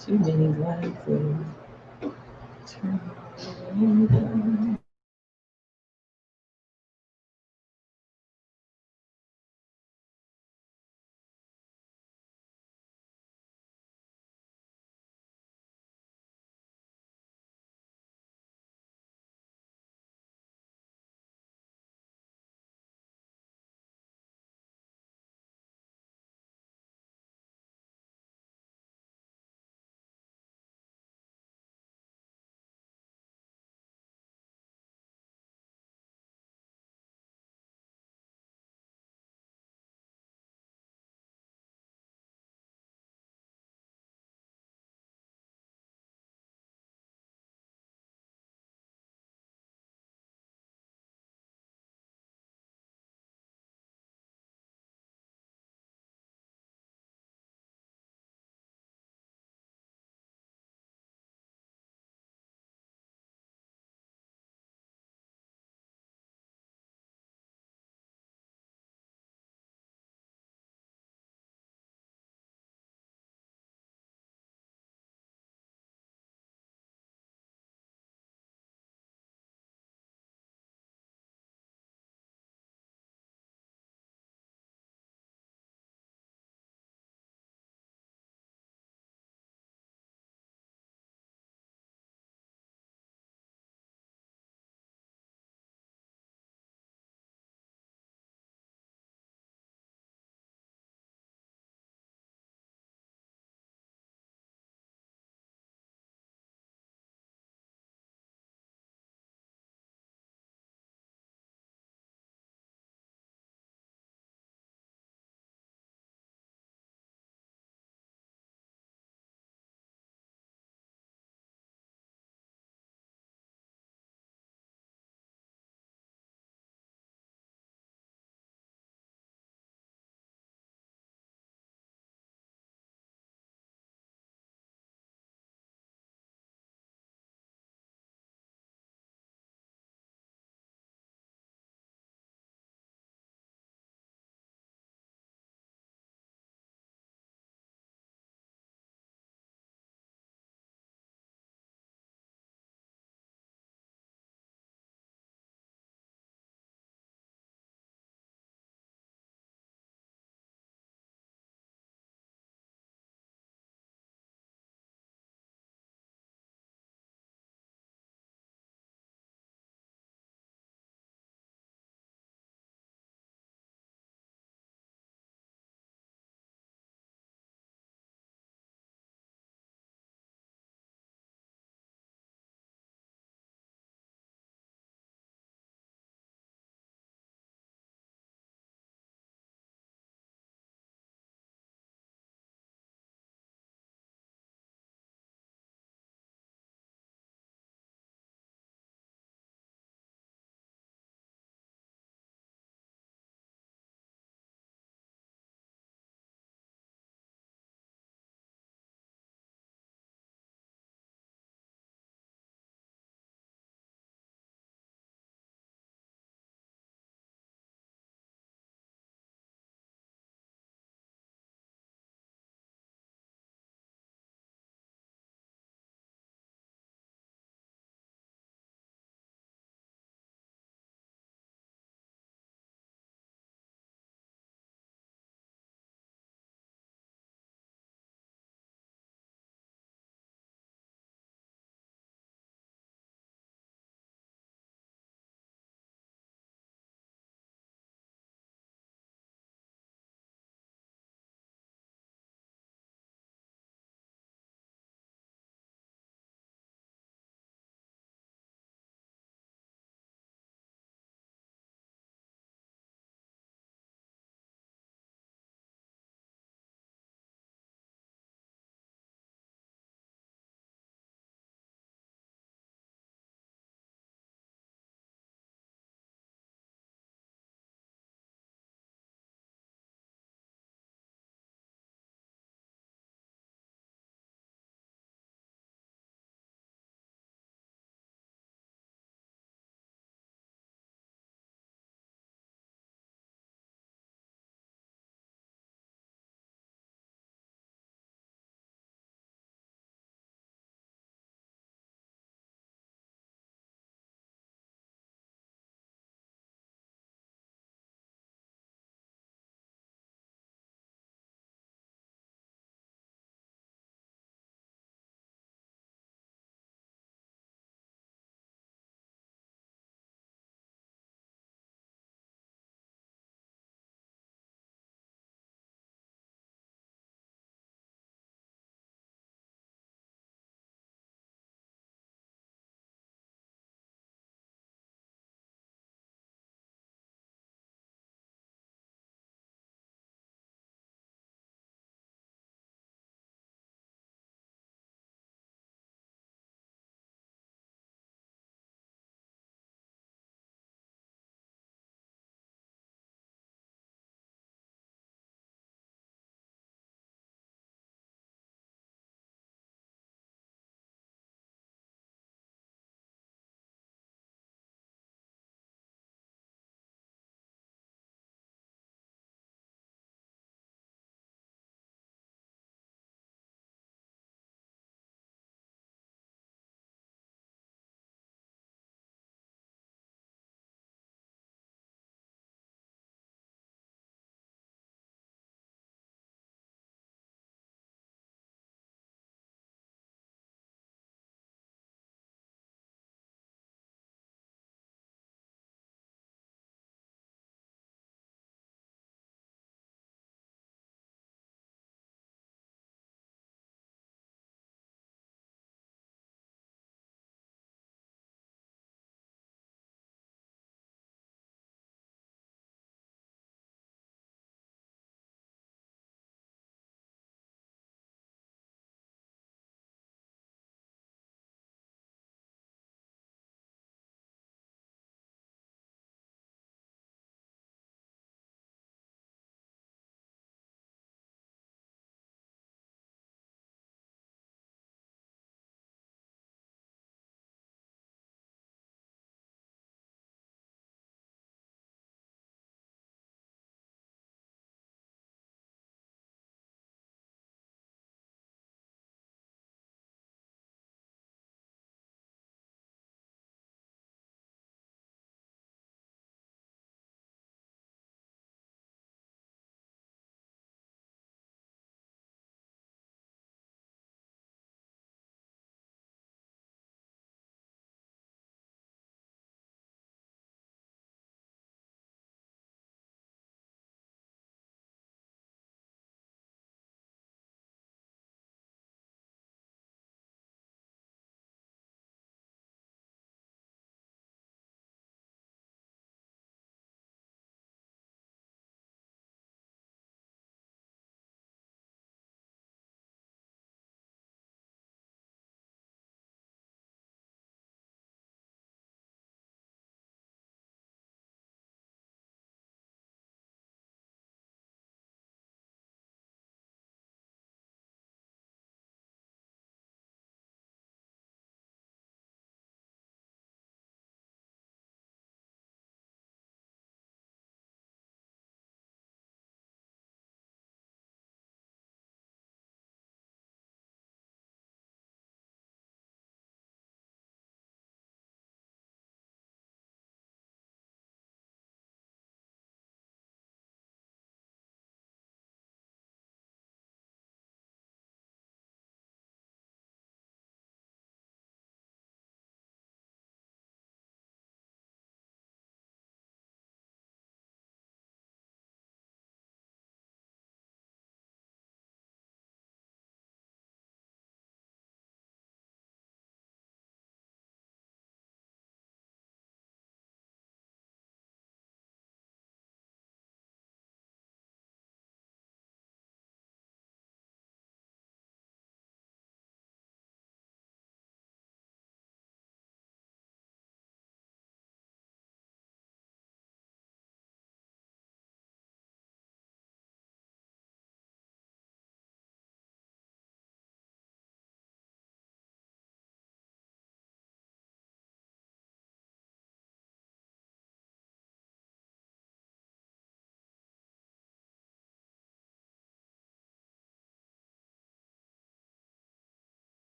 Too many lights turn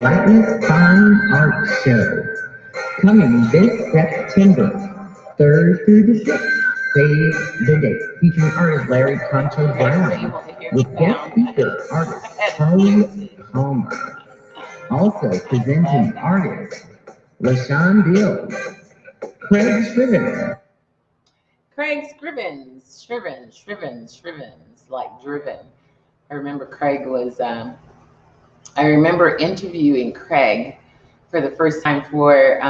Blackness Fine Art Show. Coming this September, 3rd through the 6th. Save the date. Featuring artist Larry Concho Brown with guest speaker artist Charlie Palmer. Also presenting artist LaShawn Bill, Craig Scriven. Craig Scrivens, like driven. I remember Craig was, I remember interviewing Craig for the first time for,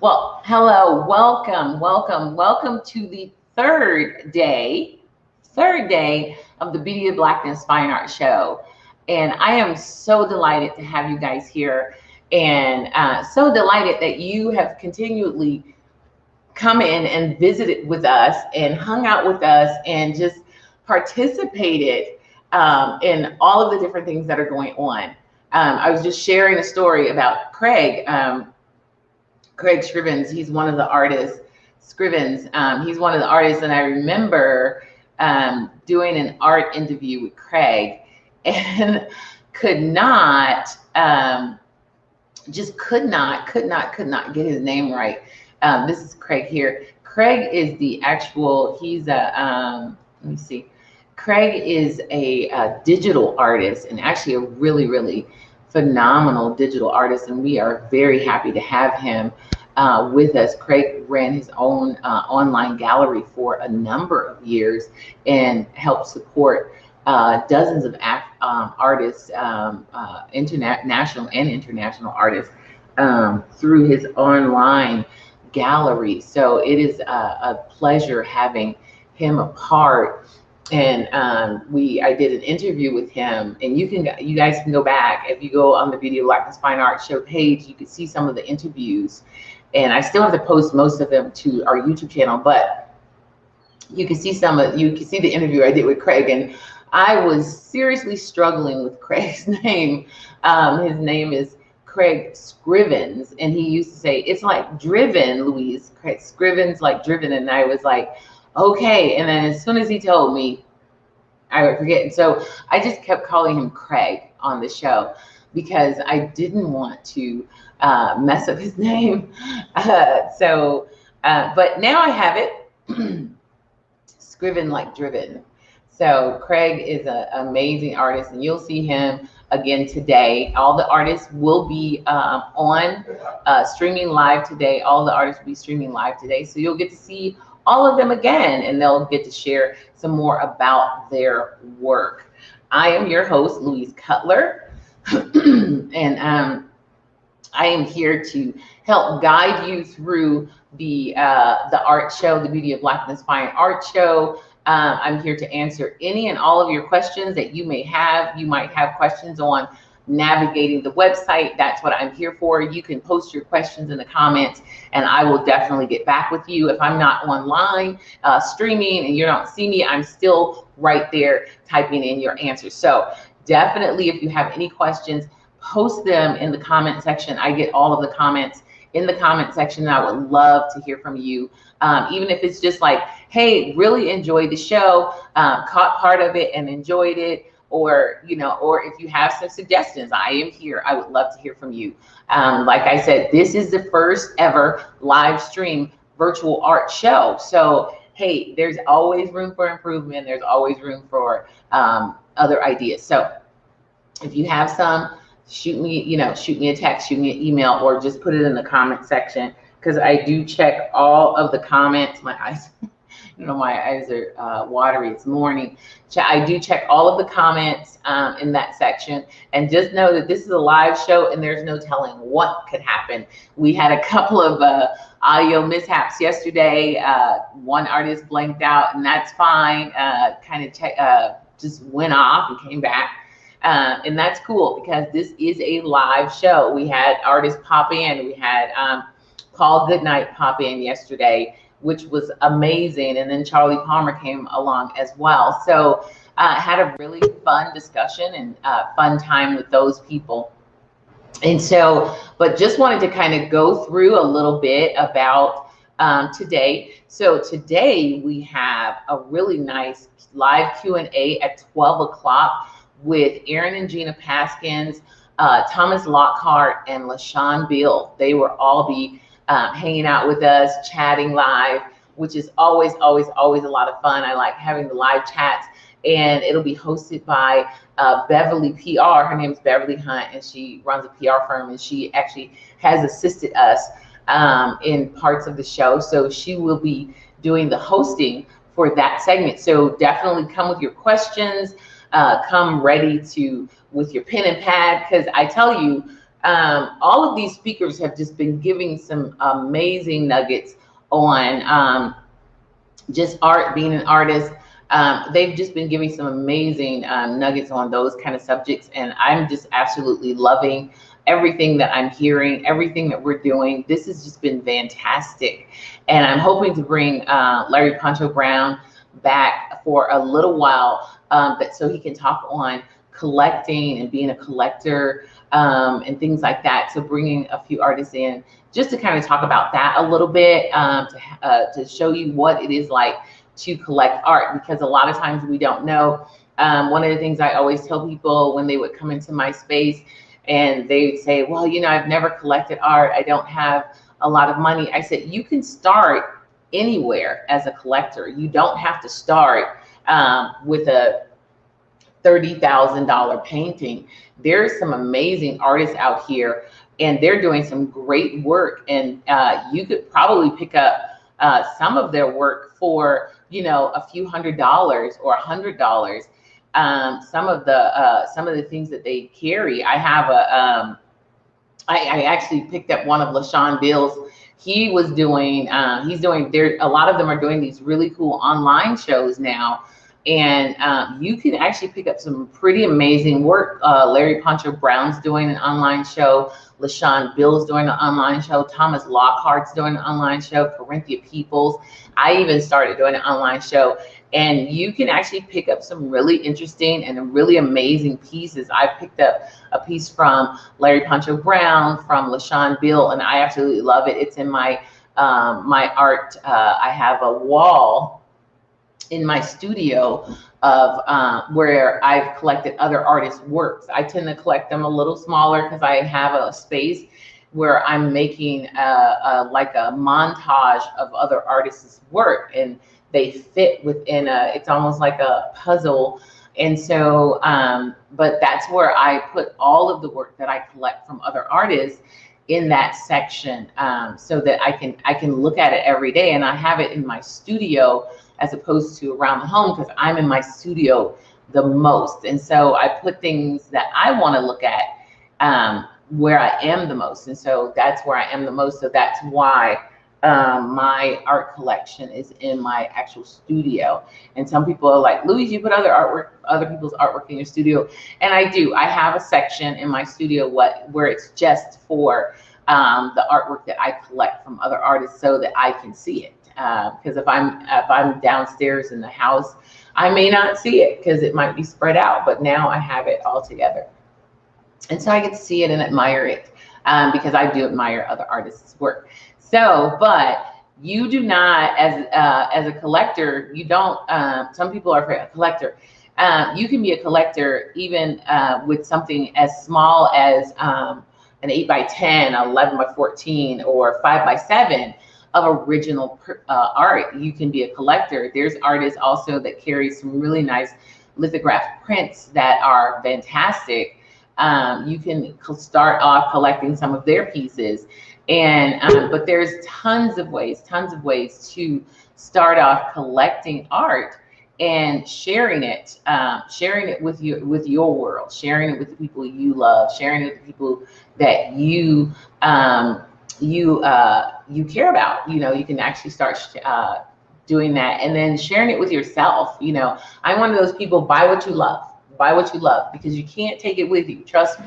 well, hello, welcome to the third day of the Beauty of Blackness Fine Art Show. And I am so delighted to have you guys here, and so delighted that you have continually come in and visited with us and hung out with us and just participated in all of the different things that are going on. I was just sharing a story about Craig. Craig Scrivens, he's one of the artists. He's one of the artists, and I remember doing an art interview with Craig and could not get his name right. This is Craig here. Craig is the actual, he's a, let me see. Craig is a digital artist, and actually a really, really phenomenal digital artist. And we are very happy to have him with us. Craig ran his own online gallery for a number of years and helped support dozens of artists, national and international artists, through his online gallery. So it is a pleasure having him a part. And I did an interview with him, and you guys can go back. If you go on the Beauty of Blackness Fine Art Show page, you can see some of the interviews, and I still have to post most of them to our YouTube channel, but you can see the interview I did with Craig. And I was seriously struggling with Craig's name. His name is Craig Scrivens, and he used to say, it's like driven, Louise. Craig Scrivens, like driven. And I was like, okay. And then as soon as he told me, I would forget. And so I just kept calling him Craig on the show because I didn't want to mess up his name. But now I have it. Scriven like driven. So Craig is an amazing artist, and you'll see him again today. All the artists will be on streaming live today. All the artists will be streaming live today. So you'll get to see all of them again, and they'll get to share some more about their work. I am your host, Louise Cutler, and I am here to help guide you through the art show, the Beauty of Blackness Fine Art Show. I'm here to answer any and all of your questions that you may have. You might have questions on navigating the website. That's what I'm here for. You can post your questions in the comments, and I will definitely get back with you. If I'm not online streaming and you don't see me, I'm still right there typing in your answers. So definitely, if you have any questions, post them in the comment section. I get all of the comments in the comment section, and I would love to hear from you. Even if it's just like, hey, really enjoyed the show, caught part of it and enjoyed it, or if you have some suggestions, I am here. I would love to hear from you. Like I said, this is the first ever live stream virtual art show. So, hey, there's always room for improvement. There's always room for other ideas. So if you have some, shoot me a text, shoot me an email, or just put it in the comment section, because I do check all of the comments. My eyes, my eyes are watery. It's morning. I do check all of the comments in that section, and just know that this is a live show, and there's no telling what could happen. We had a couple of audio mishaps yesterday. One artist blanked out, and that's fine. Just went off and came back. And that's cool, because this is a live show. We had artists pop in. We had Paul Goodnight pop in yesterday, which was amazing. And then Charlie Palmer came along as well. So had a really fun discussion and fun time with those people. And so, but just wanted to kind of go through a little bit about today. So today we have a really nice live Q&A at 12 o'clock with Aaron and Gina Paskins. Thomas Lockhart and LaShawn Bill. They will all be hanging out with us, chatting live, which is always, always, always a lot of fun. I like having the live chats, and it'll be hosted by Beverly PR. Her name is Beverly Hunt, and she runs a PR firm, and she actually has assisted us in parts of the show. So she will be doing the hosting for that segment. So definitely come with your questions, come ready with your pen and pad, because I tell you, all of these speakers have just been giving some amazing nuggets on just art, being an artist. They've just been giving some amazing nuggets on those kind of subjects, and I'm just absolutely loving everything that I'm hearing, everything that we're doing. This has just been fantastic, and I'm hoping to bring Larry Poncho Brown back for a little while, so he can talk on collecting and being a collector and things like that. So bringing a few artists in just to kind of talk about that a little bit, to show you what it is like to collect art, because a lot of times we don't know. One of the things I always tell people when they would come into my space and they'd say, well, you know, I've never collected art, I don't have a lot of money. I said, you can start anywhere as a collector. You don't have to start with a $30,000 painting. There's some amazing artists out here, and they're doing some great work, and you could probably pick up some of their work for, you know, a few $100s or $100. Some of the things that they carry. I have I actually picked up one of LaShawn Bill's. He was doing, he's doing, there, a lot of them are doing these really cool online shows now. And you can actually pick up some pretty amazing work. Larry Poncho Brown's doing an online show. LaShawn Bill's doing an online show. Thomas Lockhart's doing an online show. Corinthia Peoples. I even started doing an online show. And you can actually pick up some really interesting and really amazing pieces. I picked up a piece from Larry Poncho Brown, from LaShawn Bill, and I absolutely love it. It's in my my art. I have a wall in my studio of where I've collected other artists' works. I tend to collect them a little smaller because I have a space where I'm making like a montage of other artists' work, and they fit within it's almost like a puzzle. And so, but that's where I put all of the work that I collect from other artists in that section, so that I can look at it every day, and I have it in my studio as opposed to around the home, because I'm in my studio the most. And so I put things that I want to look at where I am the most. And so that's where I am the most. So that's why my art collection is in my actual studio. And some people are like, Louise, you put other people's artwork in your studio. And I do. I have a section in my studio where it's just for the artwork that I collect from other artists, so that I can see it. Because if I'm downstairs in the house, I may not see it because it might be spread out, but now I have it all together. And so I get to see it and admire it, because I do admire other artists' work. So, but you do not, as a collector, you don't, some people are a collector. You can be a collector even with something as small as an 8x10, 11x14, or 5x7 of original art. You can be a collector. There's artists also that carry some really nice lithograph prints that are fantastic. You can start off collecting some of their pieces, and but there's tons of ways to start off collecting art and sharing it with your world, sharing it with the people you love, sharing it with the people that you care about. You know, you can actually start doing that, and then sharing it with yourself. You know, I'm one of those people, buy what you love, because you can't take it with you. Trust me,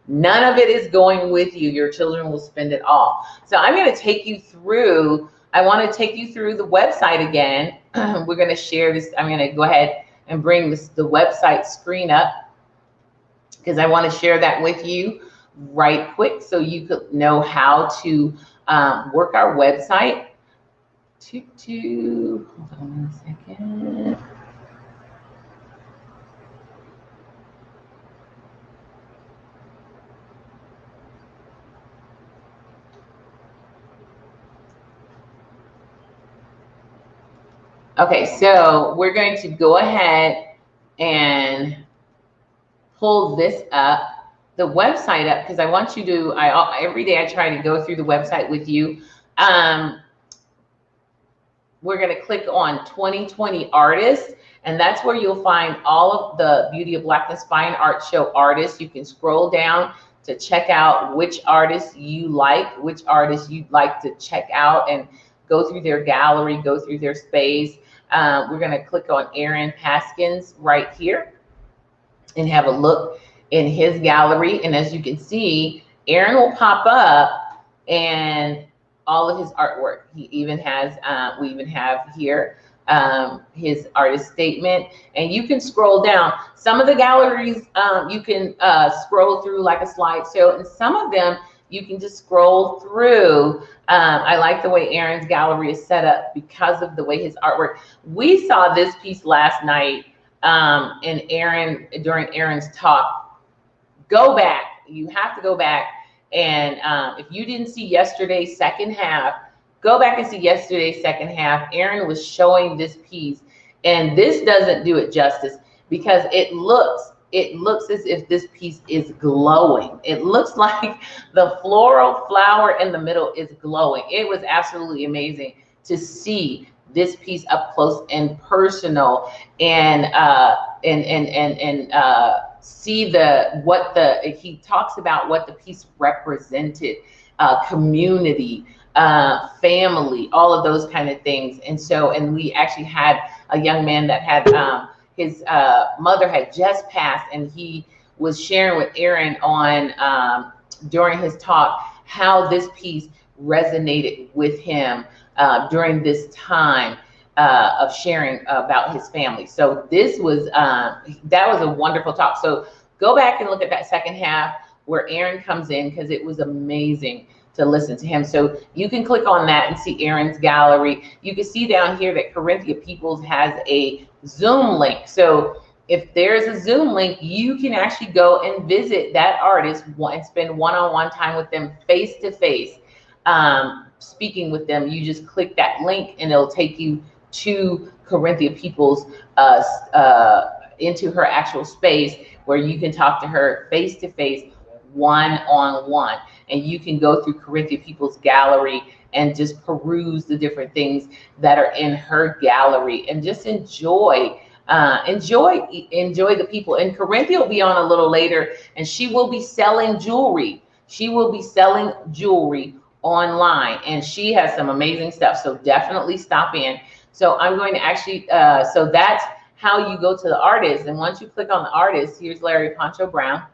none of it is going with you. Your children will spend it all. So I'm going to take you through, I want to take you through the website again. We're going to share this. I'm going to go ahead and bring the website screen up, because I want to share that with you right quick, so you could know how to work our website. Hold on 1 second. Okay, so we're going to go ahead and pull this up, the website up, because I want you to, every day I try to go through the website with you. We're going to click on 2020 artists, and that's where you'll find all of the Beauty of Blackness Fine Art Show artists. You can scroll down to check out which artists you like, which artists you'd like to check out, and go through their gallery, go through their space. We're going to click on Aaron Haskins right here and have a look in his gallery. And as you can see, Aaron will pop up and all of his artwork. He even has, we even have here his artist statement, and you can scroll down. Some of the galleries you can scroll through like a slideshow, and some of them you can just scroll through. I like the way Aaron's gallery is set up because of the way his artwork. We saw this piece last night and during Aaron's talk. Go back. You have to go back. And if you didn't see yesterday's second half, go back and see yesterday's second half. Aaron was showing this piece, and this doesn't do it justice because it looks as if this piece is glowing. It looks like the floral flower in the middle is glowing. It was absolutely amazing to see this piece up close and personal, and see he talks about what the piece represented, community, family, all of those kind of things. And we actually had a young man that had his mother had just passed, and he was sharing with Aaron on during his talk how this piece resonated with him during this time of sharing about his family. So this was that was a wonderful talk. So go back and look at that second half where Aaron comes in, because it was amazing to listen to him. So you can click on that and see Aaron's gallery. You can see down here that Corinthia Peoples has a Zoom link. So if there's a Zoom link, you can actually go and visit that artist and spend one-on-one time with them, face-to-face, speaking with them. You just click that link and it'll take you to Corinthia Peoples, into her actual space where you can talk to her face-to-face, one-on-one. And you can go through Corinthia Peoples' gallery and just peruse the different things that are in her gallery and just enjoy the people. And Corinthia will be on a little later, and she will be selling jewelry. She will be selling jewelry online, and she has some amazing stuff. So definitely stop in. So I'm going to actually, so that's how you go to the artist. And once you click on the artist, here's Larry Poncho Brown.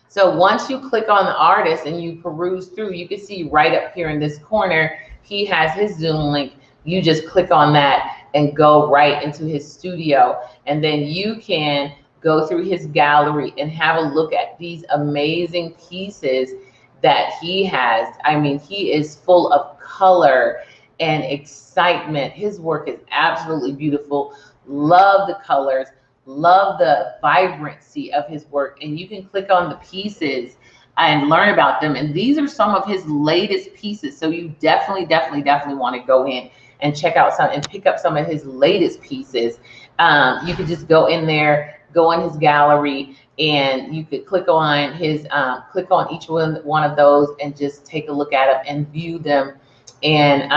So once you click on the artist and you peruse through, you can see right up here in this corner, he has his Zoom link. You just click on that and go right into his studio. And then you can go through his gallery and have a look at these amazing pieces that he has. I mean, he is full of color and excitement. His work is absolutely beautiful. Love the colors. Love the vibrancy of his work. And you can click on the pieces and learn about them. And these are some of his latest pieces. So you definitely want to go in and check out some and pick up some of his latest pieces. You could just go in there, go in his gallery, and you could click on his, click on each one of those and just take a look at them and view them. And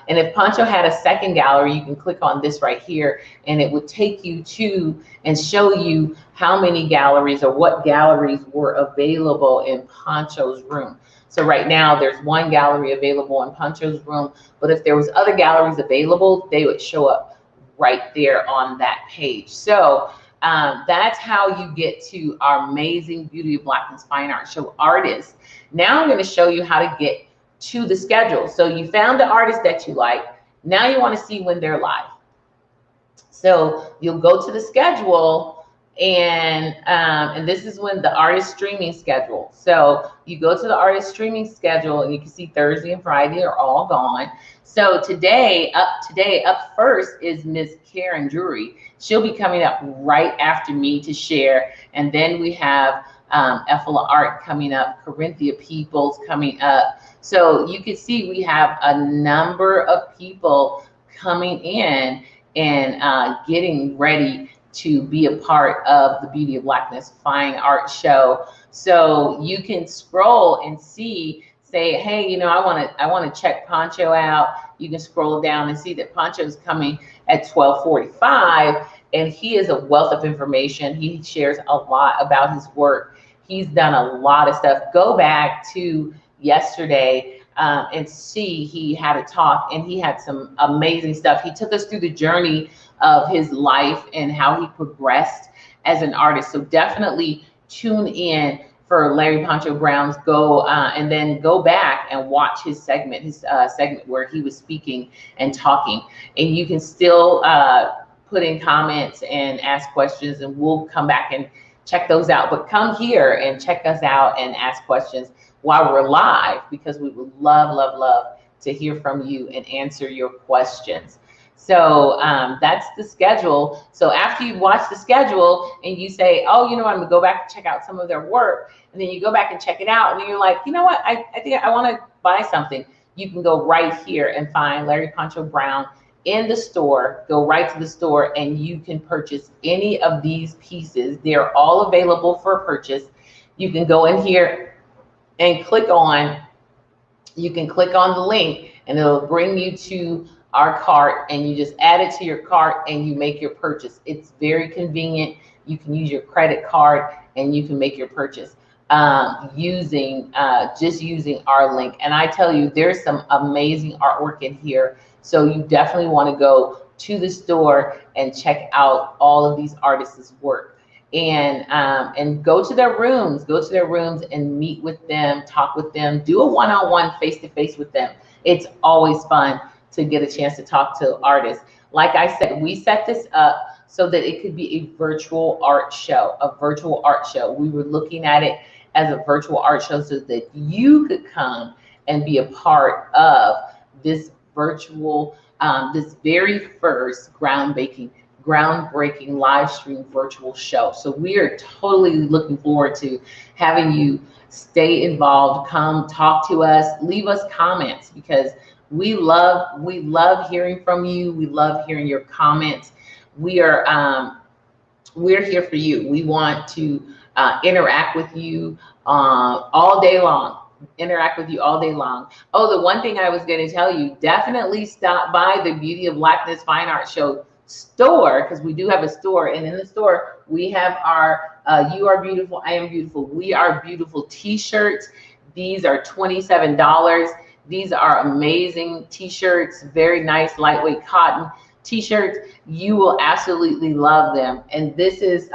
if Poncho had a second gallery, you can click on this right here, and it would take you to and show you how many galleries or what galleries were available in Poncho's room. So right now there's one gallery available in Poncho's room, but if there was other galleries available, they would show up right there on that page. So that's how you get to our amazing Beauty of Blackness Fine Art Show artists. Now I'm going to show you how to get to the schedule. So you found the artist that you like. Now you want to see when they're live. So you'll go to the schedule, and this is when the artist streaming schedule. So you go to the artist streaming schedule, and you can see Thursday and Friday are all gone. So today up first is Miss Karen Drury. She'll be coming up right after me to share, and then we have Ephala Art coming up, Corinthia Peoples coming up. So you can see we have a number of people coming in and getting ready to be a part of the Beauty of Blackness Fine Art Show. So you can scroll and see, say, hey, you know, I want to check Poncho out. You can scroll down and see that Poncho is coming at 12:45, and he is a wealth of information. He shares a lot about his work. He's done a lot of stuff. Go back to yesterday and see, he had a talk and he had some amazing stuff. He took us through the journey of his life and how he progressed as an artist. So definitely tune in for Larry Poncho Brown's Go, and then go back and watch his segment where he was speaking and talking. And you can still put in comments and ask questions, and we'll come back and check those out. But come here and check us out and ask questions while we're live, because we would love, love, love to hear from you and answer your questions. So that's the schedule. So after you watch the schedule and you say, oh, you know, I'm gonna go back and check out some of their work, and then you go back and check it out, and then you're like, you know what, I think I want to buy something. You can go right here and find Larry Poncho Brown in the store. Go right to the store and you can purchase any of these pieces. They're all available for purchase. You can go in here and click on, you can click on the link and it'll bring you to our cart, and you just add it to your cart and you make your purchase. It's very convenient. You can use your credit card and you can make your purchase using our link. And I tell you, there's some amazing artwork in here. So you definitely want to go to the store and check out all of these artists' work, and go to their rooms, and meet with them, talk with them, do a one-on-one, face-to-face with them. It's always fun to get a chance to talk to artists. Like I said, we set this up so that it could be a virtual art show, We were looking at it as a virtual art show so that you could come and be a part of this virtual, this very first groundbreaking live stream virtual show. So we are totally looking forward to having you stay involved, come talk to us, leave us comments, because we love hearing from you. We love hearing your comments. We're here for you. We want to interact with you all day long. Oh, the one thing I was going to tell you, definitely stop by the Beauty of Blackness Fine Art Show store, because we do have a store, and in the store we have our You Are Beautiful, I Am Beautiful, We Are Beautiful t-shirts. These are $27. These are amazing t-shirts, very nice lightweight cotton t-shirts. You will absolutely love them. And this is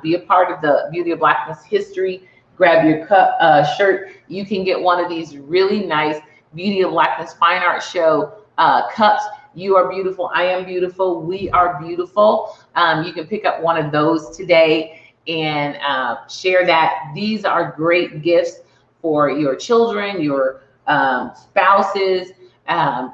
be a part of the Beauty of Blackness history. Grab your shirt. You can get one of these really nice Beauty of Blackness Fine Art Show cups. You are beautiful, I am beautiful, we are beautiful. You can pick up one of those today and share that. These are great gifts for your children, your spouses,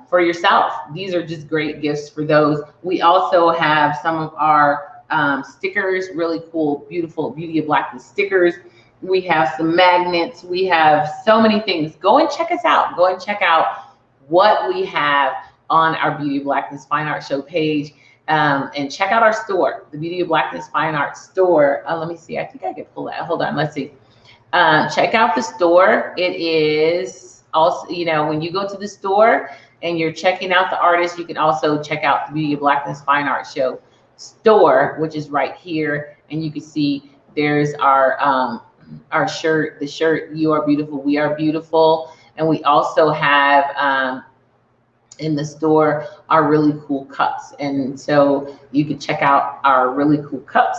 for yourself. These are just great gifts for those. We also have some of our stickers, really cool, beautiful Beauty of Blackness stickers. We have some magnets. We have so many things. Go and check us out. Go and check out what we have on our Beauty of Blackness Fine Art Show page, and check out our store, the Beauty of Blackness Fine Art store. Let me see. I think I can pull that. Hold on. Let's see. Check out the store. It is also, you know, when you go to the store and you're checking out the artists, you can also check out the Beauty of Blackness Fine Art Show store, which is right here. And you can see there's our shirt, the shirt, You Are Beautiful, We Are Beautiful. And we also have in the store our really cool cups. And so you can check out our really cool cups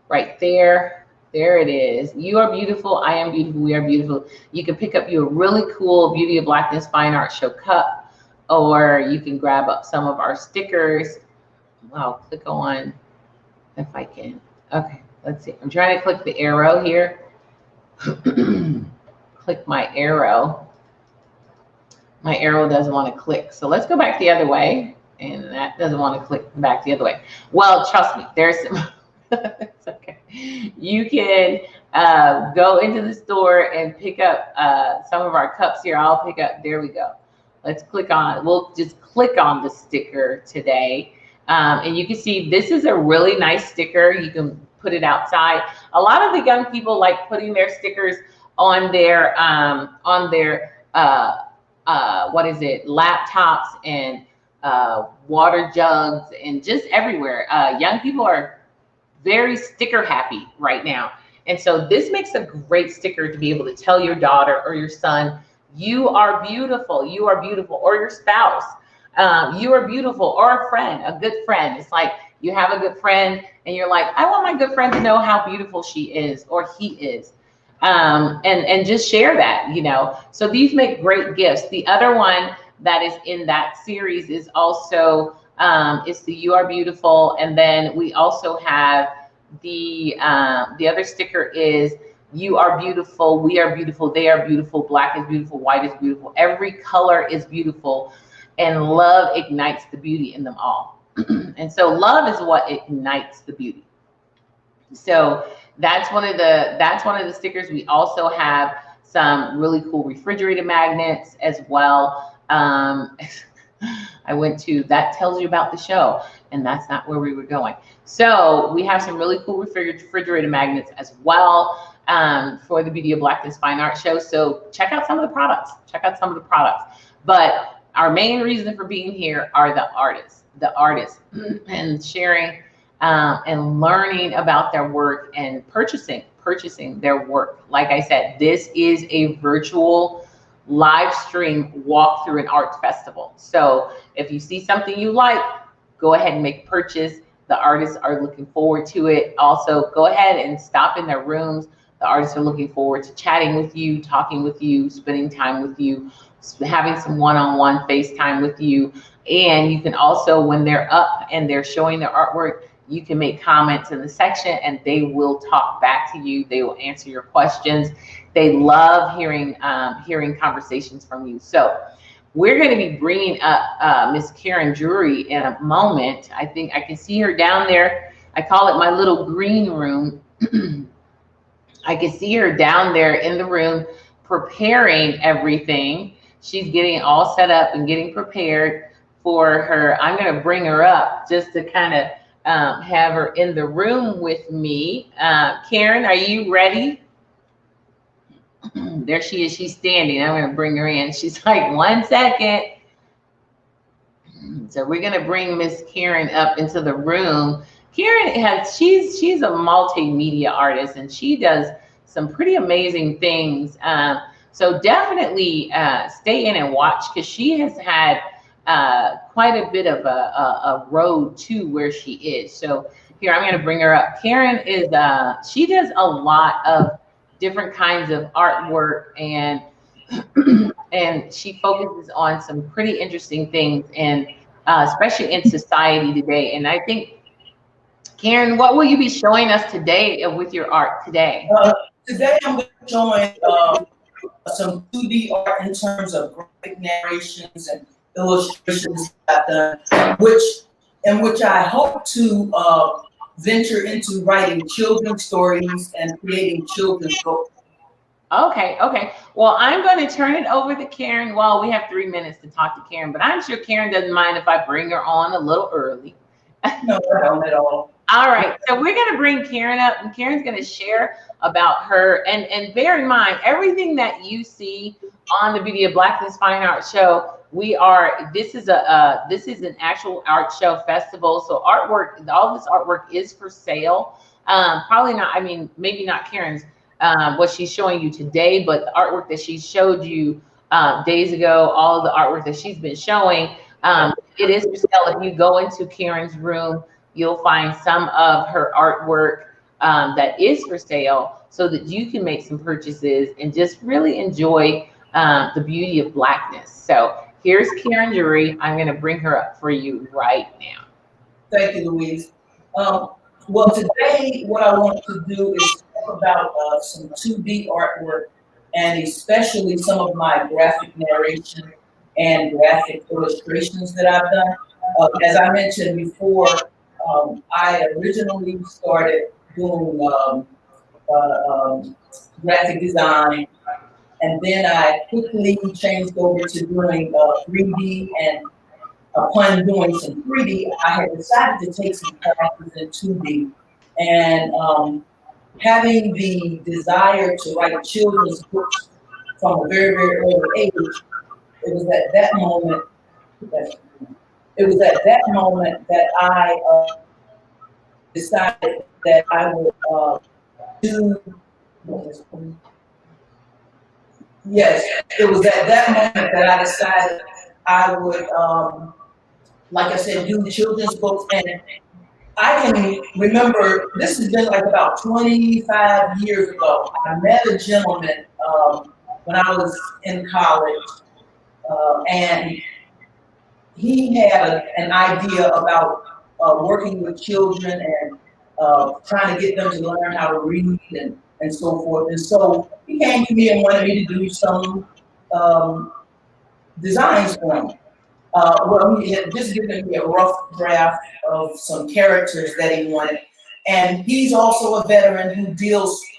right there. There it is. You are beautiful, I am beautiful, we are beautiful. You can pick up your really cool Beauty of Blackness Fine Art Show cup, or you can grab up some of our stickers. I'll click on, if I can. Okay, let's see. I'm trying to click the arrow here. Click my arrow. My arrow doesn't want to click. So let's go back the other way. And that doesn't want to click back the other way. Well, trust me, there's some, it's okay. You can go into the store and pick up some of our cups here. I'll pick up, there we go. Let's click on, we'll just click on the sticker today. And you can see this is a really nice sticker. You can put it outside. A lot of the young people like putting their stickers on their what is it, laptops and water jugs and just everywhere. Young people are very sticker happy right now. And so this makes a great sticker to be able to tell your daughter or your son, you are beautiful, or your spouse, you are beautiful, or a friend, a good friend. It's like you have a good friend and you're like, I want my good friend to know how beautiful she is or he is. And just share that, you know. So these make great gifts. The other one that is in that series is also it's the You Are Beautiful, and then we also have the other sticker is You Are Beautiful, We Are Beautiful, They Are Beautiful, Black is beautiful, white is beautiful, every color is beautiful, and love ignites the beauty in them all. And so love is what ignites the beauty. So that's one of the stickers. We also have some really cool refrigerator magnets as well. I went to That Tells You About the Show, and that's not where we were going. So we have some really cool refrigerator magnets as well for the Beauty of Blackness Fine Art Show. So check out some of the products. But our main reason for being here are the artists, and sharing and learning about their work and purchasing their work. Like I said, this is a virtual live stream walk through an art festival. So if you see something you like, go ahead and make a purchase. The artists are looking forward to it. Also, go ahead and stop in their rooms. The artists are looking forward to chatting with you, talking with you, spending time with you, having some one-on-one FaceTime with you. And you can also, when they're up and they're showing their artwork, you can make comments in the section and they will talk back to you. They will answer your questions. They love hearing conversations from you. So we're going to be bringing up Miss Karen Drury in a moment. I think I can see her down there. I call it my little green room. I can see her down there in the room preparing everything. She's getting all set up and getting prepared for her. I'm going to bring her up just to kind of have her in the room with me. Karen, are you ready? There she is. She's standing. I'm going to bring her in. She's like, 1 second. So we're going to bring Miss Karen up into the room. Karen she's a multimedia artist and she does some pretty amazing things. So definitely stay in and watch, because she has had quite a bit of a road to where she is. So here, I'm going to bring her up. Karen is she does a lot of different kinds of artwork, and and she focuses on some pretty interesting things, and especially in society today. And I think, Karen, what will you be showing us today with your art today? Today I'm going to be showing some 2D art in terms of graphic narrations and illustrations that I've done, which I hope to venture into writing children's stories and creating children's books. Okay. Well, I'm going to turn it over to Karen. Well, we have 3 minutes to talk to Karen, but I'm sure Karen doesn't mind if I bring her on a little early. No, I don't at all. All right, so we're going to bring Karen up, and Karen's going to share about her. And bear in mind, everything that you see on the Beauty of Blackness Fine Art Show, this is an actual art show festival. So artwork, all this artwork is for sale. Probably not, I mean, maybe not Karen's, what she's showing you today, but the artwork that she showed you days ago, all of the artwork that she's been showing, it is for sale. If you go into Karen's room, you'll find some of her artwork that is for sale, so that you can make some purchases and just really enjoy the beauty of blackness. So here's Karen Drury. I'm going to bring her up for you right now. Thank you, Louise. Well, today what I want to do is talk about some 2D artwork, and especially some of my graphic narration and graphic illustrations that I've done. As I mentioned before, I originally started doing graphic design And then I quickly changed over to doing 3D, and upon doing some 3D, I had decided to take some classes in 2D. And having the desire to write children's books from a very, very early age, it was at that moment, it was at that moment that I decided that I would do, yes, it was at that moment that I decided I would, like I said, do children's books. And I can remember, this has been like about 25 years ago. I met a gentleman when I was in college, and he had an idea about working with children and trying to get them to learn how to read and so forth. And so he came to me and wanted me to do some designs for him. Well, he had just given me a rough draft of some characters that he wanted. And he's also a veteran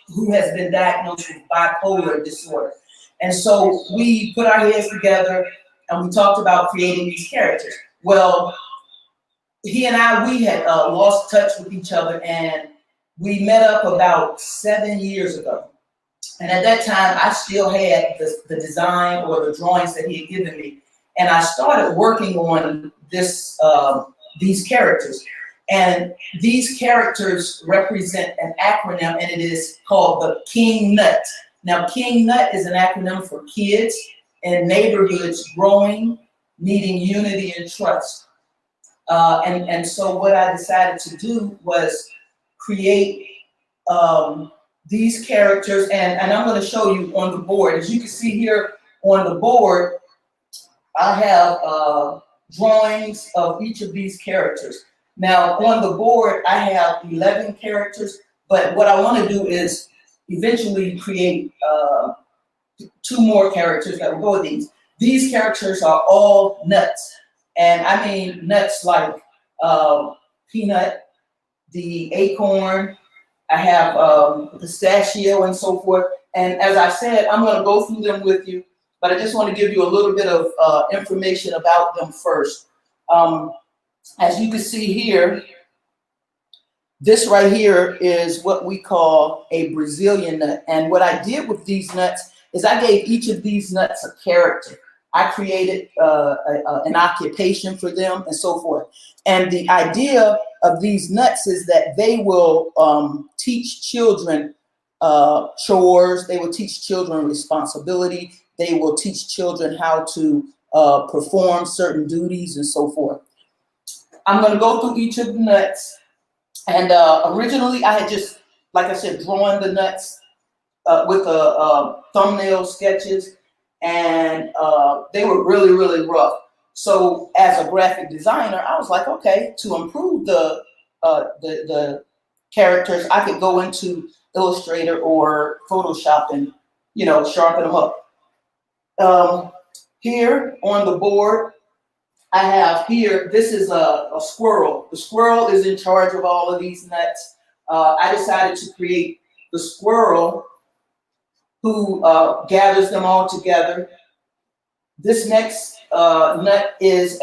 who has been diagnosed with bipolar disorder. And so we put our heads together and we talked about creating these characters. Well, he and we had lost touch with each other, and we met up about 7 years ago. And at that time, I still had the design or the drawings that he had given me. And I started working on these characters. And these characters represent an acronym, and it is called the King Nut. Now, King Nut is an acronym for kids in neighborhoods growing, needing unity and trust. And so what I decided to do was create these characters, and I'm going to show you on the board. As you can see here on the board, I have drawings of each of these characters. Now, on the board, I have 11 characters, but what I want to do is eventually create 2 more characters that will go with these. These characters are all nuts, and I mean nuts like peanut, the acorn, I have pistachio and so forth. And as I said, I'm going to go through them with you, but I just want to give you a little bit of information about them first. As you can see here, this right here is what we call a Brazilian nut. And what I did with these nuts is I gave each of these nuts a character. I created an occupation for them and so forth. And the idea of these nuts is that they will teach children chores. They will teach children responsibility. They will teach children how to perform certain duties and so forth. I'm going to go through each of the nuts. And originally I had just, like I said, drawn the nuts with thumbnail sketches, and they were really, really rough. So as a graphic designer, I was like, okay, to improve the characters, I could go into Illustrator or Photoshop and, sharpen them up. Here on the board, I have here, this is a squirrel. The squirrel is in charge of all of these nuts. I decided to create the squirrel who gathers them all together. This next nut is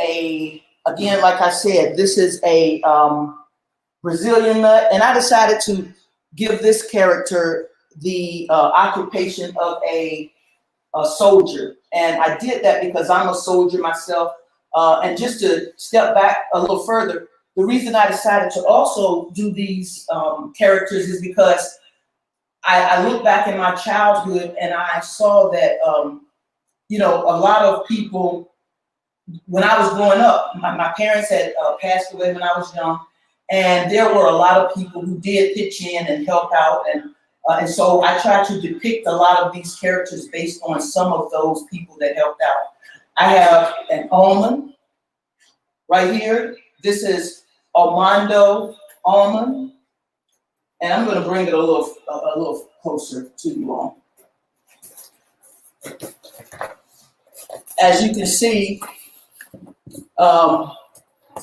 again, like I said, this is a Brazilian nut. And I decided to give this character the occupation of a soldier. And I did that because I'm a soldier myself. And just to step back a little further, the reason I decided to also do these characters is because I look back in my childhood and I saw that, a lot of people, when I was growing up, my parents had passed away when I was young, and there were a lot of people who did pitch in and help out. And so I tried to depict a lot of these characters based on some of those people that helped out. I have an almond right here. This is Armando almond. And I'm going to bring it a little closer to you all. As you can see, let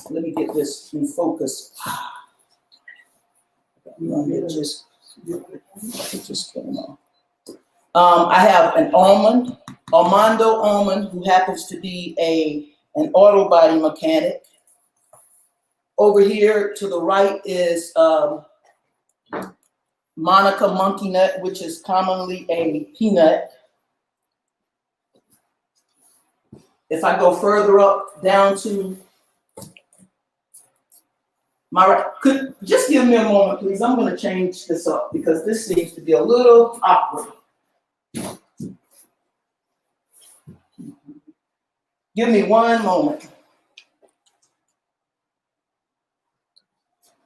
me get this in focus. It just came off. I have an Armando Almond, who happens to be an auto body mechanic. Over here to the right is Monica Monkey Nut, which is commonly a peanut. If I go further up down to my right, just give me a moment, please. I'm going to change this up because this seems to be a little awkward. Give me one moment.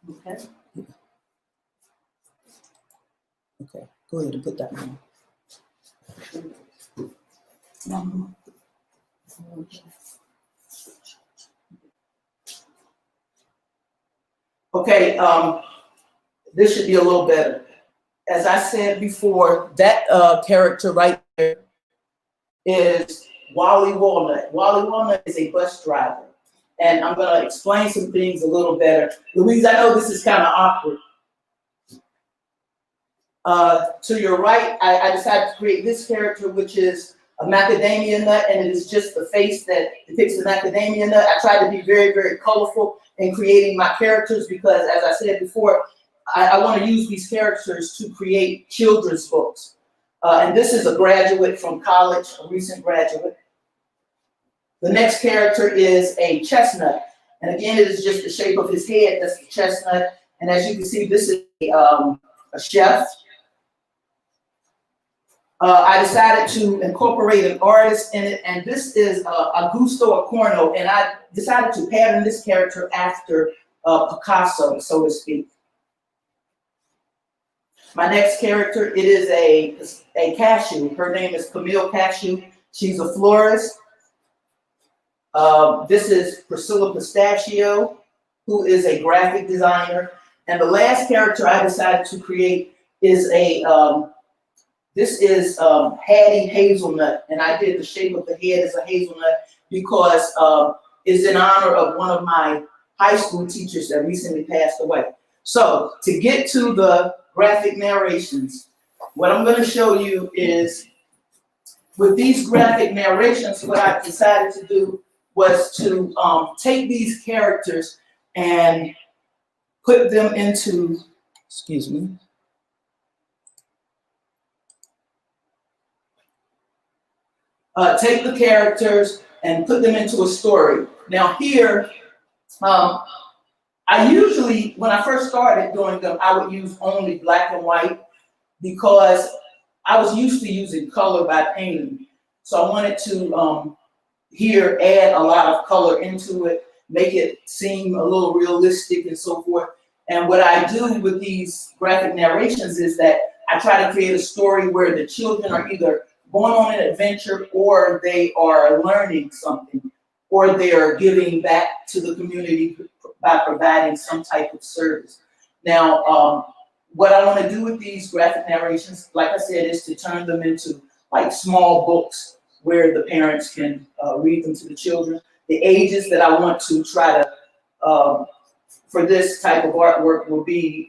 Okay. Okay, go ahead and put that on. Okay, this should be a little better. As I said before, that character right there is Wally Walnut. Wally Walnut is a bus driver. And I'm going to explain some things a little better. Louise, I know this is kind of awkward. To your right, I decided to create this character, which is a macadamia nut, and it is just the face that depicts the macadamia nut. I tried to be very, very colorful in creating my characters because, as I said before, I want to use these characters to create children's books. And this is a graduate from college, a recent graduate. The next character is a chestnut. And again, it is just the shape of his head. That's the chestnut. And as you can see, this is a chef. I decided to incorporate an artist in it, and this is Augusto Acorno, and I decided to pattern this character after Picasso, so to speak. My next character, it is a cashew. Her name is Camille Cashew. She's a florist. This is Priscilla Pistachio, who is a graphic designer. And the last character I decided to create is this is Hattie Hazelnut, and I did the shape of the head as a hazelnut because it's in honor of one of my high school teachers that recently passed away. So to get to the graphic narrations, what I'm going to show you is with these graphic narrations, what I decided to do was to take these characters and put them into, excuse me, take the characters and put them into a story. Now here, I usually, when I first started doing them, I would use only black and white because I was used to using color by painting. So I wanted to here add a lot of color into it, make it seem a little realistic and so forth. And what I do with these graphic narrations is that I try to create a story where the children are either going on an adventure, or they are learning something, or they are giving back to the community by providing some type of service. Now, what I want to do with these graphic narrations, like I said, is to turn them into like small books where the parents can read them to the children. The ages that I want to try to, for this type of artwork will be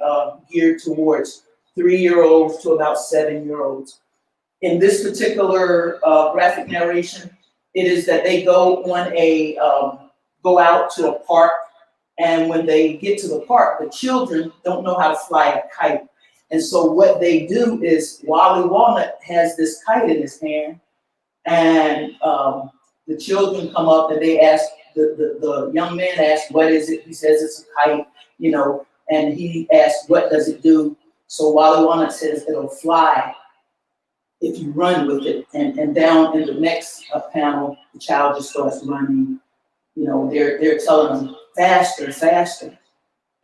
geared towards 3-year-olds to about 7-year-olds. In this particular graphic narration, it is that they go on go out to a park, and when they get to the park, the children don't know how to fly a kite. And so what they do is Wally Walnut has this kite in his hand, and the children come up and they ask, the young man asks, what is it? He says it's a kite, you know, and he asks, what does it do? So Wally Walnut says it'll fly if you run with it. And down in the next panel, the child just starts running. You know, they're telling them faster, faster.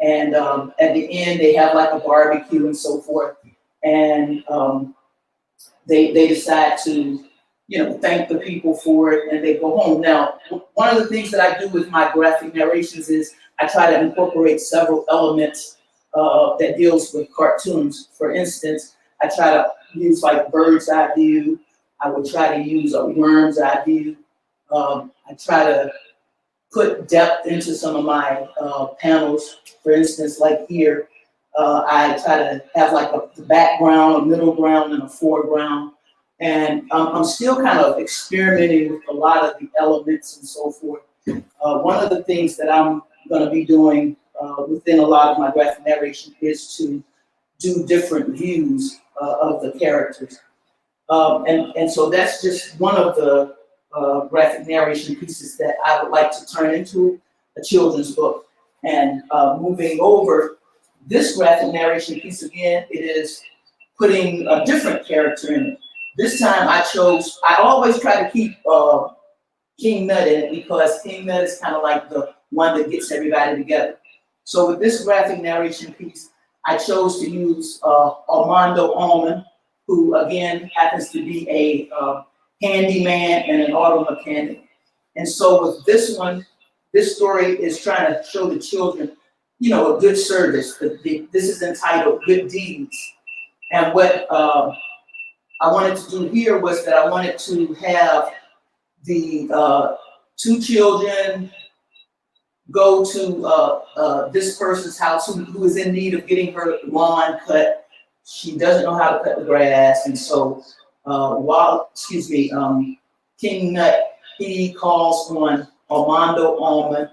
And at the end, they have like a barbecue and so forth. And they decide to, you know, thank the people for it, and they go home. Now, one of the things that I do with my graphic narrations is I try to incorporate several elements that deals with cartoons. For instance, I try to use like bird's eye view. I would try to use a worm's eye view. I try to put depth into some of my panels. For instance, like here, I try to have like a background, a middle ground, and a foreground. And I'm still kind of experimenting with a lot of the elements and so forth. One of the things that I'm going to be doing within a lot of my graphic narration is to do different views of the characters. And so that's just one of the graphic narration pieces that I would like to turn into a children's book. And moving over, this graphic narration piece again, it is putting a different character in it. This time I always try to keep King Nut in it because King Nut is kind of like the one that gets everybody together. So with this graphic narration piece, I chose to use Armando Almond, who again happens to be a handyman and an auto mechanic. And so with this one, this story is trying to show the children, you know, a good service. This is entitled Good Deeds. And what I wanted to do here was that I wanted to have the two children go to this person's house who is in need of getting her lawn cut. She doesn't know how to cut the grass, and so King Nut, he calls on Armando Almond,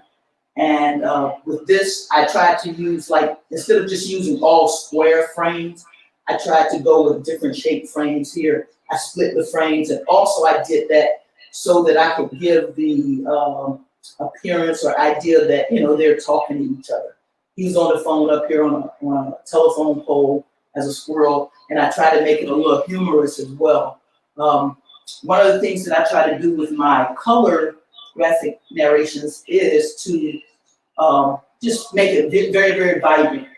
and with this, I tried to use, like, instead of just using all square frames, I tried to go with different shape frames here. I split the frames, and also I did that so that I could give the appearance or idea that, you know, they're talking to each other. He's on the phone up here on a telephone pole as a squirrel, and I try to make it a little humorous as well. One of the things that I try to do with my color graphic narrations is to just make it very, very vibrant.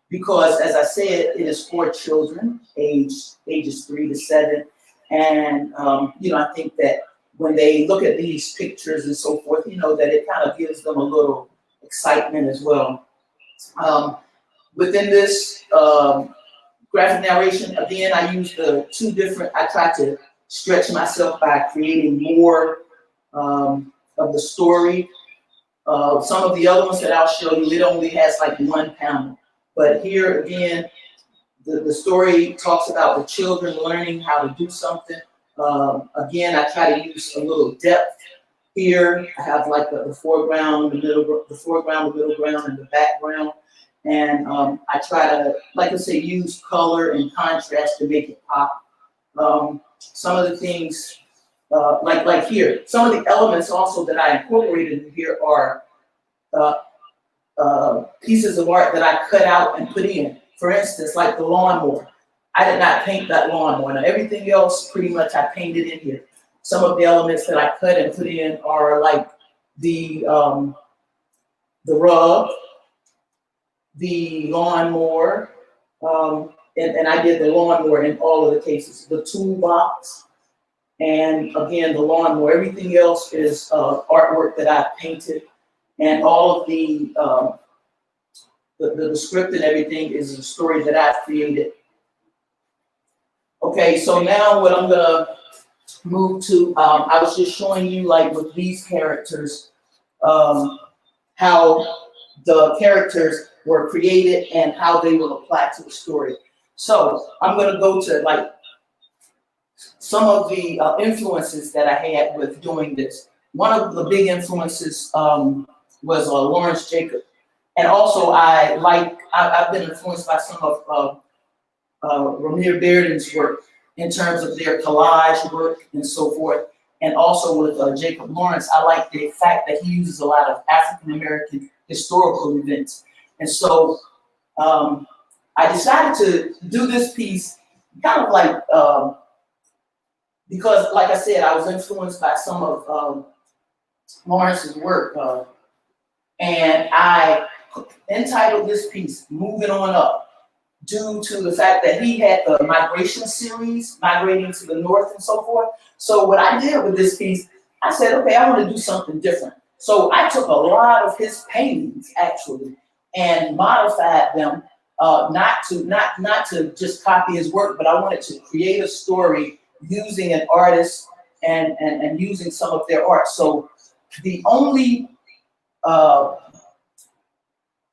Because, as I said, it is for children, ages 3 to 7, and you know, I think that when they look at these pictures and so forth, you know, that it kind of gives them a little excitement as well. Within this graphic narration, again, I used I tried to stretch myself by creating more of the story. Some of the other ones that I'll show you, it only has like one panel. But here again, the story talks about the children learning how to do something. Again, I try to use a little depth here. I have like the foreground, the middle ground, and the background. And I try to, like I say, use color and contrast to make it pop. Some of the things, like here, some of the elements also that I incorporated in here are pieces of art that I cut out and put in. For instance, like the lawnmower. I did not paint that lawnmower. Now, everything else, pretty much, I painted in here. Some of the elements that I cut and put in are like the rug, the lawnmower, and I did the lawnmower in all of the cases. The toolbox, and again, the lawnmower. Everything else is artwork that I painted, and all of the script and everything is a story that I've created. Okay, so now what I'm gonna move to, I was just showing you, like, with these characters, how the characters were created and how they will apply to the story. So I'm gonna go to, like, some of the influences that I had with doing this. One of the big influences was Lawrence Jacob. And also I've been influenced by some of Ramir Bearden's work in terms of their collage work and so forth. And also with Jacob Lawrence, I like the fact that he uses a lot of African-American historical events. And so I decided to do this piece kind of like, because like I said, I was influenced by some of Lawrence's work. And I entitled this piece, Moving On Up, due to the fact that he had the migration series, migrating to the north and so forth. So what I did with this piece, I said, okay, I want to do something different. So I took a lot of his paintings actually and modified them, not to just copy his work, but I wanted to create a story using an artist and using some of their art. So the only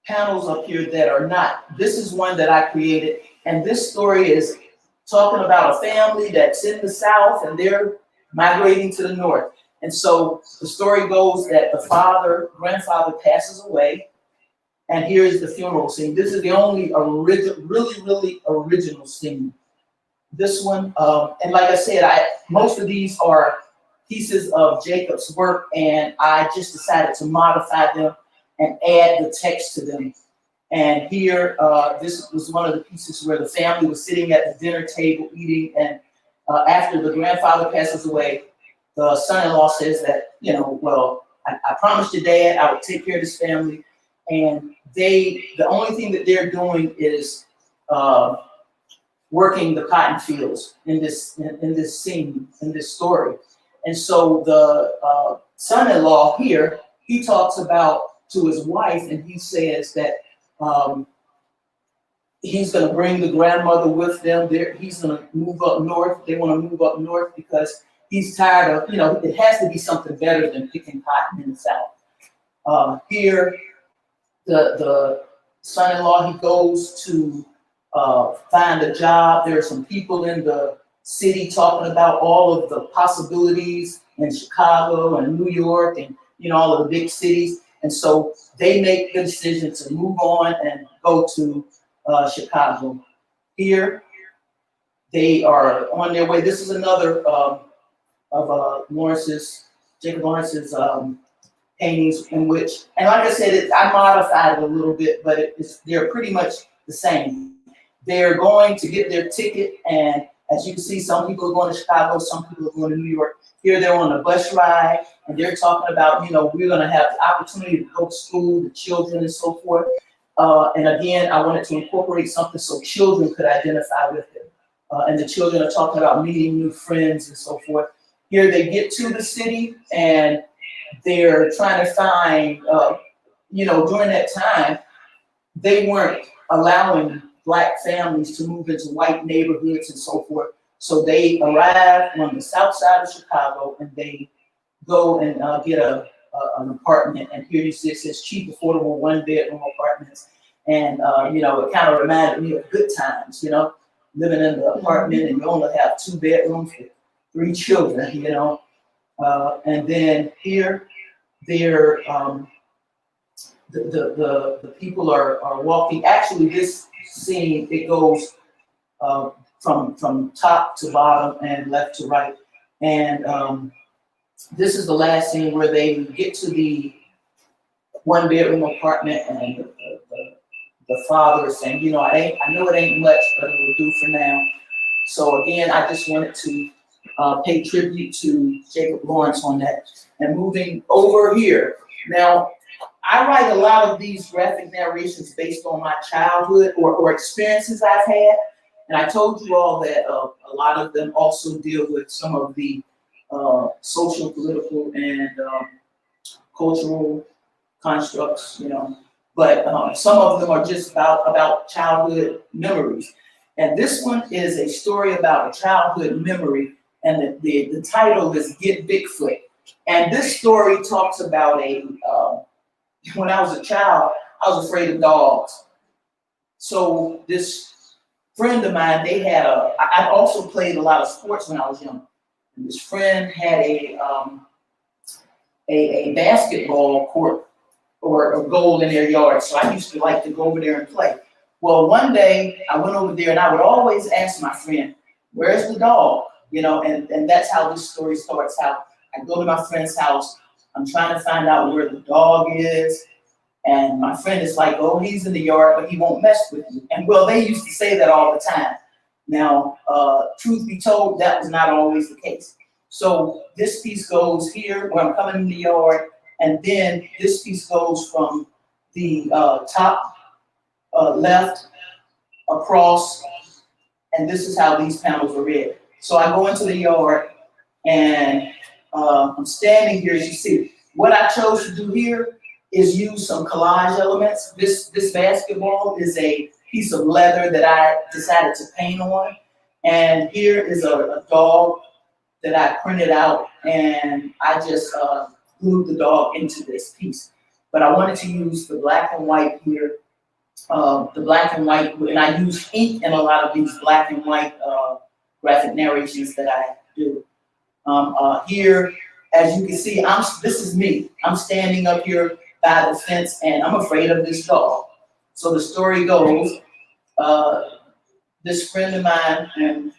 panels up here that are not, this is one that I created, and this story is talking about a family that's in the South and they're migrating to the North. And so the story goes that the grandfather passes away, and here's the funeral scene. This is the only really original scene. This one, and like I said, most of these are pieces of Jacob's work, and I just decided to modify them and add the text to them. And here, this was one of the pieces where the family was sitting at the dinner table eating, and after the grandfather passes away, the son-in-law says that, well, I promised your dad I would take care of this family, and the only thing that they're doing is working the cotton fields in this scene, in this story. And so the son-in-law here, he talks about to his wife, and he says that he's going to bring the grandmother with them. He's going to move up north. They want to move up north because he's tired of, it has to be something better than picking cotton in the South. Here, the son-in-law, he goes to find a job. There are some people in the city talking about all of the possibilities in Chicago and New York and, all of the big cities. And so they make the decision to move on and go to Chicago. Here, they are on their way. This is another of Jacob Lawrence's paintings, in which, and like I said, I modified it a little bit, but they're pretty much the same. They're going to get their ticket, and as you can see, some people are going to Chicago, some people are going to New York. Here they're on a bus ride, and they're talking about, we're going to have the opportunity to go to school, the children and so forth. And again, I wanted to incorporate something so children could identify with it. And the children are talking about meeting new friends and so forth. Here they get to the city, and they're trying to find, during that time, they weren't allowing Black families to move into white neighborhoods and so forth. So they arrive on the south side of Chicago, and they go and get an apartment. And here you see it says cheap, affordable, one-bedroom apartments. And, it kind of reminded me of good times, living in the apartment, and you only have 2 bedrooms with 3 children, and then here, they're, the people are walking. Actually, this scene, it goes from top to bottom and left to right. And this is the last scene where they get to the 1-bedroom apartment, and the father is saying, I know it ain't much, but it will do for now. So again, I just wanted to pay tribute to Jacob Lawrence on that. And moving over here. Now, I write a lot of these graphic narrations based on my childhood or experiences I've had. And I told you all that a lot of them also deal with some of the social, political, and cultural constructs, But some of them are just about childhood memories. And this one is a story about a childhood memory, and the title is Get Bigfoot. And this story talks about when I was a child, I was afraid of dogs. So this friend of mine, I also played a lot of sports when I was young. And this friend had a basketball court or a goal in their yard. So I used to like to go over there and play. Well, one day I went over there, and I would always ask my friend, where's the dog? And that's how this story starts out. I go to my friend's house. I'm trying to find out where the dog is. And my friend is like, oh, he's in the yard, but he won't mess with you. And well, they used to say that all the time. Now, truth be told, that was not always the case. So this piece goes here where I'm coming in the yard. And then this piece goes from the top left across. And this is how these panels are read. So I go into the yard, and I'm standing here, as you see. What I chose to do here is use some collage elements. This basketball is a piece of leather that I decided to paint on. And here is a dog that I printed out, and I just glued the dog into this piece. But I wanted to use the black and white here the black and white, and I use ink in a lot of these black and white graphic narrations that I do. Here, as you can see, this is me. I'm standing up here by the fence, and I'm afraid of this dog. So the story goes, this friend of mine, and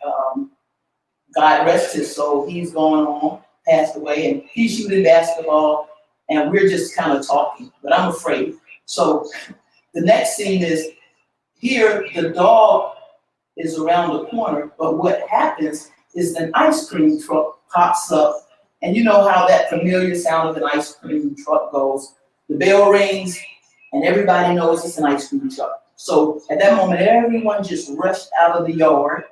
God rest his soul, he's going on, passed away, and he's shooting basketball, and we're just kind of talking, but I'm afraid. So the next scene is here, the dog is around the corner, but what happens is an ice cream truck pops up, and you know how that familiar sound of an ice cream truck goes. The bell rings, and everybody knows it's an ice cream truck. So at that moment, everyone just rushed out of the yard,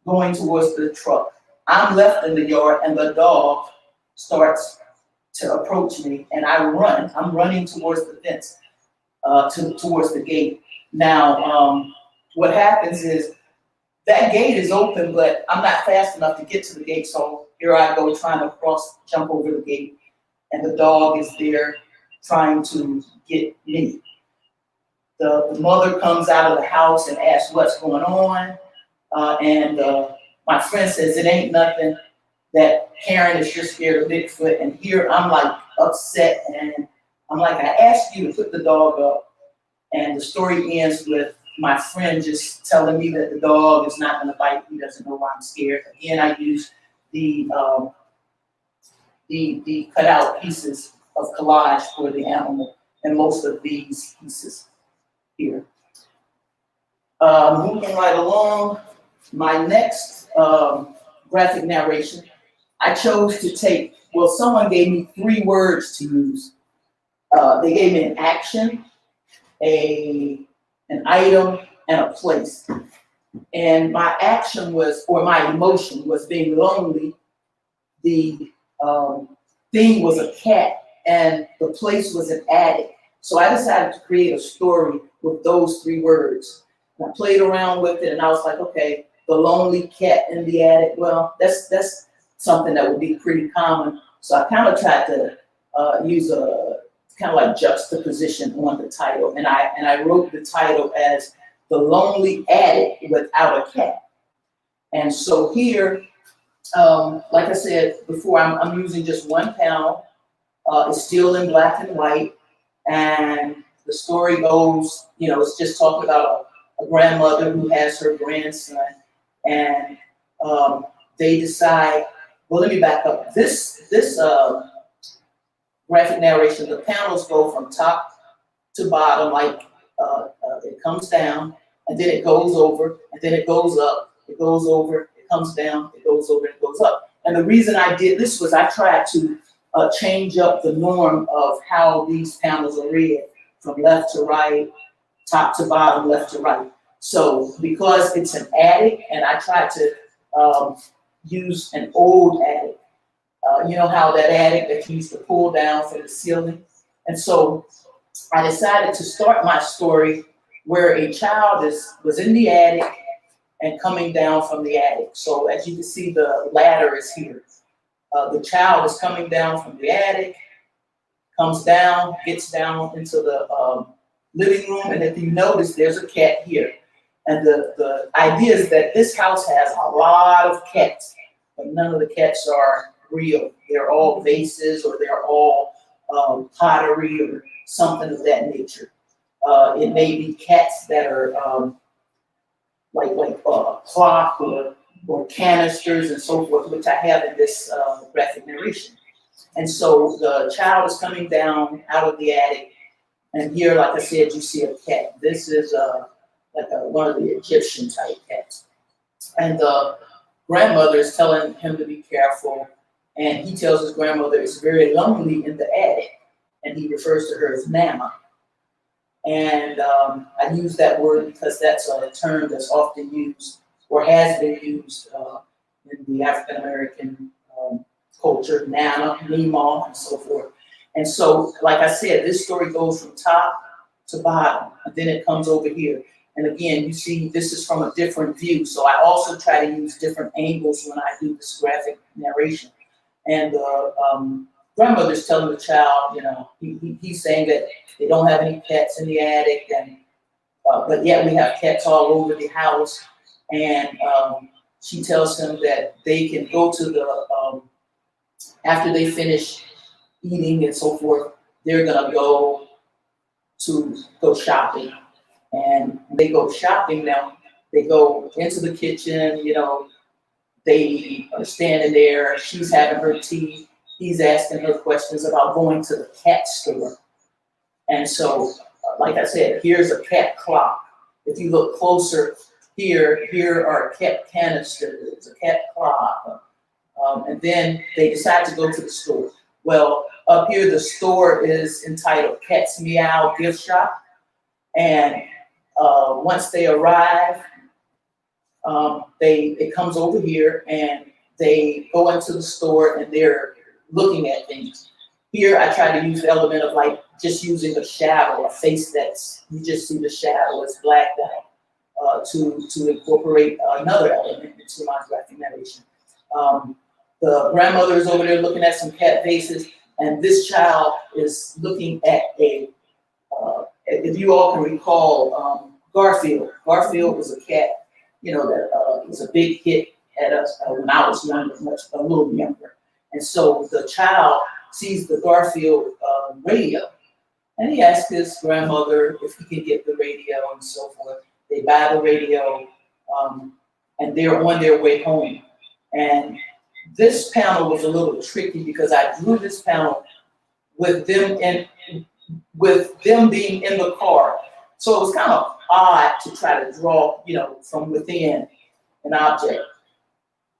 going towards the truck. I'm left in the yard, and the dog starts to approach me, and I run. I'm running towards the fence, towards the gate. Now, what happens is that gate is open, but I'm not fast enough to get to the gate, so here I go trying to jump over the gate, and the dog is there trying to get me. The mother comes out of the house and asks what's going on, and my friend says it ain't nothing, that Karen is just scared of Bigfoot, and here I'm like upset, and I'm like, I asked you to put the dog up, and the story ends with my friend just telling me that the dog is not going to bite. He doesn't know why I'm scared. Again, I use the cutout pieces of collage for the animal, and most of these pieces here. Moving right along, my next graphic narration, I chose to take, well, someone gave me 3 words to use. They gave me an action, an item, and a place. And my action was, or my emotion was being lonely. The thing was a cat, and the place was an attic. So I decided to create a story with those 3 words. And I played around with it, and I was like, okay, the lonely cat in the attic. Well, that's something that would be pretty common. So I kind of tried to use a kind of like juxtaposition on the title, and I wrote the title as The Lonely Attic Without a Cat. And so here, like I said before, I'm using just 1 panel. It's still in black and white, and the story goes, it's just talking about a grandmother who has her grandson, and they decide, well, let me back up. This graphic narration, the panels go from top to bottom, like it comes down, and then it goes over, and then it goes up, it goes over, it comes down, it goes over, and it goes up. And the reason I did this was I tried to change up the norm of how these panels are read, from left to right, top to bottom, left to right. So because it's an attic, and I tried to use an old attic, you know how that attic that you used to pull down for the ceiling? And so I decided to start my story where a child was in the attic and coming down from the attic. So as you can see, the ladder is here. The child is coming down from the attic, comes down, gets down into the living room, and if you notice, there's a cat here. And the idea is that this house has a lot of cats, but none of the cats are real. They're all vases, or they're all pottery or something of that nature. It may be cats that are like clock or canisters and so forth, which I have in this graphic narration. And so the child is coming down out of the attic, and here, like I said, you see a cat. This is one of the Egyptian type cats. And the grandmother is telling him to be careful, and he tells his grandmother it's very lonely in the attic, and he refers to her as Mama. And I use that word because that's a term that's often used, or has been used in the African American culture, Nana, Meemaw, and so forth. And so, like I said, this story goes from top to bottom, and then it comes over here. And again, you see, this is from a different view. So I also try to use different angles when I do this graphic narration. And the grandmother's telling the child, he's saying that they don't have any pets in the attic, and But yet we have cats all over the house, and she tells them that they can go to the after they finish eating and so forth, they're gonna go shopping. And when they go shopping now, they go into the kitchen, they are standing there, she's having her tea, he's asking her questions about going to the cat store. And so, like I said, here's a cat clock. If you look closer here are cat canisters, a cat clock. And then they decide to go to the store. Well, up here, the store is entitled Cat's Meow Gift Shop. And once they arrive, it comes over here and they go into the store and they're looking at things. Here, I try to use the element of like just using a shadow, a face you just see the shadow is blacked out to incorporate another element into my graphic narration. The grandmother is over there looking at some cat vases, and this child is looking at if you all can recall, Garfield. Garfield was a cat, that was a big hit at us when I was younger, a little younger. And so the child sees the Garfield radio, and he asks his grandmother if he can get the radio and so forth. They buy the radio, and they're on their way home. And this panel was a little tricky because I drew this panel with them being in the car. So it was kind of odd to try to draw, from within an object.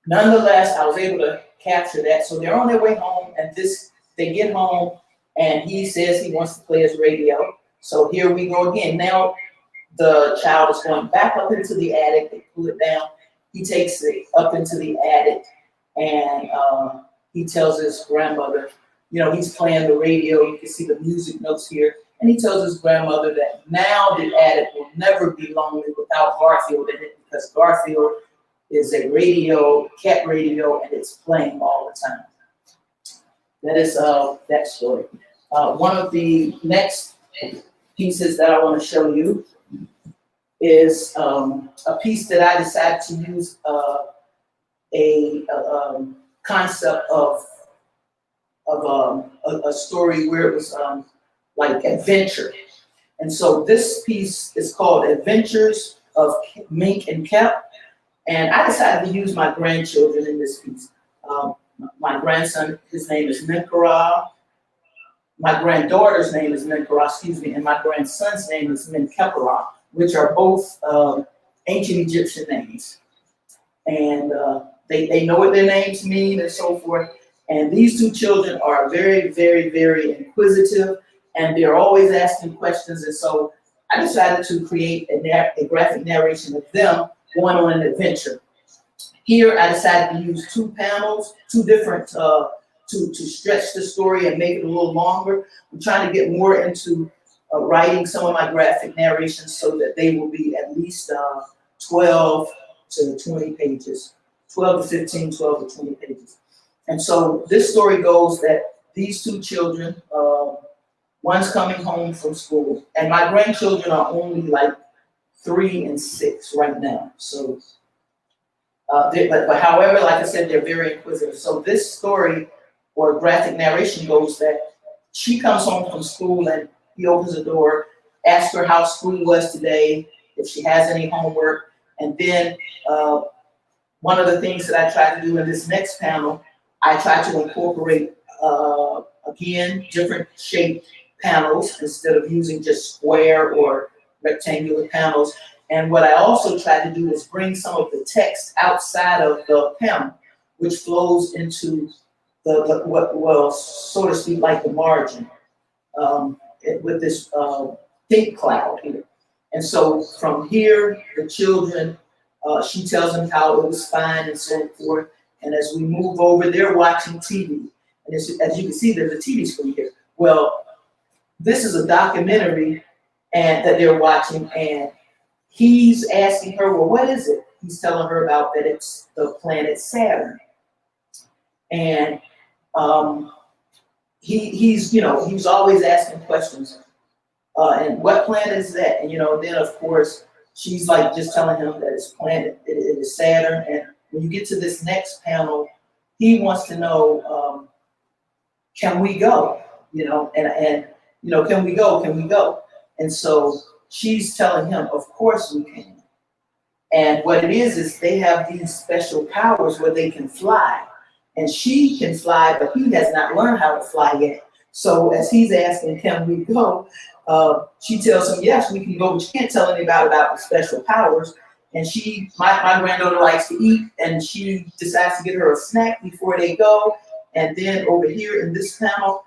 Nonetheless, I was able to capture that. So they're on their way home, and they get home, and he says he wants to play his radio. So here we go again. Now the child is going back up into the attic. They pull it down. He takes it up into the attic, and he tells his grandmother, he's playing the radio. You can see the music notes here. And he tells his grandmother that now the attic will never be lonely without Garfield in it, because Garfield is a cat radio, and it's playing all the time. That is that story. One of the next pieces that I want to show you is a piece that I decided to use a concept of a story where it was like adventure. And so this piece is called Adventures of Mink and Kep. And I decided to use my grandchildren in this piece. My grandson, his name is Menkara. My granddaughter's name is Menkara, and my grandson's name is Menkepera, which are both ancient Egyptian names. And they know what their names mean and so forth. And these two children are very, very, very inquisitive, and they're always asking questions. And so I decided to create a graphic narration of them going on an adventure. Here, I decided to use two panels, two different, to stretch the story and make it a little longer. I'm trying to get more into writing some of my graphic narrations so that they will be at least 12 to 20 pages, 12 to 15, 12 to 20 pages. And so this story goes that these two children, one's coming home from school, and my grandchildren are only like 3 and 6 right now. So, but however, like I said, they're very inquisitive. So this story or graphic narration goes that she comes home from school and he opens the door, asks her how school was today, if she has any homework, and then one of the things that I try to do in this next panel, I try to incorporate, again, different shaped panels instead of using just square or rectangular panels. And what I also try to do is bring some of the text outside of the panel, which flows into what so to speak, like the margin with this think cloud here. And so from here, the children, she tells them how it was fine and so forth. And as we move over, they're watching TV. And as you can see, there's a TV screen here. Well, this is a documentary that they're watching, and he's asking her, well, what is it? He's telling her about that it's the planet Saturn. And he's always asking questions. And what planet is that? And, then of course, she's like just telling him that it's planet, it is Saturn. And when you get to this next panel, he wants to know, can we go? Can we go? Can we go? And so she's telling him, of course we can. And what it is they have these special powers where they can fly. And she can fly, but he has not learned how to fly yet. So as he's asking, can we go? She tells him, yes, we can go, but you can't tell anybody about the special powers. And my granddaughter likes to eat, and she decides to get her a snack before they go. And then over here in this panel,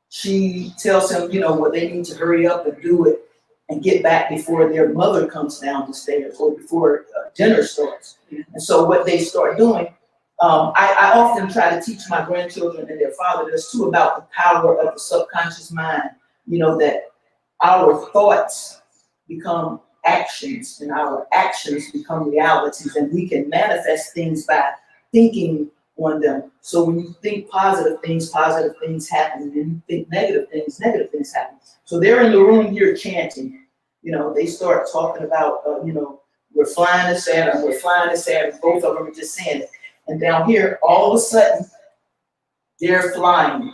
she tells him, they need to hurry up and do it and get back before their mother comes down the stairs or before dinner starts. And so what they start doing, I often try to teach my grandchildren and their father this too about the power of the subconscious mind, that our thoughts become actions and our actions become realities, and we can manifest things by thinking on them. So when you think positive things happen. And when you think negative things happen. So they're in the room here chanting. They start talking about, we're flying to Saturn, we're flying to Saturn. Both of them are just saying it. And down here, all of a sudden, they're flying.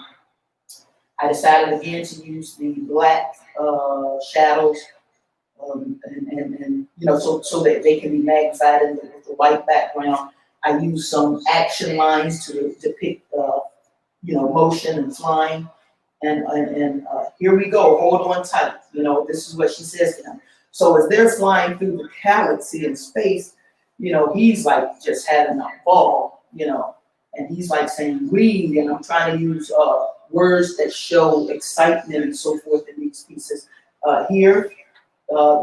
I decided again to use the black shadows, so that they can be magnified with the white background. I use some action lines to depict, motion and flying. And here we go. Hold on tight. This is what she says to him. So as they're flying through the galaxy in space, he's like just having a ball, and he's like saying read, and I'm trying to use words that show excitement and so forth in these pieces. Here,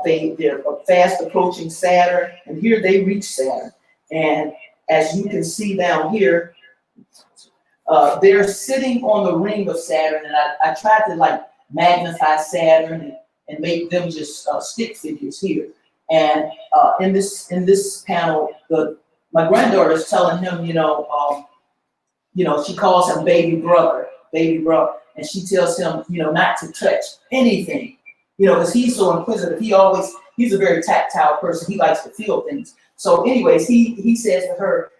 they're fast approaching Saturn, and here they reach Saturn. And as you can see down here, they're sitting on the ring of Saturn, and I tried to magnify Saturn and make them just stick figures here. And in this panel, my granddaughter is telling him, she calls him baby brother, and she tells him, not to touch anything, because he's so inquisitive. He's a very tactile person. He likes to feel things. So anyways, he says to her,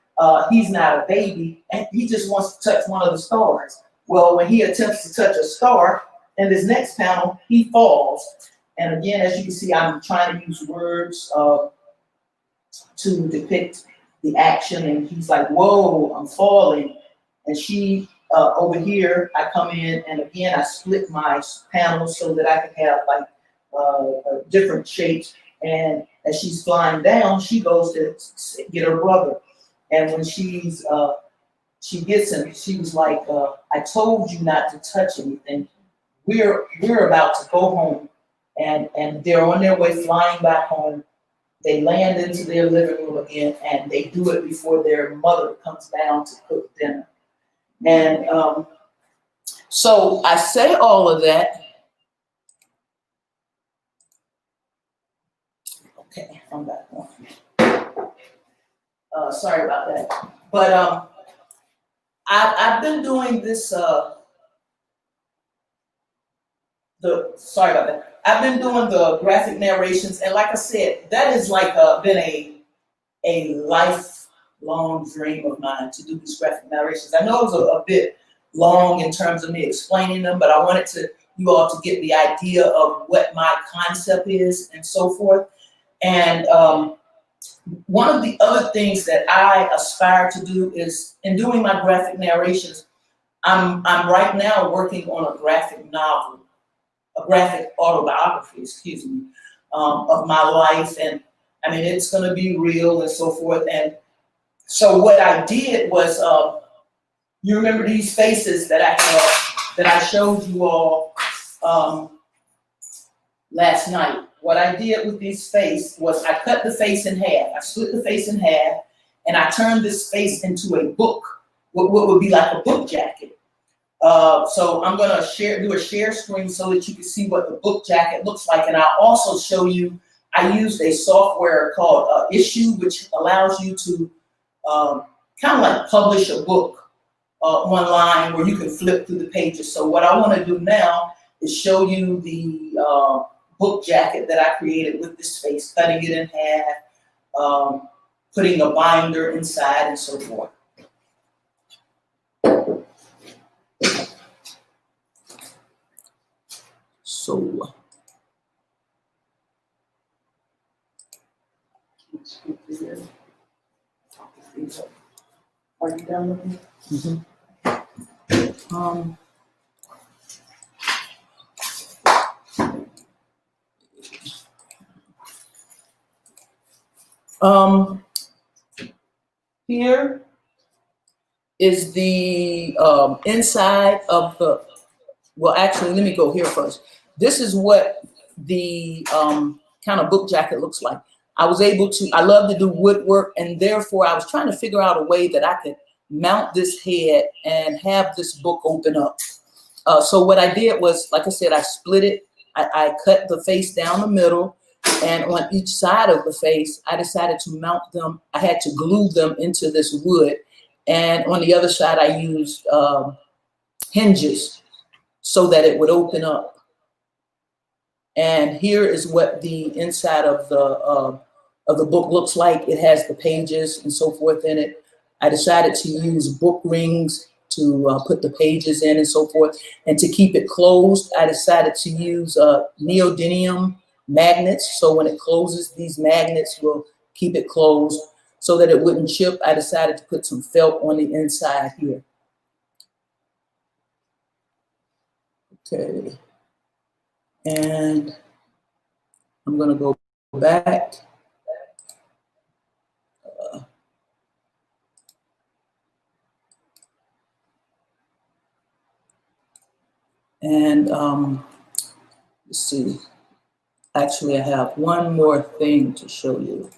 he's not a baby, and he just wants to touch one of the stars. Well, when he attempts to touch a star, in this next panel, he falls. And again, as you can see, I'm trying to use words to depict the action. And he's like, whoa, I'm falling. And she, over here, I come in, and again, I split my panels so that I can have different shapes. And as she's flying down, she goes to get her brother. And when she gets him, she was like, I told you not to touch anything. We're about to go home. And they're on their way flying back home. They land into their living room again, and they do it before their mother comes down to cook dinner. And so I say all of that. Okay, I'm back on. Sorry about that. But I've been doing this. Sorry about that. I've been doing the graphic narrations, and like I said, that has been a lifelong dream of mine to do these graphic narrations. I know it was a bit long in terms of me explaining them, but I wanted you all to get the idea of what my concept is and so forth. And one of the other things that I aspire to do is, in doing my graphic narrations, I'm right now working on a graphic novel, a graphic autobiography, of my life. And I mean, it's going to be real and so forth. And so what I did was, you remember these faces that I showed you all last night. What I did with this face was I cut the face in half. I split the face in half, and I turned this face into a book, what would be like a book jacket. So I'm going to do a share screen so that you can see what the book jacket looks like. And I'll also show you, I used a software called Issue, which allows you to kind of like publish a book online where you can flip through the pages. So what I want to do now show you the book jacket that I created with this face, cutting it in half, putting a binder inside and so forth. So, are you done with me? Mm-hmm. Here is the inside of the, well, actually, let me go here first. This is what the kind of book jacket looks like. I was able to, I love to do woodwork, and therefore I was trying to figure out a way that I could mount this head and have this book open up. So what I did was, like I said, I split it. I cut the face down the middle, and on each side of the face, I decided to mount them. I had to glue them into this wood. And on the other side, I used hinges so that it would open up. And here is what the inside of the book looks like. It has the pages and so forth in it. I decided to use book rings to put the pages in and so forth. And to keep it closed, I decided to use neodymium magnets. So when it closes, these magnets will keep it closed so that it wouldn't chip. I decided to put some felt on the inside here. Okay. And I'm going to go back. And let's see. Actually, I have one more thing to show you.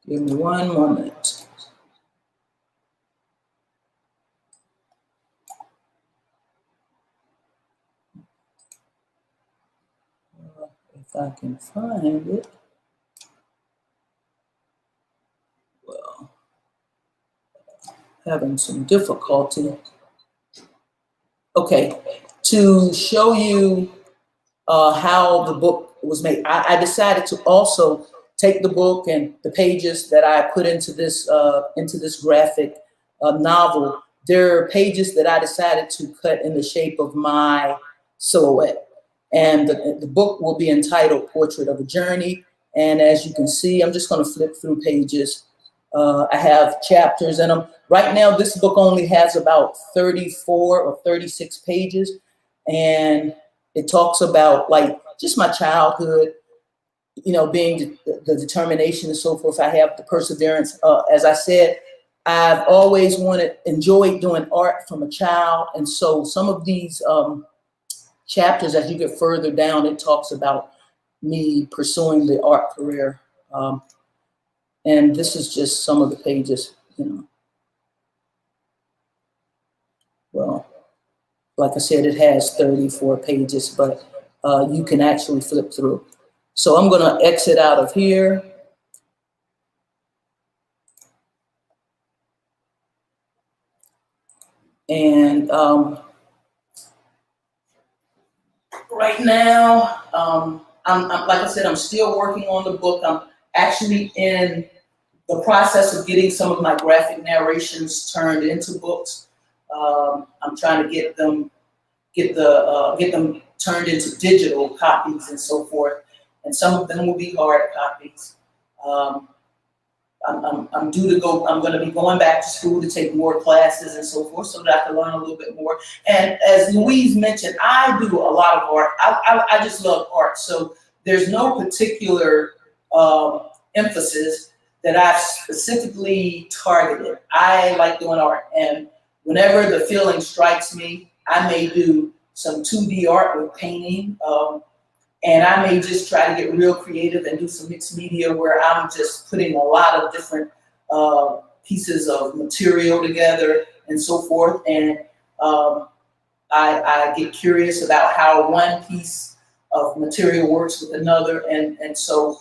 Give me one moment. If I can find it. Well, having some difficulty. Okay, to show you how the book was made, I decided to also take the book and the pages that I put into this graphic novel. There are pages that I decided to cut in the shape of my silhouette. And the book will be entitled Portrait of a Journey. And as you can see, I'm just going to flip through pages. I have chapters in them. Right now, this book only has about 34 or 36 pages. And it talks about like just my childhood, you know, being the determination and so forth. I have the perseverance. As I said, I've always enjoyed doing art from a child. And so some of these chapters, as you get further down, it talks about me pursuing the art career. And this is just some of the pages, you know. Well, like I said, it has 34 pages, but you can actually flip through. So I'm going to exit out of here. And right now, I'm like I said, I'm still working on the book. I'm actually in the process of getting some of my graphic narrations turned into books. I'm trying to get them turned into digital copies and so forth. And some of them will be hard copies. I'm due to go. I'm going to be going back to school to take more classes and so forth, so that I can learn a little bit more. And as Louise mentioned, I do a lot of art. I just love art. So there's no particular emphasis that I've specifically targeted. I like doing art, and whenever the feeling strikes me, I may do some 2D art with painting, and I may just try to get real creative and do some mixed media where I'm just putting a lot of different pieces of material together and so forth. And I get curious about how one piece of material works with another, and so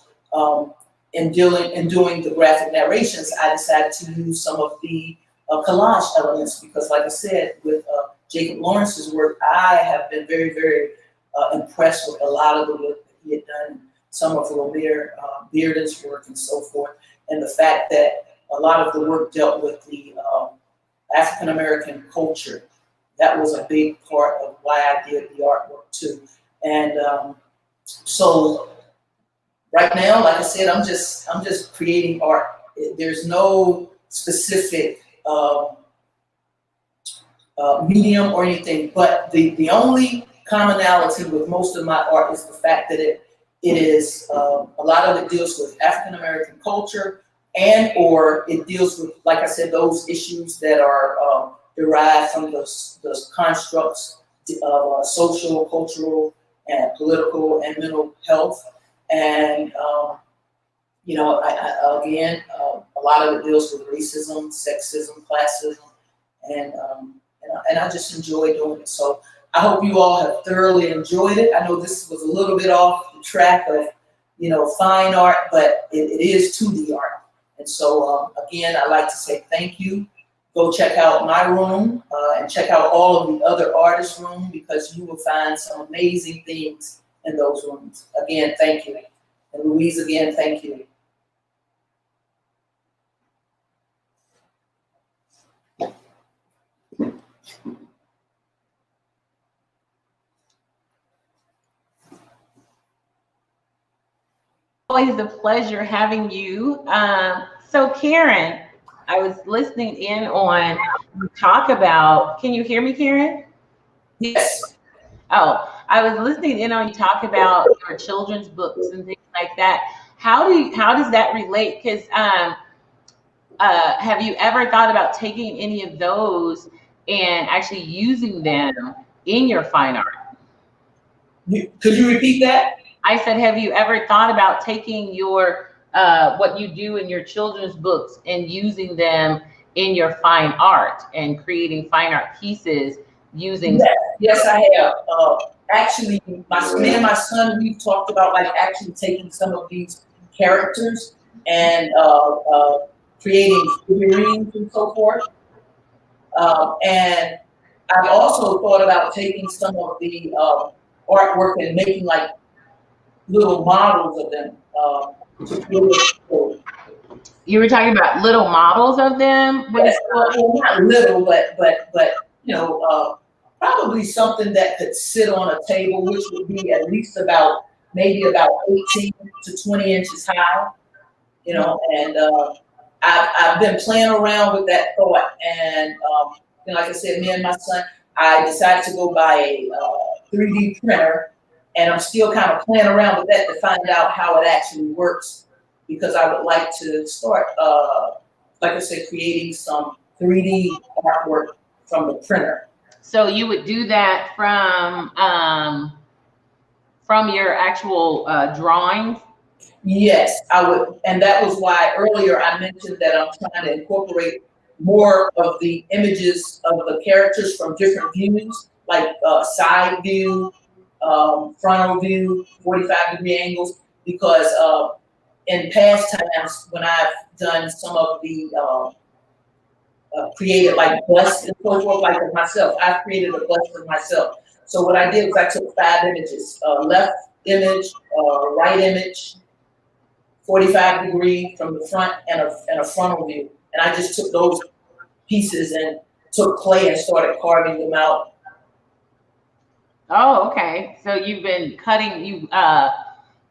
in doing the graphic narrations, I decided to use some of the collage elements, because like I said, with Jacob Lawrence's work, I have been very, very impressed with a lot of the work that he had done, some of Romare Bearden's work and so forth, and the fact that a lot of the work dealt with the African-American culture. That was a big part of why I did the artwork too. And so right now, like I said, I'm just creating art. There's no specific medium or anything, but the only commonality with most of my art is the fact that it is a lot of it deals with African-American culture, and or it deals with, like I said, those issues that are derived from those constructs of social, cultural, and political and mental health. And you know, again, a lot of it deals with racism, sexism, classism, and I just enjoy doing it. So I hope you all have thoroughly enjoyed it. I know this was a little bit off the track of, you know, fine art, but it is 2D art. And so again, I'd like to say thank you. Go check out my room and check out all of the other artists' room, because you will find some amazing things in those rooms. Again, thank you. And Louise, again, thank you. Always a pleasure having you. So Karen, I was listening in on you talk about, can you hear me, Karen? Yes. Oh, I was listening in on you talk about your children's books and things like that. How does that relate? Because have you ever thought about taking any of those and actually using them in your fine art? Could you repeat that? I said, have you ever thought about taking your what you do in your children's books and using them in your fine art and creating fine art pieces using? Yes, I have. Actually, me and my son, we've talked about like actually taking some of these characters and creating figurines and so forth. And I've also thought about taking some of the artwork and making like little models of them. You were talking about little models of them? Yes, well, not little, but you know, probably something that could sit on a table, which would be at least maybe about 18 to 20 inches high. You know, and I've been playing around with that thought, and you know, like I said, me and my son, I decided to go buy a 3D printer, and I'm still kind of playing around with that to find out how it actually works, because I would like to start, like I said, creating some 3D artwork from the printer. So you would do that from your actual drawings? Yes, I would, and that was why earlier I mentioned that I'm trying to incorporate more of the images of the characters from different views, like side view, frontal view, 45-degree angles, because in past times when I've done some of the created like busts and so forth, like of myself, I've created a bust of myself. So what I did was I took 5 images, left image, right image, 45-degree from the front, and a frontal view. And I just took those pieces and took clay and started carving them out. Oh, okay. So you've been cutting, you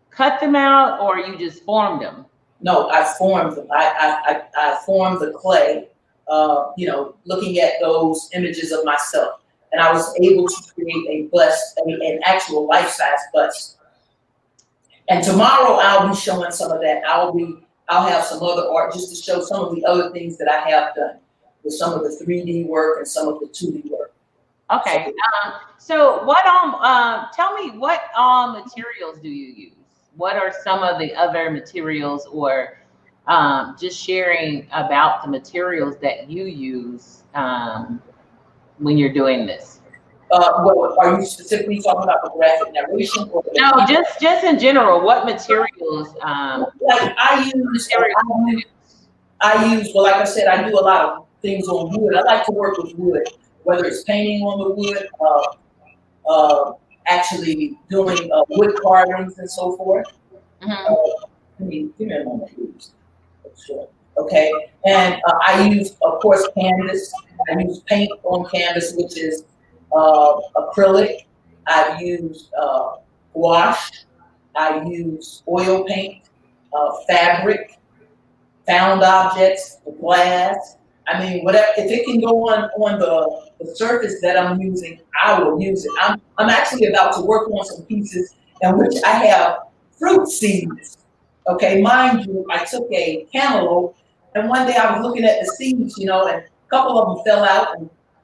cut them out, or you just formed them? No, I formed them. I formed the clay, you know, looking at those images of myself. And I was able to create a bust, an actual life-size bust. And tomorrow I'll be showing some of that. I'll have some other art just to show some of the other things that I have done with some of the 3D work and some of the 2D work. Okay. So what tell me, what materials do you use? What are some of the other materials, or just sharing about the materials that you use when you're doing this? Well, are you specifically talking about the graphic narration? Or no, just in general. What materials? Like I use, well, like I said, I do a lot of things on wood. I like to work with wood, whether it's painting on the wood, actually doing wood carvings and so forth. Mhm. Give me a moment, please. Sure. Okay, and I use, of course, canvas. I use paint on canvas, which is acrylic. I use gouache. I use oil paint, fabric, found objects, glass. I mean, whatever. If it can go on the surface that I'm using, I will use it. I'm actually about to work on some pieces in which I have fruit seeds. Okay, mind you, I took a cantaloupe, and one day I was looking at the seeds, and a couple of them fell out,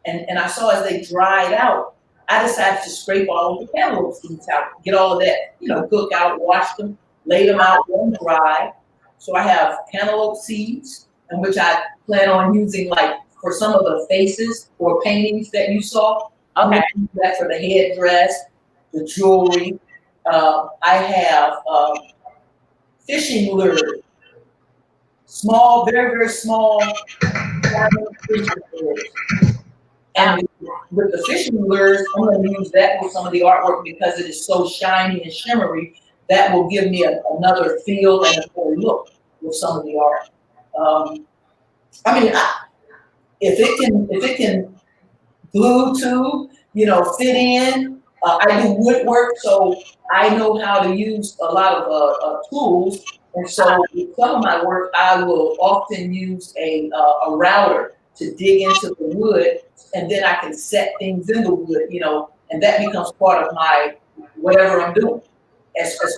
and I saw as they dried out, I decided to scrape all of the cantaloupe seeds out, get all of that, cook out, wash them, lay them out, let them dry. So I have cantaloupe seeds, in which I plan on using like for some of the faces or paintings that you saw. Okay. That for the headdress, the jewelry. I have fishing lures, small, very, very small fishing lures. And with the fishing lures, I'm going to use that with some of the artwork because it is so shiny and shimmery. That will give me another feel and another look with some of the art. I mean, if it can glue to, fit in. I do woodwork, so I know how to use a lot of tools. And so with some of my work, I will often use a router to dig into the wood, and then I can set things in the wood, and that becomes part of my whatever I'm doing. As far as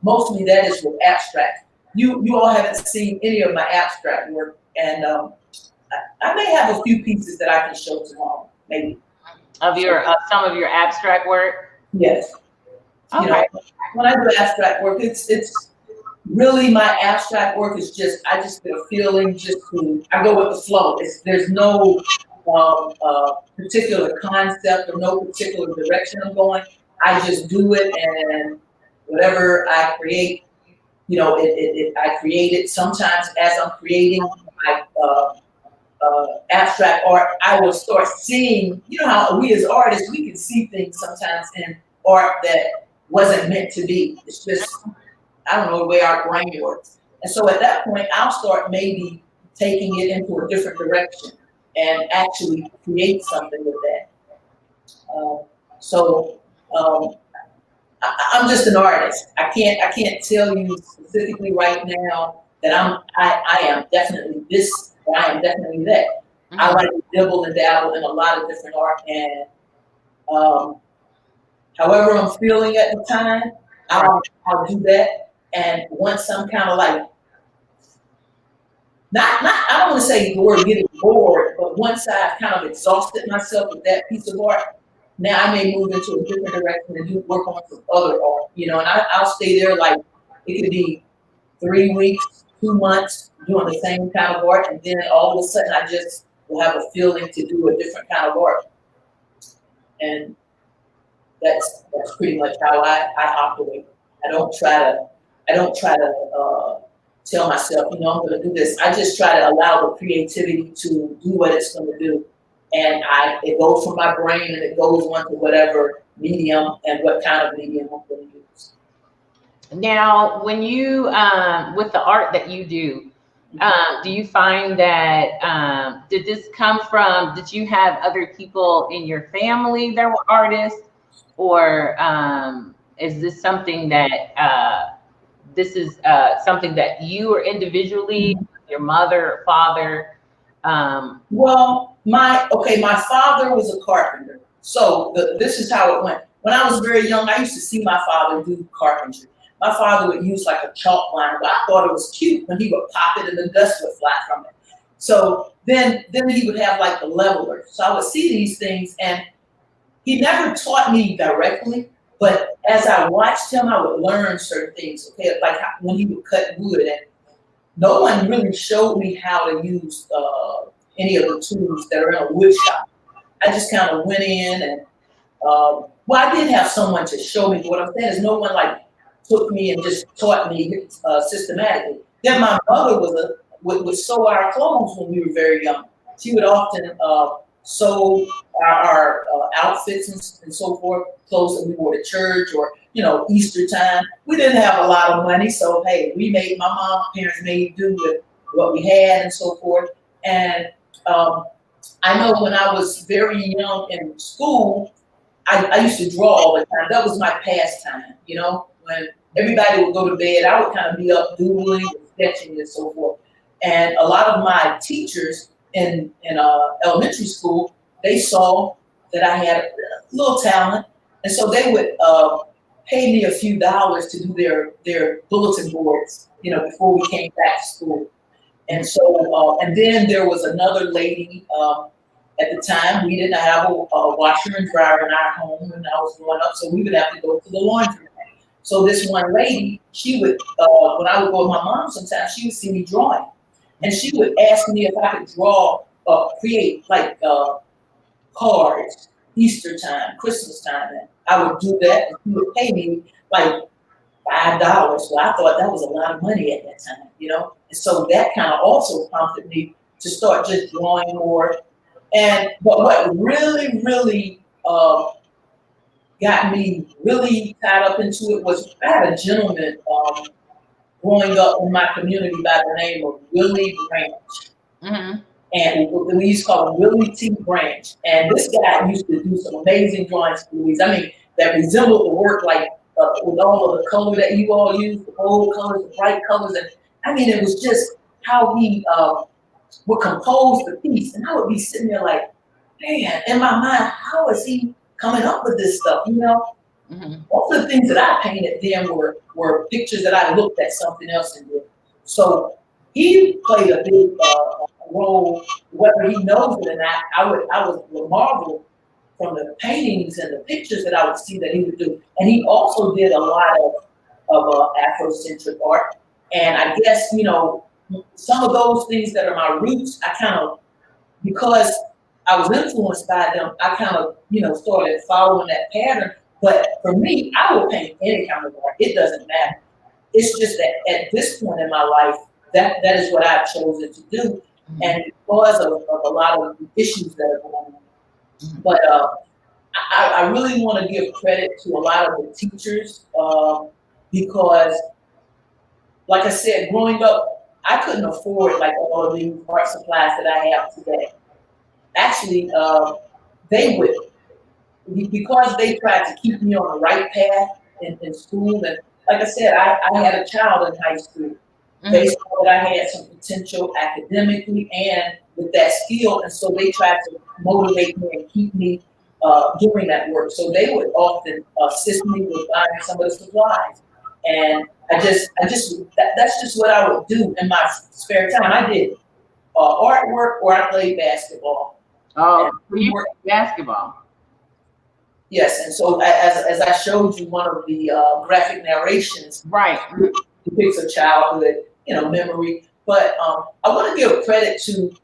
mostly that is with abstract. You all haven't seen any of my abstract work, and I may have a few pieces that I can show tomorrow, maybe. Of your some of your abstract work. Yes. Okay. When I do abstract work, it's really my abstract work is I just get a feeling, I go with the flow. There's no particular concept or no particular direction I'm going. I just do it, and whatever I create, I create it. Sometimes as I'm creating my abstract art, I will start seeing, how we as artists, we can see things sometimes in art that wasn't meant to be. It's just, I don't know, the way our brain works. And so at that point, I'll start maybe taking it into a different direction and actually create something with that. I'm just an artist. I can't tell you specifically right now that I am definitely this, or I am definitely that. Mm-hmm. I like to dibble and dabble in a lot of different art, and however I'm feeling at the time, I'll do that. And once I'm kind of like not I don't want to say the word getting bored, but once I've kind of exhausted myself with that piece of art, now I may move into a different direction and do work on some other art, and I'll stay there like it could be 3 weeks, 2 months doing the same kind of art, and then all of a sudden I just will have a feeling to do a different kind of art, and that's pretty much how I operate. I don't try to tell myself, I'm going to do this. I just try to allow the creativity to do what it's going to do. And it goes from my brain and it goes on to whatever medium and what kind of medium I'm going to use. Now, when you, with the art that you do you find that, did you have other people in your family that were artists? Or is this something that, something that you are individually, your mother or father? Well, my father was a carpenter. So this is how it went. When I was very young, I used to see my father do carpentry. My father would use like a chalk line, but I thought it was cute when he would pop it and the dust would fly from it. So then he would have like the leveler. So I would see these things, and he never taught me directly, but as I watched him, I would learn certain things. Okay, like when he would cut wood, and no one really showed me how to use any of the tools that are in a wood shop. I just kind of went in and, I did have someone to show me. But what I'm saying is no one like took me and just taught me systematically. Then my mother would sew our clothes when we were very young. she would often sew our outfits and so forth, clothes that we wore to church or, Easter time. We didn't have a lot of money, so hey, my parents made do with what we had and so forth. And I know when I was very young in school, I used to draw all the time. That was my pastime, when everybody would go to bed, I would kind of be up doodling and sketching and so forth. And a lot of my teachers in elementary school, they saw that I had a little talent. And so they would pay me a few dollars to do their bulletin boards, before we came back to school. And so, and then there was another lady, at the time, we didn't have a washer and dryer in our home when I was growing up, so we would have to go to the laundry. So this one lady, she would, when I would go with my mom sometimes, she would see me drawing. And she would ask me if I could draw, create like cards, Easter time, Christmas time. And I would do that, and she would pay me like $5. So I thought that was a lot of money at that time, And so that kind of also prompted me to start just drawing more. But what really, really got me really tied up into it was I had a gentleman growing up in my community by the name of Willie Branch. Mm-hmm. And we used to call him Willie T. Branch. And this guy used to do some amazing drawings for me. I mean, that resembled the work like with all of the color that you all use, the bold colors, the bright colors. And I mean, it was just how he would compose the piece. And I would be sitting there like, man, in my mind, how is he coming up with this stuff, Mm-hmm. All the things that I painted then were pictures that I looked at something else and did. So he played a big role, whether he knows it or not. I would marvel from the paintings and the pictures that I would see that he would do. And he also did a lot of Afrocentric art. And I guess, some of those things that are my roots, I kind of, because I was influenced by them, I kind of, started following that pattern. But for me, I will paint any kind of art. It doesn't matter. It's just that at this point in my life, that is what I've chosen to do. Mm-hmm. And because of a lot of the issues that are going on. Mm-hmm. But I really want to give credit to a lot of the teachers because, like I said, growing up, I couldn't afford like all of these art supplies that I have today. Actually, they would, because they tried to keep me on the right path in school. And like I said, I had a child in high school. Mm-hmm. They saw that I had some potential academically and with that skill. And so they tried to motivate me and keep me doing that work. So they would often assist me with buying some of the supplies. And that's just what I would do in my spare time. I did artwork or I played basketball. Oh, you work basketball. Yes, and so as I showed you, one of the graphic narrations, right, depicts a childhood, memory. But I want to give credit to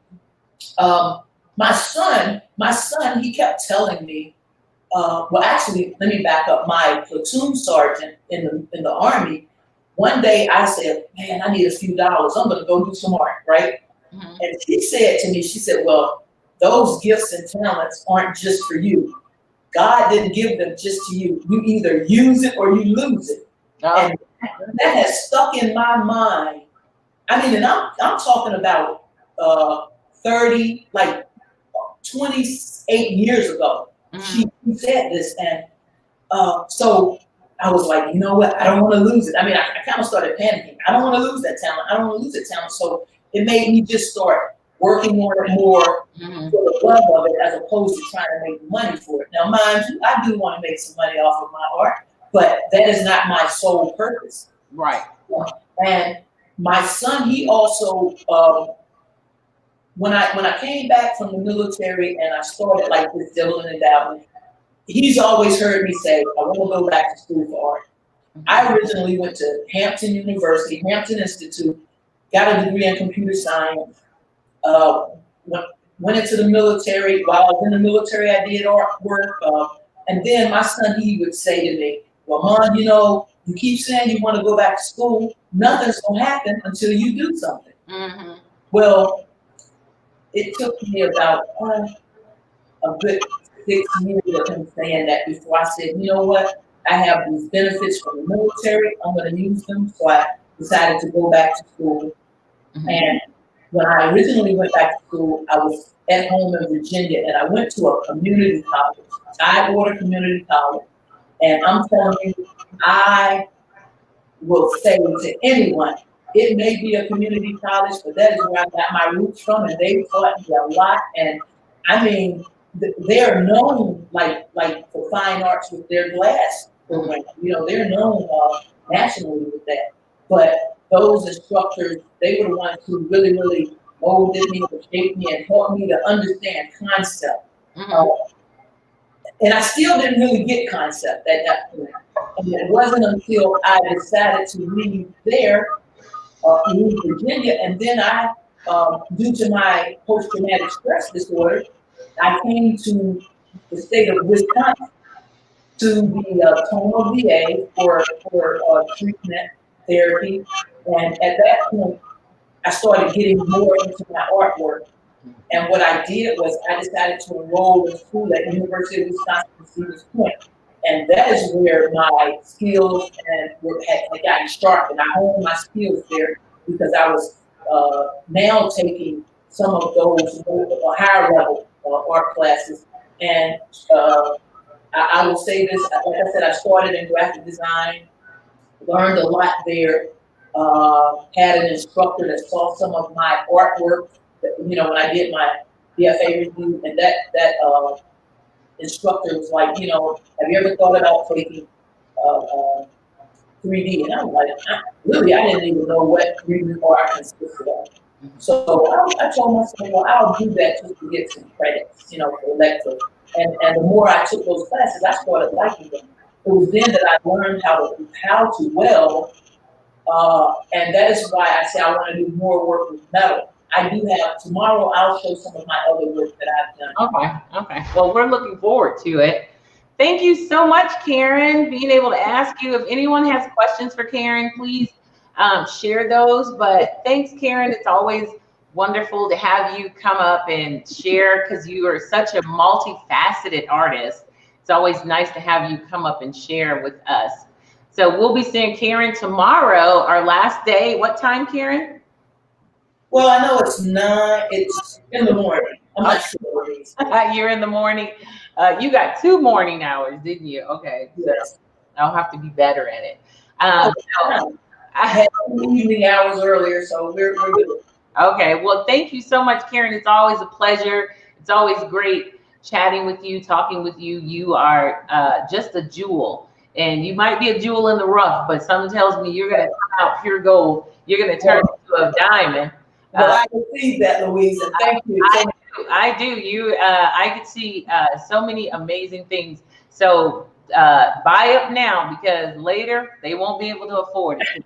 my son. My son, he kept telling me. Well, actually, let me back up. My platoon sergeant in the Army. One day, I said, "Man, I need a few dollars. I'm going to go do some art, right?" Mm-hmm. And she said to me, she said, "Well, those gifts and talents aren't just for you. God didn't give them just to you. You either use it or you lose it." Oh. And that has stuck in my mind. I mean, and I'm talking about 28 years ago. Mm-hmm. She said this, and so I was like, you know what? I don't want to lose it. I mean, I kind of started panicking. I don't want to lose that talent. I don't want to lose that talent. So it made me just start working more and more mm-hmm. for the love of it, as opposed to trying to make money for it. Now, mind you, I do want to make some money off of my art, but that is not my sole purpose. Right. And my son, he also, when I came back from the military and I started like this dibbling and dabbling, he's always heard me say, I want to go back to school for art. Mm-hmm. I originally went to Hampton University, Hampton Institute, got a degree in computer science. Went into the military. While I was in the military, I did artwork. And then my son, he would say to me, "Well, Mom, you keep saying you want to go back to school. Nothing's going to happen until you do something." Mm-hmm. Well, it took me about a good 6 years of him saying that before I said, you know what, I have these benefits from the military, I'm going to use them. So I decided to go back to school. And when I originally went back to school, I was at home in Virginia, and I went to a community college, Tidewater Community College. And I'm telling you, I will say to anyone, it may be a community college, but that is where I got my roots from, and they taught me a lot. And I mean, they're known like for fine arts with their glass program. You know, they're known nationally with that. But those instructors, they were the ones who really molded me, shaped me, and helped me to understand concept. And I still didn't really get concept at that point. And it wasn't until I decided to leave there, leave Virginia, and then due to my post-traumatic stress disorder, I came to the state of Wisconsin to the Tomo VA for treatment, therapy. And at that point, I started getting more into my artwork. And what I did was I decided to enroll in school at University of Wisconsin-Stevens Point. And that is where my skills had gotten sharp, and I honed my skills there because I was now taking some of those higher level art classes. And I will say this, like I said, I started in graphic design, learned a lot there, had an instructor that saw some of my artwork, you know, when I did my BFA review, and that instructor was like, you know, have you ever thought about taking 3D? And I'm like, really, I didn't even know what 3D art consisted of. So I told myself, well, I'll do that just to get some credits, you know, for elective. And the more I took those classes, I started liking them. It was then that I learned how to weld, and that is why I say I want to do more work with metal. I do have, tomorrow I'll show some of my other work that I've done. Okay. Well, we're looking forward to it. Thank you so much, Karen, being able to ask you. If anyone has questions for Karen, please share those. But thanks, Karen. It's always wonderful to have you come up and share because you are such a multifaceted artist. It's always nice to have you come up and share with us. So we'll be seeing Karen tomorrow, our last day. What time, Karen? Well, I know it's in the morning. I'm not sure. You're in the morning. You got 2 morning hours, didn't you? Okay. Yes. I'll have to be better at it. I had evening hours earlier, so we're good. Okay. Well, thank you so much, Karen. It's always a pleasure. It's always great chatting with you, talking with you. You are just a jewel. And you might be a jewel in the rough, but something tells me you're going to come out pure gold. You're going to turn into a diamond. Well, I can see that, Louise, and thank you. I do. I could see so many amazing things. So buy up now because later they won't be able to afford it.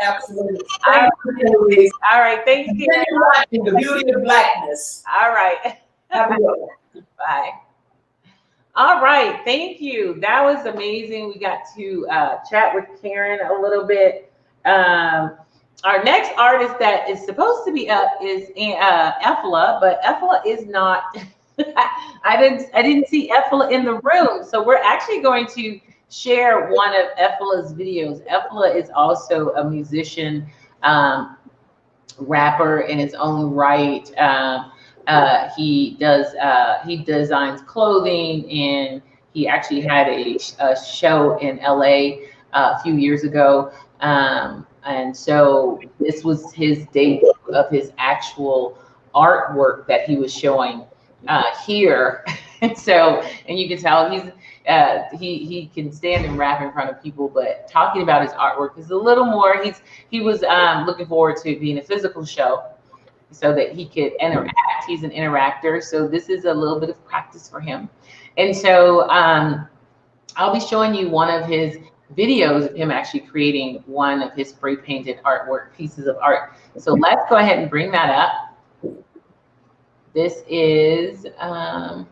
Absolutely. Thank you, Louise. All right. Thanks, Karen. Watching The Beauty of Blackness. All right. Have a good one. Bye. All right. Thank you. That was amazing. We got to chat with Karen a little bit. Our next artist that is supposed to be up is Efla, but Efla is not. I didn't see Efla in the room, so we're actually going to share one of Efla's videos. Efla is also a musician, rapper in his own right. He designs clothing, and he actually had a show in LA a few years ago. And so this was his debut of his actual artwork that he was showing here. And you can tell he can stand and rap in front of people, but talking about his artwork is a little more. He was looking forward to being a physical show so that he could interact. He's an interactor, so this is a little bit of practice for him. And so I'll be showing you one of his videos of him actually creating one of his spray painted artwork pieces of art. So let's go ahead and bring that up. This is, and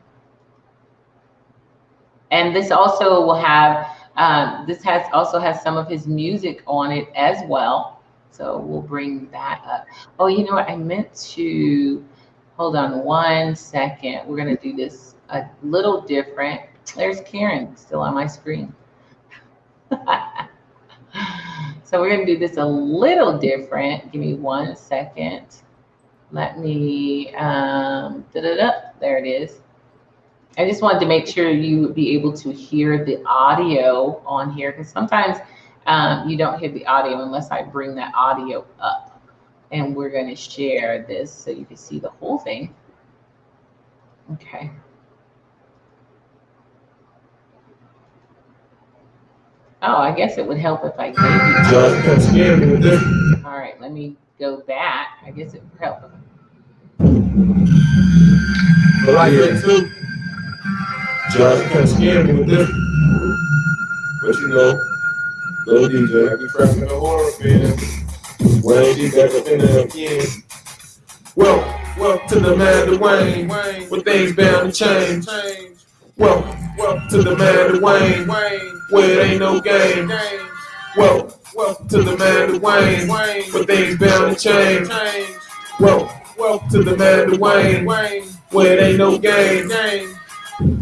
this also will have, also has some of his music on it as well. So we'll bring that up. Oh, you know what? I meant to Hold on 1 second. We're gonna do this a little different. There's Karen still on my screen. So we're gonna do this a little different. Give me 1 second. Let me, there it is. I just wanted to make sure you would be able to hear the audio on here, because sometimes you don't hear the audio unless I bring that audio up. And we're going to share this so you can see the whole thing. Okay. Oh, I guess it would help if I gave you. All right, let me go back. I guess it would help. But like that too. Just kind of scared me with this. But you know, little DJ, I be trapping in a horror film. Wayne G back up in there again. Well, to the man Dwayne, when things bound to change. Well, to the man Dwayne, where it ain't no game. Well, to the man Dwayne, when things bound to change. Well, to the man Dwayne, where it ain't no game.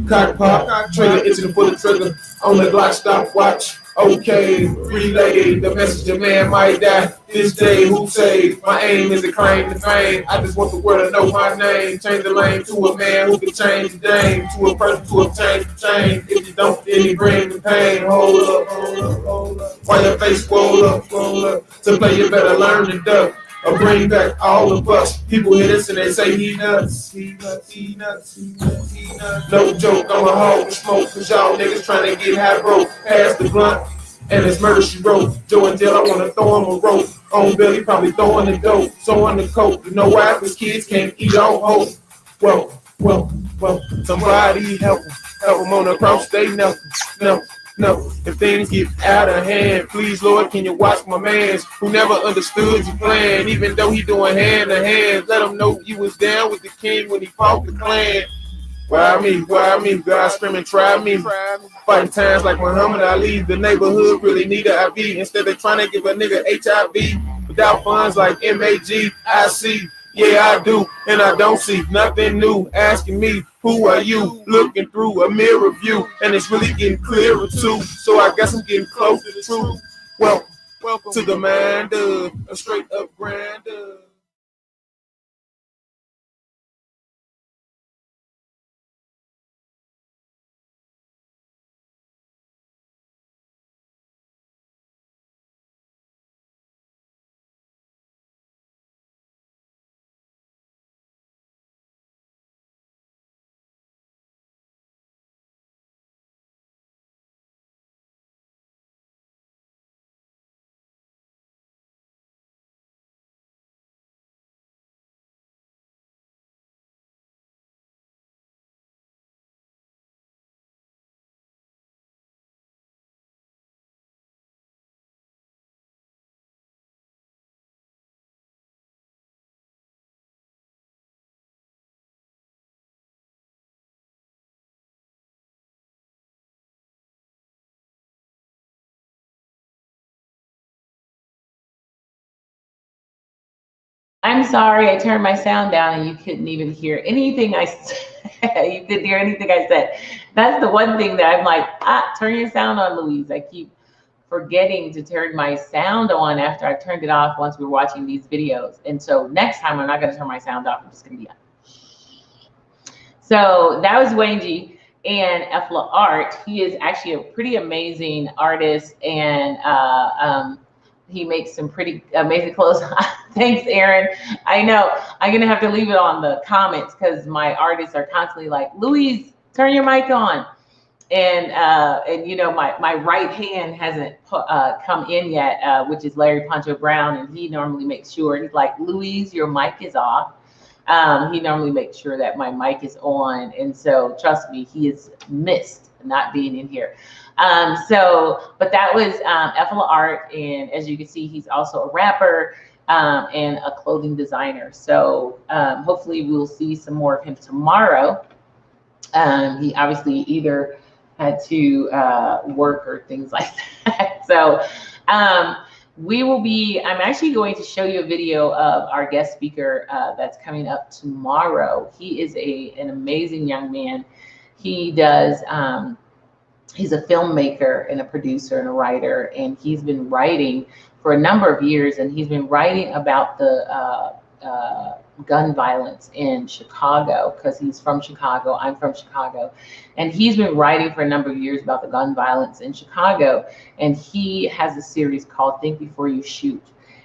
Cock pop, trigger itching for the trigger. On the Glock stopwatch. Okay, relay the message, the man might die this day. Who say my aim is to claim the fame? I just want the world to know my name. Change the lane to a man who can change the game. To a person to obtain the change. If you don't, then he bring the pain. Hold up. Why your face roll up? To play, you better learn to duck. Or bring back all of us. People hear this and they say he nuts. No joke, I'm a hog with smoke. Cause y'all niggas trying to get high broke. Pass the blunt and it's murder she wrote. Joe and Jill, I wanna throw him a rope. On Billy, probably throwing the dope. So on the coat, you know why? Cause kids can't eat on hope. Well, somebody help them on the cross, they know. No, if things get out of hand, please, Lord, can you watch my mans who never understood your plan, even though he doing hand to hand. Let him know you was down with the king when he fought the clan. Why me? God screaming, try me. Fighting times like Muhammad Ali. The neighborhood really need an IV instead of trying to give a nigga HIV. Without funds like MAG, I see. Yeah, I do, and I don't see nothing new. Asking me, who are you? Looking through a mirror view, and it's really getting clearer too. So I guess I'm getting close to the truth. Well, welcome to the man, a straight up grand. I'm sorry, I turned my sound down and you couldn't even hear anything I said. You couldn't hear anything I said. That's the one thing that I'm like, turn your sound on, Louise. I keep forgetting to turn my sound on after I've turned it off once we're watching these videos. And so next time I'm not going to turn my sound off. I'm just going to be on. So that was Wayne G and Efla Art. He is actually a pretty amazing artist, and he makes some pretty amazing clothes. Thanks, Aaron. I know I'm gonna have to leave it on the comments because my artists are constantly like, Louise, turn your mic on. And you know, my right hand hasn't come in yet, which is Larry Poncho Brown, and he normally makes sure. He's like, Louise, your mic is off. He normally makes sure that my mic is on, and so trust me, he has missed not being in here. But that was Efla Art, and as you can see, he's also a rapper and a clothing designer. So hopefully we'll see some more of him tomorrow. He obviously either had to work or things like that. So I'm actually going to show you a video of our guest speaker that's coming up tomorrow. He is an amazing young man. He does, he's a filmmaker and a producer and a writer, and he's been writing for a number of years, and he's been writing about the gun violence in Chicago, because he's from Chicago, I'm from Chicago, and he's been writing for a number of years about the gun violence in Chicago, and he has a series called Think Before You Shoot,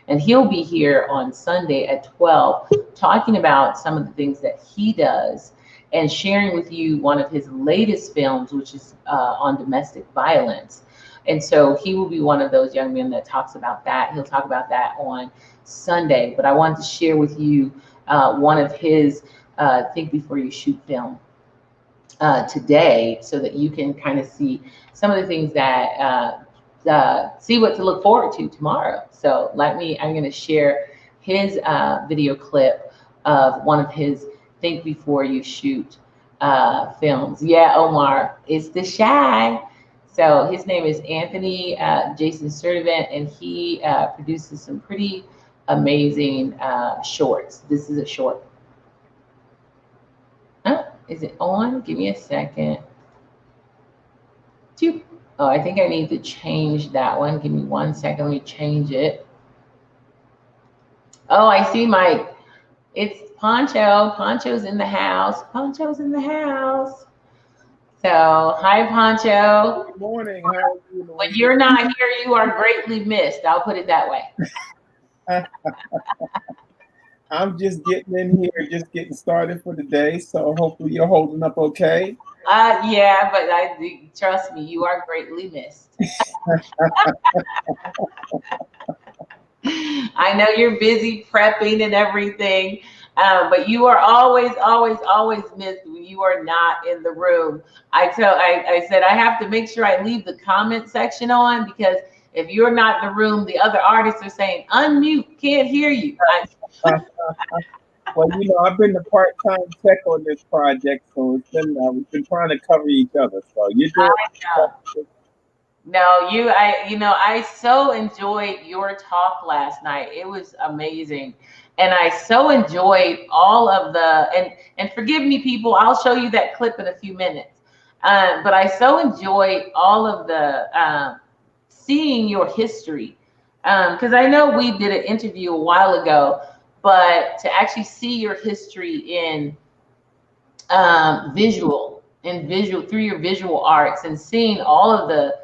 and he'll be here on Sunday at 12 talking about some of the things that he does and sharing with you one of his latest films, which is on domestic violence. And so he will be one of those young men that talks about that. He'll talk about that on Sunday. But I wanted to share with you one of his Think Before You Shoot film today, so that you can kind of see some of the things that, see what to look forward to tomorrow. So I'm going to share his video clip of one of his Think Before You Shoot films. Yeah, Omar, it's the Shy. So his name is Anthony Jason Sturdivant, and he produces some pretty amazing shorts. This is a short. Oh, is it on? Give me a second. Oh, I think I need to change that one. Give me 1 second. Let me change it. Oh, I see Mike. It's Poncho. Poncho's in the house. Poncho's in the house. So, hi, Poncho. Good morning. How are you? When you're not here, you are greatly missed. I'll put it that way. I'm just getting in here, just getting started for the day. So hopefully you're holding up okay. Yeah, but trust me, you are greatly missed. I know you're busy prepping and everything, but you are always, always, always missed when you are not in the room. I said I have to make sure I leave the comment section on, because if you're not in the room, the other artists are saying, unmute, can't hear you. Well, I've been the part-time tech on this project, so it's been we've been trying to cover each other. So you're doing. No, I so enjoyed your talk last night. It was amazing. And I so enjoyed all of and forgive me, people, I'll show you that clip in a few minutes. But I so enjoyed all of the seeing your history. Because I know we did an interview a while ago, but to actually see your history in visual through your visual arts, and seeing all of the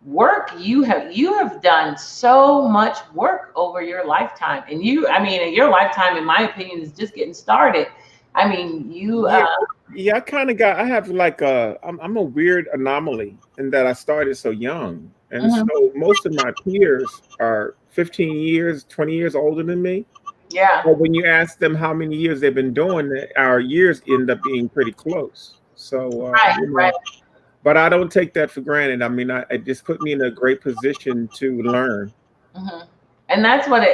work you have done, so much work over your lifetime, and your lifetime, in my opinion, is just getting started. I mean, I kind of I have like I'm a weird anomaly in that I started so young, and so most of my peers are 15 years, 20 years older than me. Yeah. But when you ask them how many years they've been doing it, our years end up being pretty close. So right. But I don't take that for granted. I mean, it just put me in a great position to learn. And that's what's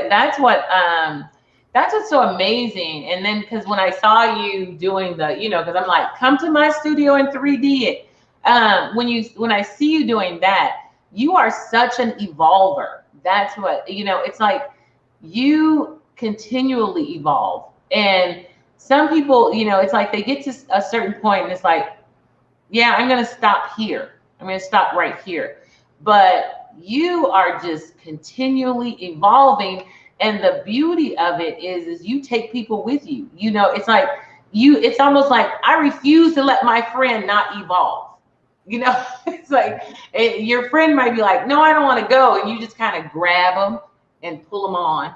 so amazing. And then, because when I saw you doing because I'm like, come to my studio and 3D it. When I see you doing that, you are such an evolver. That's what, it's like you continually evolve. And some people, it's like they get to a certain point and it's like, yeah, I'm going to stop here. I'm going to stop right here. But you are just continually evolving. And the beauty of it is you take people with you. It's like it's almost like I refuse to let my friend not evolve. It's like your friend might be like, no, I don't want to go. And you just kind of grab them and pull them on.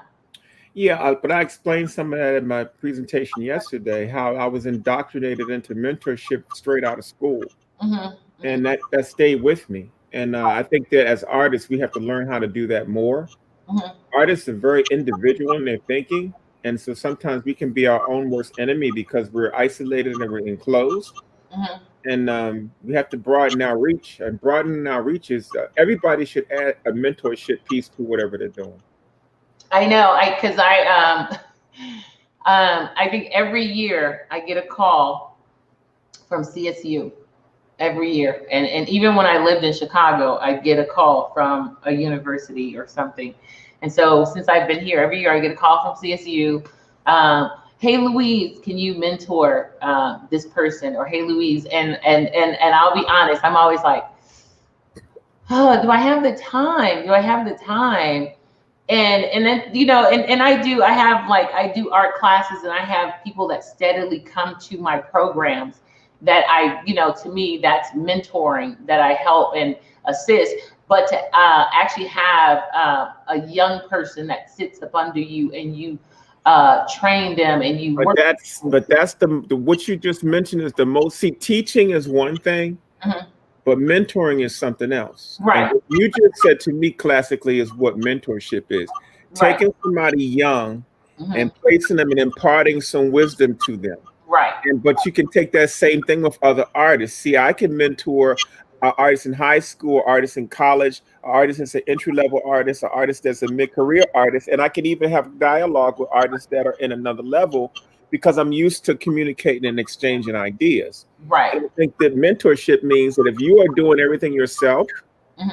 Yeah, but I explained some of that in my presentation yesterday, how I was indoctrinated into mentorship straight out of school. And that stayed with me. And I think that as artists, we have to learn how to do that more. Artists are very individual in their thinking. And so sometimes we can be our own worst enemy because we're isolated and we're enclosed. And we have to broaden our reach. And broadening our reach is everybody should add a mentorship piece to whatever they're doing. I know, because I think every year I get a call from CSU every year. And even when I lived in Chicago, I get a call from a university or something. And so since I've been here, every year I get a call from CSU. Hey Louise, can you mentor this person? Or hey Louise, and I'll be honest, I'm always like, oh, do I have the time? Do I have the time? And then, you know, and I do art classes, and I have people that steadily come to my programs that to me, that's mentoring, that I help and assist. But to actually have a young person that sits up under you and you train them and you but work. That's the what you just mentioned is the most. See, teaching is one thing, but mentoring is something else. Right. And what you just said to me classically is what mentorship is. Right. Taking somebody young and placing them and imparting some wisdom to them. Right. But you can take that same thing with other artists. See, I can mentor artists in high school, artists in college, artists that's an entry-level artist, an artist that's a mid-career artist, and I can even have dialogue with artists that are in another level because I'm used to communicating and exchanging ideas. Right. And I think that mentorship means that if you are doing everything yourself,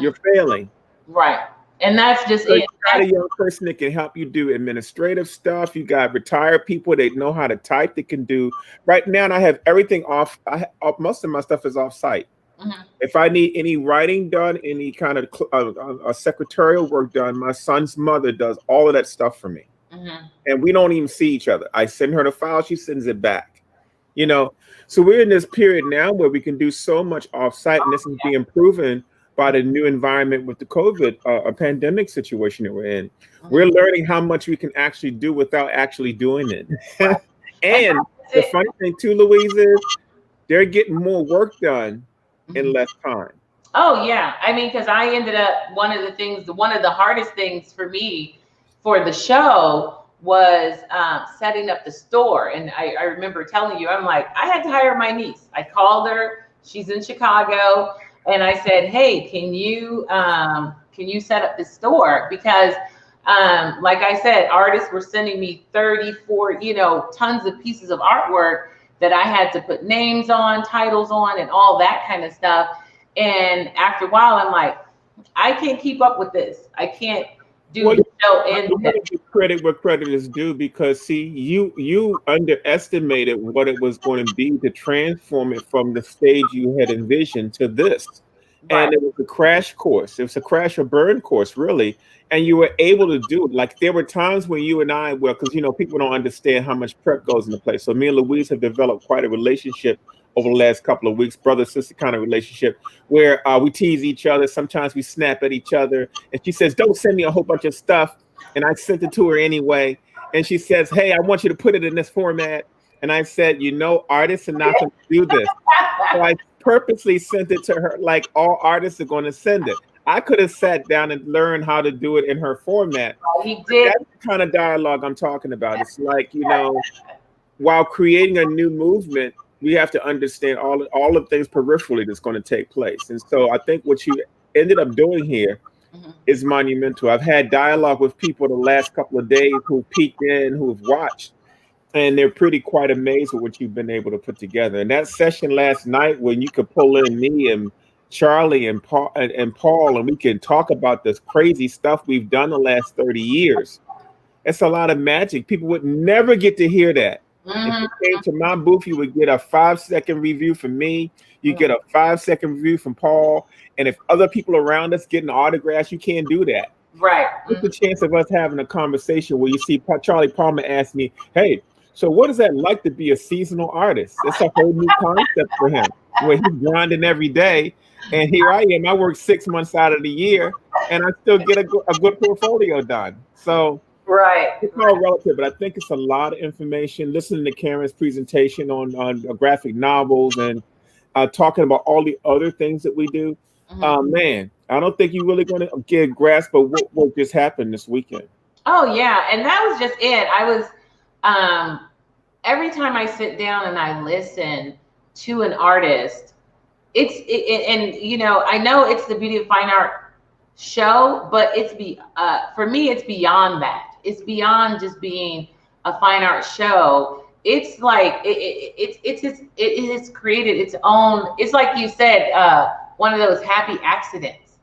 you're failing. Right. And that's just So it. you got a young person that can help you do administrative stuff. You got retired people that know how to type, that can do. Right now, and I have everything off. Most of my stuff is off site. If I need any writing done, any kind of secretarial work done, my son's mother does all of that stuff for me. And we don't even see each other. I send her the file, she sends it back. You know, so we're in this period now where we can do so much off site, and this is being proven by the new environment with the COVID a pandemic situation that we're in. We're learning how much we can actually do without actually doing it. And the funny thing too, Louise, is they're getting more work done in less time. Oh yeah. I mean, because I ended up, one of the hardest things for me for the show was setting up the store. And I remember telling you, I'm like, I had to hire my niece. I called her, she's in Chicago. And I said, hey, can you set up this store? Because like I said, artists were sending me 34, tons of pieces of artwork that I had to put names on, titles on, and all that kind of stuff. And after a while, I'm like, I can't keep up with this. I can't do the show. And credit where credit is due, because see, you underestimated what it was going to be to transform it from the stage you had envisioned to this. Right. And it was a crash course. It was a crash or burn course, really. And you were able to do it. Like, there were times when you and I were, because people don't understand how much prep goes into place. So me and Louise have developed quite a relationship over the last couple of weeks, brother-sister kind of relationship, where we tease each other. Sometimes we snap at each other. And she says, don't send me a whole bunch of stuff. And I sent it to her anyway. And she says, hey, I want you to put it in this format. And I said, artists are not going to do this. So I purposely sent it to her like all artists are going to send it. I could have sat down and learned how to do it in her format. He did. That's the kind of dialogue I'm talking about. It's like, while creating a new movement, we have to understand all of things peripherally that's going to take place. And so I think what you ended up doing here is monumental. I've had dialogue with people the last couple of days who peeked in, who have watched, and they're quite amazed with what you've been able to put together. And that session last night, when you could pull in me and Charlie and Paul, and we can talk about this crazy stuff we've done the last 30 years. It's a lot of magic. People would never get to hear that. If you came to my booth, you would get a 5-second review from me. You get a 5-second review from Paul. And if other people around us getting autographs, you can't do that. Right. What's the chance of us having a conversation where you see Charlie Palmer ask me, hey, so what is that like to be a seasonal artist? It's a whole new concept for him, where he's grinding every day. And here I am. I work 6 months out of the year, and I still get a good portfolio done. So right, it's all relative, but I think it's a lot of information. Listening to Karen's presentation on graphic novels and talking about all the other things that we do. Man, I don't think you're really going to get a grasp of what just happened this weekend. Oh yeah, and that was just it. I was every time I sit down and I listen to an artist, I know it's the Beauty of Fine Art show, but for me, it's beyond that. It's beyond just being a fine art show. It's like it has created its own. It's like you said, one of those happy accidents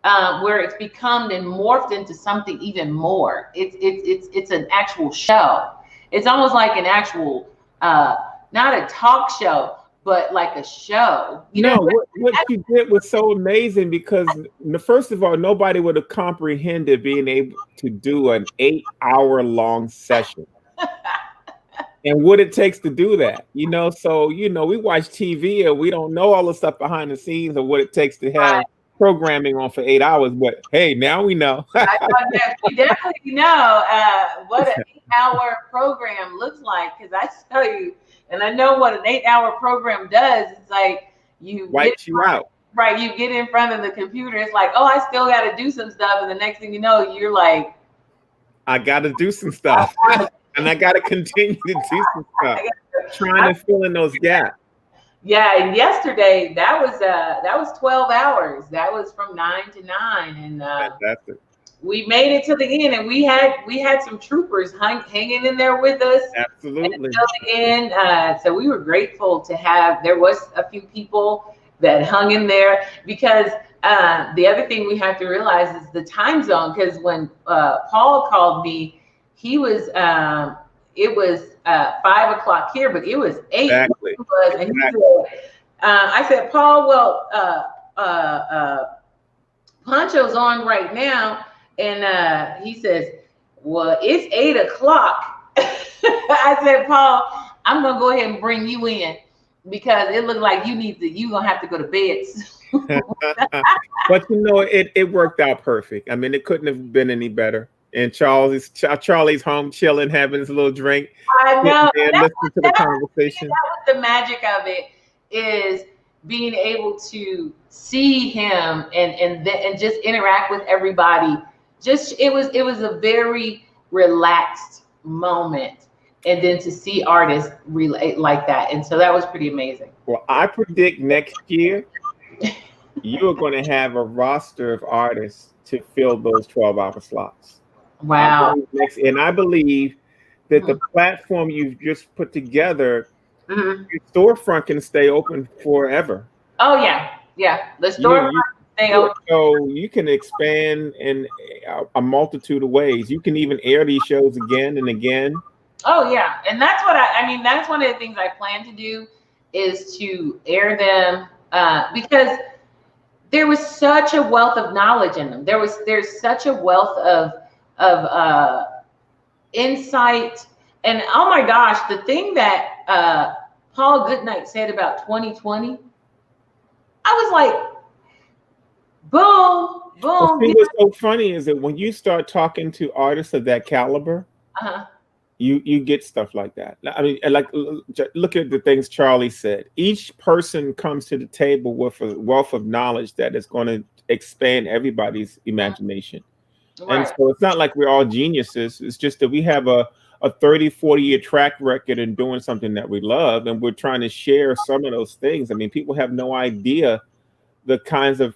where it's become and morphed into something even more. It's an actual show. It's almost like an actual, not a talk show, but like a show. You know, What you did was so amazing because first of all, nobody would have comprehended being able to do an 8-hour long session. And what it takes to do that, so we watch TV and we don't know all the stuff behind the scenes of what it takes to have programming on for 8 hours. But hey, now we know. We definitely know what an 8-hour program looks like, because I tell you, and I know what an 8-hour program does. It's like you wipes you out. Right, you get in front of the computer. It's like, oh, I still got to do some stuff, and the next thing you know, you're like, I got to do some stuff. And I got to continue to do some stuff, trying to fill in those gaps. Yeah, and yesterday that was 12 hours. That was from 9 to 9, and we made it to the end, and we had some troopers hanging in there with us. Absolutely. Until the end, so we were grateful to have. There was a few people that hung in there, because the other thing we have to realize is the time zone. Because when Paul called me, he was it was 5 o'clock here, but it was 8. Exactly. And he said, I said, Paul, well, Poncho's on right now, and he says, well, it's 8 o'clock. I said, Paul, I'm gonna go ahead and bring you in, because it looked like you gonna have to go to bed. But it worked out perfect. I mean, it couldn't have been any better. And Charlie's home chilling, having his little drink. I know. And listening to the conversation. That was the magic of it, is being able to see him and just interact with everybody. It was a very relaxed moment, and then to see artists relate like that, and so that was pretty amazing. Well, I predict next year you are going to have a roster of artists to fill those 12-hour slots. Wow. And I believe that the platform you've just put together, your storefront can stay open forever. Oh, yeah. The storefront can stay open. So you can expand in a multitude of ways. You can even air these shows again and again. Oh, yeah. And that's what I mean, that's one of the things I plan to do, is to air them, because there was such a wealth of knowledge in them. There's such a wealth of insight. And oh my gosh, the thing that Paul Goodnight said about 2020, I was like, boom. What's so funny is that when you start talking to artists of that caliber, you get stuff like that. I mean, like, look at the things Charlie said. Each person comes to the table with a wealth of knowledge that is going to expand everybody's imagination. Right. And so it's not like we're all geniuses. It's just that we have a 30, 40-year track record in doing something that we love, and we're trying to share some of those things. I mean, people have no idea the kinds of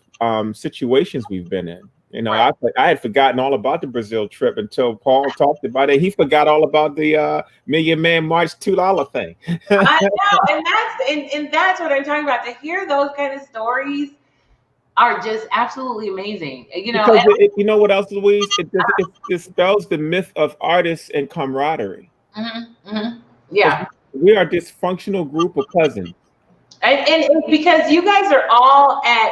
situations we've been in. I had forgotten all about the Brazil trip until Paul talked about it. He forgot all about the Million Man March $2 thing. I know, and that's what I'm talking about. To hear those kind of stories are just absolutely amazing. Because you know what else, Louise? It dispels the myth of artists and camaraderie. Yeah, we are a dysfunctional group of cousins, and because you guys are all at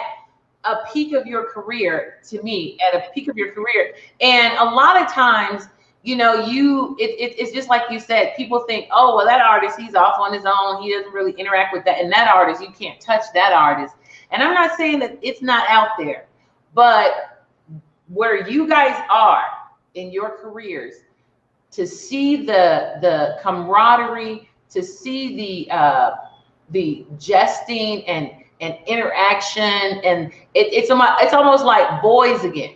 a peak of your career, to me, at a peak of your career. And a lot of times, it's just like you said, people think, oh, well, that artist, he's off on his own. He doesn't really interact with that. And that artist, you can't touch that artist. And I'm not saying that it's not out there, but where you guys are in your careers, to see the camaraderie, to see the jesting and interaction, and it's almost like boys again.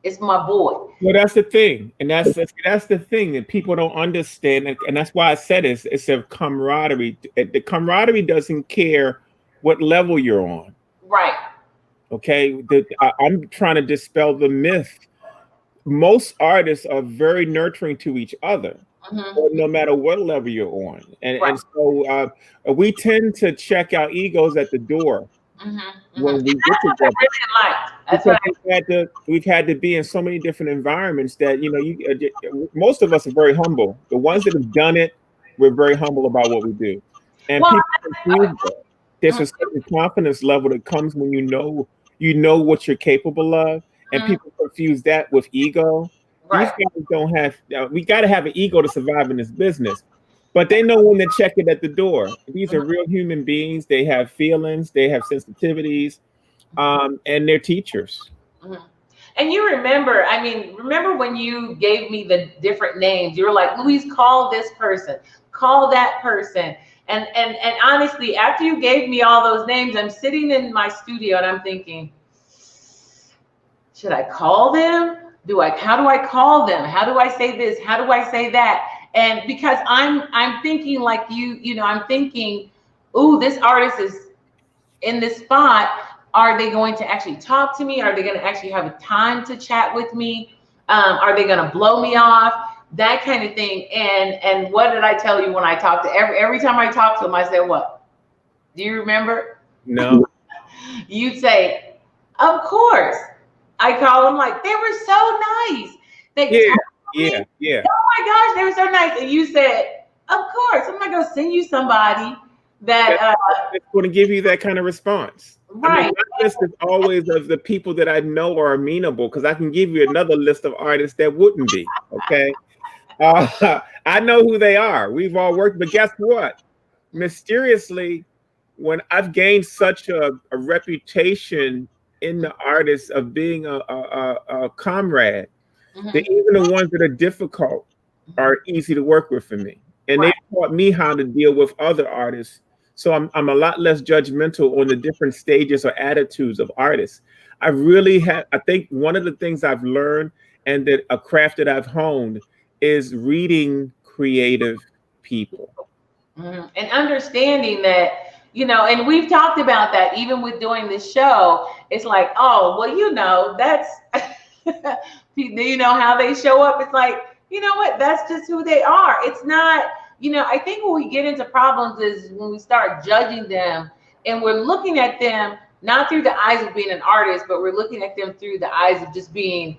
It's my boy. Well, that's the thing, and that's the thing that people don't understand, and that's why I said it's a camaraderie. The camaraderie doesn't care what level you're on. Right. Okay. I'm trying to dispel the myth. Most artists are very nurturing to each other. No matter what level you're on. And so we tend to check our egos at the door when we And get that's what I together. really liked. That's Because what we've had to be in so many different environments that most of us are very humble. The ones that have done it, we're very humble about what we do, and well, people confuse that. There's a certain confidence level that comes when you know what you're capable of, and mhm, people confuse that with ego. These right. guys don't have. We got to have an ego to survive in this business, but they know when to check it at the door. These are Mhm, real human beings. They have feelings. They have sensitivities, and they're teachers. mhm. And you remember, I mean, remember when you gave me the different names? You were like, Louise, call this person, call that person. And honestly, after you gave me all those names, I'm sitting in my studio and I'm thinking, should I call them? How do I call them? How do I say this? How do I say that? And because I'm thinking like I'm thinking, ooh, this artist is in this spot. Are they going to actually talk to me? Are they going to actually have a time to chat with me? Are they going to blow me off? That kind of thing. And what did I tell you when I talked to every time I talked to them? I said, what? Do you remember? No. You'd say, of course. I call them like they were so nice. They Yeah, told me, yeah. oh my gosh, they were so nice. And you said, of course, I'm not going to send you somebody that That's going to give you that kind of response. I mean, right. my list is always of the people that I know are amenable, because I can give you another list of artists that wouldn't be. Okay. I know who they are. We've all worked, but guess what? Mysteriously, when I've gained such a reputation in the artists of being a comrade, that Mhm. even the ones that are difficult are easy to work with for me. And they Right. taught me how to deal with other artists. So I'm a lot less judgmental on the different stages or attitudes of artists. I think one of the things I've learned, and that a craft that I've honed, is reading creative people. And understanding that, and we've talked about that even with doing this show. It's like, oh, well, that's, how they show up. It's like, you know what? That's just who they are. It's not, I think when we get into problems is when we start judging them and we're looking at them not through the eyes of being an artist, but we're looking at them through the eyes of just being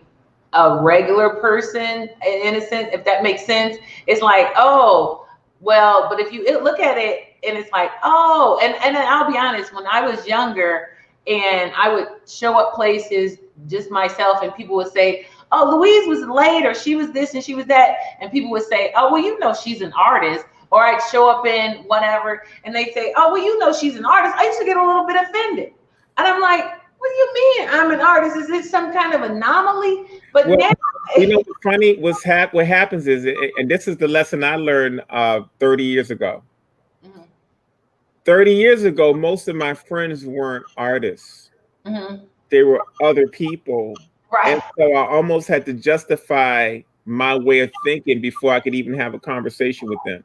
a regular person, in a sense, if that makes sense. It's like, oh, well, but if you look at it and it's like, oh, and I'll be honest, when I was younger and I would show up places just myself and people would say, oh, Louise was late, or she was this and she was that. And people would say, oh, well, she's an artist. Or I'd show up in whatever and they say, oh, well, she's an artist. I used to get a little bit offended. And I'm like, what do you mean I'm an artist? Is it some kind of anomaly? But Well, now, what's funny? What happens is, and this is the lesson I learned 30 years ago. Mhm, 30 years ago, most of my friends weren't artists. mhm, They were other people. And right. so I almost had to justify my way of thinking before I could even have a conversation with them.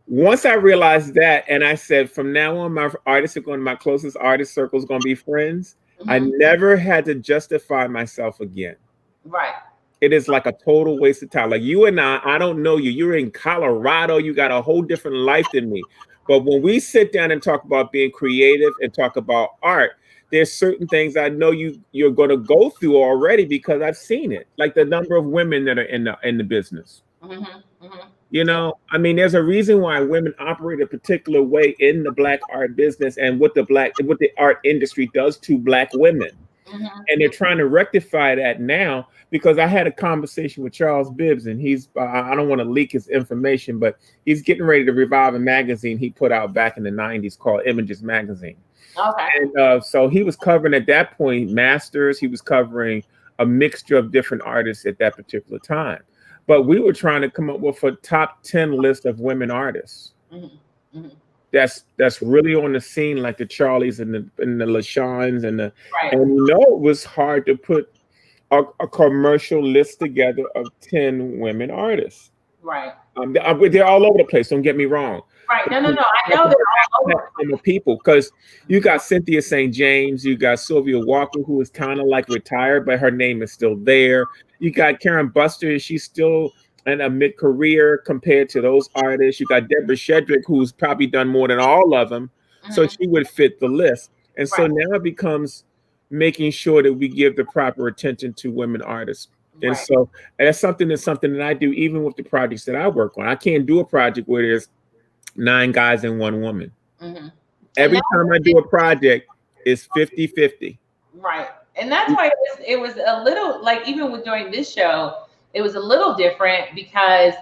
Once I realized that, and I said, from now on, my closest artist circle is going to be friends, I Mhm, never had to justify myself again. right. It is like a total waste of time. Like you and I don't know you. You're in Colorado. You got a whole different life than me. But when we sit down and talk about being creative and talk about art, there's certain things I know you're going to go through already because I've seen it. Like the number of women that are in the business. Mhm, mhm. I mean, there's a reason why women operate a particular way in the black art business, and what the art industry does to black women. Mhm, And they're trying to rectify that now, because I had a conversation with Charles Bibbs, and I don't want to leak his information, but he's getting ready to revive a magazine he put out back in the 90s called Images Magazine. okay. And so he was covering at that point masters. He was covering a mixture of different artists at that particular time. But we were trying to come up with a top 10 list of women artists Mhm, mhm. that's really on the scene, like the Charlies and the LaShawns Right. and it was hard to put a commercial list together of 10 women artists. Right. They're all over the place. Don't get me wrong. Right. But No, no, you no. I have know to they're all have over. that of people, because you got Cynthia St. James, you got Sylvia Walker, who is kind of like retired, but her name is still there. You got Karen Buster, she's still in a mid-career compared to those artists. You got Deborah Shedrick, who's probably done more than all of them, so Mhm. she would fit the list. And so now it becomes making sure that we give the proper attention to women artists. And so that's something that I do even with the projects that I work on. I can't do a project where there's 9 guys and 1 woman. Every time I do a project, it's 50-50. Right. And that's why it was a little, like, even with doing this show, it was a little different because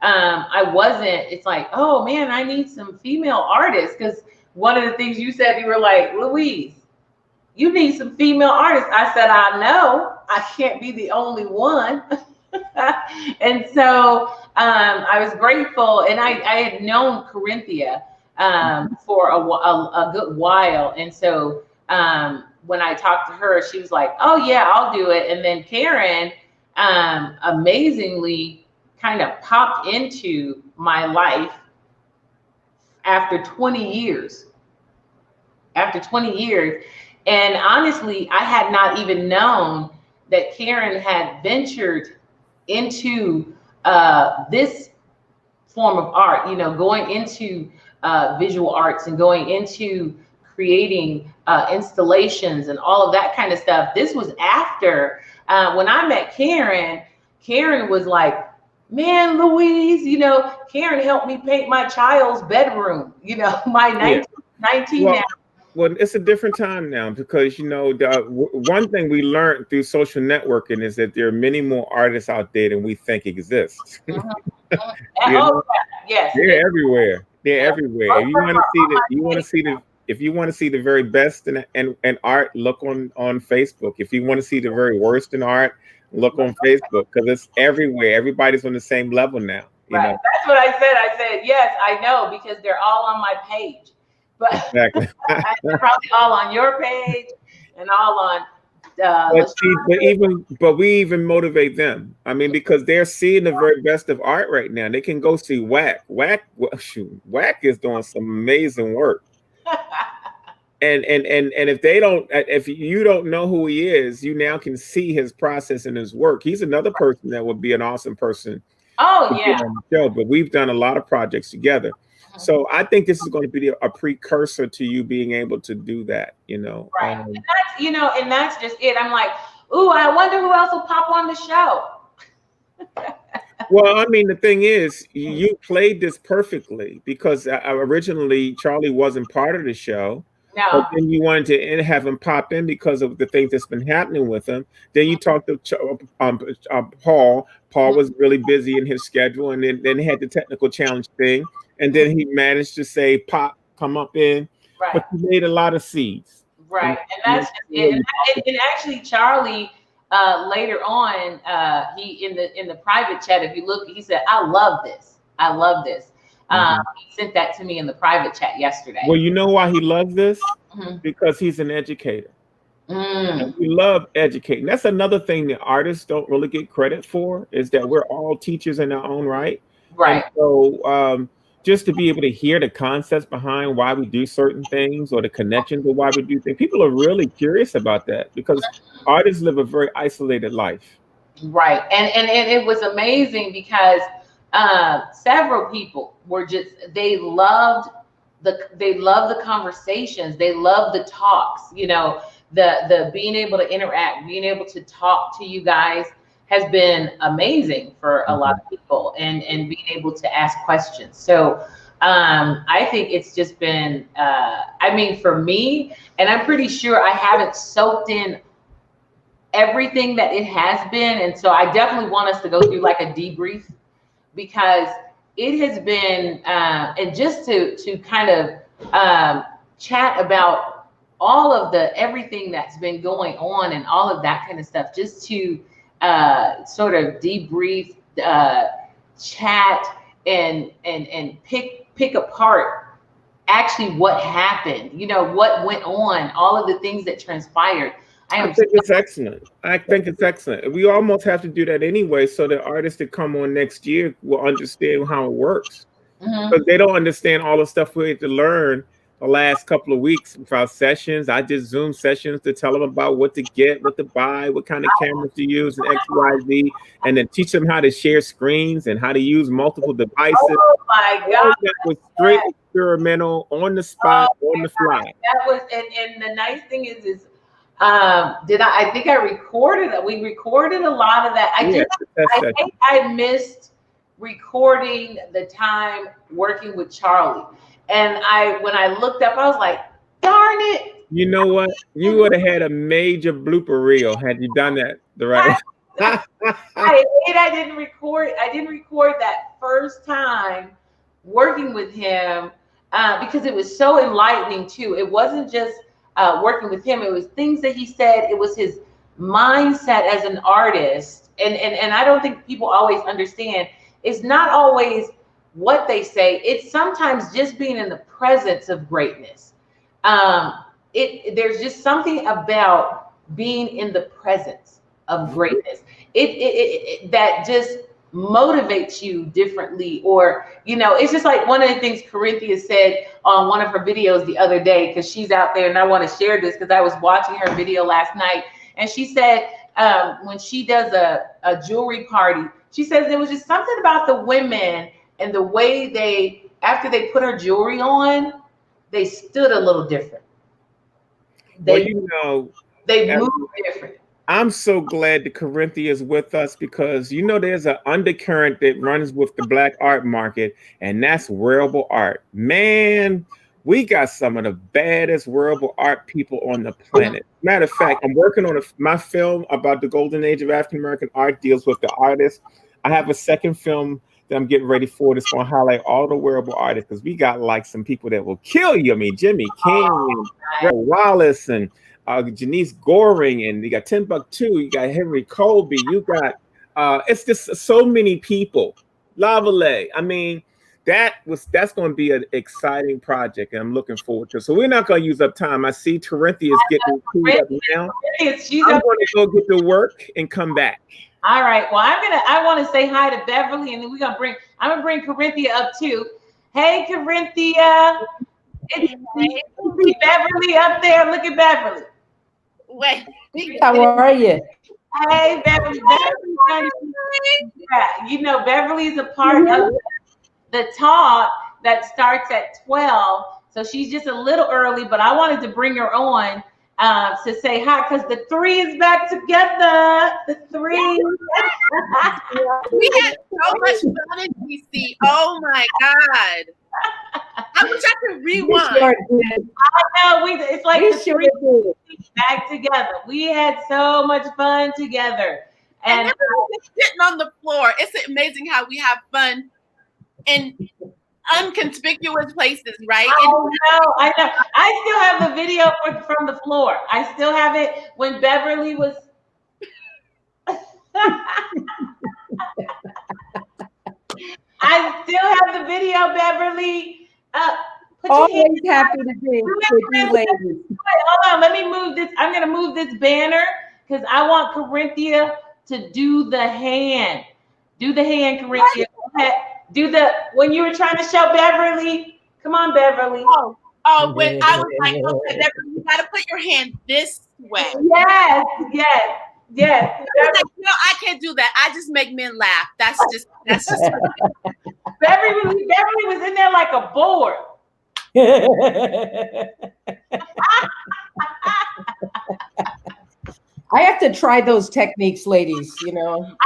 it's like, oh man, I need some female artists. Because one of the things you said, you were like, Louise, you need some female artists. I said, I know, I can't be the only one. And so I was grateful, and I had known Corinthia for a good while. And so when I talked to her, she was like, oh yeah, I'll do it. And then Karen amazingly kind of popped into my life after 20 years. And honestly, I had not even known that Karen had ventured into this form of art, you know, going into visual arts and going into creating installations and all of that kind of stuff. This was after when I met Karen. Karen was like, man, Louise, you know, Karen helped me paint my child's bedroom, you know, my 19 now. Well, it's a different time now because, you know, one thing we learned through social networking is that there are many more artists out there than we think exist. Yes. They're everywhere. They're everywhere. If you want to see the very best in art, look on Facebook. If you want to see the very worst in art, look on Facebook, because it's everywhere. Everybody's on the same level now. You know? That's what I said. I said, yes, I know, because they're all on my page. But exactly. they're probably all on your page and all on. But we even motivate them. I mean, because they're seeing the very best of art right now. They can go see Whack. Whack is doing some amazing work. And if you don't know who he is, you now can see his process and his work. He's another person that would be an awesome person. Oh yeah. On the show, but we've done a lot of projects together. So I think this is going to be a precursor to you being able to do that, you know. Right. And that's just it. I'm like, ooh, I wonder who else will pop on the show. Well, I mean, the thing is, you played this perfectly because originally Charlie wasn't part of the show. No. But then you wanted to have him pop in because of the things that's been happening with him. Then you talked to Paul. Paul was really busy in his schedule, and then he had the technical challenge thing. And then he managed to say, "Pop, come up in." Right. But you made a lot of seeds. Right, and that's just it. And actually, Charlie later on, he in the private chat, if you look, he said, "I love this. I love this." He sent that to me in the private chat yesterday. Well, you know why he loves this? Because he's an educator. And we love educating. That's another thing that artists don't really get credit for, is that we're all teachers in our own right. Right. And so just to be able to hear the concepts behind why we do certain things or the connections of why we do things, people are really curious about that because artists live a very isolated life. Right. And it was amazing because several people were they loved the conversations, they loved the talks, you know, the being able to interact, being able to talk to you guys has been amazing for a lot of people, and being able to ask questions. So I think it's just been I mean, for me, and I'm pretty sure I haven't soaked in everything that it has been, and so I definitely want us to go through like a debrief, because it has been and just to kind of chat about all of everything that's been going on and all of that kind of stuff, just to sort of debrief, chat, and pick apart actually what happened, you know, what went on, all of the things that transpired. I think it's excellent. I think it's excellent. We almost have to do that anyway, so that artists that come on next year will understand how it works. Because they don't understand all the stuff we had to learn the last couple of weeks with our sessions. I did Zoom sessions to tell them about what to get, what to buy, what kind of cameras to use, and X, Y, Z, and then teach them how to share screens and how to use multiple devices. Oh my God! That was straight experimental, on the spot, on the fly. That was, and the nice thing is I think I recorded it. We recorded a lot of that. I think I missed recording the time working with Charlie. And when I looked up, I was like, darn it. You know what? You would have had a major blooper reel had you done that the right way. I didn't record that first time working with him because it was so enlightening too. It wasn't just working with him. It was things that he said. It was his mindset as an artist. And I don't think people always understand. It's not always what they say. It's sometimes just being in the presence of greatness. There's just something about being in the presence of greatness. It that just motivates you differently, or it's just like one of the things Corinthia said on one of her videos the other day, because she's out there, and I want to share this because I was watching her video last night, and she said when she does a jewelry party, she says there was just something about the women and the way after they put her jewelry on, they stood a little different. They moved different. I'm so glad that Corinthia is with us, because there's an undercurrent that runs with the Black art market, and that's wearable art. Man, we got some of the baddest wearable art people on the planet. Matter of fact, I'm working on my film about the golden age of African American art, deals with the artists. I have a second film that I'm getting ready for that's going to highlight all the wearable artists, because we got like some people that will kill you. I mean, Jimmy King, and Wallace, and Janice Goring, and you got Timbuktu, you got Henry Colby, you got it's just so many people. Lavallee. I mean, that's going to be an exciting project, and I'm looking forward to it. So we're not going to use up time. I see Corinthia is getting cleaned up now. I'm going to go get to work and come back. All right. Well, I want to say hi to Beverly, and then I'm gonna bring Corinthia up too. Hey, Corinthia. It's Beverly up there. Look at Beverly. Wait. How are you? Hey, Beverly. Beverly's a part of the talk that starts at 12. So she's just a little early, but I wanted to bring her on to say hi, because the three is back together. The three. We had so much fun in DC. Oh my God. I wish I could rewind. Sure I know. It's like the three back together. We had so much fun together. And everyone was sitting on the floor. It's amazing how we have fun in unconspicuous places, right? I know. I still have the video from the floor. I still have it when Beverly was. I still have the video, Beverly. Always happy to be with you ladies. Hold on, let me move this. I'm going to move this banner because I want Corinthia to do the hand. Do the hand, Corinthia. When you were trying to show Beverly. Come on, Beverly. When I was like, okay, Beverly, you got to put your hand this way. Yes. I was like, no, I can't do that. I just make men laugh. That's just. Beverly was in there like a board. I have to try those techniques, ladies. We're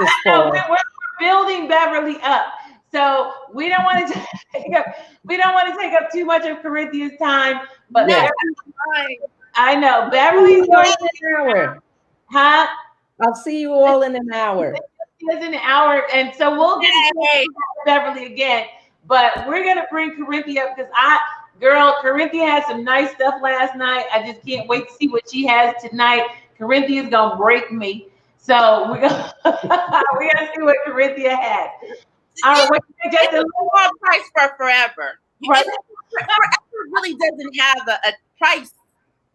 building Beverly up, so we don't want to take up too much of Corinthia's time. But no, I know Beverly's going in an hour. Huh? I'll see you all in an hour. In an hour, and so we'll get to Beverly again. But we're gonna bring Corinthia up because Corinthia had some nice stuff last night. I just can't wait to see what she has tonight. Corinthia's gonna break me, so we're gonna see what Corinthia has. All right, just a low price for forever. Right. Forever really doesn't have a price.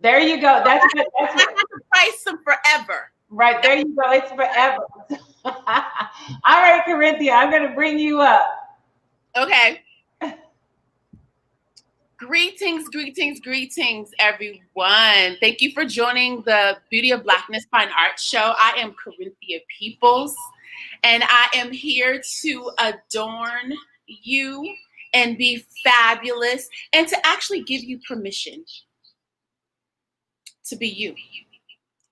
There you go. That's I have to price them forever. Right, there you go. It's forever. All right, Corinthia, I'm going to bring you up. Okay. Greetings, everyone. Thank you for joining the Beauty of Blackness Fine Art Show. I am Corinthia Peoples, and I am here to adorn you and be fabulous and to actually give you permission to be you,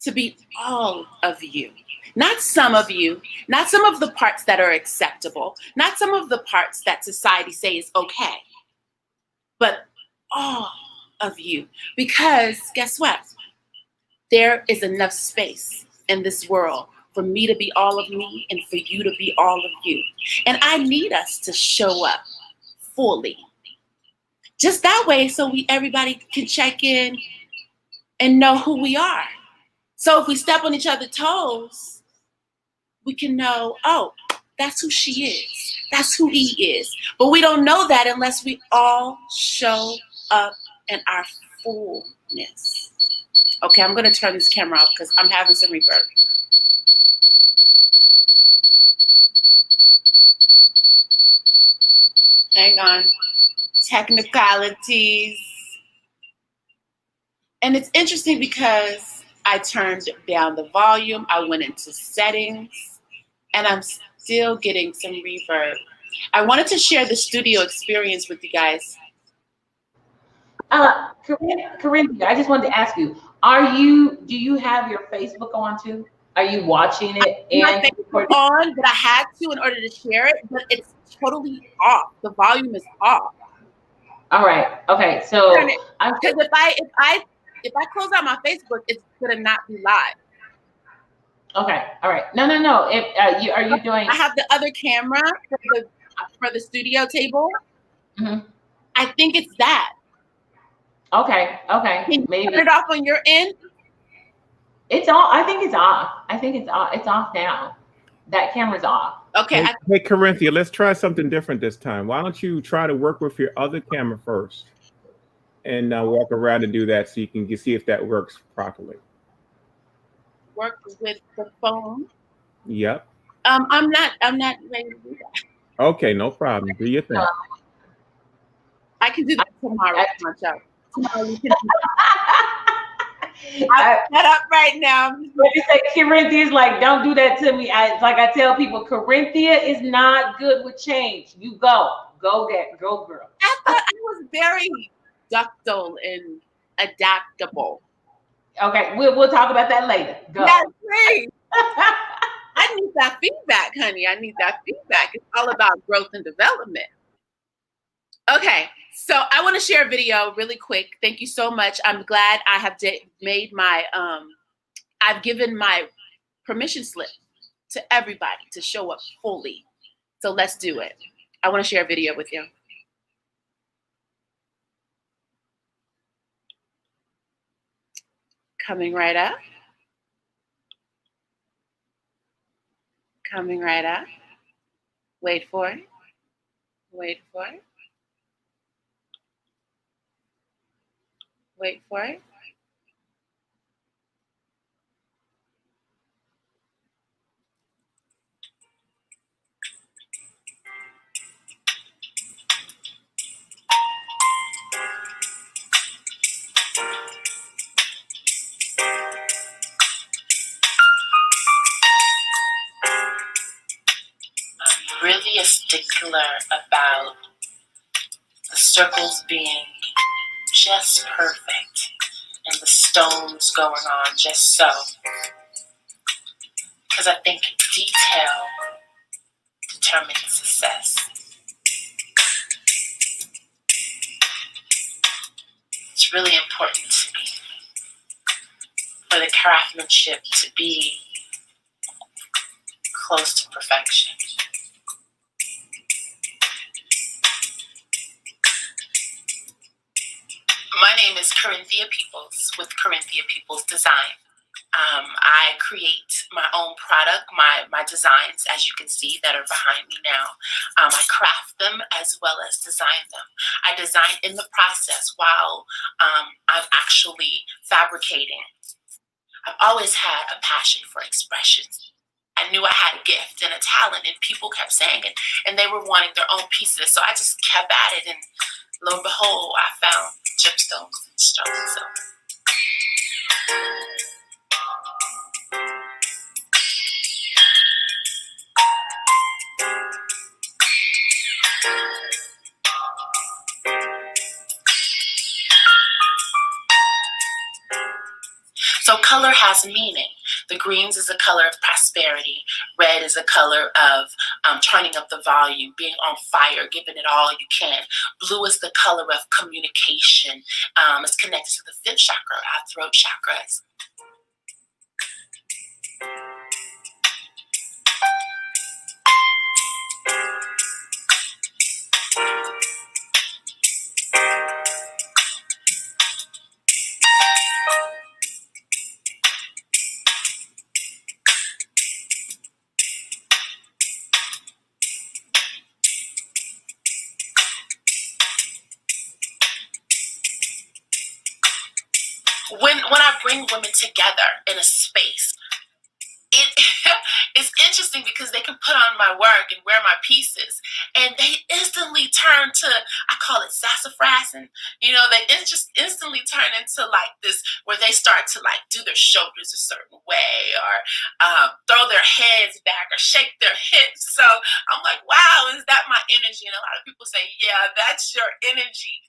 to be all of you. Not some of you, not some of the parts that are acceptable, not some of the parts that society says is okay, but all of you. Because guess what? There is enough space in this world for me to be all of me and for you to be all of you. And I need us to show up fully. Just that way so everybody can check in and know who we are. So if we step on each other's toes, we can know, oh, that's who she is. That's who he is. But we don't know that unless we all show up in our fullness. Okay, I'm going to turn this camera off because I'm having some reverb. Hang on. Technicalities. And it's interesting because I turned down the volume. I went into settings and I'm still getting some reverb. I wanted to share the studio experience with you guys. Corinthia, I just wanted to ask you, do you have your Facebook on too? Are you watching it? My Facebook on, but I had to in order to share it, but it's totally off. The volume is off. All right. Okay. So because if I close out my Facebook, it's gonna not be live. Okay. All right. No. Are you doing? I have the other camera for the studio table. Mm-hmm. I think it's that. Okay. Can you maybe turn it off on your end? It's off. I think it's off. It's off now. That camera's off. Okay. Hey, Corinthia, let's try something different this time. Why don't you try to work with your other camera first, and walk around and do that so you can see if that works properly. Work with the phone. Yep. I'm not ready to do that. Okay, no problem. Do your thing. I can do that tomorrow. Tomorrow we can do that. I'm set up right now. What you say, Corinthia is like, don't do that to me. I tell people, Corinthia is not good with change. You go girl. I thought I was very ductile and adaptable. Okay, we'll talk about that later. Go. That's great. I need that feedback, honey. I need that feedback. It's all about growth and development. Okay, so I want to share a video really quick. Thank you so much. I'm glad I have made my, I've given my permission slip to everybody to show up fully. So let's do it. I want to share a video with you. Coming right up. Coming right up. Wait for it. Wait for it. Wait for it. I'm really a stickler about the circles being just perfect and the stones going on just so. Because I think detail determines success. It's really important to me for the craftsmanship to be close to perfection. My name is Corinthia Peoples with Corinthia Peoples Design. I create my own product, my designs, as you can see, that are behind me now. I craft them as well as design them. I design in the process while I'm actually fabricating. I've always had a passion for expression. I knew I had a gift and a talent, and people kept saying it, and they were wanting their own pieces. So I just kept at it, and lo and behold, I found gemstones and sterling silver. So color has meaning. The greens is a color of prosperity. Red is a color of turning up the volume, being on fire, giving it all you can. Blue is the color of communication. It's connected to the fifth chakra, our throat chakras. When I bring women together in a space, it's interesting because they can put on my work and wear my pieces, and they instantly turn to, I call it sassafrasing. You know, they just instantly turn into like this, where they start to like do their shoulders a certain way, or throw their heads back, or shake their hips. So I'm like, wow, is that my energy? And a lot of people say, yeah, that's your energy.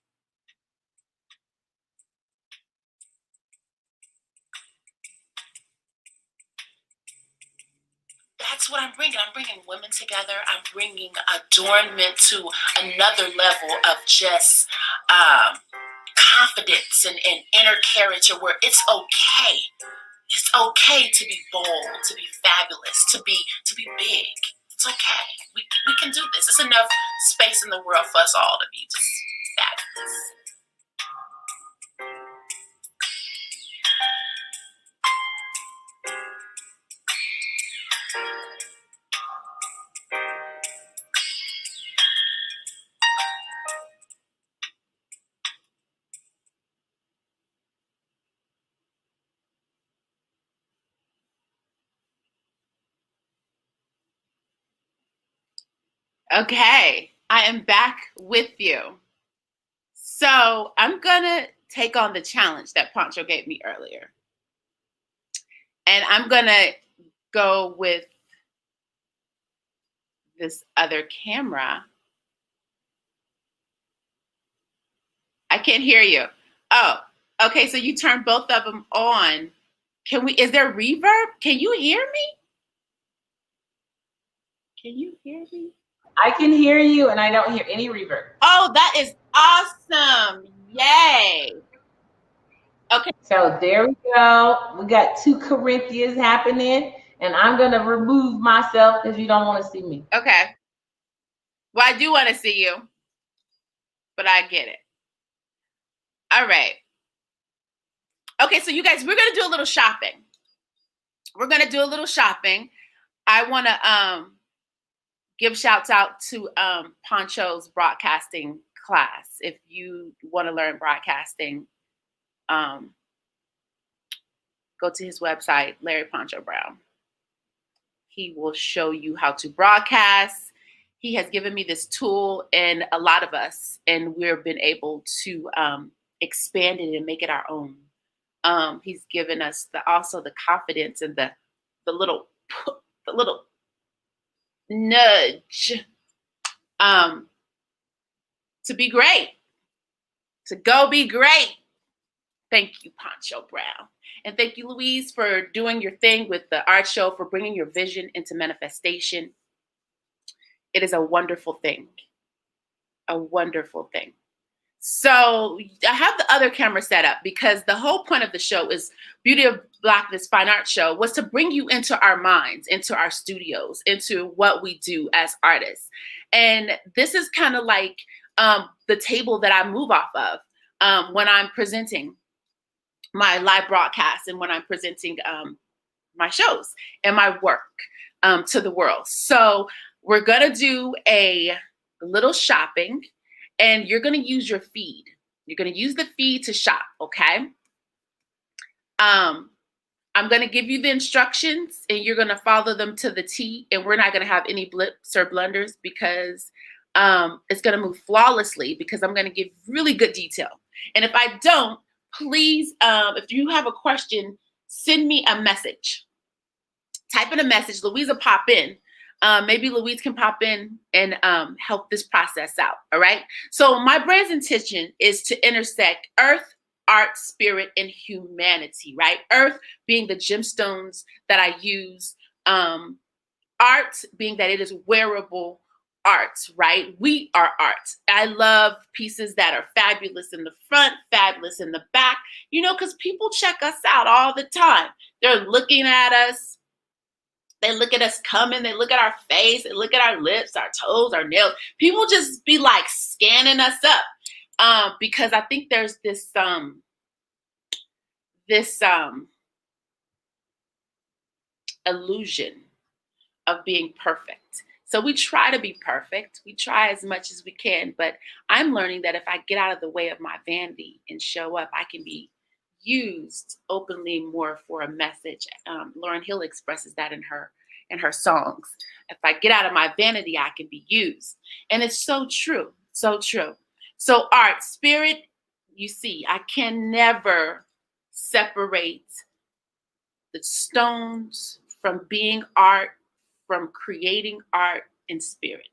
That's what I'm bringing. I'm bringing women together. I'm bringing adornment to another level of just confidence and inner character, where it's okay. It's okay to be bold, to be fabulous, to be big. It's okay. We can do this. There's enough space in the world for us all to be just fabulous. Okay, I am back with you. So I'm gonna take on the challenge that Pancho gave me earlier. And I'm gonna go with this other camera. I can't hear you. Oh, okay, so you turn both of them on. Is there reverb? Can you hear me? Can you hear me? I can hear you, and I don't hear any reverb. Oh, that is awesome. Yay. Okay. So there we go. We got 2 Corinthians happening, and I'm going to remove myself because you don't want to see me. Okay. Well, I do want to see you, but I get it. All right. Okay, so you guys, we're going to do a little shopping. I want to give shouts out to Pancho's broadcasting class. If you want to learn broadcasting, go to his website, Larry Pancho Brown. He will show you how to broadcast. He has given me this tool, and a lot of us, and we've been able to expand it and make it our own. He's given us also the confidence and the little nudge to be great, to go be great. Thank you, Pancho Brown. And thank you, Louise, for doing your thing with the art show, for bringing your vision into manifestation. It is a wonderful thing. A wonderful thing. So I have the other camera set up because the whole point of the show is Beauty of Blackness Fine Art Show was to bring you into our minds, into our studios, into what we do as artists. And this is kind of like the table that I move off of when I'm presenting my live broadcasts and when I'm presenting my shows and my work to the world. So we're going to do a little shopping, and you're going to use your feed. You're going to use the feed to shop, okay? I'm going to give you the instructions, and you're going to follow them to the T, and we're not going to have any blips or blunders because it's going to move flawlessly because I'm going to give really good detail. And if I don't, please, if you have a question, send me a message. Type in a message. Louise will pop in. Maybe Louise can pop in and help this process out. All right. So my brand's intention is to intersect earth, art, spirit, and humanity, right? Earth being the gemstones that I use, art being that it is wearable art, right? We are art. I love pieces that are fabulous in the front, fabulous in the back, you know, because people check us out all the time. They're looking at us. They look at us coming. They look at our face. They look at our lips, our toes, our nails. People just be like scanning us up because I think there's this illusion of being perfect. So we try to be perfect. We try as much as we can, but I'm learning that if I get out of the way of my vanity and show up, I can be used openly more for a message. Lauryn Hill expresses that in her songs. If I get out of my vanity, I can be used. And it's so true, so true. So art, spirit, you see, I can never separate the stones from being art, from creating art and spirit.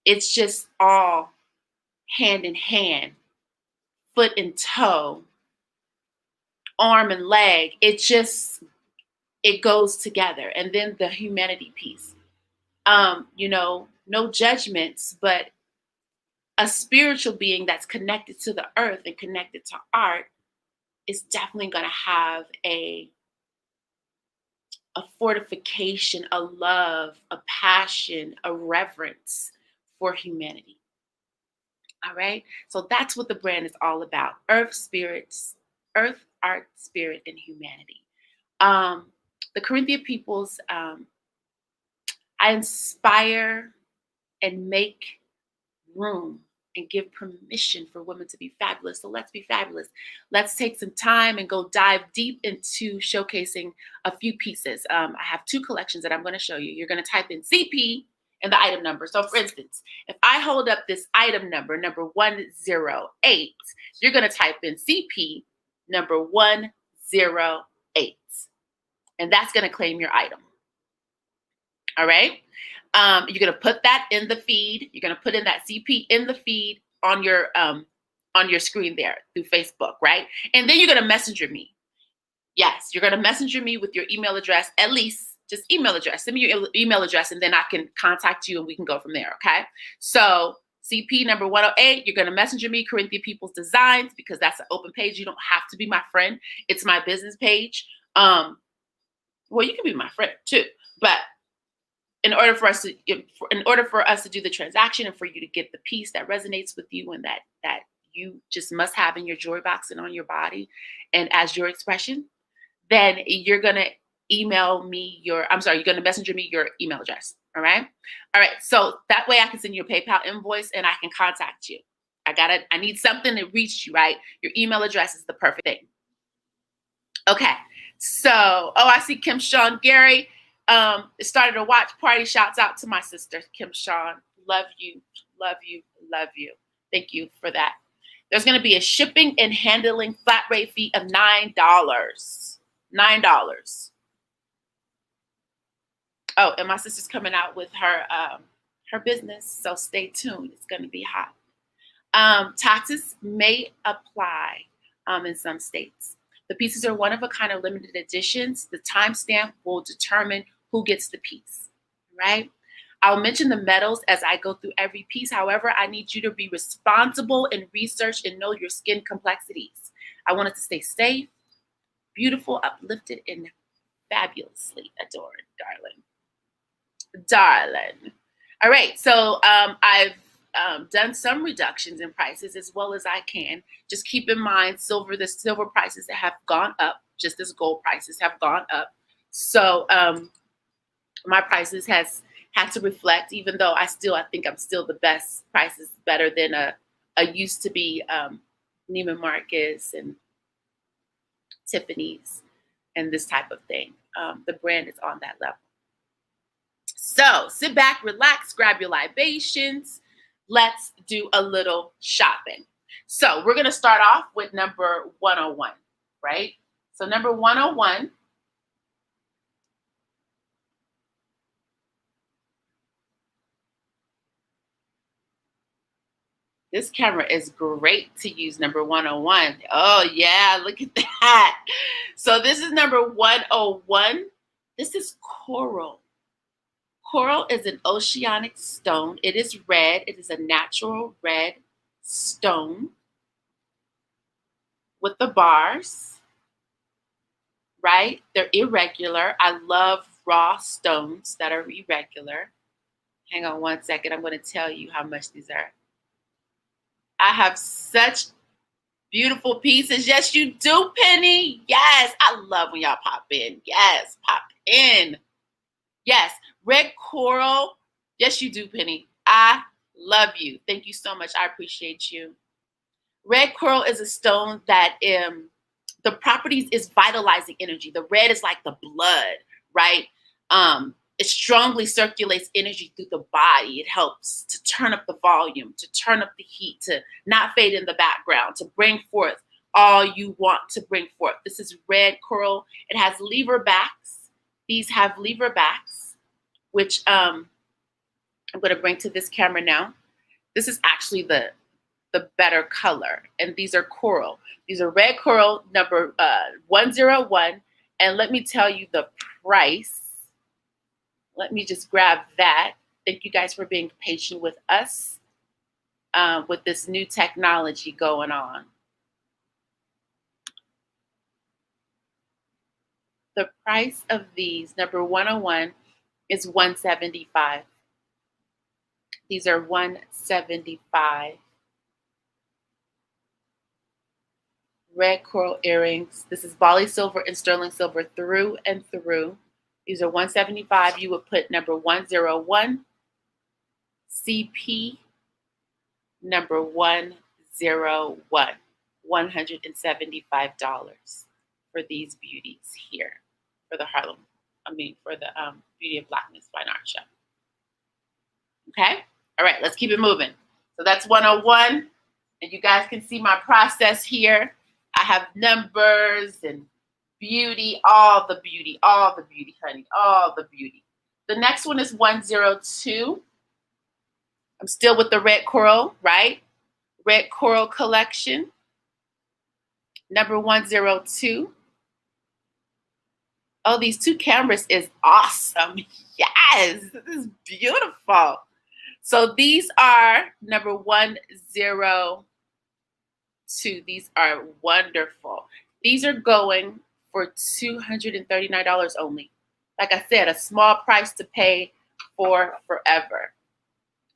It's just all hand in hand, foot and toe, arm and leg. It goes together. And then the humanity piece. You know, no judgments, but a spiritual being that's connected to the earth and connected to art is definitely going to have a fortification, a love, a passion, a reverence for humanity. All right. So that's what the brand is all about. Earth, art, spirit, and humanity. The Corinthian peoples, I inspire and make room and give permission for women to be fabulous. So let's be fabulous. Let's take some time and go dive deep into showcasing a few pieces. I have 2 collections that I'm going to show you. You're going to type in CP and the item number. So for instance, if I hold up this item number 108, you're going to type in CP number 108. And that's going to claim your item. All right. You're going to put that in the feed. You're going to put in that CP in the feed on your screen there through Facebook, right? And then you're going to messenger me. Yes, you're going to messenger me with your email address, at least just email address. Send me your email address and then I can contact you and we can go from there, okay? So CP number 108, you're going to messenger me, Corinthian People's Designs, because that's an open page. You don't have to be my friend. It's my business page. Well, you can be my friend too, but in order for us to do the transaction and for you to get the piece that resonates with you and that you just must have in your jewelry box and on your body and as your expression, then you're going to you're going to messenger me your email address. All right. So that way I can send you a PayPal invoice and I can contact you. I need something to reach you, right? Your email address is the perfect thing. Okay. So, I see Kim Sean Gary. Started a watch party. Shouts out to my sister, Kim Sean. Love you, love you, love you. Thank you for that. There's going to be a shipping and handling flat rate fee of $9. $9. Oh, and my sister's coming out with her business, so stay tuned. It's going to be hot. Taxes may apply in some states. The pieces are one of a kind of limited editions. The timestamp will determine who gets the piece, right? I'll mention the metals as I go through every piece. However, I need you to be responsible and research and know your skin complexities. I want it to stay safe, beautiful, uplifted, and fabulously adored, darling. All right, so I've done some reductions in prices as well as I can. Just keep in mind the silver prices that have gone up, just as gold prices have gone up. So my prices has had to reflect, even though I think I'm still the best prices, better than a used to be Neiman Marcus and Tiffany's and this type of thing. The brand is on that level. So sit back, relax, grab your libations. Let's do a little shopping. So we're going to start off with number 101, right? So number 101 This camera is great to use, number 101. Oh, yeah, look at that. So this is number 101. This is coral. Coral is an oceanic stone. It is red. It is a natural red stone with the bars, right? They're irregular. I love raw stones that are irregular. Hang on one second. I'm going to tell you how much these are. I have such beautiful pieces. Yes, you do, Penny. Yes, I love when y'all pop in. Yes, pop in. Yes, red coral. Yes, you do, Penny. I love you. Thank you so much. I appreciate you. Red coral is a stone that the properties is vitalizing energy. The red is like the blood, right? It strongly circulates energy through the body. It helps to turn up the volume, to turn up the heat, to not fade in the background, to bring forth all you want to bring forth. This is red coral. It has lever backs. These have lever backs, which I'm going to bring to this camera now. This is actually the better color, and these are coral. These are red coral, number 101. And let me tell you the price. Let me just grab that. Thank you guys for being patient with us with this new technology going on. The price of these, number 101, is $175. These are $175. Red coral earrings. This is Bali silver and sterling silver through and through. These are $175. You would put number 101, CP, number 101, $175 for these beauties here for the for the Beauty of Blackness Fine Art Show. Okay? All right, let's keep it moving. So that's 101, and you guys can see my process here. I have numbers and beauty, all the beauty, honey, all the beauty. The next one is 102. I'm still with the red coral, right? Red coral collection. Number 102. Oh, these two cameras is awesome. Yes, this is beautiful. So these are number 102. These are wonderful. These are going for $239 only. Like I said, a small price to pay for forever.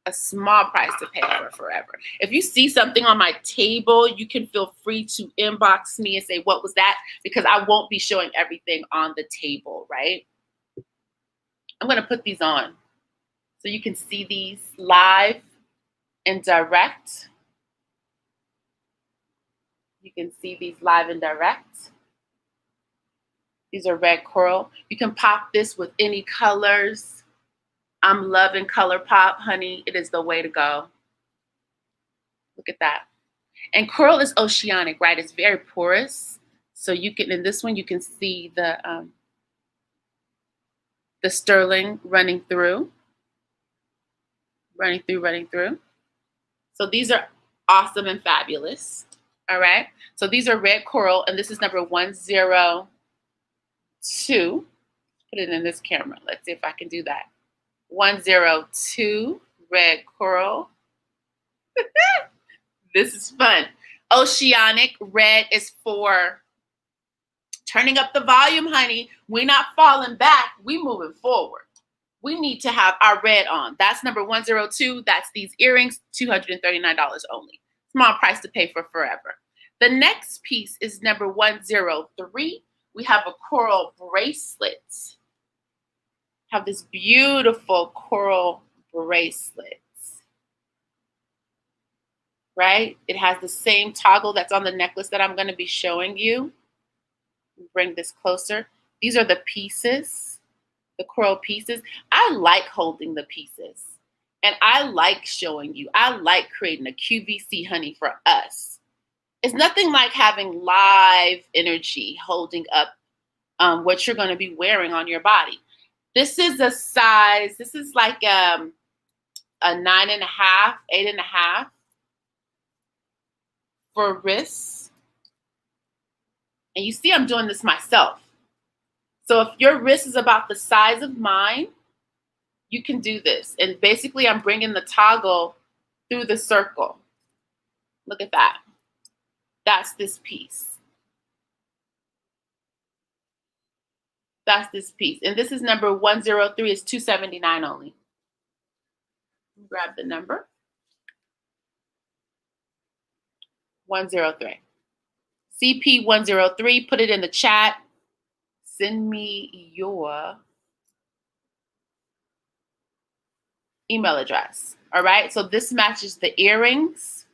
A small price to pay for forever. If you see something on my table, you can feel free to inbox me and say, what was that? Because I won't be showing everything on the table, right? I'm going to put these on so you can see these live and direct. You can see these live and direct. These are red coral. You can pop this with any colors. I'm loving color pop, honey. It is the way to go. Look at that. And coral is oceanic, right? It's very porous. So you can, in this one, you can see the sterling running through. Running through. So these are awesome and fabulous. All right. So these are red coral, and this is number 102. Put it in this camera. Let's see if I can do that. 102 red coral. This is fun. Oceanic red is for turning up the volume, honey. We're not falling back. We moving forward. We need to have our red on. That's number 102. That's these earrings, $239 only. Small price to pay for forever. The next piece is number 103. We have a coral bracelet. Have this beautiful coral bracelet. Right? It has the same toggle that's on the necklace that I'm going to be showing you. Bring this closer. These are the pieces, the coral pieces. I like holding the pieces, and I like showing you. I like creating a QVC, honey, for us. It's nothing like having live energy holding up what you're going to be wearing on your body. This is a size, this is like a 9.5, 8.5. for wrists. And you see I'm doing this myself. So if your wrist is about the size of mine, you can do this. And basically I'm bringing the toggle through the circle. Look at that. That's this piece. That's this piece. And this is number 103. It's $279 only. Grab the number. 103. CP 103. Put it in the chat. Send me your email address. All right. So this matches the earrings.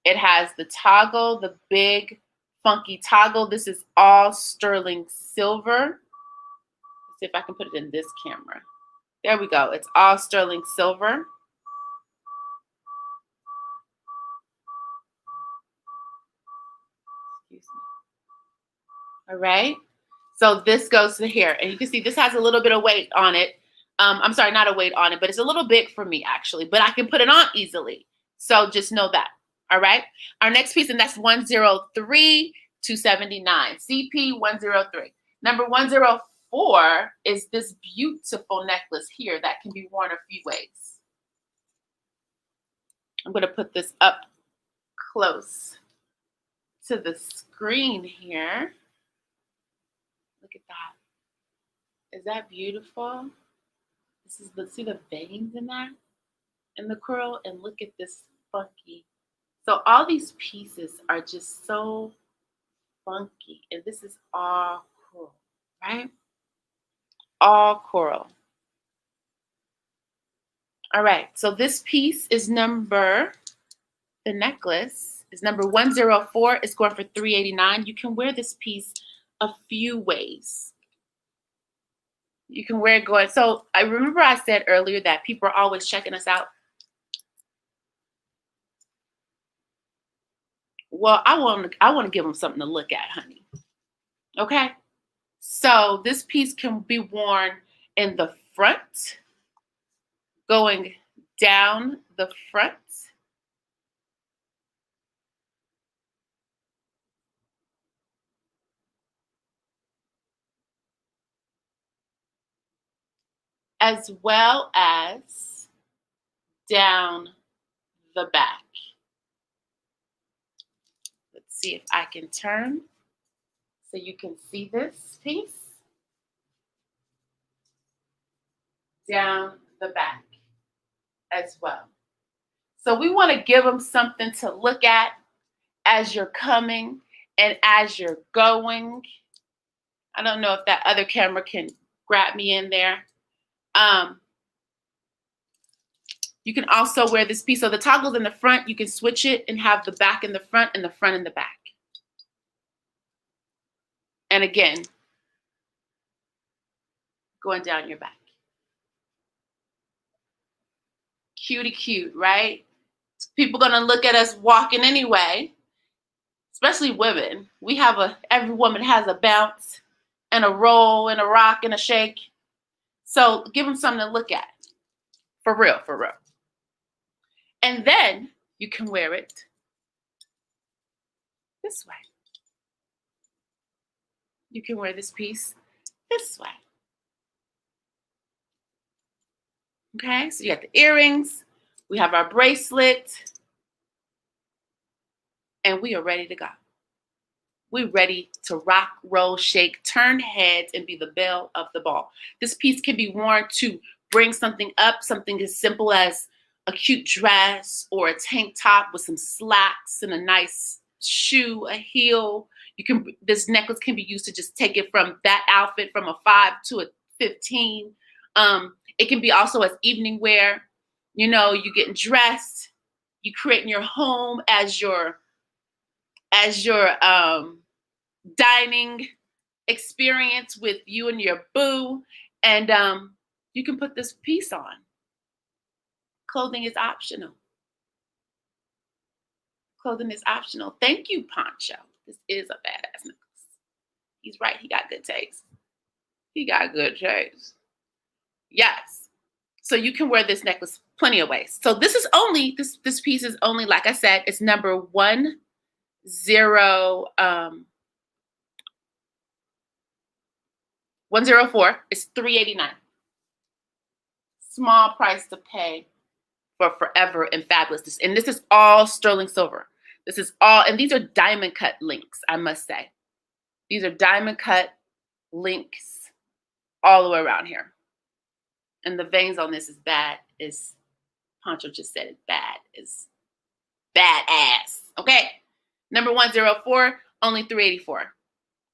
It has the toggle, the big funky toggle. This is all sterling silver. Let's see if I can put it in this camera. There we go. It's all sterling silver. Excuse me. All right. So this goes to here. And you can see this has a little bit of weight on it. I'm sorry, not a weight on it, but it's a little big for me actually, but I can put it on easily. So just know that. All right. Our next piece, and that's 103, $279. CP 103. Number 104 is this beautiful necklace here that can be worn a few ways. I'm going to put this up close to the screen here. Look at that. Is that beautiful? This is, let's see the veins in that, in the curl, and look at this funky. So all these pieces are just so funky, and this is all coral, right? All coral. All right, so this piece is the necklace is number 104. It's going for $389. You can wear this piece a few ways. You can wear it going. So I remember I said earlier that people are always checking us out. Well, I want to give them something to look at, honey. Okay. So this piece can be worn in the front, going down the front. As well as down the back. Let's see if I can turn so you can see this piece. Down the back as well. So we want to give them something to look at as you're coming and as you're going. I don't know if that other camera can grab me in there. You can also wear this piece. So the toggle's in the front. You can switch it and have the back in the front and the front in the back. And again, going down your back. Cutie cute, right? People gonna look at us walking anyway, especially women. Every woman has a bounce and a roll and a rock and a shake. So give them something to look at. For real, for real. And then you can wear it this way. You can wear this piece this way. Okay, so you got the earrings, we have our bracelet, and we are ready to go. We're ready to rock, roll, shake, turn heads, and be the belle of the ball. This piece can be worn to bring something up, something as simple as a cute dress or a tank top with some slacks and a nice shoe, a heel. This necklace can be used to just take it from that outfit from a 5 to a 15. It can be also as evening wear. You know, you're getting dressed, you creating your home as your dining experience with you and your boo, and you can put this piece on. Clothing is optional. Clothing is optional. Thank you, Poncho. This is a badass necklace. He's right. He got good taste. He got good taste. Yes. So you can wear this necklace Plenty of ways. So this is only, this piece is only, like I said, it's number 104. It's $389. Small price to pay for forever and fabulous. And this is all sterling silver. This is all, and these are diamond cut links, I must say. These are diamond cut links all the way around here. And the veins on this is bad, is Poncho just said it, bad, is badass. Okay. Number 104, only 384.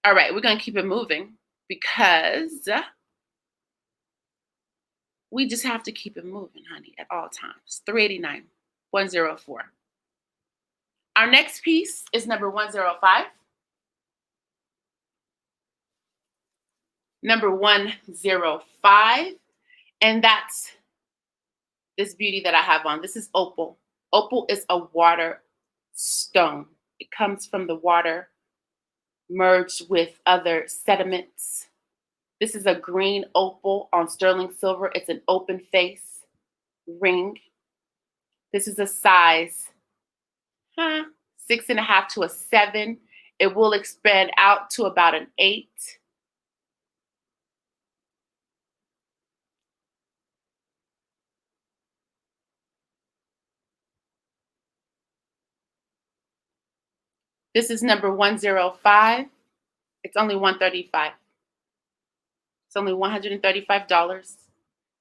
All right, we're gonna keep it moving because we just have to keep it moving, honey, at all times. 389, 104. Our next piece is number 105. Number 105, and that's this beauty that I have on. This is opal. Opal is a water stone. It comes from the water merged with other sediments. This is a green opal on sterling silver. It's an open face ring. This is a size 6.5 to a 7. It will expand out to about an 8. This is number 105. It's only $135. It's only $135.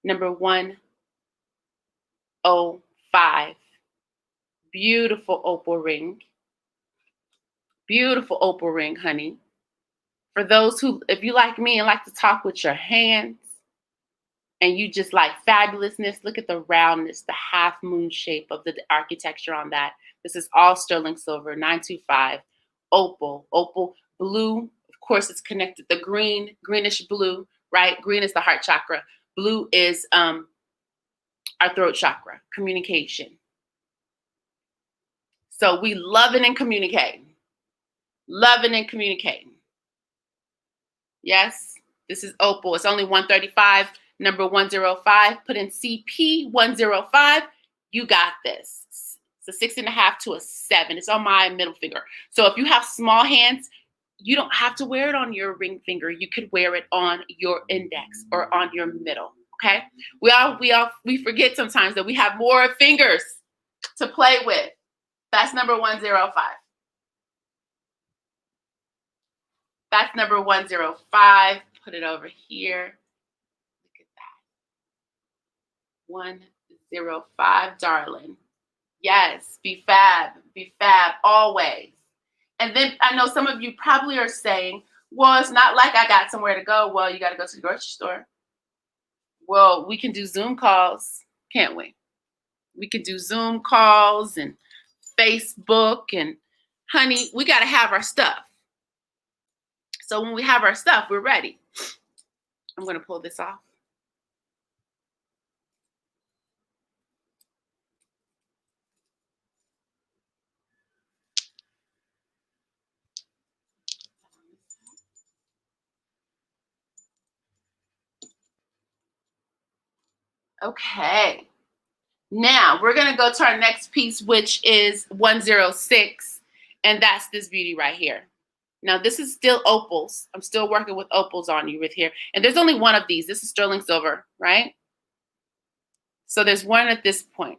Number 105. Beautiful opal ring. Beautiful opal ring, honey. For those who, if you like me and like to talk with your hands, and you just like fabulousness, look at the roundness, the half moon shape of the architecture on that. This is all sterling silver, 925, opal, opal, blue. Of course, it's connected. The green, greenish blue, right? Green is the heart chakra. Blue is our throat chakra, communication. So we loving and communicating. Loving and communicating. Yes, this is opal. It's only $135. Number 105. Put in CP 105. You got this. It's a 6.5 to a 7. It's on my middle finger. So if you have small hands, you don't have to wear it on your ring finger. You could wear it on your index or on your middle. Okay. We forget sometimes that we have more fingers to play with. That's number 105. That's number 105. Put it over here. Look at that. 105, darling. Yes, be fab always. And then I know some of you probably are saying, well, it's not like I got somewhere to go. Well, you got to go to the grocery store. Well, we can do Zoom calls, can't we? We can do Zoom calls and Facebook, and honey, we got to have our stuff. So when we have our stuff, we're ready. I'm going to pull this off. Okay. Now we're going to go to our next piece, which is 106. And that's this beauty right here. Now this is still opals. I'm still working with opals on you with here. And there's only one of these. This is sterling silver, right? So there's one at this point.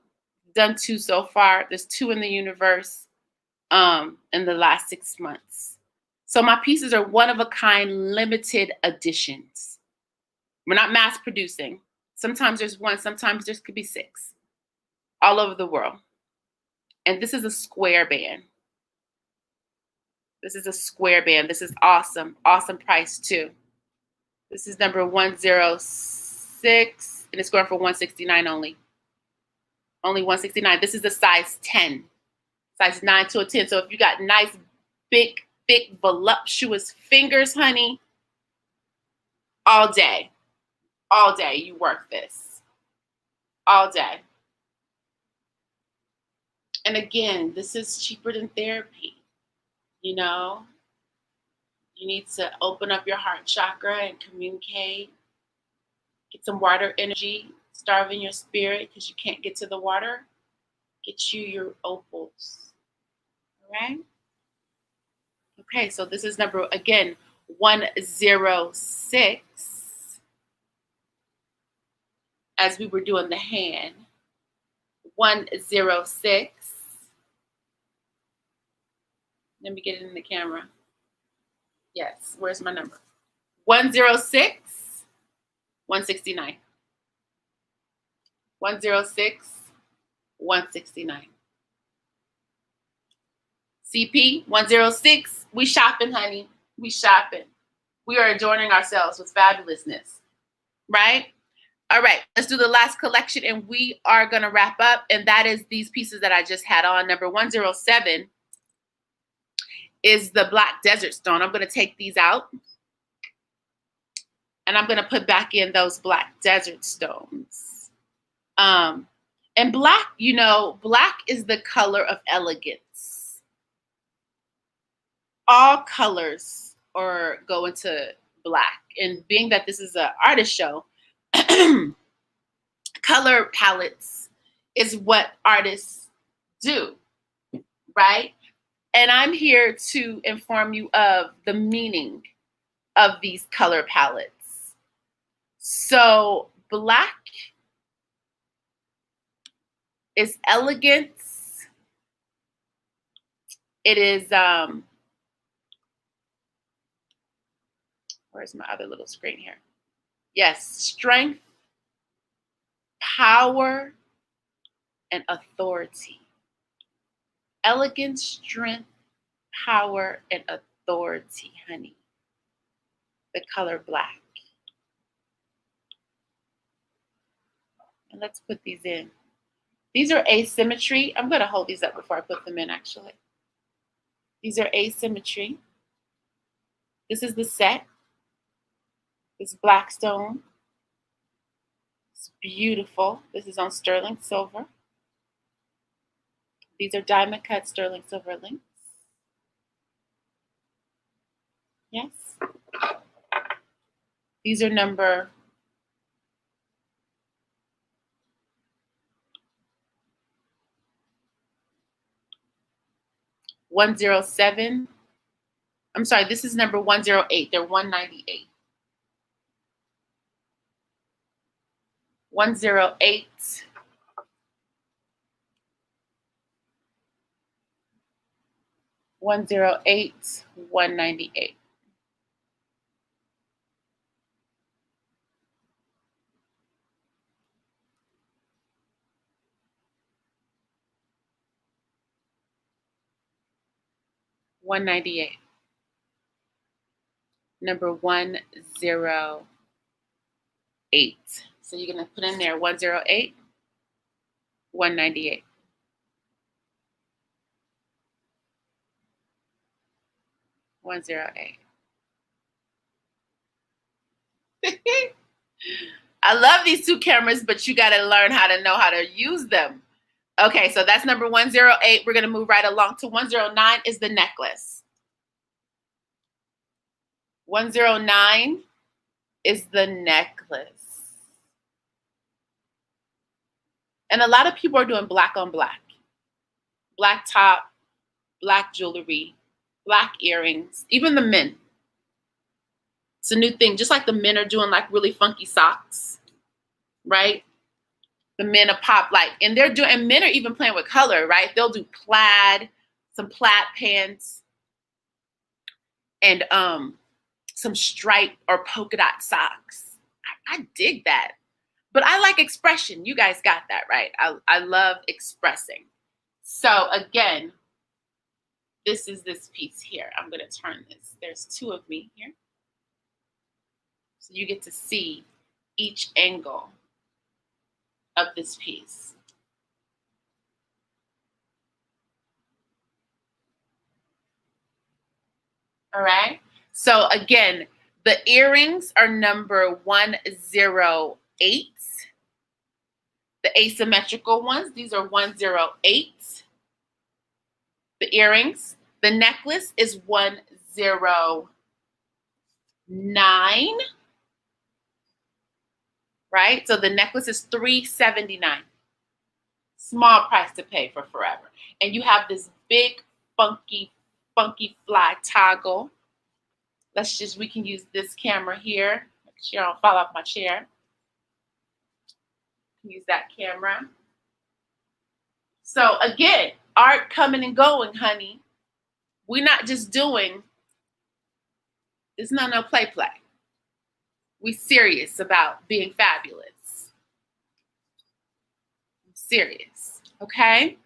Done 2 so far. There's 2 in the universe in the last 6 months. So my pieces are one of a kind, limited editions. We're not mass producing. Sometimes there's 1, sometimes there could be 6. All over the world. And this is a square band. This is a square band. This is awesome. Awesome price too. This is number 106, and it's going for 169 only. Only 169. This is the size 10. Size 9 to a 10. So if you got nice, big, thick, voluptuous fingers, honey, all day you work this. All day. And again, this is cheaper than therapy. You know, you need to open up your heart chakra and communicate. Get some water energy starving your spirit because you can't get to the water, get you your opals. All right? Okay, so this is number, again, 106. As we were doing the hand. 106. Let me get it in the camera. Yes, where's my number? 106, 169. 106, 169. CP 106. We shopping, honey. We shopping. We are adorning ourselves with fabulousness. Right? All right, let's do the last collection and we are going to wrap up. And that is these pieces that I just had on. Number 107 is the Black Desert Stone. I'm going to take these out. And I'm going to put back in those Black Desert Stones. And black, you know, black is the color of elegance. All colors go into black. And being that this is an artist show, color palettes is what artists do, right? And I'm here to inform you of the meaning of these color palettes. So black is elegance. It is, where's my other little screen here? Yes, strength, power, and authority. Elegance, strength, power, and authority, honey. The color black. And let's put these in. These are asymmetry. I'm going to hold these up before I put them in, actually. These are asymmetry. This is the set. This black stone. It's beautiful. This is on sterling silver. These are diamond cut sterling silver links. Yes. These are number 107. I'm sorry, this is number 108. They're 198. 108. 108, 198. $198. Number 108. So you're gonna put in there 108, 198. $108. I love these two cameras, but you got to learn how to know how to use them. Okay, so that's number 108. We're going to move right along to 109 is the necklace. 109 is the necklace. And a lot of people are doing black on black. Black top, black jewelry, black earrings, even the men. It's a new thing. Just like the men are doing like really funky socks, right? The men are pop like, and they're doing, and men are even playing with color, right? They'll do plaid, some plaid pants, and some stripe or polka dot socks. I dig that. But I like expression. You guys got that, right? I love expressing. So again, this is this piece here. I'm going to turn this. There's two of me here. So you get to see each angle of this piece. All right. So again, the earrings are number 108. The asymmetrical ones, these are 108. The earrings. The necklace is 109. right? So the necklace is $379. Small price to pay for forever. And you have this big, funky fly toggle. We can use this camera here. Make sure I don't fall off my chair. Use that camera. So again, art coming and going, honey. We're not just doing, it's not no play. We serious about being fabulous. I'm serious, okay?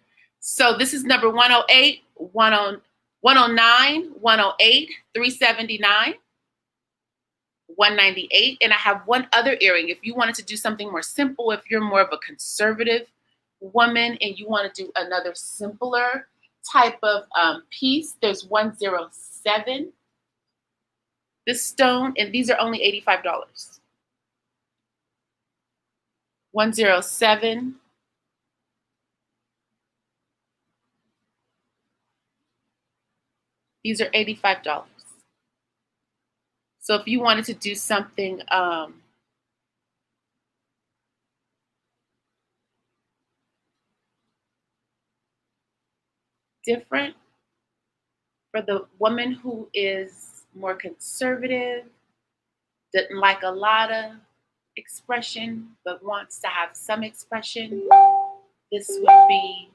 So this is number 108, 109, 108, 379, 198. And I have one other earring. If you wanted to do something more simple, if you're more of a conservative woman and you want to do another simpler type of piece, there's 107. This stone, and these are only $85. 107. These are $85. So if you wanted to do something different for the woman who is more conservative, doesn't like a lot of expression, but wants to have some expression, this would be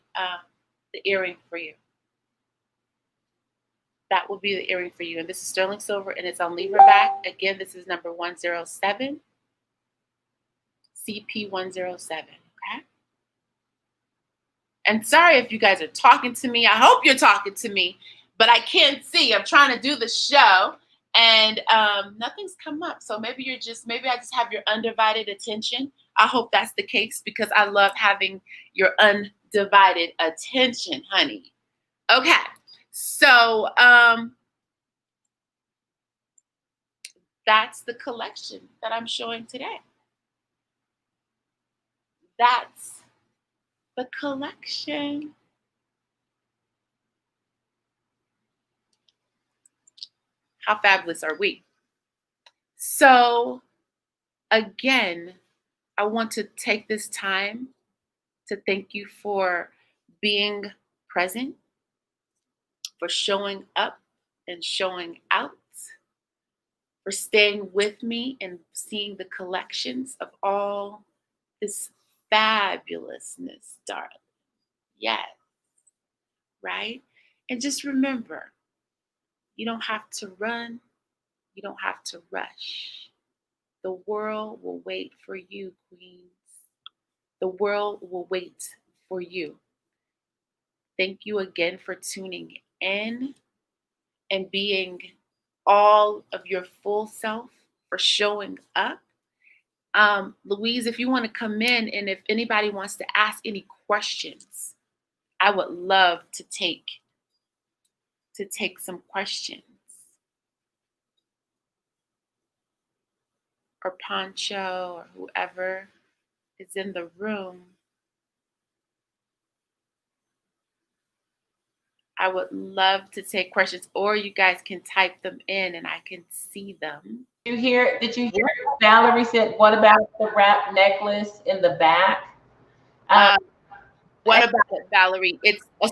the earring for you. That will be the earring for you. And this is sterling silver and it's on lever back. Again, this is number 107, CP107, okay? And sorry if you guys are talking to me. I hope you're talking to me, but I can't see. I'm trying to do the show and nothing's come up. So maybe I just have your undivided attention. I hope that's the case because I love having your undivided attention, honey. Okay. So that's the collection that I'm showing today. That's the collection. How fabulous are we? So again, I want to take this time to thank you for being present, for showing up and showing out, for staying with me and seeing the collections of all this fabulousness, darling. Yes, right? And just remember, you don't have to run. You don't have to rush. The world will wait for you, queens. The world will wait for you. Thank you again for tuning in and being all of your full self, for showing up. Louise, if you want to come in and if anybody wants to ask any questions, I would love to take some questions. Or Poncho or whoever is in the room. I would love to take questions, or you guys can type them in and I can see them. Did you hear Valerie said, what about the wrap necklace in the back? What about it, Valerie?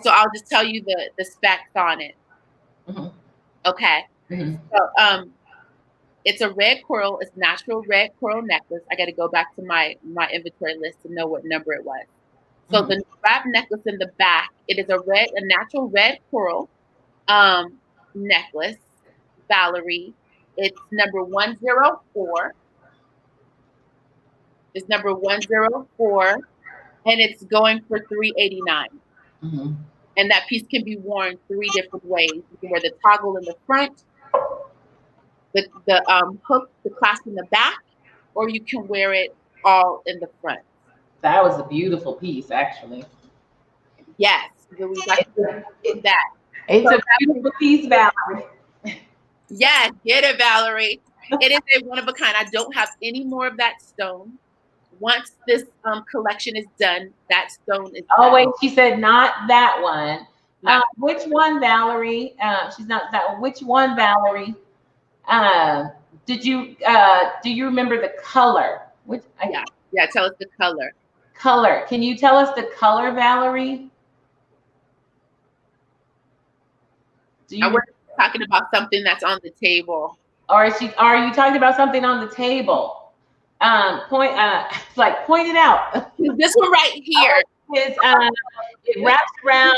So I'll just tell you the specs on it. Mm-hmm. Okay. Mm-hmm. So it's a red coral, it's natural red coral necklace. I got to go back to my inventory list to know what number it was. So the wrap necklace in the back, it is a natural red coral necklace, Valerie. It's number 104. It's number 104, and it's going for $389. Mm-hmm. And that piece can be worn 3 different ways. You can wear the toggle in the front, the hook, the clasp in the back, or you can wear it all in the front. That was a beautiful piece, actually. Yes, that. It's a beautiful piece, Valerie. Yes, get it, Valerie. It is a one of a kind. I don't have any more of that stone. Once this collection is done, that stone is done. Wait, she said not that one. Which one, Valerie? She's not that one. Which one, Valerie? Do you remember the color Yeah, tell us the color. Color. Can you tell us the color, Valerie? I was talking about something that's on the table. Or are you talking about something on the table? Point it out. This one right here Is it wraps around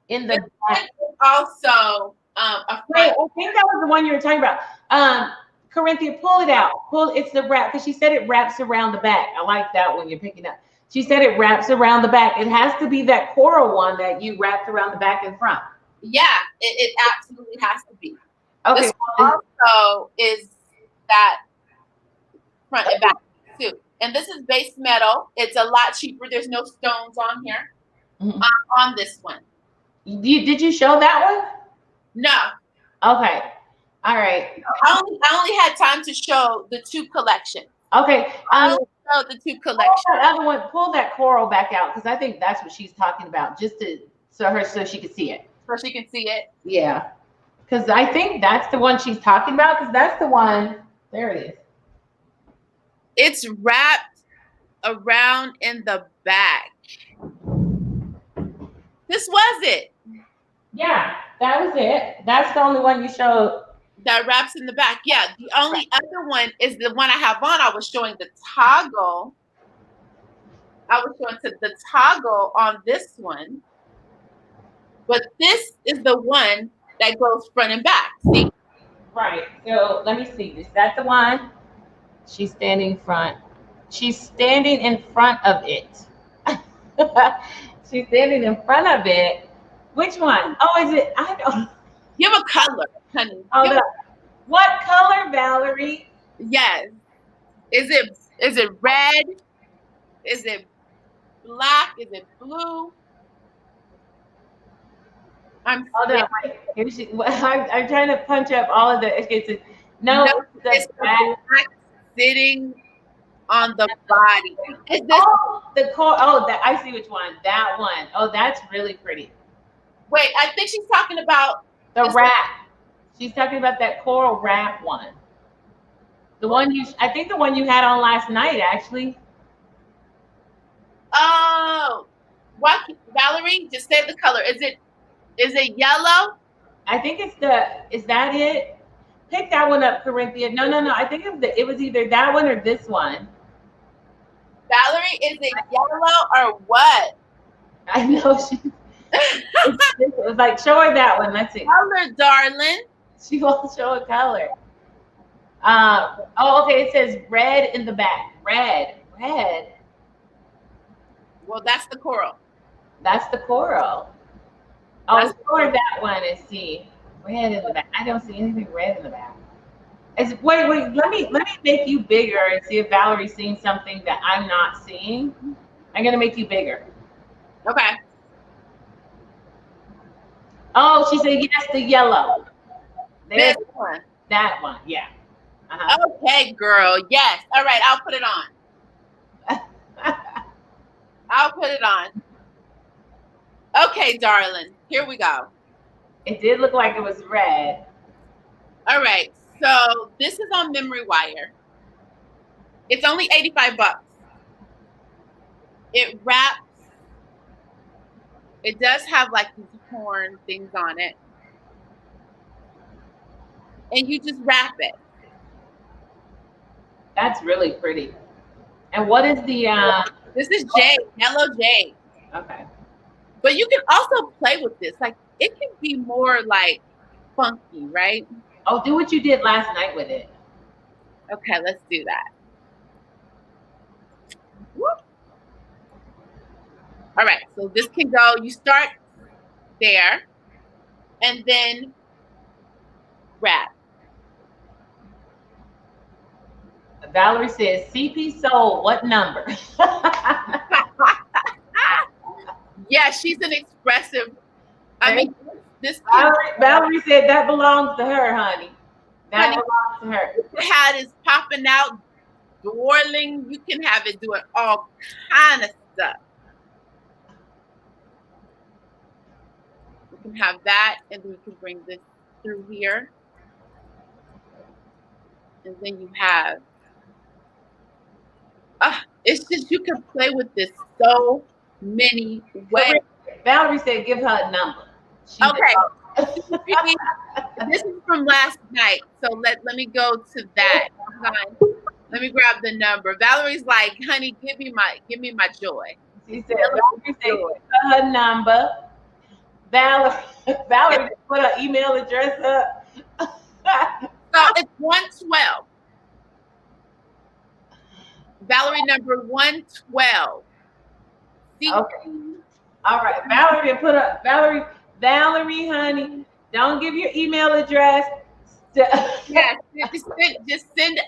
in the back. Also a front. I think that was the one you were talking about. Corinthia, pull it out. It's the wrap, because she said it wraps around the back. I like that one you're picking up. She said it wraps around the back. It has to be that coral one that you wrapped around the back and front. Yeah, it absolutely has to be. Okay. This also is that front and back too. And this is base metal. It's a lot cheaper. There's no stones on here. On this one. Did you show that one? No. Okay. All right. I only had time to show the two collections. Okay. I only showed the two collections. Pull that coral back out, because I think that's what she's talking about, just so she could see it. So she can see it? Yeah. Because I think that's the one she's talking about, because that's the one. There it is. It's wrapped around in the back. This was it. Yeah, that was it. That's the only one you showed. That wraps in the back. Yeah, the only other one is the one I have on. I was showing the toggle. I was showing the toggle on this one. But this is the one that goes front and back. See? Right. So let me see. Is that the one? She's standing front. She's standing in front of it. She's standing in front of it. Which one? Oh, is it? I don't. Give a color, honey. Oh, what color, Valerie? Yes. Is it red? Is it black? Is it blue? I'm trying to punch up all of the. It's the black sitting on the body. Is this the core? Oh, I see which one. That one. Oh, that's really pretty. Wait, I think she's talking about the wrap. She's talking about that coral wrap one. The one I think the one you had on last night, actually. Oh, what, Valerie? Just say the color. Is it yellow? I think is that it? Pick that one up, Corinthia. No. I think it was either that one or this one. Valerie, is it yellow or what? I know she. It was like, show her that one. Let's see. Color, darling. She won't show a color. Okay. It says red in the back. Red. Well, that's the coral. That's the coral. Oh, show her that one and see. Red in the back. I don't see anything red in the back. Wait. Let me make you bigger and see if Valerie's seeing something that I'm not seeing. I'm gonna make you bigger. Okay. Oh, she said yes, the yellow. This one. That one, yeah. Okay, girl. Yes. All right, I'll put it on. I'll put it on. Okay, darling. Here we go. It did look like it was red. All right. So this is on memory wire. It's only $85. It wraps. It does have like these horn things on it. And you just wrap it. That's really pretty. And what is the this is jade, yellow jade. Okay. But you can also play with this. Like it can be more like funky, right? Oh, do what you did last night with it. Okay, let's do that. Whoop. All right, so this can go, you start there and then wrap. Valerie says, CP Soul, what number? Yeah, she's an expressive. I mean, this Valerie said that belongs to her, honey. That belongs to her. The hat is popping out, twirling. You can have it doing all kind of stuff. You can have that, and then you can bring this through here. And then you have It's just you can play with this so many ways. Valerie said, "Give her a number." Okay. This is from last night, so let me go to that. Let me grab the number. Valerie's like, "Honey, give me my joy." She said, "Valerie said, give her her number." Valerie put her email address up. So it's 112. Valerie number 112. Okay. All right. Valerie put up Valerie, honey, don't give your email address. Yeah, just send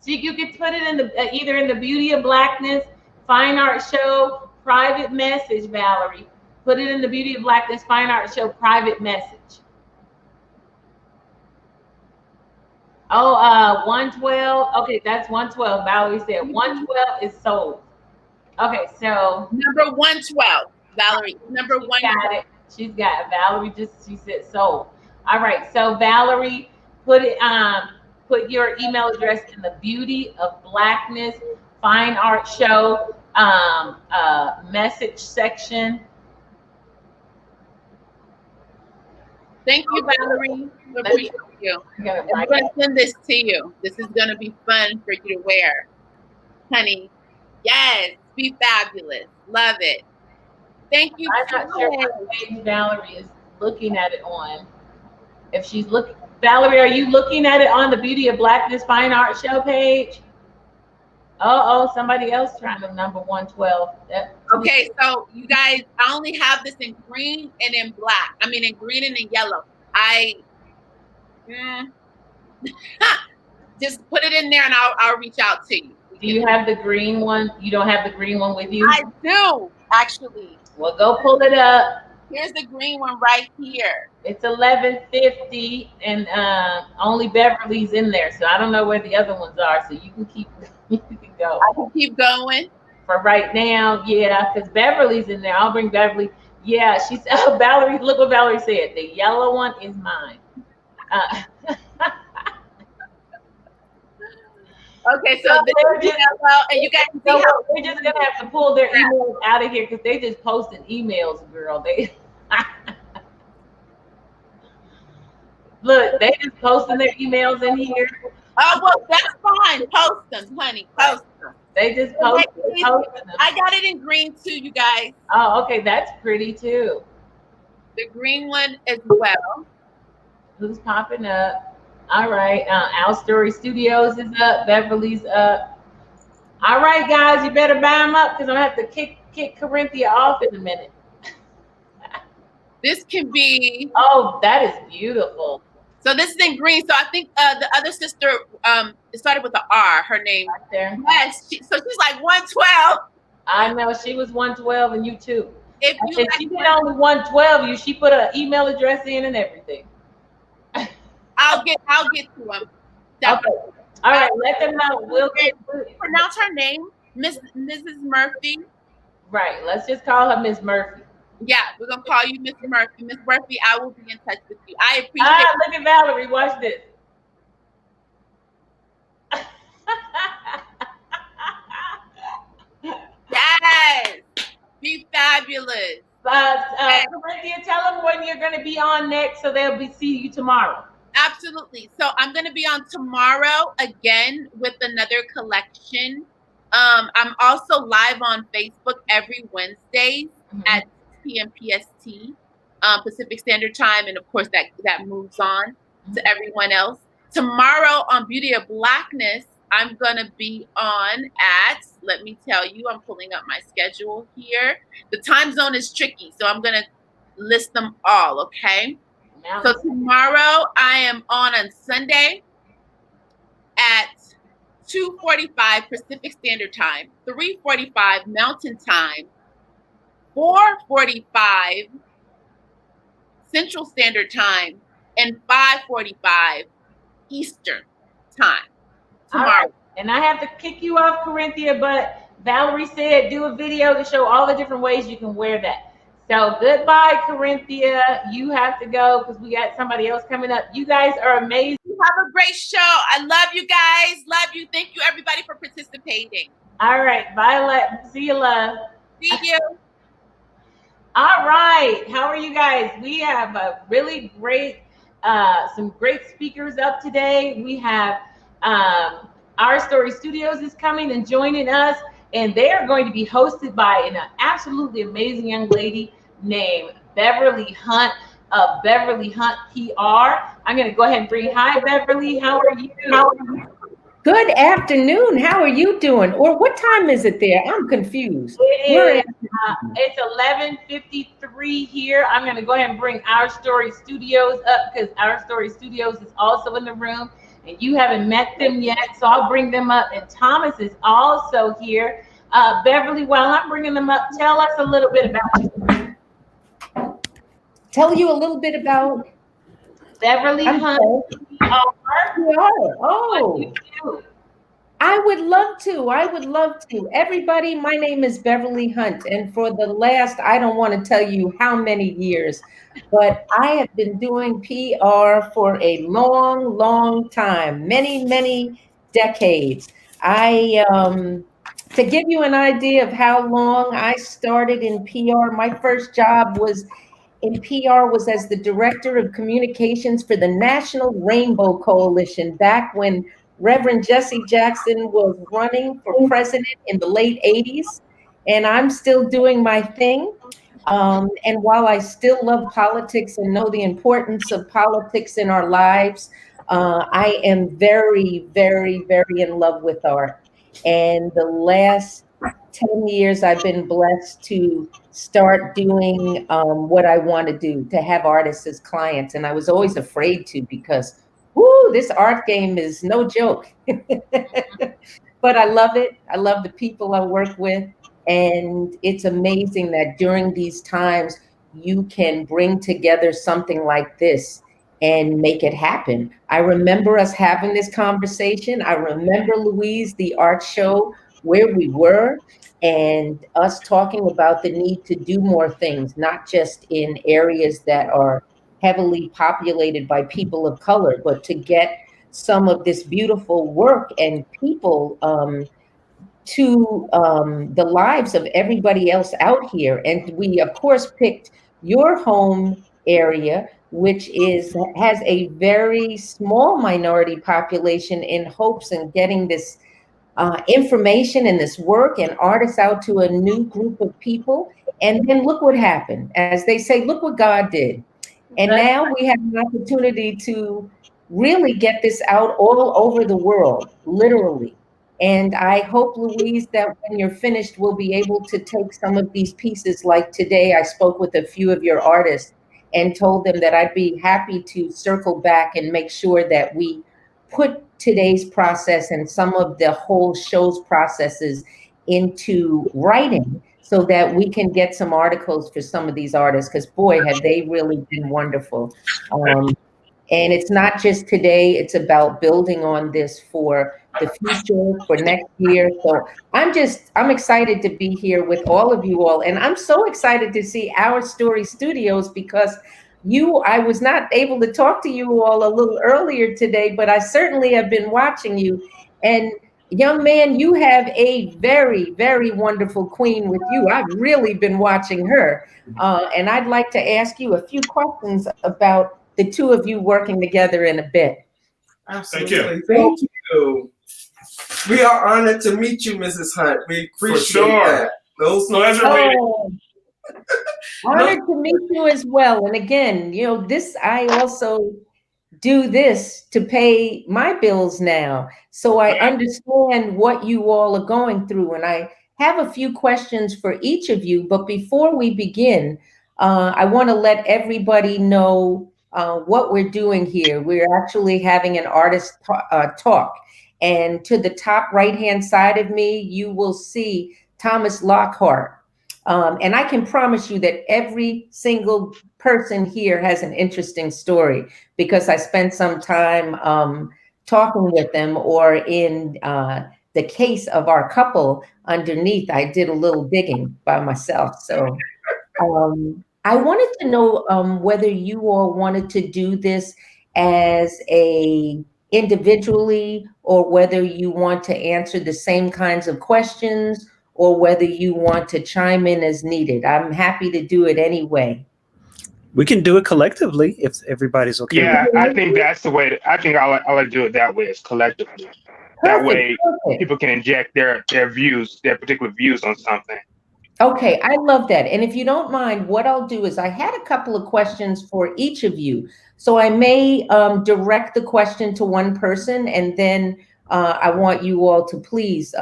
so you can put it in the either in the Beauty of Blackness Fine Art Show private message, Valerie. Put it in the Beauty of Blackness Fine Art Show private message. Oh, 112. Okay, that's 112. Valerie said 112 is sold. Okay, so number 112, Valerie. Number 112. Got it. She's got it. Valerie she said sold. All right, so Valerie, put your email address in the Beauty of Blackness Fine Art Show message section. Thank you, Valerie. Appreciate you. I'm going to send this to you. This is going to be fun for you to wear. Honey, yes, be fabulous. Love it. Thank you. I'm not sure what page Valerie is looking at it on. If she's looking, Valerie, are you looking at it on the Beauty of Blackness Fine Art Show page? Somebody else trying to number 112. Okay, so you guys, I only have this in green and in black. I mean, in green and in yellow. Just put it in there and I'll reach out to you. Do you have the green one? You don't have the green one with you? I do, actually. Well, go pull it up. Here's the green one right here. It's 11:50 and only Beverly's in there. So I don't know where the other ones are. So you can go. I can keep going. For right now, yeah, because Beverly's in there. I'll bring Beverly. Yeah, she said, Valerie, look what Valerie said. The yellow one is mine. Okay, so this is yellow, and you guys see how we're just gonna have to pull their emails out of here because they just posting emails, girl. They look, they just posting their emails in here. Oh well, that's fine. Post them, honey. Post them. They just posted them. I got it in green too, you guys. Oh, okay, that's pretty too. The green one as well. Who's popping up? All right, Our Story Studios is up. Beverly's up. All right, guys, you better buy them up because I'm gonna have to kick Corinthia off in a minute. This can be. Oh, that is beautiful. So this is in green. So I think the other sister, it started with the R. Her name. Right there. Yes. So she's like 112. I know she was 112, and you too. If you she did only 112, she put an email address in and everything. I'll get to them. Okay. All right. Let them know. We'll pronounce her name, Mrs. Murphy. Right. Let's just call her Miss Murphy. Yeah, we're gonna call you Miss Murphy. Miss Murphy, I will be in touch with you. I appreciate. Look at Valerie. Watch this. Yes. Be fabulous. Corinthia, tell them when you're going to be on next so they'll see you tomorrow. Absolutely. So I'm going to be on tomorrow again with another collection. I'm also live on Facebook every Wednesday at 6 p.m. PST, Pacific Standard Time. And of course, that moves on to everyone else. Tomorrow on Beauty of Blackness, I'm going to be on at, let me tell you, I'm pulling up my schedule here. The time zone is tricky, so I'm going to list them all, okay? So tomorrow I am on Sunday at 2:45 Pacific Standard Time, 3:45 Mountain Time, 4:45 Central Standard Time, and 5:45 Eastern Time. Tomorrow. Right. And I have to kick you off, Corinthia, but Valerie said do a video to show all the different ways you can wear that. So goodbye, Corinthia. You have to go because we got somebody else coming up. You guys are amazing. Have a great show. I love you guys. Love you. Thank you, everybody, for participating. All right, Violet. See you, love. See you. All right. How are you guys? We have a really great, some great speakers up today. We have Our Story Studios is coming and joining us, and they are going to be hosted by an absolutely amazing young lady named Beverly Hunt of Beverly Hunt PR. I'm going to go ahead and bring, hi, Beverly. How are you? Good afternoon. How are you doing? Or what time is it there? I'm confused. We're It in. is. It's 11:53 here. I'm going to go ahead and bring Our Story Studios up because Our Story Studios is also in the room, and you haven't met them yet. So I'll bring them up. And Thomas is also here. Beverly, while I'm bringing them up, tell us a little bit about you. Tell you a little bit about. Beverly I'm Hunt, sorry. PR. You are. What do Oh. you do? I would love to. I would love to. Everybody, my name is Beverly Hunt. And for the last, I don't want to tell you how many years, but I have been doing PR for a long, long time, many, many decades. To give you an idea of how long I started in PR, my first job was in PR was as the director of communications for the National Rainbow Coalition back when Reverend Jesse Jackson was running for president in the late 80s. And I'm still doing my thing. And while I still love politics and know the importance of politics in our lives, I am very, very, very in love with art. And the last 10 years, I've been blessed to start doing what I want to do, to have artists as clients. And I was always afraid to because, whoo, this art game is no joke. But I love it. I love the people I work with. And it's amazing that during these times, you can bring together something like this and make it happen. I remember us having this conversation. I remember Louise, the art show, where we were, and us talking about the need to do more things, not just in areas that are heavily populated by people of color, but to get some of this beautiful work and people to the lives of everybody else out here. And we, of course, picked your home area, which has a very small minority population, in hopes of getting this information and this work and artists out to a new group of people. And then look what happened. As they say, look what God did. And That's now we have an opportunity to really get this out all over the world, literally. And I hope, Louise, that when you're finished, we'll be able to take some of these pieces. Like today, I spoke with a few of your artists and told them that I'd be happy to circle back and make sure that we put today's process and some of the whole show's processes into writing so that we can get some articles for some of these artists, because boy, have they really been wonderful. And it's not just today, it's about building on this for the future, for next year. So I'm excited to be here with all of you all. And I'm so excited to see Our Story Studios because I was not able to talk to you all a little earlier today, but I certainly have been watching you. And young man, you have a very, very wonderful queen with you. I've really been watching her. And I'd like to ask you a few questions about the two of you working together in a bit. Absolutely. Thank you. We are honored to meet you, Mrs. Hunt. We appreciate that. Those honored to meet you as well. And again, I also do this to pay my bills now. So I understand what you all are going through. And I have a few questions for each of you. But before we begin, I want to let everybody know what we're doing here. We're actually having an artist talk. And to the top right-hand side of me, you will see Thomas Lockhart. And I can promise you that every single person here has an interesting story because I spent some time talking with them, or in the case of our couple underneath, I did a little digging by myself. So I wanted to know whether you all wanted to do this as a individually, or whether you want to answer the same kinds of questions, or whether you want to chime in as needed. I'm happy to do it anyway. We can do it collectively if everybody's okay. Yeah, I think that's the way. I think I like to do it that way, is collectively. That way, people can inject their views, their particular views on something. Okay, I love that. And if you don't mind, what I'll do is I had a couple of questions for each of you. So I may direct the question to one person, and then I want you all to please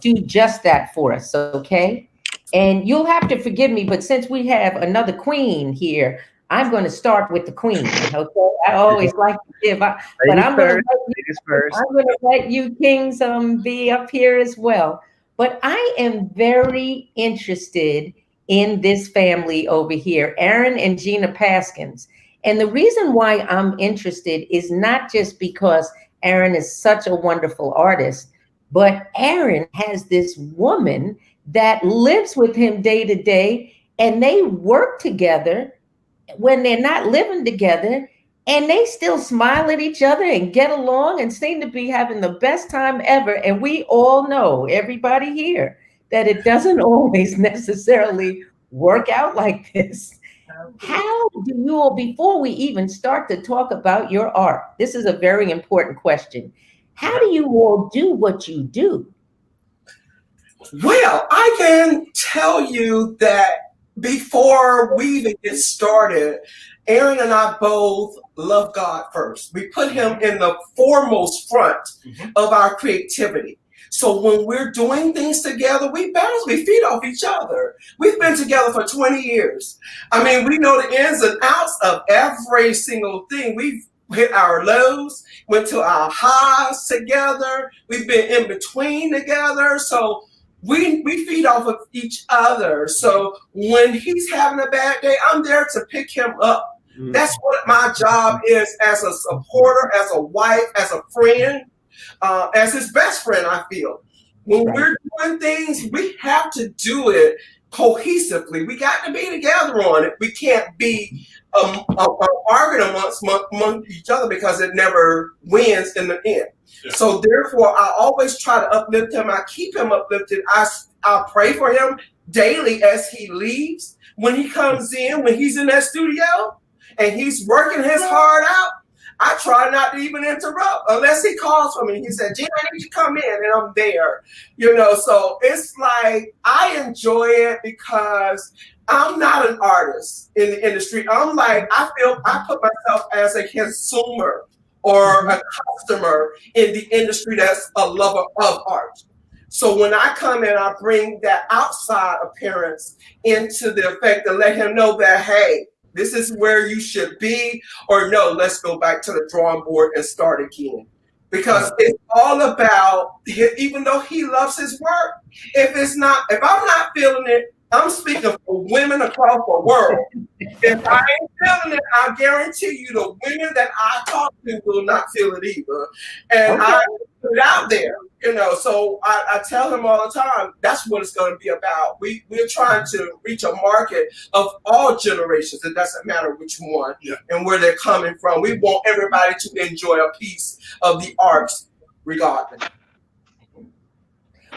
do just that for us, okay? And you'll have to forgive me, but since we have another queen here, I'm going to start with the queen, okay? I always like to give, but I'm going to let you kings be up here as well. But I am very interested in this family over here, Aaron and Gina Paskins. And the reason why I'm interested is not just because Aaron is such a wonderful artist, but Aaron has this woman that lives with him day to day, and they work together when they're not living together, and they still smile at each other and get along and seem to be having the best time ever. And we all know, everybody here, that it doesn't always necessarily work out like this. How do you all, before we even start to talk about your art, this is a very important question. How do you all do what you do? Well, I can tell you that before we even get started, Aaron and I both love God first. We put him in the foremost front of our creativity. So when we're doing things together, we feed off each other. We've been together for 20 years. I mean, we know the ins and outs of every single thing. We've hit our lows, went to our highs together. We've been in between together. So we feed off of each other. So when he's having a bad day, I'm there to pick him up. That's what my job is, as a supporter, as a wife, as a friend, as his best friend, I feel. When we're doing things, we have to do it cohesively. We got to be together on it. We can't be arguing among each other, because it never wins in the end. Yeah. So therefore, I always try to uplift him. I keep him uplifted. I pray for him daily as he leaves. When he comes in, when he's in that studio and he's working his heart out, I try not to even interrupt unless he calls for me. He said, "Gina, I need you to come in," and I'm there. So it's like I enjoy it because I'm not an artist in the industry. I'm like, I put myself as a consumer or a customer in the industry that's a lover of art. So when I come in, I bring that outside appearance into the effect to let him know that, hey, this is where you should be, or no, let's go back to the drawing board and start again. Because it's all about, even though he loves his work, if I'm not feeling it, I'm speaking for women across the world. If I ain't feeling it, I guarantee you the women that I talk to will not feel it either. And I put it out there, so I tell him all the time, that's what it's going to be about. We're trying to reach a market of all generations. It doesn't matter which one and where they're coming from. We want everybody to enjoy a piece of the arts regardless.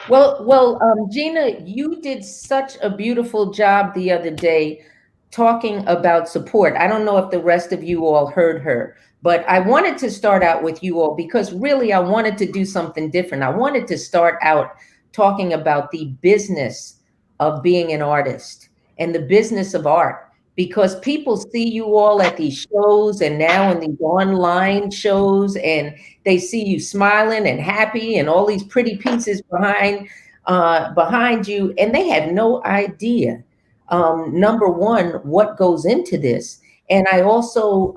Well, Gina, you did such a beautiful job the other day talking about support. I don't know if the rest of you all heard her, but I wanted to start out with you all because really I wanted to do something different. I wanted to start out talking about the business of being an artist and the business of art, because people see you all at these shows and now in these online shows, and they see you smiling and happy and all these pretty pieces behind you, and they have no idea, number one, what goes into this. And I also,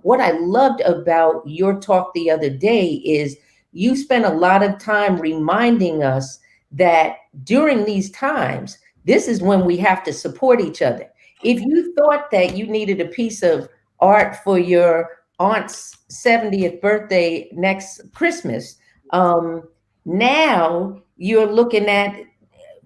what I loved about your talk the other day is you spent a lot of time reminding us that during these times, this is when we have to support each other. If you thought that you needed a piece of art for your aunt's 70th birthday next Christmas, now you're looking at,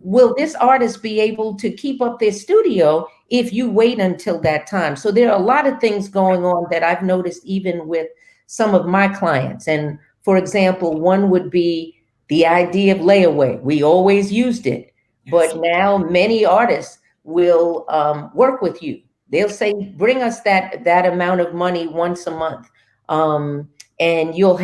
will this artist be able to keep up their studio if you wait until that time? So there are a lot of things going on that I've noticed, even with some of my clients. And for example, one would be the idea of layaway. We always used it, but now many artists will work with you. They'll say, bring us that amount of money once a month. And we'll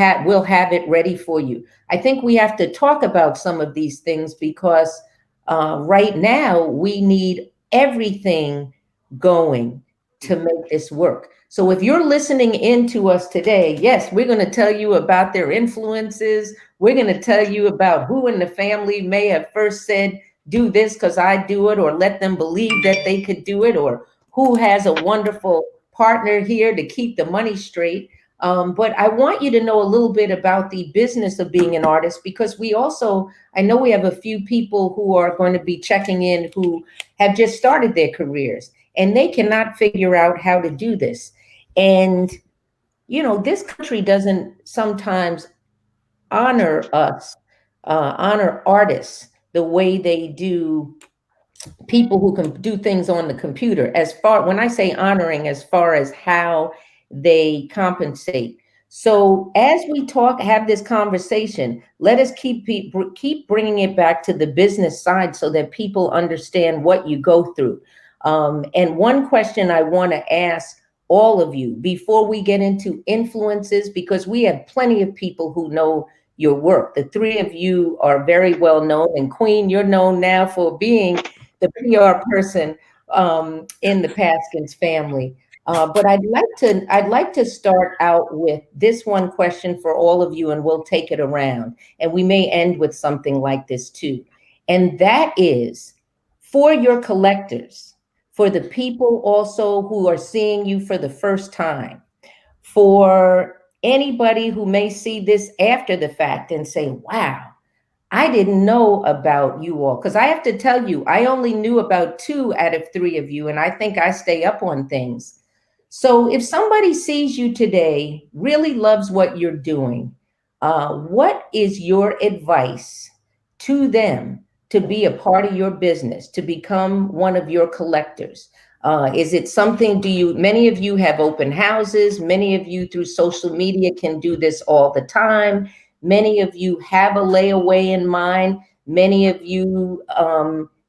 have it ready for you. I think we have to talk about some of these things because right now we need everything going to make this work. So if you're listening in to us today, yes, we're going to tell you about their influences. We're going to tell you about who in the family may have first said, do this because I do it, or let them believe that they could do it, or who has a wonderful partner here to keep the money straight. But I want you to know a little bit about the business of being an artist, because I know we have a few people who are going to be checking in who have just started their careers and they cannot figure out how to do this. And, this country doesn't sometimes honor us, honor artists the way they do people who can do things on the computer. When I say honoring, as far as how they compensate. So as we have this conversation, let us keep bringing it back to the business side so that people understand what you go through. And one question I want to ask all of you before we get into influences, because we have plenty of people who know your work. The three of you are very well known, and Queen, you're known now for being the PR person in the Paskins family. But I'd like to start out with this one question for all of you, and we'll take it around. And we may end with something like this too. And that is, for your collectors, for the people also who are seeing you for the first time, for anybody who may see this after the fact and say, wow, I didn't know about you all. Because I have to tell you, I only knew about 2 out of 3 of you, and I think I stay up on things. So if somebody sees you today, really loves what you're doing, what is your advice to them to be a part of your business, to become one of your collectors? Is it something, many of you have open houses, many of you through social media can do this all the time. Many of you have a layaway in mind. Many of you,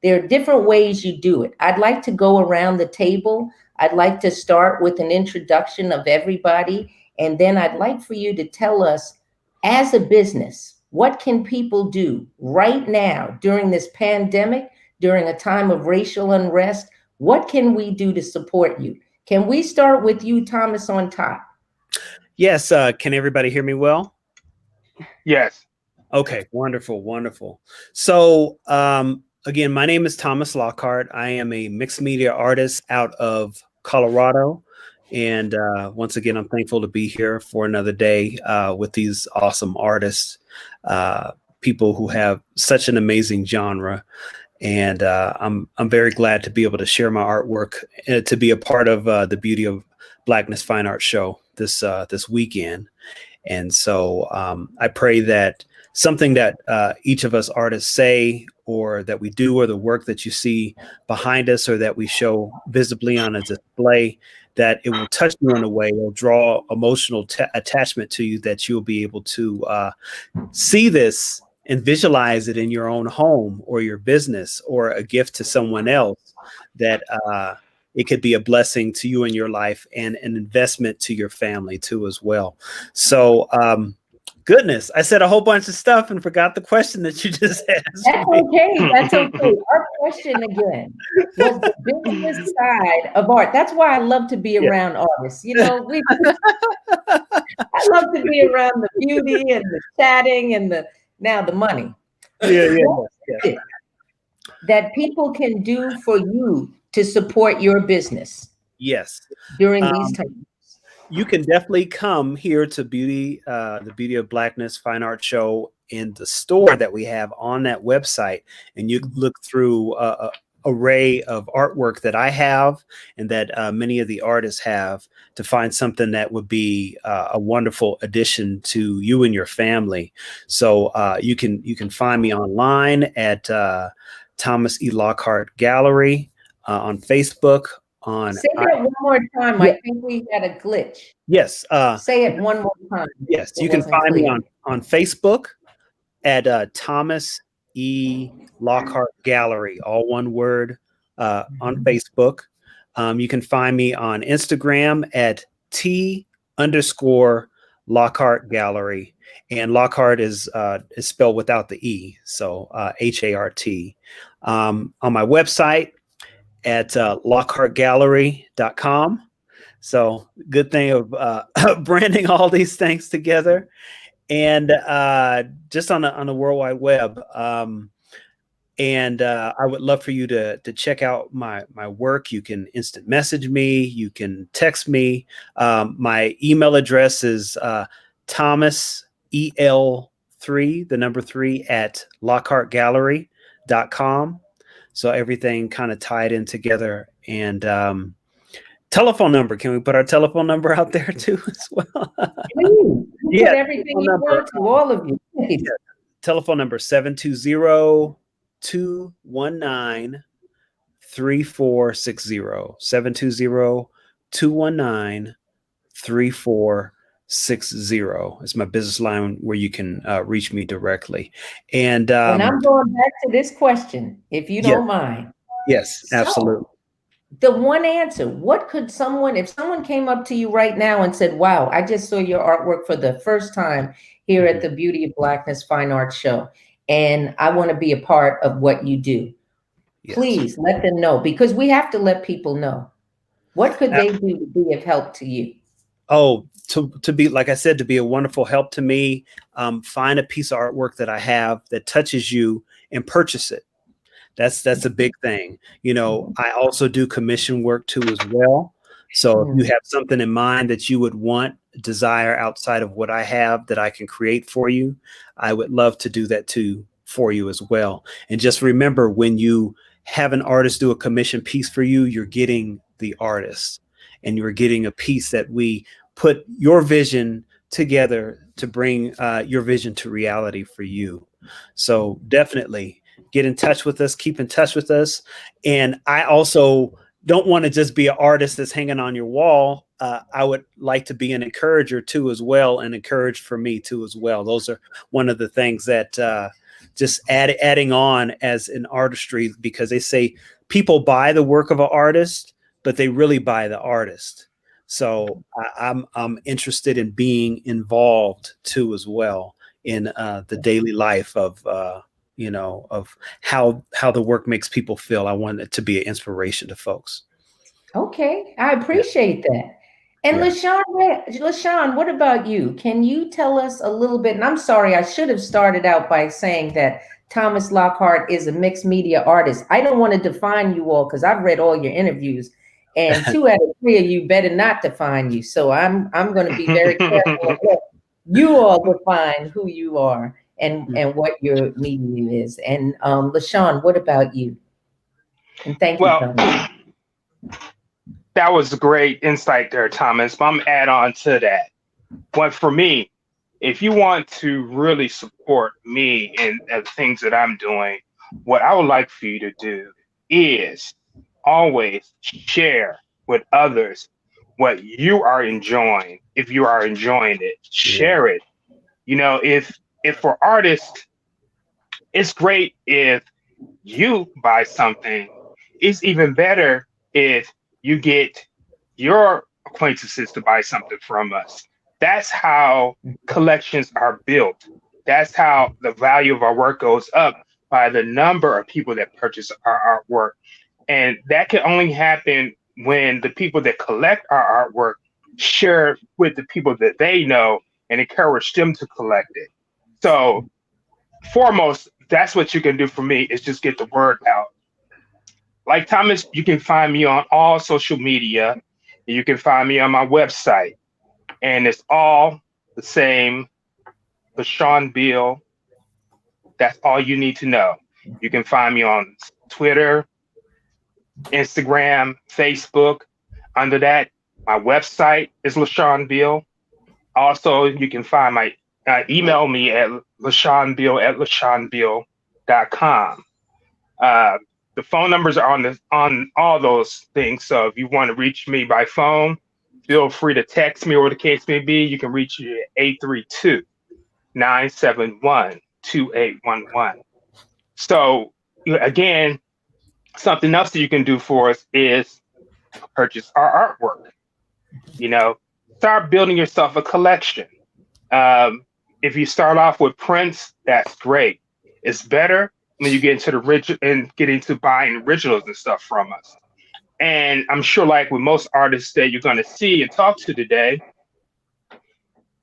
there are different ways you do it. I'd like to go around the table. I'd like to start with an introduction of everybody. And then I'd like for you to tell us, as a business, what can people do right now during this pandemic, during a time of racial unrest? What can we do to support you? Can we start with you, Thomas, on top? Yes. Can everybody hear me well? Yes. Okay. Wonderful. Wonderful. So, again, my name is Thomas Lockhart. I am a mixed media artist out of Colorado. And once again, I'm thankful to be here for another day with these awesome artists, people who have such an amazing genre. And I'm very glad to be able to share my artwork, to be a part of the Beauty of Blackness Fine Art Show this weekend. And so I pray that something that each of us artists say, or that we do, or the work that you see behind us, or that we show visibly on a display, that it will touch you in a way, it'll draw emotional attachment to you, that you'll be able to see this and visualize it in your own home or your business, or a gift to someone else, that it could be a blessing to you in your life and an investment to your family too as well. So goodness, I said a whole bunch of stuff and forgot the question that you just asked. That's okay. That's okay. Our question again was the business side of art. That's why I love to be around artists. I love to be around the beauty and the chatting and the money. Yeah. That people can do for you to support your business. Yes. During these times. You can definitely come here to the Beauty of Blackness Fine Art Show in the store that we have on that website, and you look through a array of artwork that I have and that many of the artists have, to find something that would be a wonderful addition to you and your family. So you can find me online at Thomas E. Lockhart Gallery on Facebook, on. Say that one more time. Yeah. I think we had a glitch. Yes. Say it one more time. Yes, It you can wasn't find me clear. on Facebook at Thomas E. Lockhart Gallery, all one word, on Facebook. You can find me on Instagram at T_Lockhart Gallery, and Lockhart is spelled without the E, so HART. On my website at lockhartgallery.com. So good thing of branding all these things together, and just on the World Wide Web. And I would love for you to check out my work. You can instant message me. You can text me. My email address is Thomas EL3, the number 3 at lockhartgallery.com. So everything kind of tied in together. And telephone number. Can we put our telephone number out there too as well? Please, Yeah, put everything you want to, all of you. Please. Yeah. Telephone number 720-219-3460. 720-219-3460 is my business line where you can reach me directly. And I'm going back to this question, if you don't mind. Yes, absolutely. So, the one answer, what could someone, if someone came up to you right now and said, wow, I just saw your artwork for the first time here at the Beauty of Blackness Fine Arts Show, and I want to be a part of what you do. Yes. Please let them know, because we have to let people know. What could they do to be of help to you? Oh, to be, like I said, to be a wonderful help to me, find a piece of artwork that I have that touches you and purchase it. That's a big thing. You know, I also do commission work too as well. So if you have something in mind that you would want, desire outside of what I have that I can create for you, I would love to do that too for you as well. And just remember, when you have an artist do a commission piece for you, you're getting the artist, and you're getting a piece that we put your vision together to bring your vision to reality for you. So definitely get in touch with us, keep in touch with us. And I also don't want to just be an artist that's hanging on your wall. I would like to be an encourager too as well, and encouraged for me too as well. Those are one of the things that just adding on as an artistry, because they say people buy the work of an artist, but they really buy the artist. So I'm interested in being involved too as well in the daily life of of how the work makes people feel. I want it to be an inspiration to folks. Okay, I appreciate that. And LaShawn, what about you? Can you tell us a little bit? And I'm sorry, I should have started out by saying that Thomas Lockhart is a mixed media artist. I don't want to define you all, because I've read all your interviews, and 2 out of 3 of you better not define you. So I'm going to be very careful. You all define who you are and what your medium is. And LaShawn, what about you? And thank you, Thomas. That was a great insight there, Thomas. But I'm add on to that. But for me, if you want to really support me and the things that I'm doing, what I would like for you to do is always share with others what you are enjoying. If you are enjoying it, share it. You know, if for artists, it's great if you buy something. It's even better if you get your acquaintances to buy something from us. That's how collections are built. That's how the value of our work goes up, by the number of people that purchase our artwork. And that can only happen when the people that collect our artwork share with the people that they know and encourage them to collect it. So foremost, that's what you can do for me, is just get the word out. Like Thomas, you can find me on all social media. You can find me on my website, and it's all the same, LaShawn Beal. That's all you need to know. You can find me on Twitter, Instagram, Facebook. Under that, my website is LaShawn Beal. Also, you can find my email me at LaShawnBeal@LaShawnBeal.com. The phone numbers are on all those things. So if you want to reach me by phone, feel free to text me, or the case may be. You can reach me at 832-971-2811. So again, something else that you can do for us is purchase our artwork. Start building yourself a collection. If you start off with prints, that's great. It's better when you get into get into buying originals and stuff from us. And I'm sure, like with most artists that you're going to see and talk to today,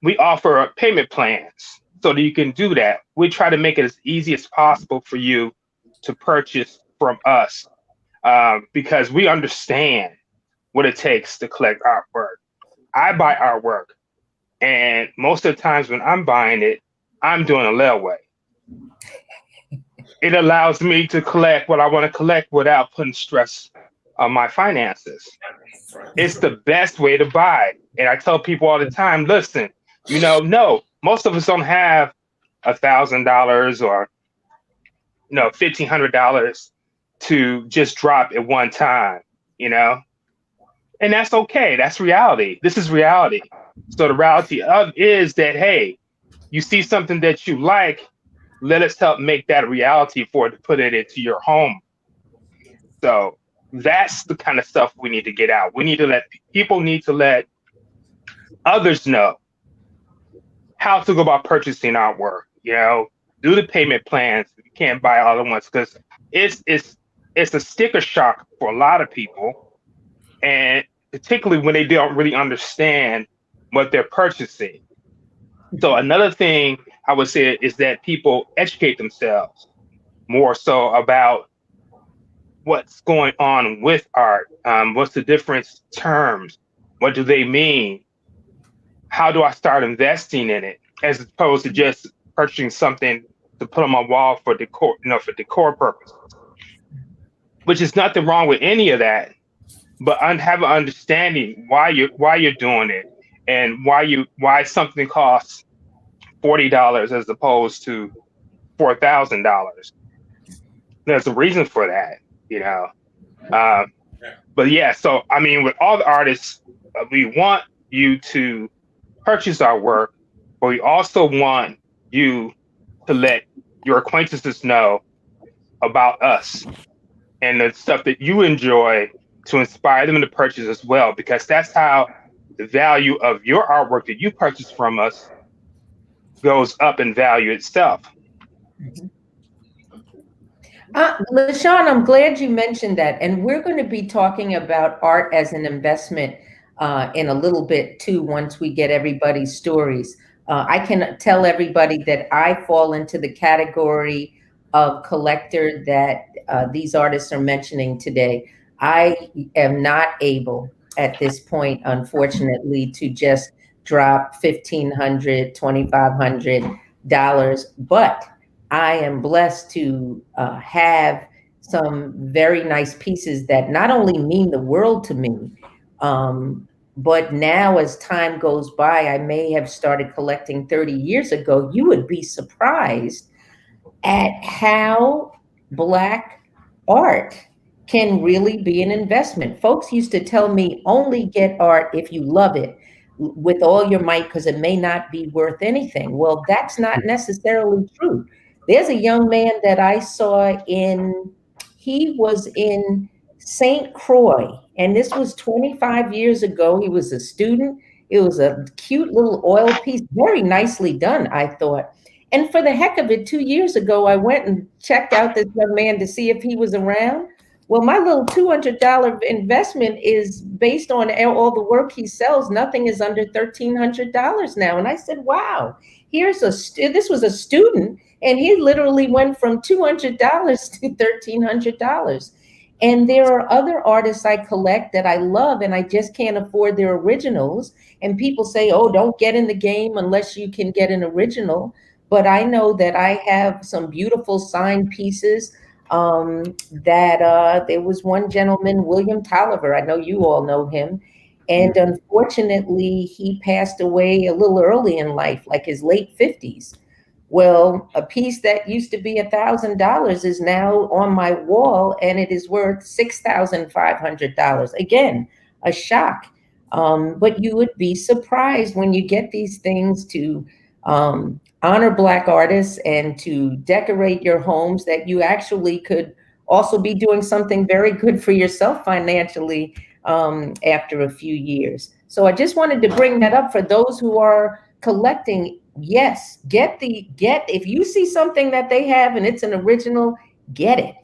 we offer payment plans so that you can do that. We try to make it as easy as possible for you to purchase from us, because we understand what it takes to collect artwork. I buy artwork, and most of the times when I'm buying it, I'm doing a layaway. It allows me to collect what I want to collect without putting stress on my finances. It's the best way to buy. And I tell people all the time, listen, no, most of us don't have $1,000 or $1,500 to just drop at one time, and that's okay. That's reality. This is reality. So the reality is that, hey, you see something that you like, let us help make that a reality for it to put it into your home. So that's the kind of stuff we need to get out. We need to let others know how to go about purchasing artwork. Do the payment plans. You can't buy all at once, because it's a sticker shock for a lot of people, and particularly when they don't really understand what they're purchasing. So another thing I would say is that people educate themselves more so about what's going on with art. What's the different terms? What do they mean? How do I start investing in it, as opposed to just purchasing something to put on my wall for decor, for decor purposes? Which is nothing wrong with any of that, but have an understanding why you're doing it, and why something costs $40 as opposed to $4,000. There's a reason for that, But yeah, so I mean, with all the artists, we want you to purchase our work, but we also want you to let your acquaintances know about us and the stuff that you enjoy, to inspire them to purchase as well, because that's how the value of your artwork that you purchase from us goes up in value itself. LaShawn, I'm glad you mentioned that. And we're going to be talking about art as an investment in a little bit too, once we get everybody's stories. I can tell everybody that I fall into the category of collector that these artists are mentioning today. I am not able at this point, unfortunately, to just drop $1,500, $2,500, but I am blessed to have some very nice pieces that not only mean the world to me, but now as time goes by, I may have started collecting 30 years ago. You would be surprised at how Black art can really be an investment. Folks used to tell me, only get art if you love it with all your might, because it may not be worth anything. Well, that's not necessarily true. There's a young man that I saw he was in St. Croix, and this was 25 years ago. He was a student. It was a cute little oil piece, very nicely done, I thought. And for the heck of it, 2 years ago, I went and checked out this young man to see if he was around. Well, my little $200 investment is based on all the work he sells. Nothing is under $1,300 now. And I said, wow, this was a student, and he literally went from $200 to $1,300. And there are other artists I collect that I love, and I just can't afford their originals. And people say, oh, don't get in the game unless you can get an original. But I know that I have some beautiful signed pieces. There was one gentleman, William Tolliver, I know you all know him, and unfortunately he passed away a little early in life, like his late 50s. Well, a piece that used to be $1,000 is now on my wall, and it is worth $6,500. Again, a shock. But you would be surprised when you get these things to honor Black artists and to decorate your homes, that you actually could also be doing something very good for yourself financially after a few years. So I just wanted to bring that up for those who are collecting. Yes, if you see something that they have and it's an original, get it.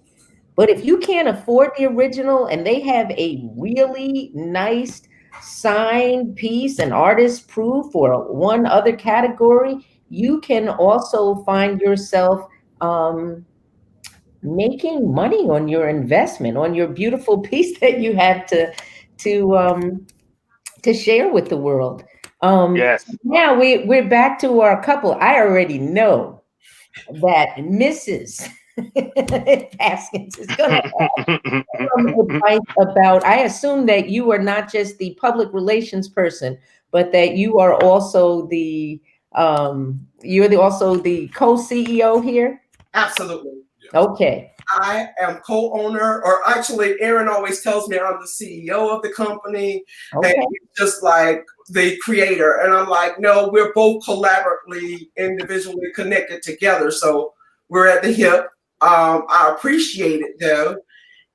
But if you can't afford the original and they have a really nice signed piece, an artist proof, or one other category, you can also find yourself making money on your investment, on your beautiful piece that you have to share with the world. Yes. Now we're back to our couple. I already know that Mrs. Haskins is going to have some advice about. I assume that you are not just the public relations person, but that you are also the also the co-CEO here. Absolutely. Okay. I am co-owner, or actually, Aaron always tells me I'm the CEO of the company, Okay. and he's just like the creator. And I'm like, no, we're both collaboratively, individually connected together. So we're at the hip. I appreciate it though.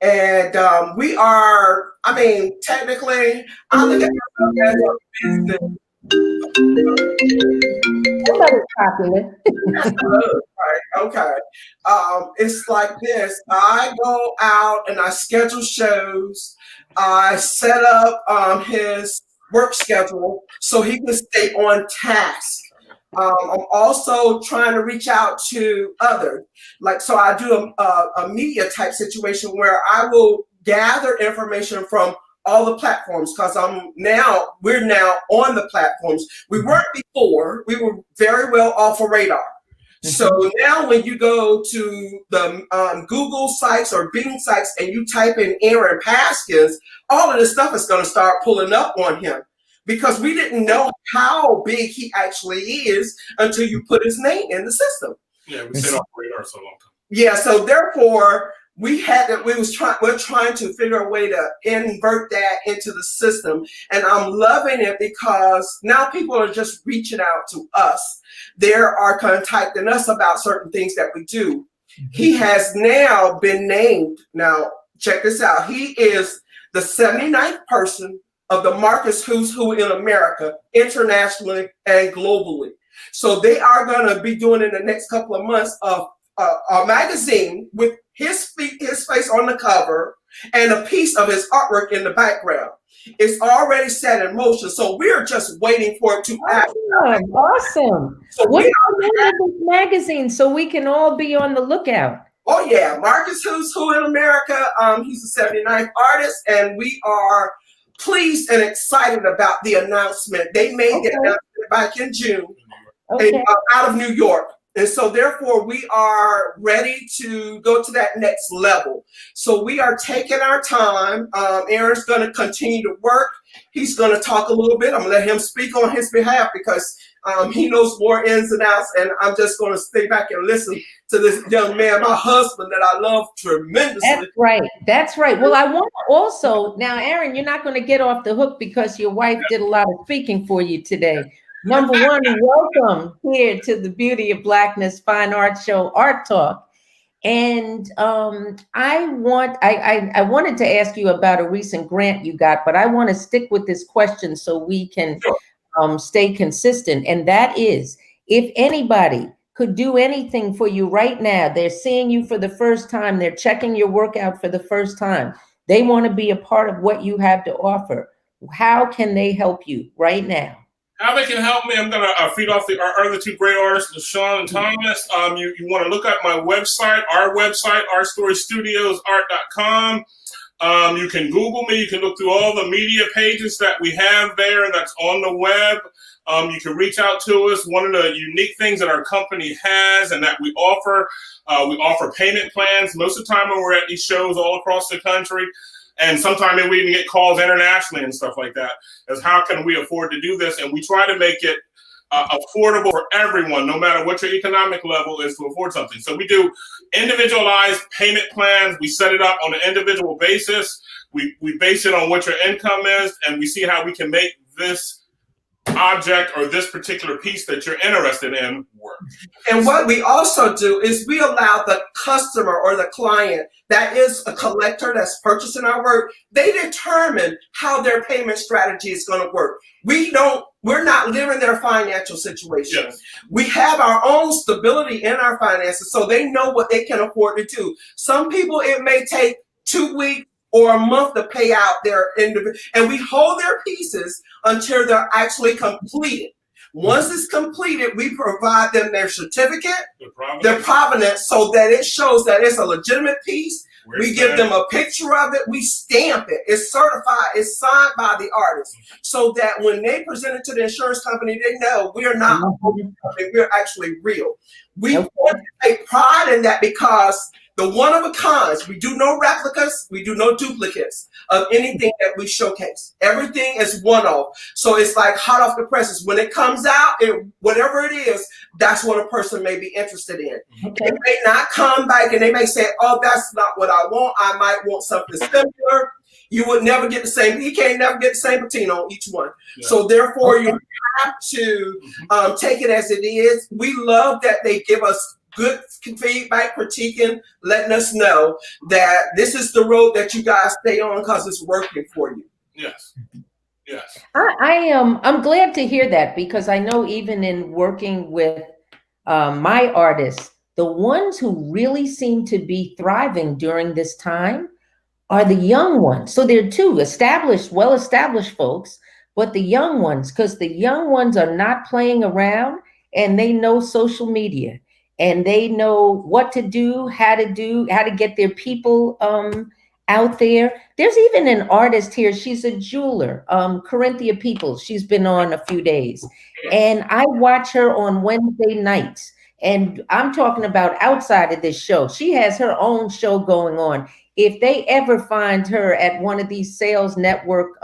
And we are, I mean, technically, I look at myself as a business. Somebody's popular. Right, okay. It's like this. I go out and I schedule shows. I set up his work schedule so he can stay on task. I'm also trying to reach out to others. Like, so I do a media type situation where I will gather information from all the platforms, because we're now on the platforms. We weren't before. We were very well off a radar. So now when you go to the Google sites or Bing sites and you type in Aaron Paskins, all of this stuff is going to start pulling up on him, because we didn't know how big he actually is until you put his name in the system. Yeah, we stayed off the radar so long. Yeah, so therefore we're trying to figure a way to invert that into the system. And I'm loving it because now people are just reaching out to us. They are contacting us about certain things that we do. He has now been named. Now, check this out. He is the 79th person of the Marcus Who's Who in America, internationally and globally. So they are going to be doing in the next couple of months a magazine with his face on the cover and a piece of his artwork in the background. It's already set in motion, so we're just waiting for it to happen. Awesome. So what's the name of this magazine so we can all be on the lookout? Oh yeah, Marcus Who's Who in America. He's the 79th artist, and we are pleased and excited about the announcement. They made the announcement back in June, out of New York. And so therefore we are ready to go to that next level. So we are taking our time. Aaron's going to continue to work. He's going to talk a little bit. I'm going to let him speak on his behalf because he knows more ins and outs. And I'm just going to stay back and listen to this young man, my husband, that I love tremendously. That's right. That's right. Well, I want to also, now, Aaron, you're not going to get off the hook because your wife did a lot of speaking for you today. Number one, welcome here to the Beauty of Blackness Fine Art Show, Art Talk. And I wanted to ask you about a recent grant you got, but I want to stick with this question so we can stay consistent. And that is, if anybody could do anything for you right now, they're seeing you for the first time, they're checking your work out for the first time, they want to be a part of what you have to offer, how can they help you right now? How they can help me, I'm going to feed off our other two great artists, LaShawn and Thomas. You want to look at my website, artstorystudiosart.com. You can Google me. You can look through all the media pages that we have there that's on the web. You can reach out to us. One of the unique things that our company has and that we offer payment plans. Most of the time when we're at these shows all across the country, and sometimes we even get calls internationally and stuff like that, as how can we afford to do this? And we try to make it affordable for everyone, no matter what your economic level is, to afford something. So we do individualized payment plans. We set it up on an individual basis. We base it on what your income is, and we see how we can make this object or this particular piece that you're interested in work. And what we also do is we allow the customer or the client that is a collector that's purchasing our work, they determine how their payment strategy is going to work. We're not living their financial situation. Yes. We have our own stability in our finances, so they know what they can afford to do. Some people, it may take 2 weeks or a month to pay out their individual, and we hold their pieces until they're actually completed. Once it's completed, we provide them their certificate, their provenance, so that it shows that it's a legitimate piece. We give them a picture of it. We stamp it. It's certified. It's signed by the artist, so that when they present it to the insurance company, they know we're not a company, we're actually real. We take pride in that because the one of a kinds, we do no replicas, we do no duplicates of anything that we showcase. Everything is one-off. So it's like hot off the presses. When it comes out, whatever it is, that's what a person may be interested in. Okay. They may not come back and they may say, oh, that's not what I want. I might want something similar. You would never get the same. You can't never get the same patina on each one. Yeah. So therefore, you have to take it as it is. We love that they give us good feedback, critiquing, letting us know that this is the road that you guys stay on because it's working for you. Yes. Yes. I'm glad to hear that, because I know even in working with my artists, the ones who really seem to be thriving during this time are the young ones. So they're two established, well-established folks, but the young ones, because the young ones are not playing around and they know social media. And they know what to do, how to get their people out there. There's even an artist here. She's a jeweler, Corinthia Peoples. She's been on a few days. And I watch her on Wednesday nights. And I'm talking about outside of this show. She has her own show going on. If they ever find her at one of these sales network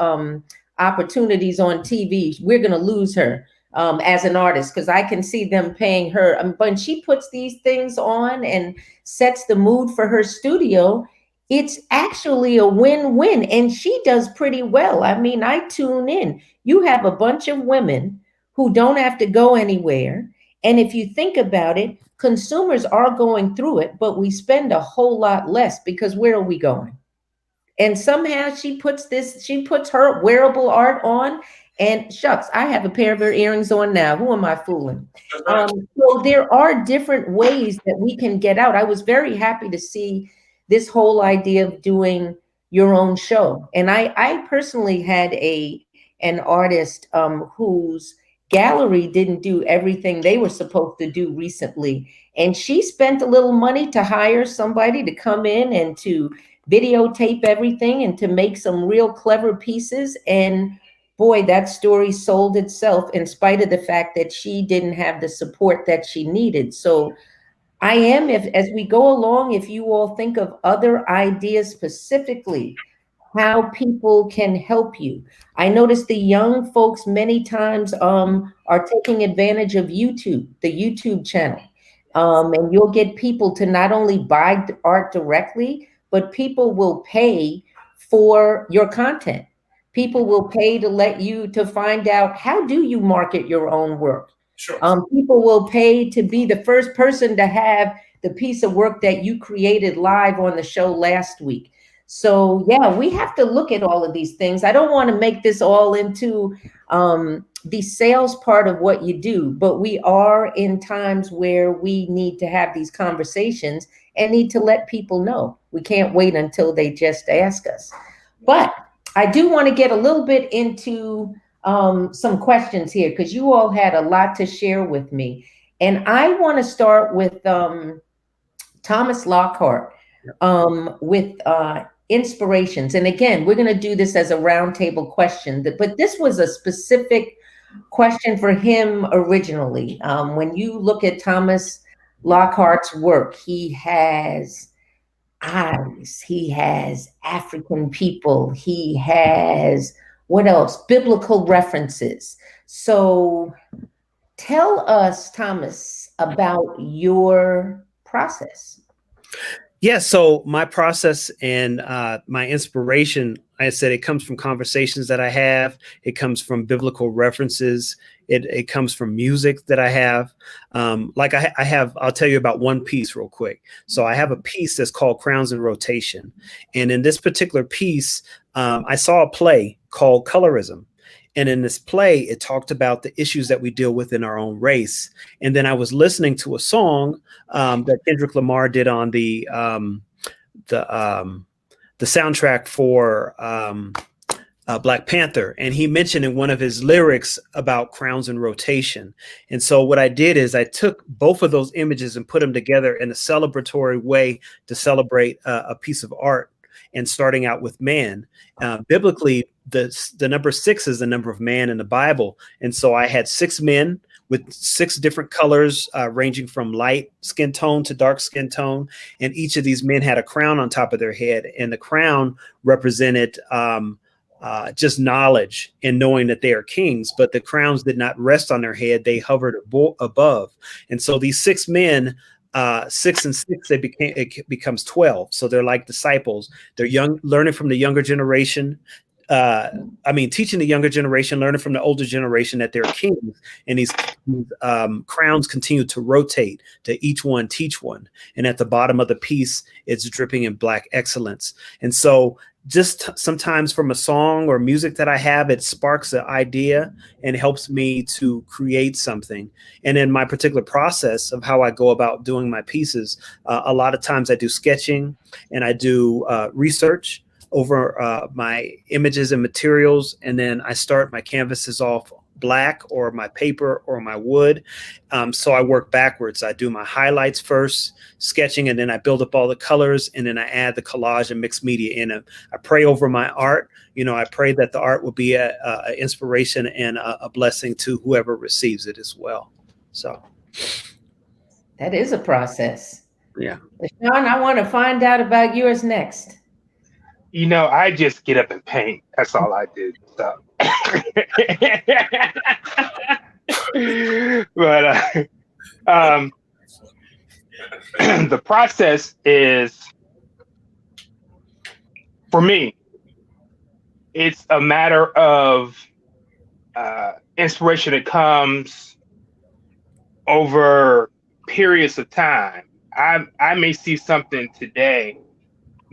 opportunities on TV, we're going to lose her. As an artist, because I can see them paying her. When she puts these things on and sets the mood for her studio, it's actually a win-win, and she does pretty well. I mean, I tune in. You have a bunch of women who don't have to go anywhere, and if you think about it, consumers are going through it, but we spend a whole lot less, because where are we going? And somehow she puts her wearable art on. And shucks, I have a pair of her earrings on now. Who am I fooling? So there are different ways that we can get out. I was very happy to see this whole idea of doing your own show. And I personally had an artist whose gallery didn't do everything they were supposed to do recently. And she spent a little money to hire somebody to come in and to videotape everything and to make some real clever pieces. And boy, that story sold itself in spite of the fact that she didn't have the support that she needed. So I am, as we go along, if you all think of other ideas specifically, how people can help you. I notice the young folks many times are taking advantage of YouTube, the YouTube channel. And you'll get people to not only buy art directly, but people will pay for your content. People will pay to find out, how do you market your own work? Sure. People will pay to be the first person to have the piece of work that you created live on the show last week. So yeah, we have to look at all of these things. I don't want to make this all into the sales part of what you do, but we are in times where we need to have these conversations and need to let people know. We can't wait until they just ask us. But I do want to get a little bit into some questions here, because you all had a lot to share with me. And I want to start with Thomas Lockhart with inspirations. And again, we're going to do this as a roundtable question, but this was a specific question for him originally. When you look at Thomas Lockhart's work, he has eyes, he has African people, he has, what else? Biblical references. So Tell us, Thomas, about your process. Yeah, so my process and my inspiration, like I said, it comes from conversations that I have. It comes from biblical references. It comes from music that I have. Like I have, I'll tell you about one piece real quick. So I have a piece that's called Crowns in Rotation. And in this particular piece, I saw a play called Colorism. And in this play, it talked about the issues that we deal with in our own race. And then I was listening to a song that Kendrick Lamar did on the soundtrack for Black Panther, and he mentioned in one of his lyrics about crowns in rotation. And so what I did is I took both of those images and put them together in a celebratory way to celebrate a piece of art. And starting out with man, biblically, the number 6 is the number of man in the Bible. And so I had 6 men with 6 different colors, ranging from light skin tone to dark skin tone. And each of these men had a crown on top of their head. And the crown represented just knowledge and knowing that they are kings. But the crowns did not rest on their head. They hovered above. And so these 6 men, 6 and 6, it becomes 12. So they're like disciples. They're young, learning from the younger generation. Teaching the younger generation, learning from the older generation that they're kings, and these crowns continue to rotate to each one teach one. And at the bottom of the piece, it's dripping in black excellence. And so just sometimes from a song or music that I have, it sparks an idea and helps me to create something. And in my particular process of how I go about doing my pieces, a lot of times I do sketching and I do research over my images and materials. And then I start my canvases off black or my paper or my wood. So I work backwards. I do my highlights first, sketching, and then I build up all the colors, and then I add the collage and mixed media in it. I pray over my art. I pray that the art will be an inspiration and a blessing to whoever receives it as well. So that is a process. Yeah. Sean, I want to find out about yours next. I just get up and paint. That's all I do. So. But the process is, for me, it's a matter of inspiration that comes over periods of time. I may see something today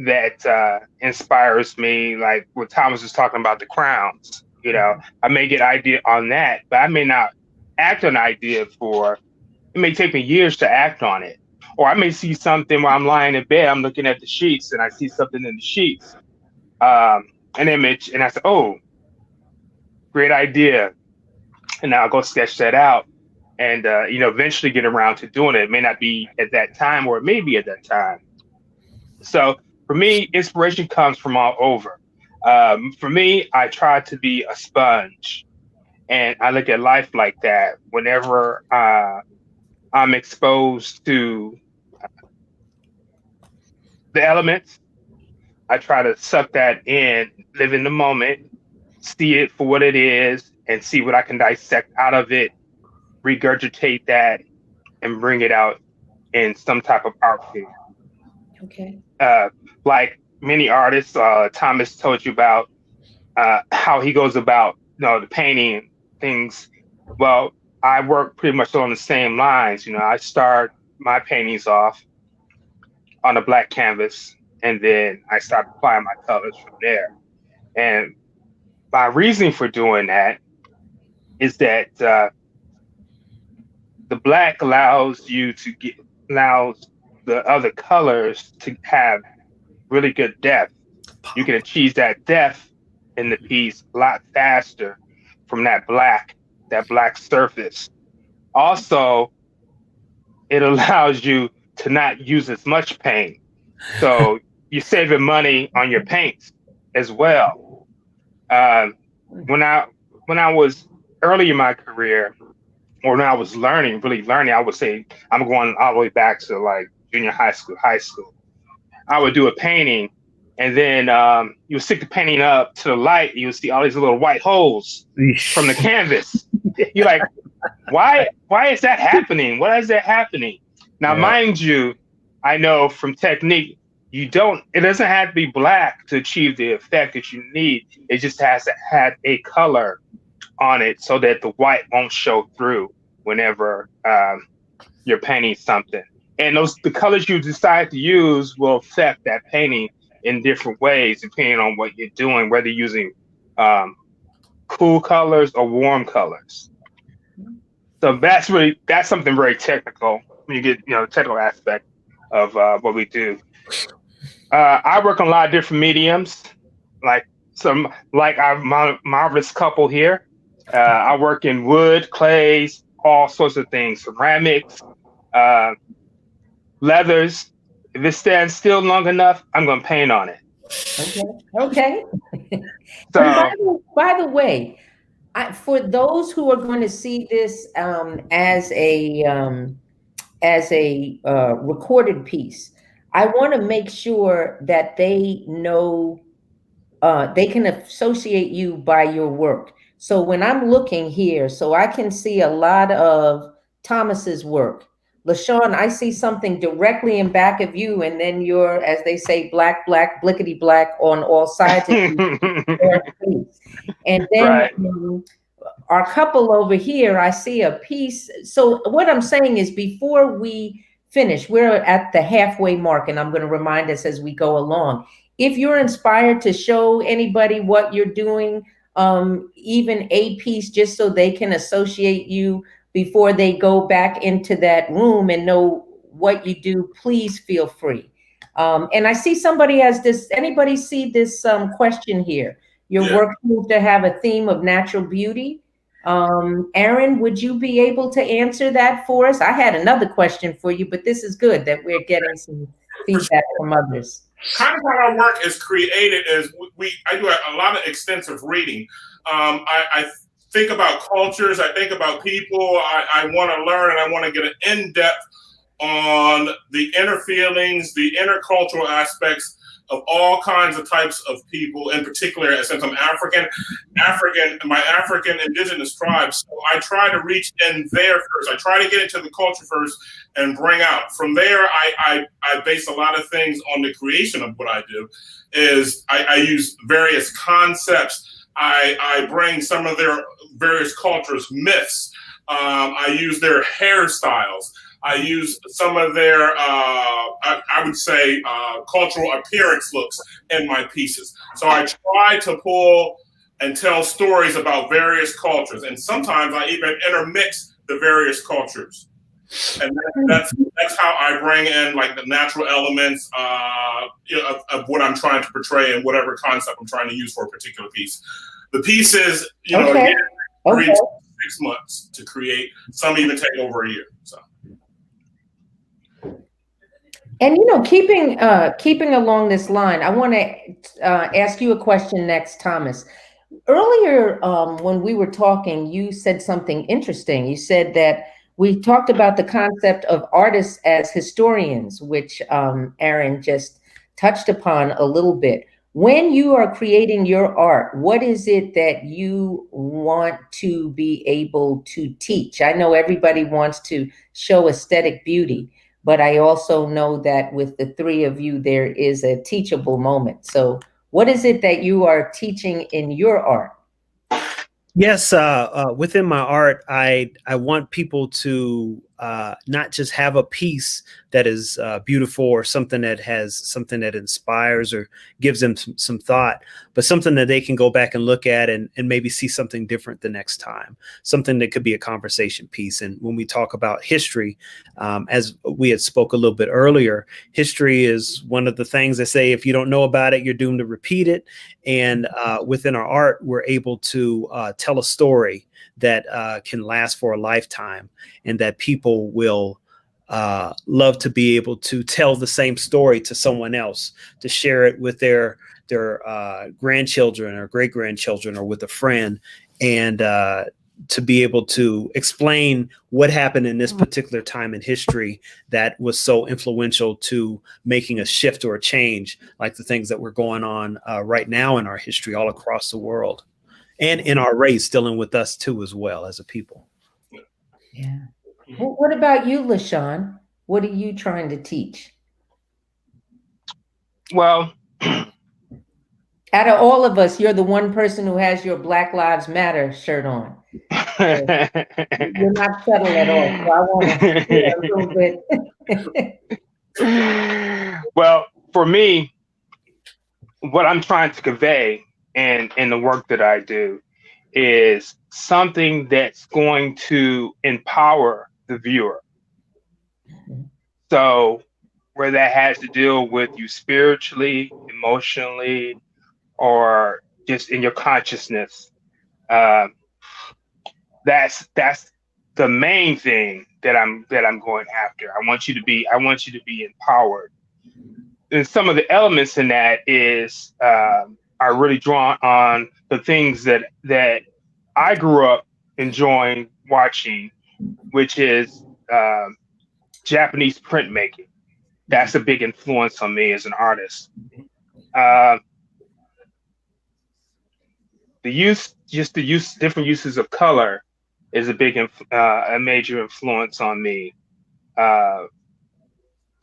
that inspires me, like what Thomas was talking about, the crowns. I may get idea on that, but I may not act on idea it may take me years to act on it. Or I may see something while I'm lying in bed, I'm looking at the sheets and I see something in the sheets, an image, and I say, oh, great idea. And now I'll go sketch that out and, eventually get around to doing it. It may not be at that time, or it may be at that time. So for me, inspiration comes from all over. For me, I try to be a sponge, and I look at life like that. Whenever I'm exposed to the elements, I try to suck that in, live in the moment, see it for what it is, and see what I can dissect out of it, regurgitate that, and bring it out in some type of art form. Okay. Like many artists, Thomas told you about how he goes about, the painting things. Well, I work pretty much on the same lines. I start my paintings off on a black canvas, and then I start applying my colors from there. And my reasoning for doing that is that the black allows the other colors to have really good depth. You can achieve that depth in the piece a lot faster from that black surface. Also, it allows you to not use as much paint. So you're saving money on your paints as well. When I was early in my career, or when I was really learning, I would say I'm going all the way back to like junior high school. I would do a painting, and then you would stick the painting up to the light, and you would see all these little white holes from the canvas. You're like, Why is that happening? Why is that happening? Now, mind you, I know from technique, it doesn't have to be black to achieve the effect that you need. It just has to have a color on it so that the white won't show through whenever you're painting something. And the colors you decide to use will affect that painting in different ways, depending on what you're doing, whether you're using cool colors or warm colors. So that's something very technical when you get technical aspect of what we do. I work on a lot of different mediums, like our marvelous couple here. I work in wood, clays, all sorts of things, ceramics, leathers. If it stands still long enough, I'm going to paint on it. Okay. So, and by the way, for those who are going to see this as a recorded piece, I want to make sure that they know they can associate you by your work. So when I'm looking here, so I can see a lot of Thomas's work. LaShawn, I see something directly in back of you, and then you're, as they say, black, blickety black on all sides of you. And then right. Our couple over here, I see a piece. So what I'm saying is, before we finish, we're at the halfway mark, and I'm going to remind us as we go along. If you're inspired to show anybody what you're doing, even a piece, just so they can associate you before they go back into that room and know what you do, please feel free. And I see somebody has this. Anybody see this question here? Your work seems to have a theme of natural beauty. Aaron, would you be able to answer that for us? I had another question for you, but this is good that we're getting some feedback from others. Kind of how our work is created is I do a lot of extensive reading. I think about cultures, I think about people, I want to learn, and I want to get an in-depth on the inner feelings, the intercultural aspects of all kinds of types of people, in particular, since I'm my African indigenous tribes. So I try to reach in there first. I try to get into the culture first and bring out. From there, I base a lot of things on the creation of what I do. I use various concepts. I bring some of their various cultures, myths. I use their hairstyles. I use some of their, I would say, cultural appearance looks in my pieces. So I try to pull and tell stories about various cultures. And sometimes I even intermix the various cultures. And that's how I bring in like the natural elements of what I'm trying to portray and whatever concept I'm trying to use for a particular piece. The pieces, again, 3 to 6 months to create. Some even take over a year. So. And keeping along this line, I want to ask you a question next, Thomas. Earlier, when we were talking, you said something interesting. You said that we talked about the concept of artists as historians, which Aaron just touched upon a little bit. When you are creating your art, what is it that you want to be able to teach? I know everybody wants to show aesthetic beauty, but I also know that with the three of you, there is a teachable moment. So what is it that you are teaching in your art? Yes, within my art, I want people to not just have a piece that is beautiful or something that inspires or gives them some thought, but something that they can go back and look at and maybe see something different the next time, something that could be a conversation piece. And when we talk about history, as we had spoke a little bit earlier, history is one of the things that say, if you don't know about it, you're doomed to repeat it. And within our art, we're able to tell a story that can last for a lifetime, and that people will love to be able to tell the same story to someone else, to share it with their grandchildren or great grandchildren or with a friend, and to be able to explain what happened in this particular time in history that was so influential to making a shift or a change, like the things that were going on right now in our history all across the world, and in our race, dealing with us too as well as a people. Yeah. Well, what about you, LaShawn? What are you trying to teach? Well, Out of all of us, you're the one person who has your Black Lives Matter shirt on. So you're not subtle at all. So I want to hear a little bit. Well, for me, what I'm trying to convey in the work that I do is something that's going to empower the viewer. So, where that has to deal with you spiritually, emotionally, or just in your consciousness, uh, that's the main thing that I'm going after. I want you to be empowered. And some of the elements in that is are really drawn on the things that I grew up enjoying watching, which is Japanese printmaking. That's a big influence on me as an artist. Uh, different uses of color is a major influence on me. Uh,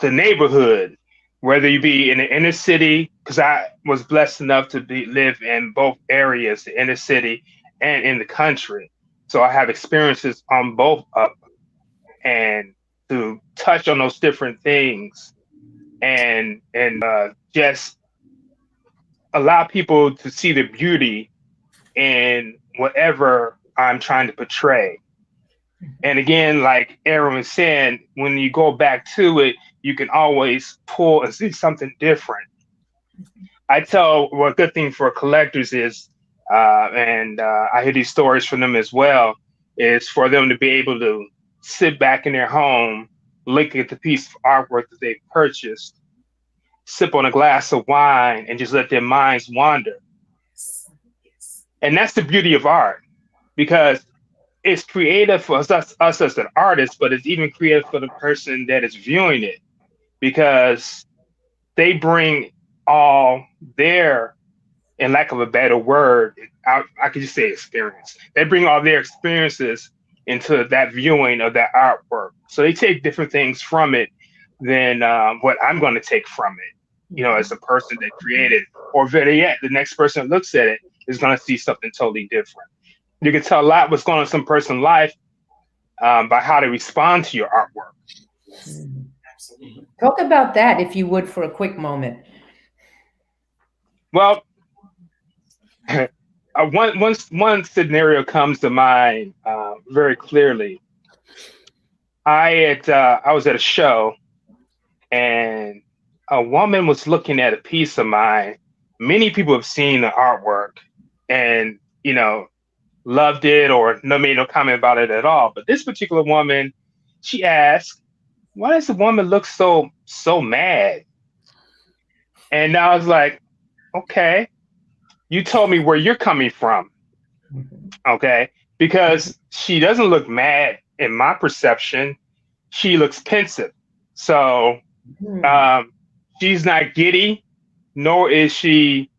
the neighborhood, whether you be in the inner city, because I was blessed enough to live in both areas, the inner city and in the country. So I have experiences on both of them, and to touch on those different things and just allow people to see the beauty in whatever I'm trying to portray. And again, like Aaron was saying, when you go back to it, you can always pull and see something different. I tell what a good thing for collectors is, and I hear these stories from them as well, is for them to be able to sit back in their home, look at the piece of artwork that they purchased, sip on a glass of wine, and just let their minds wander. And that's the beauty of art, because it's creative for us as an artist, but it's even creative for the person that is viewing it, because they bring all their, in lack of a better word, I could just say experience. They bring all their experiences into that viewing of that artwork. So they take different things from it than what I'm going to take from it, as a person that created, or better yet, the next person that looks at it is going to see something totally different. You can tell a lot what's going on in some person's life by how they respond to your artwork. Talk about that, if you would, for a quick moment. Well, one scenario comes to mind very clearly. I was at a show, and a woman was looking at a piece of mine. Many people have seen the artwork and loved it or made no comment about it at all. But this particular woman, she asked, "Why does the woman look so mad?" And I was like, "Okay, you told me where you're coming from." Okay, because she doesn't look mad in my perception. She looks pensive. So she's not giddy, nor is she,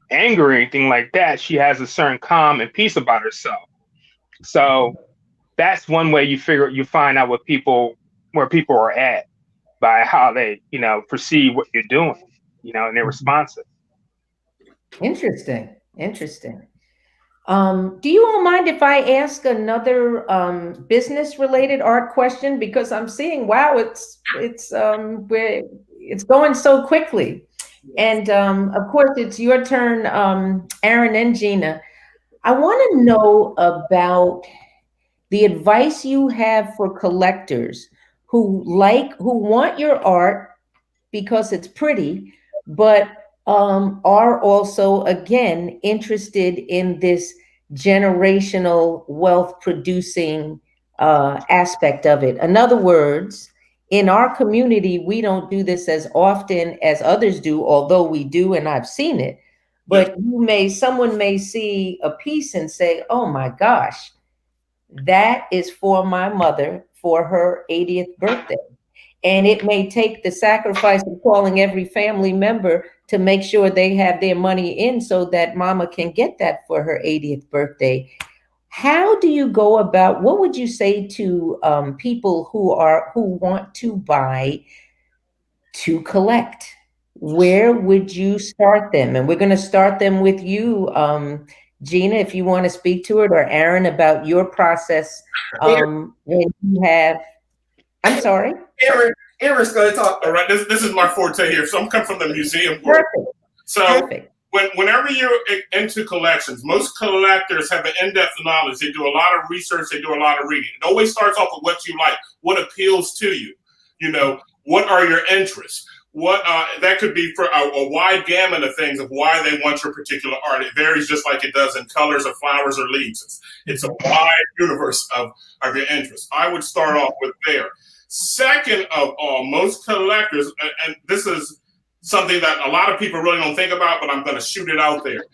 angry or anything like that. She has a certain calm and peace about herself. So that's one way you find out where people are at, by how they, perceive what you're doing, and they're responsive. Interesting. Do you all mind if I ask another business-related art question? Because I'm seeing, wow, it's going so quickly. And of course, it's your turn, Aaron and Gina. I want to know about the advice you have for collectors who want your art because it's pretty, but are also, again, interested in this generational wealth producing aspect of it. In other words, in our community, we don't do this as often as others do, although we do, and I've seen it. But someone may see a piece and say, "Oh my gosh, that is for my mother for her 80th birthday." And it may take the sacrifice of calling every family member to make sure they have their money in so that mama can get that for her 80th birthday. How do you go about, what would you say to people who want to buy to collect? Where would you start them? And we're going to start them with you, Gina, if you want to speak to it, or Aaron, about your process when you have. I'm sorry. Aaron's going to talk. All right, this is my forte here. So I'm coming from the museum world. Perfect. So Perfect. whenever you're into collections, most collectors have an in-depth knowledge. They do a lot of research. They do a lot of reading. It always starts off with what you like, what appeals to you. You know, what are your interests? What that could be for a wide gamut of things of why they want your particular art. It varies just like it does in colors of flowers or leaves. It's a wide universe of your interests. I would start off with there. Second of all, most collectors, and this is something that a lot of people really don't think about, but I'm going to shoot it out there.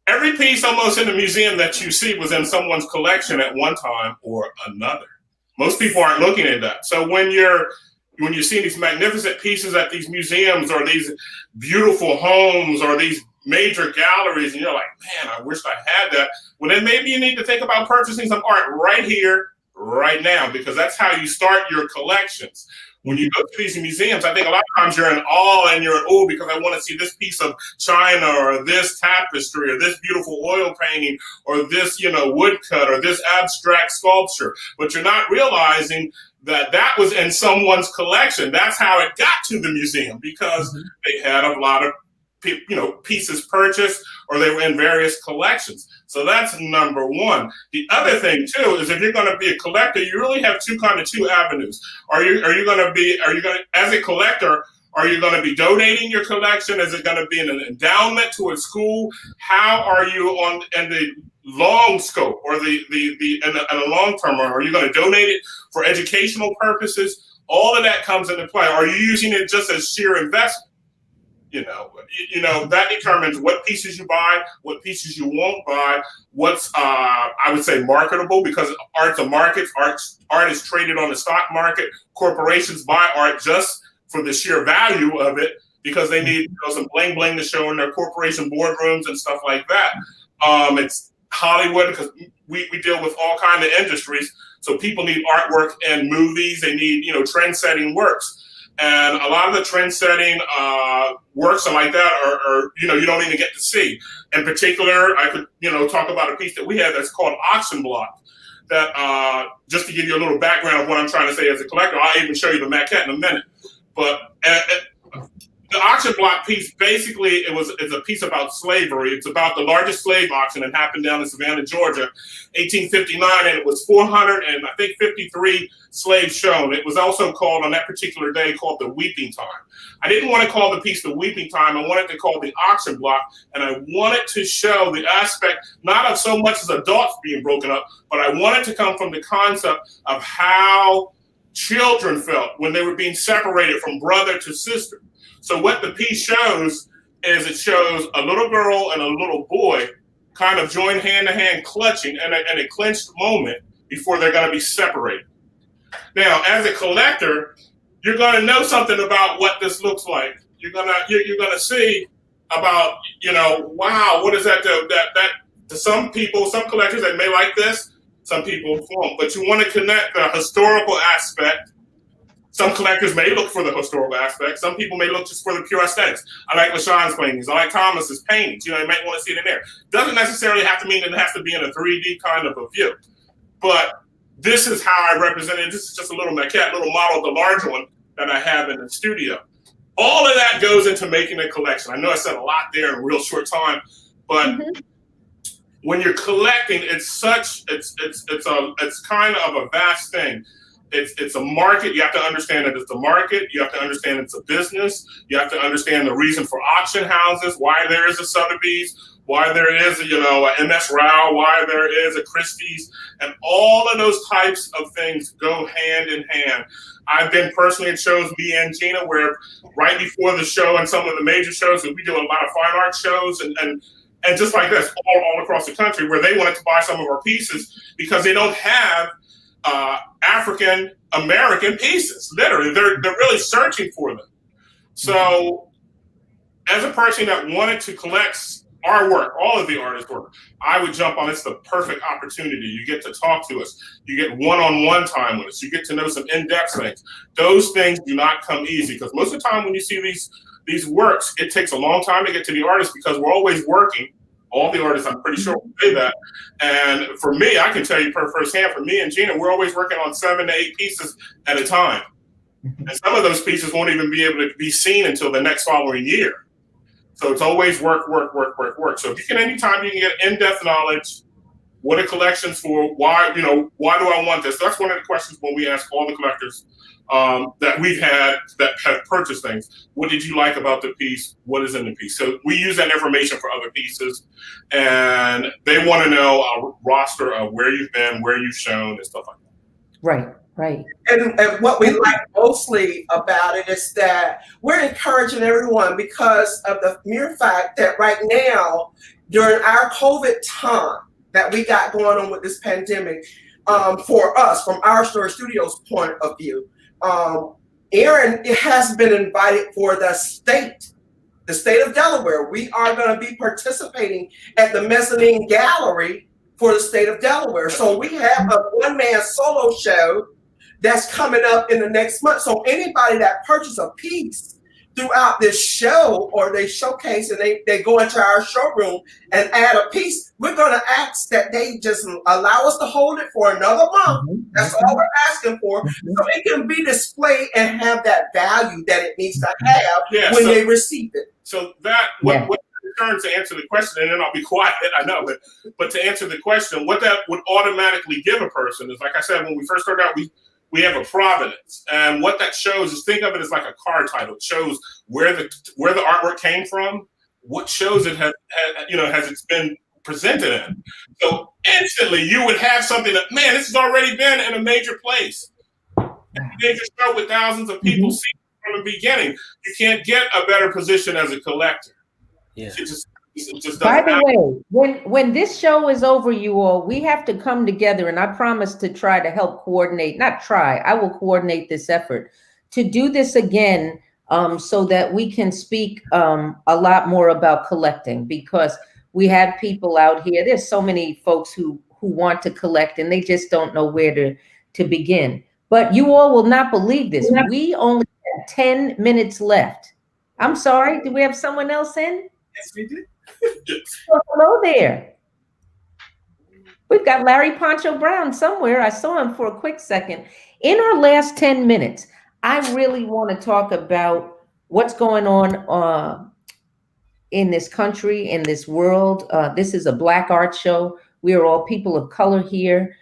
Every piece almost in the museum that you see was in someone's collection at one time or another. Most people aren't looking at that. So when you see these magnificent pieces at these museums or these beautiful homes or these major galleries, and you're like, man, I wish I had that. Well, then maybe you need to think about purchasing some art right here, right now, because that's how you start your collections. When you go to these museums, I think a lot of times you're in awe and you're in awe because I want to see this piece of china or this tapestry or this beautiful oil painting or this, woodcut or this abstract sculpture. But you're not realizing that was in someone's collection. That's how it got to the museum because they had a lot of pieces purchased or they were in various collections. So that's number one. The other thing too is if you're going to be a collector, you really have two avenues. Are you going to as a collector, are you going to be donating your collection? Is it going to be an endowment to a school? How are you in the long scope or in the long term? Or are you going to donate it for educational purposes? All of that comes into play. Are you using it just as sheer investment? That determines what pieces you buy, what pieces you won't buy, what's, I would say, marketable, because art's a market. Art is traded on the stock market. Corporations buy art just for the sheer value of it because they need some bling bling to show in their corporation boardrooms and stuff like that. It's Hollywood because we deal with all kinds of industries. So people need artwork and movies. They need, trend-setting works. And a lot of the trend-setting works and like that are you don't even get to see. In particular, I could, talk about a piece that we have that's called Auction Block. That just to give you a little background of what I'm trying to say as a collector, I'll even show you the maquette in a minute. But the Auction Block piece, basically, it's a piece about slavery. It's about the largest slave auction that happened down in Savannah, Georgia, 1859, and it was 453 slaves shown. It was also called on that particular day called the Weeping Time. I didn't want to call the piece the Weeping Time. I wanted to call it the Auction Block, and I wanted to show the aspect not of so much as adults being broken up, but I wanted to come from the concept of how children felt when they were being separated from brother to sister. So what the piece shows is it shows a little girl and a little boy kind of joined hand to hand clutching in a clenched moment before they're going to be separated. Now, as a collector, you're going to know something about what this looks like. You're going to see about, wow, what is that? That to some people, some collectors, they may like this, some people won't. But you want to connect the historical aspect. Some collectors may look for the historical aspect. Some people may look just for the pure aesthetics. I like LaShawn's paintings. I like Thomas's paintings. You might want to see it in there. Doesn't necessarily have to mean that it has to be in a 3D kind of a view. But this is how I represent it. This is just a little maquette, little model of the larger one that I have in the studio. All of that goes into making a collection. I know I said a lot there in a real short time, but when you're collecting, it's kind of a vast thing. It's a market. You have to understand that it's a market. You have to understand it's a business. You have to understand the reason for auction houses, why there is a Sotheby's, why there is a MS Rao, why there is a Christie's, and all of those types of things go hand in hand. I've been personally at shows, me and Gina, where right before the show and some of the major shows, we do a lot of fine art shows and just like this all across the country, where they wanted to buy some of our pieces because they don't have African American pieces. Literally, they're really searching for them. So, as a person that wanted to collect our work, all of the artists' work, I would jump on. It's the perfect opportunity. You get to talk to us. You get one-on-one time with us. You get to know some in-depth things. Those things do not come easy, because most of the time when you see these works, it takes a long time to get to the artist, because we're always working. All the artists, I'm pretty sure, will say that. And for me, I can tell you firsthand, for me and Gina, we're always working on 7 to 8 pieces at a time. And some of those pieces won't even be able to be seen until the next following year. So it's always work. So if you can, anytime you can get in-depth knowledge, what a collection's for, why do I want this? That's one of the questions when we ask all the collectors that we've had that have purchased things. What did you like about the piece? What is in the piece? So we use that information for other pieces, and they want to know a roster of where you've been, where you've shown, and stuff like that. Right. And what we like mostly about it is that we're encouraging everyone, because of the mere fact that right now, during our COVID time that we got going on with this pandemic, for us, from our studio's point of view, Aaron has been invited for the state of Delaware. We are going to be participating at the mezzanine gallery for the state of Delaware. So we have a one-man solo show that's coming up in the next month. So anybody that purchases a piece throughout this show, or they showcase and they go into our showroom and add a piece, we're going to ask that they just allow us to hold it for another month. That's all we're asking for. So it can be displayed and have that value that it needs to have when they receive it. So that, what to answer the question, and then I'll be quiet, I know, but to answer the question, what that would automatically give a person is, like I said, when we first started out, we have a provenance, and what that shows is, think of it as like a card title. It shows where the artwork came from, what shows it has it's been presented in. So instantly you would have something that, man, this has already been in a major place. A major show with thousands of people seeing it from the beginning. You can't get a better position as a collector. Yeah. It just by the way, when this show is over, you all, we have to come together, and I promise to try to help coordinate, I will coordinate this effort to do this again, so that we can speak a lot more about collecting, because we have people out here. There's so many folks who want to collect, and they just don't know where to begin. But you all will not believe this. We only have 10 minutes left. I'm sorry, do we have someone else in? Yes, we do. Well, hello there. We've got Larry Poncho Brown somewhere. I saw him for a quick second. In our last 10 minutes, I really want to talk about what's going on in this country, in this world. This is a Black art show. We are all people of color here.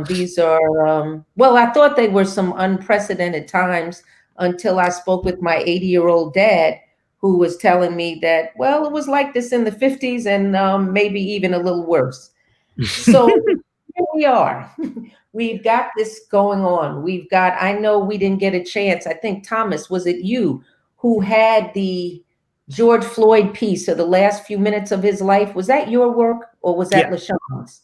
These are, I thought they were some unprecedented times until I spoke with my 80-year-old dad, who was telling me that, well, it was like this in the 50s and maybe even a little worse. So here we are. We've got this going on. I know we didn't get a chance. I think, Thomas, was it you who had the George Floyd piece of the last few minutes of his life? Was that your work, or was that LaShawn's?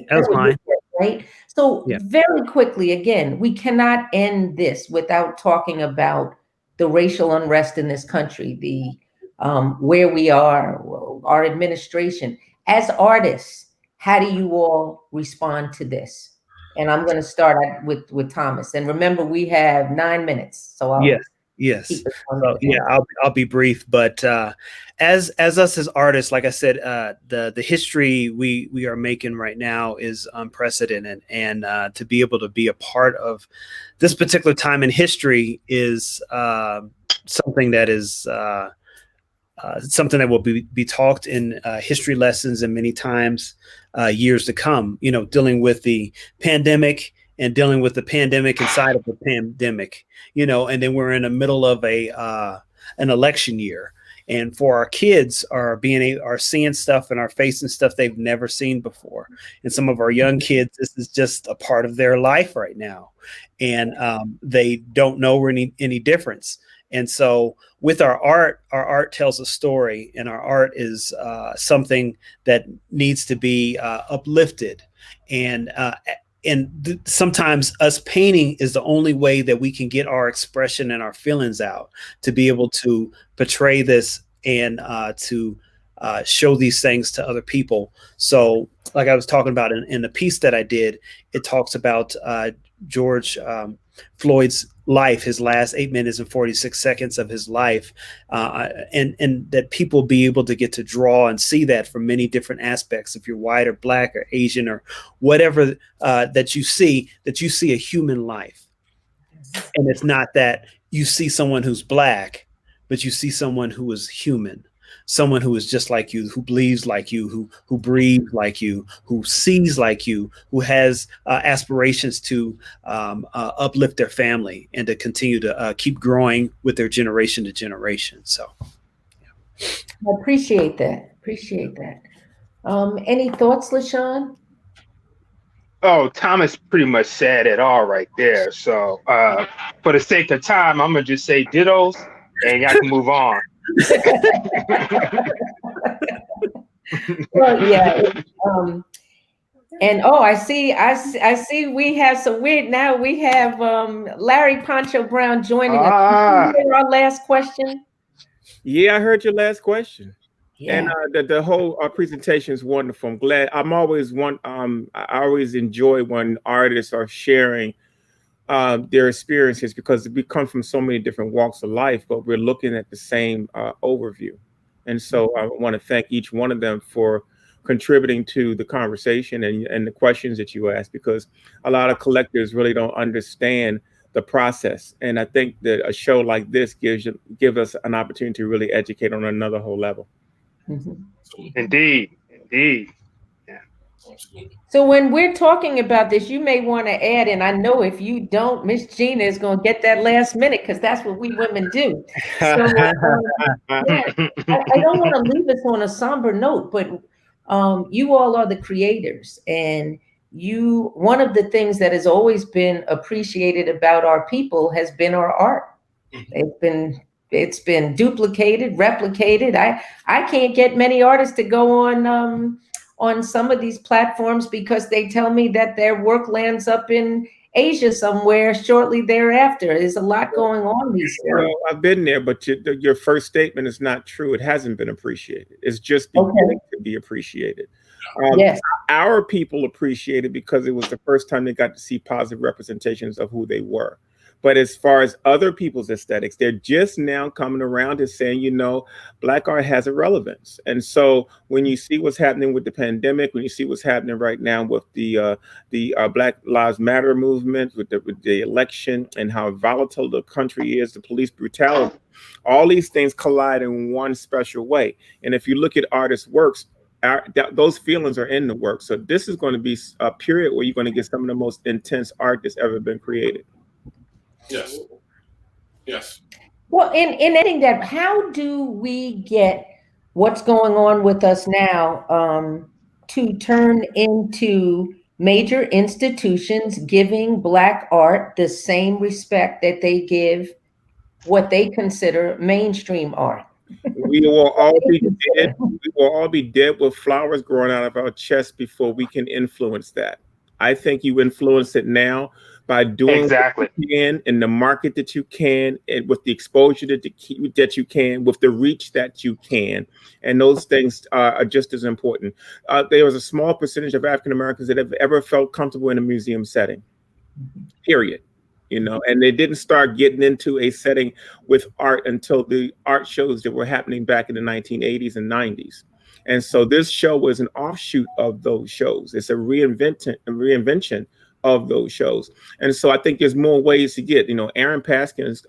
That was mine. Right? So very quickly, again, we cannot end this without talking about the racial unrest in this country, the where we are, our administration. As artists, how do you all respond to this? And I'm going to start with Thomas. And remember, we have 9 minutes. So Yes. So, I'll be brief. But as us as artists, like I said, the history we are making right now is unprecedented, and to be able to be a part of this particular time in history is something that is something that will be talked in history lessons, and many times years to come. Dealing with the pandemic. And dealing with the pandemic inside of the pandemic, and then we're in the middle of an election year, and for our kids are seeing stuff and are facing stuff they've never seen before, and some of our young kids, this is just a part of their life right now, and they don't know any difference. And so, with our art tells a story, and our art is something that needs to be uplifted, and sometimes us painting is the only way that we can get our expression and our feelings out, to be able to portray this and to show these things to other people. So like I was talking about in the piece that I did, it talks about George Floyd's life, his last 8 minutes and 46 seconds of his life, and that people be able to get to draw and see that from many different aspects. If you're white or black or Asian or whatever, that you see a human life. And it's not that you see someone who's black, but you see someone who is human, someone who is just like you, who believes like you, who breathes like you, who sees like you, who has aspirations to uplift their family and to continue to keep growing with their generation to generation. So I appreciate that. Any thoughts, LaShawn? Oh, Thomas pretty much said it all right there. So, for the sake of time, I'm gonna just say dittos, and y'all can move on. Well, yeah. And I see we have some weird now. We have Larry Poncho Brown joining us. Did you hear our last question? Yeah, I heard your last question. Yeah. And the whole presentation is wonderful. I'm glad. I always enjoy when artists are sharing their experiences, because we come from so many different walks of life, but we're looking at the same overview. And so I want to thank each one of them for contributing to the conversation and the questions that you ask, because a lot of collectors really don't understand the process. And I think that a show like this gives us an opportunity to really educate on another whole level. Indeed. Yeah. So when we're talking about this, you may want to add, and I know if you don't, Miss Gina is going to get that last minute, because that's what we women do. So I don't want to leave us on a somber note, but you all are the creators, and one of the things that has always been appreciated about our people has been our art. It's been duplicated, replicated. I can't get many artists to go on some of these platforms because they tell me that their work lands up in Asia somewhere shortly thereafter. There's a lot going on these days. Well, I've been there, but your first statement is not true. It hasn't been appreciated. It's just beginning to be appreciated. Yes. Our people appreciate it because it was the first time they got to see positive representations of who they were. But as far as other people's aesthetics, they're just now coming around to saying, Black art has a relevance. And so when you see what's happening with the pandemic, when you see what's happening right now with the Black Lives Matter movement, with the election, and how volatile the country is, the police brutality, all these things collide in one special way. And if you look at artists' works, those feelings are in the work. So this is going to be a period where you're going to get some of the most intense art that's ever been created. Yes. Well, in adding that, how do we get what's going on with us now to turn into major institutions giving Black art the same respect that they give what they consider mainstream art? We will all be dead. We will all be dead with flowers growing out of our chests before we can influence that. I think you influence it now by doing what you can in the market that you can, and with the exposure that you can, with the reach that you can. And those things are just as important. There was a small percentage of African Americans that have ever felt comfortable in a museum setting, period. And they didn't start getting into a setting with art until the art shows that were happening back in the 1980s and 90s. And so this show was an offshoot of those shows. It's a reinvention of those shows. And so I think there's more ways to get, Aaron Paskins,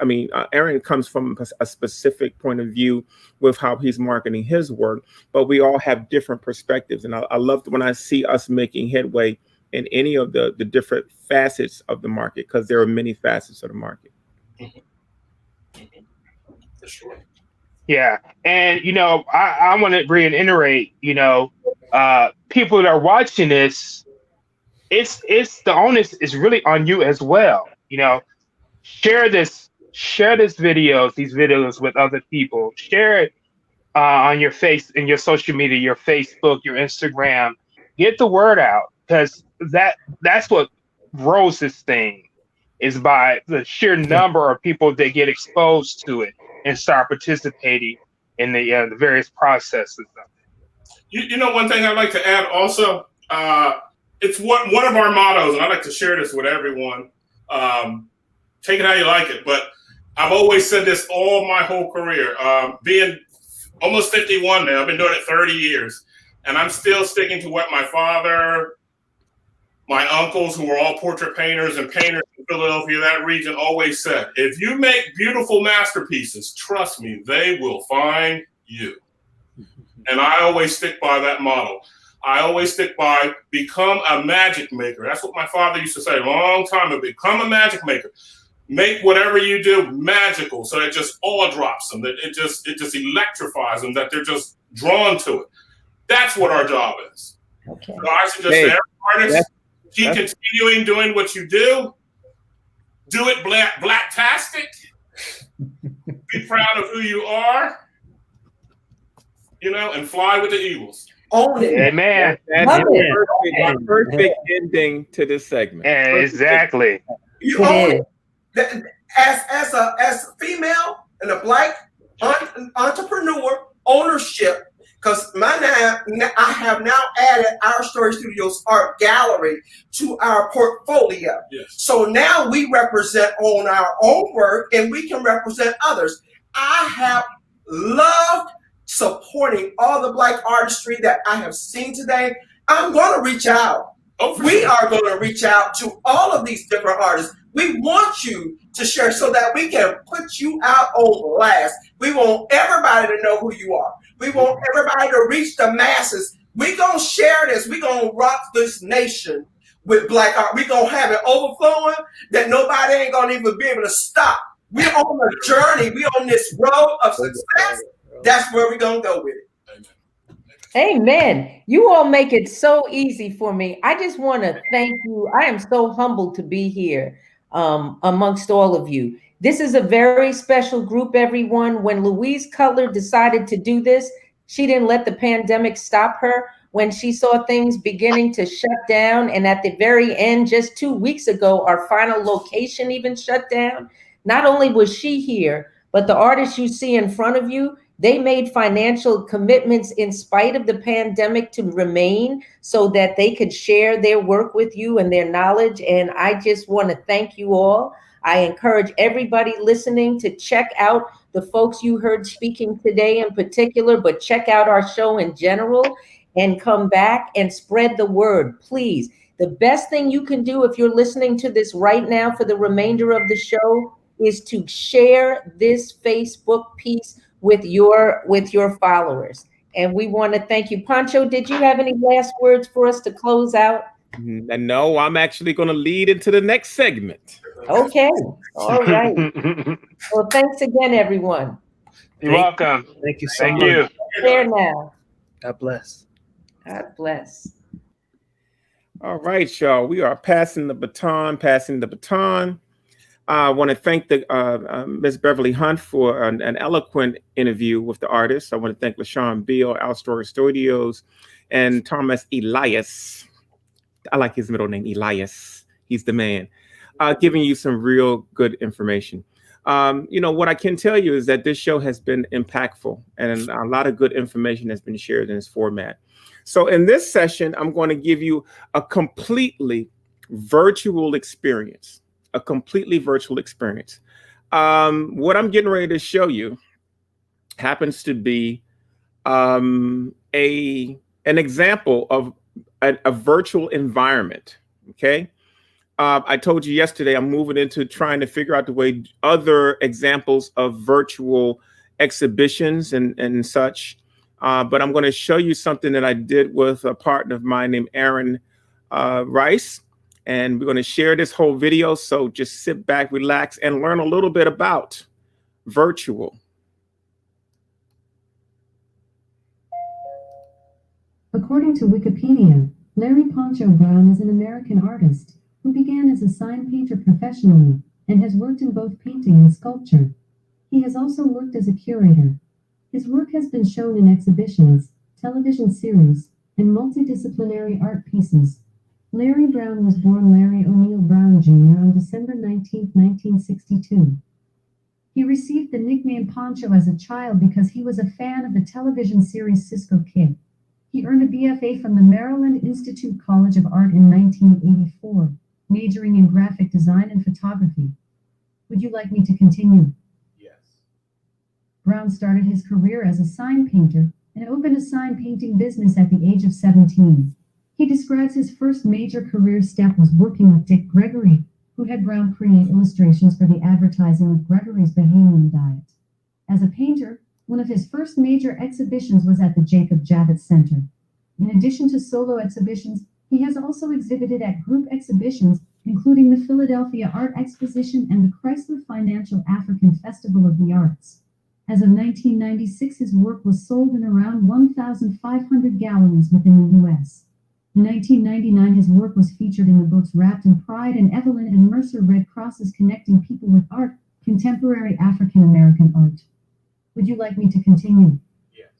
Aaron comes from a specific point of view with how he's marketing his work, but we all have different perspectives. And I love when I see us making headway in any of the different facets of the market, because there are many facets of the market. For sure. Yeah. And, I want to reiterate, people that are watching this, it's the onus is really on you as well. Share these videos with other people. Share it on your in your social media, your Facebook, your Instagram. Get the word out, because that's what grows this thing, is by the sheer number of people that get exposed to it and start participating in the various processes of it. You know, one thing I'd like to add also, it's one of our mottos, and I like to share this with everyone. Take it how you like it, but I've always said this all my whole career. Being almost 51 now, I've been doing it 30 years, and I'm still sticking to what my father, my uncles, who were all portrait painters and painters in Philadelphia, that region, always said, if you make beautiful masterpieces, trust me, they will find you. And I always stick by that model. I always stick by become a magic maker. That's what my father used to say a long time ago. Become a magic maker. Make whatever you do magical, so it just all drops them. That it just electrifies them. That they're just drawn to it. That's what our job is. Okay. So I suggest to every artist, keep continuing doing what you do. Do it blacktastic. Be proud of who you are. You know, and fly with the eagles. Own it. Amen. That's a perfect ending to this segment. Exactly. You own it. As a female and a Black entrepreneur, ownership, because I have now added our Story Studios Art Gallery to our portfolio. Yes. So now we represent on our own work and we can represent others. I have loved supporting all the Black artistry that I have seen today. I'm going to reach out. We are going to reach out to all of these different artists. We want you to share so that we can put you out on blast. We want everybody to know who you are. We want everybody to reach the masses. We're going to share this. We're going to rock this nation with Black art. We're going to have it overflowing that nobody ain't going to even be able to stop. We're on a journey. We're on this road of success. That's where we're going to go with it. Amen. You all make it so easy for me. I just want to thank you. I am so humbled to be here amongst all of you. This is a very special group, everyone. When Louise Cutler decided to do this, she didn't let the pandemic stop her. When she saw things beginning to shut down, and at the very end, just 2 weeks ago, our final location even shut down. Not only was she here, but the artists you see in front of you, they made financial commitments in spite of the pandemic to remain so that they could share their work with you and their knowledge. And I just want to thank you all. I encourage everybody listening to check out the folks you heard speaking today in particular, but check out our show in general and come back and spread the word, please. The best thing you can do if you're listening to this right now for the remainder of the show is to share this Facebook piece with your followers. And we want to thank you. Pancho, did you have any last words for us to close out? No, I'm actually going to lead into the next segment. Okay. All right. Well, thanks again, everyone. You're welcome. Thank you so much. Thank you. There now. God bless. God bless. All right, y'all. We are passing the baton. I want to thank Ms. Beverly Hunt for an eloquent interview with the artist. I want to thank LaShawn Beal, Our Story Studios, and Thomas Elias. I like his middle name, Elias. He's the man. Giving you some real good information. What I can tell you is that this show has been impactful and a lot of good information has been shared in this format. So in this session, I'm going to give you a completely virtual experience. What I'm getting ready to show you happens to be an example of a virtual environment. Okay. I told you yesterday, I'm moving into trying to figure out the way other examples of virtual exhibitions and such. But I'm going to show you something that I did with a partner of mine named Aaron Rice. And we're going to share this whole video. So just sit back, relax, and learn a little bit about virtual. According to Wikipedia, Larry Poncho Brown is an American artist who began as a sign painter professionally and has worked in both painting and sculpture. He has also worked as a curator. His work has been shown in exhibitions, television series, and multidisciplinary art pieces. Larry Brown was born Larry O'Neill Brown Jr. on December 19, 1962. He received the nickname Poncho as a child because he was a fan of the television series Cisco Kid. He earned a BFA from the Maryland Institute College of Art in 1984, majoring in graphic design and photography. Would you like me to continue? Yes. Brown started his career as a sign painter and opened a sign painting business at the age of 17. He describes his first major career step was working with Dick Gregory, who had Brown create illustrations for the advertising of Gregory's Bahamian diet. As a painter, one of his first major exhibitions was at the Jacob Javits Center. In addition to solo exhibitions, he has also exhibited at group exhibitions, including the Philadelphia Art Exposition and the Chrysler Financial African Festival of the Arts. As of 1996, his work was sold in around 1,500 galleries within the U.S. In 1999, his work was featured in the books Wrapped in Pride and Evelyn and Mercer Red Crosses Connecting People with Art, Contemporary African American Art. Would you like me to continue? Yes.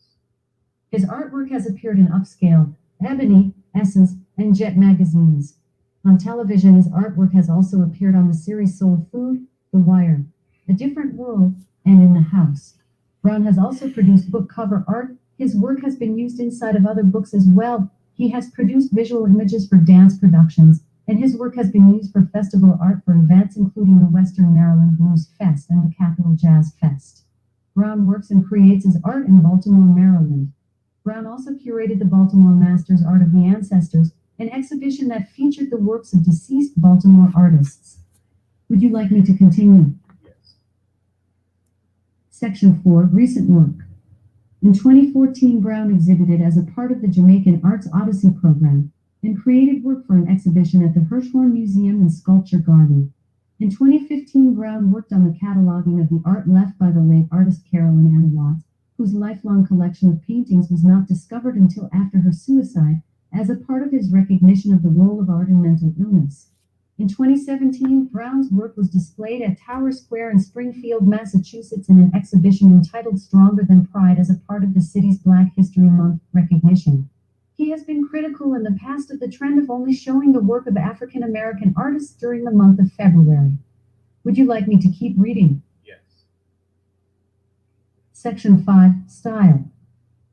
His artwork has appeared in Upscale, Ebony, Essence, and Jet magazines. On television, his artwork has also appeared on the series Soul Food, The Wire, A Different World, and In the House. Brown has also produced book cover art. His work has been used inside of other books as well. He has produced visual images for dance productions, and his work has been used for festival art for events including the Western Maryland Blues Fest and the Capitol Jazz Fest. Brown works and creates his art in Baltimore, Maryland. Brown also curated the Baltimore Masters Art of the Ancestors, an exhibition that featured the works of deceased Baltimore artists. Would you like me to continue? Yes. Section 4, Recent Work. In 2014, Brown exhibited as a part of the Jamaican Arts Odyssey program and created work for an exhibition at the Hirshhorn Museum and Sculpture Garden. In 2015, Brown worked on the cataloging of the art left by the late artist Carolyn Ann Watt, whose lifelong collection of paintings was not discovered until after her suicide, as a part of his recognition of the role of art in mental illness. In 2017, Brown's work was displayed at Tower Square in Springfield, Massachusetts in an exhibition entitled Stronger Than Pride as a part of the city's Black History Month recognition. He has been critical in the past of the trend of only showing the work of African American artists during the month of February. Would you like me to keep reading? Yes. Section 5, Style.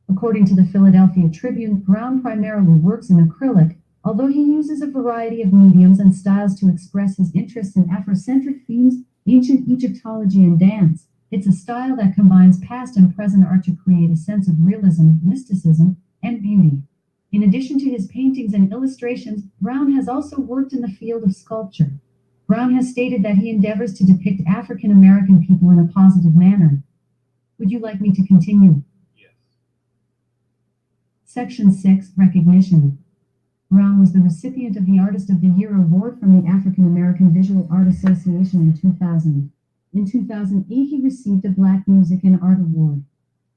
According to the Philadelphia Tribune, Brown primarily works in acrylic, although he uses a variety of mediums and styles to express his interests in Afrocentric themes, ancient Egyptology, and dance. It's a style that combines past and present art to create a sense of realism, mysticism, and beauty. In addition to his paintings and illustrations, Brown has also worked in the field of sculpture. Brown has stated that he endeavors to depict African American people in a positive manner. Would you like me to continue? Yes. Section 6, Recognition. Brown was the recipient of the Artist of the Year Award from the African American Visual Art Association in 2000. In 2008, he received a Black Music and Art Award.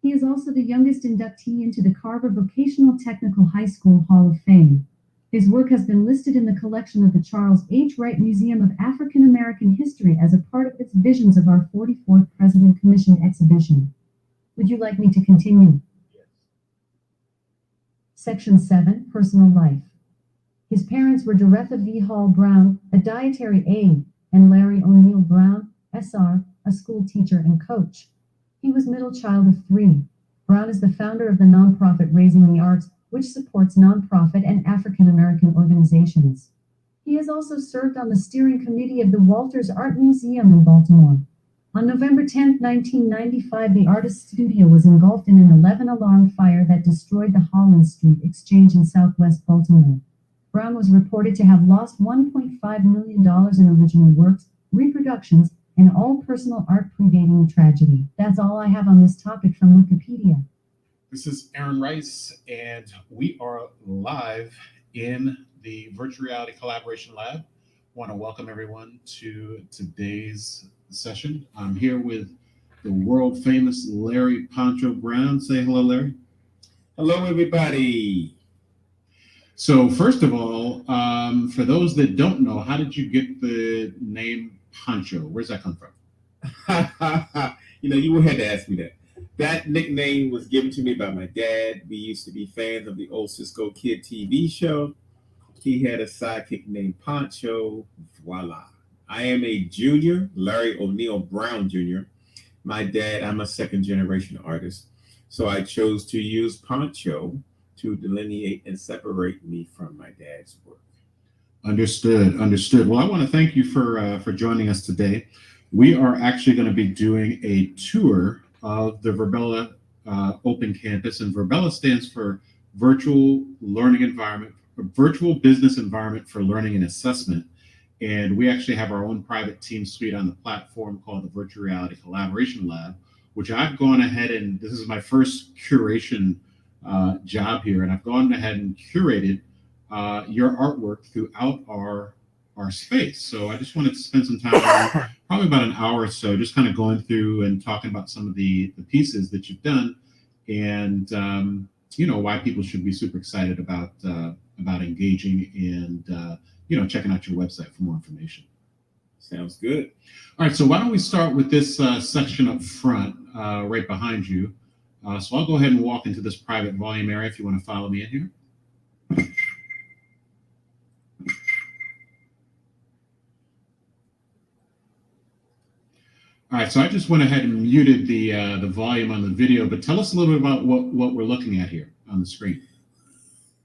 He is also the youngest inductee into the Carver Vocational Technical High School Hall of Fame. His work has been listed in the collection of the Charles H. Wright Museum of African American History as a part of its Visions of Our 44th President Commission exhibition. Would you like me to continue? Yes. Section 7, Personal Life. His parents were Doretha V. Hall Brown, a dietary aide, and Larry O'Neill Brown, SR, a school teacher and coach. He was middle child of 3. Brown is the founder of the nonprofit Raising the Arts, which supports nonprofit and African American organizations. He has also served on the steering committee of the Walters Art Museum in Baltimore. On November 10, 1995, the artist's studio was engulfed in an 11-alarm fire that destroyed the Holland Street Exchange in southwest Baltimore. Brown was reported to have lost $1.5 million in original works, reproductions, and all personal art predating the tragedy. That's all I have on this topic from Wikipedia. This is Aaron Rice, and we are live in the Virtual Reality Collaboration Lab. I want to welcome everyone to today's session. I'm here with the world famous Larry Poncho Brown. Say hello, Larry. Hello, everybody. So first of all, for those that don't know, how did you get the name Poncho? Where's that come from? You had to ask me that. That nickname was given to me by my dad. We used to be fans of the old Cisco Kid TV show. He had a sidekick named Poncho. Voila. I am a junior, Larry O'Neill Brown Jr. My dad, I'm a second generation artist. So I chose to use Poncho to delineate and separate me from my dad's work. Understood. Well, I want to thank you for joining us today. We are actually going to be doing a tour of the Verbella Open Campus, and Verbella stands for Virtual Learning Environment, Virtual Business Environment for Learning and Assessment. And we actually have our own private team suite on the platform called the Virtual Reality Collaboration Lab, which I've gone ahead and this is my first curation job here, and I've gone ahead and curated your artwork throughout our space. So I just wanted to spend some time, probably about an hour or so, just kind of going through and talking about some of the pieces that you've done, and why people should be super excited about engaging and checking out your website for more information. Sounds good. All right, so why don't we start with this section up front, right behind you. So I'll go ahead and walk into this private volume area if you want to follow me in here. All right, so I just went ahead and muted the volume on the video, but tell us a little bit about what we're looking at here on the screen.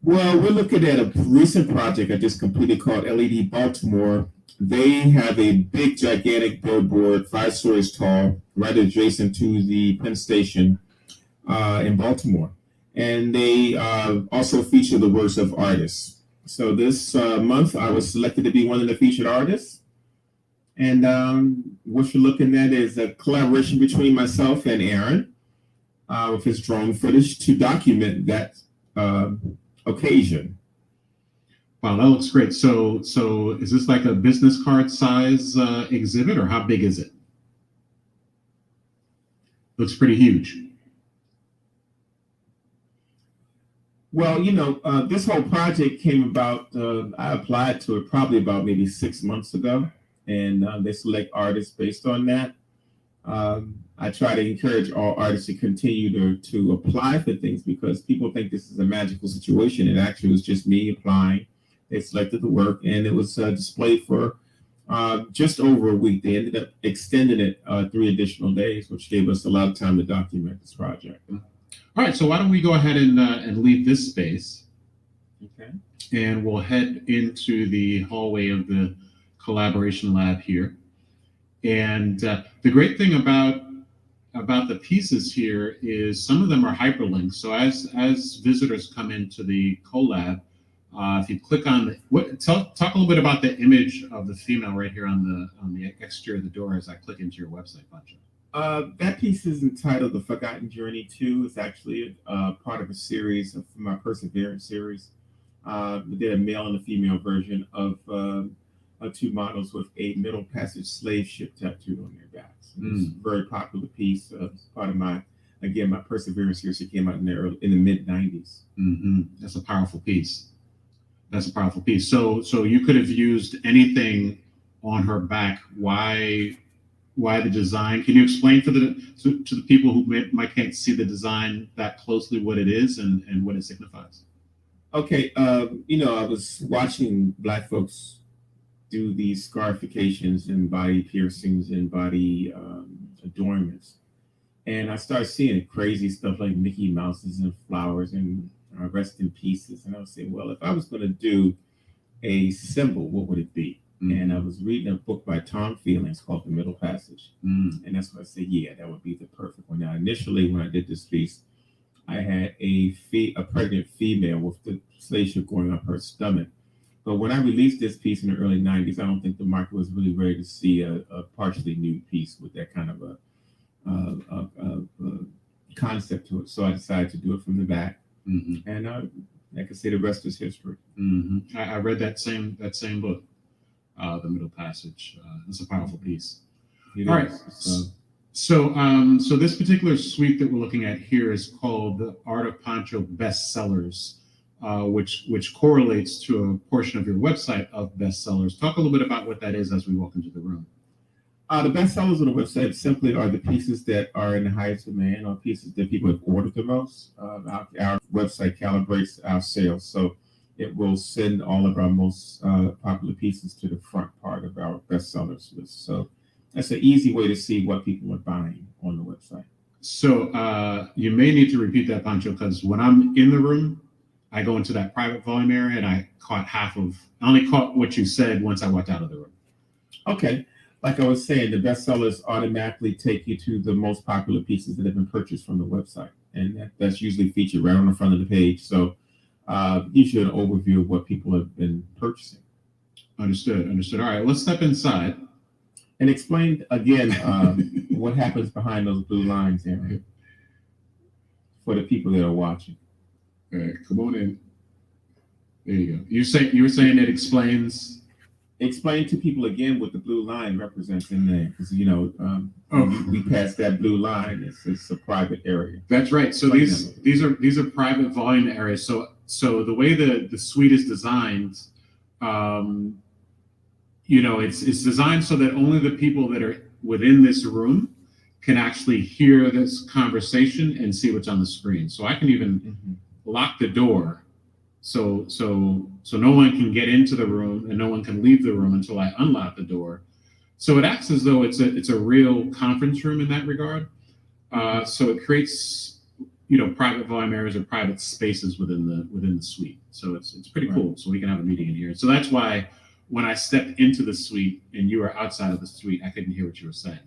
Well, we're looking at a recent project I just completed called LED Baltimore. They have a big, gigantic billboard, 5 stories tall, right adjacent to the Penn Station in Baltimore. And they also feature the works of artists. So this month, I was selected to be one of the featured artists. And what you're looking at is a collaboration between myself and Aaron with his drone footage to document that occasion. Wow, that looks great. So is this like a business card size exhibit, or how big is it? Looks pretty huge. Well, this whole project came about, I applied to it probably about maybe 6 months ago, and they select artists based on that. I try to encourage all artists to continue to apply for things because people think this is a magical situation. It actually was just me applying. They selected the work, and it was displayed for just over a week. They ended up extending it 3 additional days, which gave us a lot of time to document this project. All right, so why don't we go ahead and leave this space, okay, and we'll head into the hallway of the collaboration lab here. And the great thing about the pieces here is some of them are hyperlinks. So as visitors come into the collab, if you click on talk a little bit about the image of the female right here on the exterior of the door as I click into your website, Pancho. That piece is entitled The Forgotten Journey 2. It's actually part of a series of my Perseverance series. We did a male and a female version of 2 models with a Middle Passage slave ship tattooed on their backs. It's a very popular piece. Part of my Perseverance series. It came out in the mid-90s. Mm-hmm. That's a powerful piece. So you could have used anything on her back. Why the design? Can you explain to the people who might can't see the design that closely what it is and what it signifies? Okay, I was watching Black folks do these scarifications and body piercings and body adornments, and I started seeing crazy stuff like Mickey Mouses and flowers and rest in pieces. And I was saying, well, if I was going to do a symbol, what would it be? And I was reading a book by Tom Feelings called The Middle Passage. And that's what I said, yeah, that would be the perfect one. Now, initially, when I did this piece, I had a pregnant female with the slave ship going up her stomach. But when I released this piece in the early 90s, I don't think the market was really ready to see a partially nude piece with that kind of a concept to it. So I decided to do it from the back. Mm-hmm. And I can say the rest is history. Mm-hmm. I read that same book. The Middle Passage. It's a powerful piece. All right. So this particular suite that we're looking at here is called the Art of Pancho Bestsellers, which correlates to a portion of your website of bestsellers. Talk a little bit about what that is as we walk into the room. The bestsellers on the website simply are the pieces that are in the highest demand, or pieces that people have ordered the most. Our website calibrates our sales, so it will send all of our most popular pieces to the front part of our bestsellers list. So that's an easy way to see what people are buying on the website. So you may need to repeat that, Pancho, because when I'm in the room, I go into that private volume area, and I only caught what you said once I walked out of the room. Okay. Like I was saying, the bestsellers automatically take you to the most popular pieces that have been purchased from the website. And that's usually featured right on the front of the page. So gives you an overview of what people have been purchasing. Understood. All right, let's step inside. And explain again what happens behind those blue lines, Aaron, for the people that are watching. All right, come on in. There you go. You were saying it explains. Explain to people again what the blue line represents in there, because we passed that blue line. It's a private area. That's right. So these are private volume areas. So the way the suite is designed, it's designed so that only the people that are within this room can actually hear this conversation and see what's on the screen. So I can even lock the door. So no one can get into the room and no one can leave the room until I unlock the door. So it acts as though it's a real conference room in that regard. So it creates private volume areas or private spaces within the suite. So it's pretty cool. So we can have a meeting in here. So that's why when I stepped into the suite and you were outside of the suite, I couldn't hear what you were saying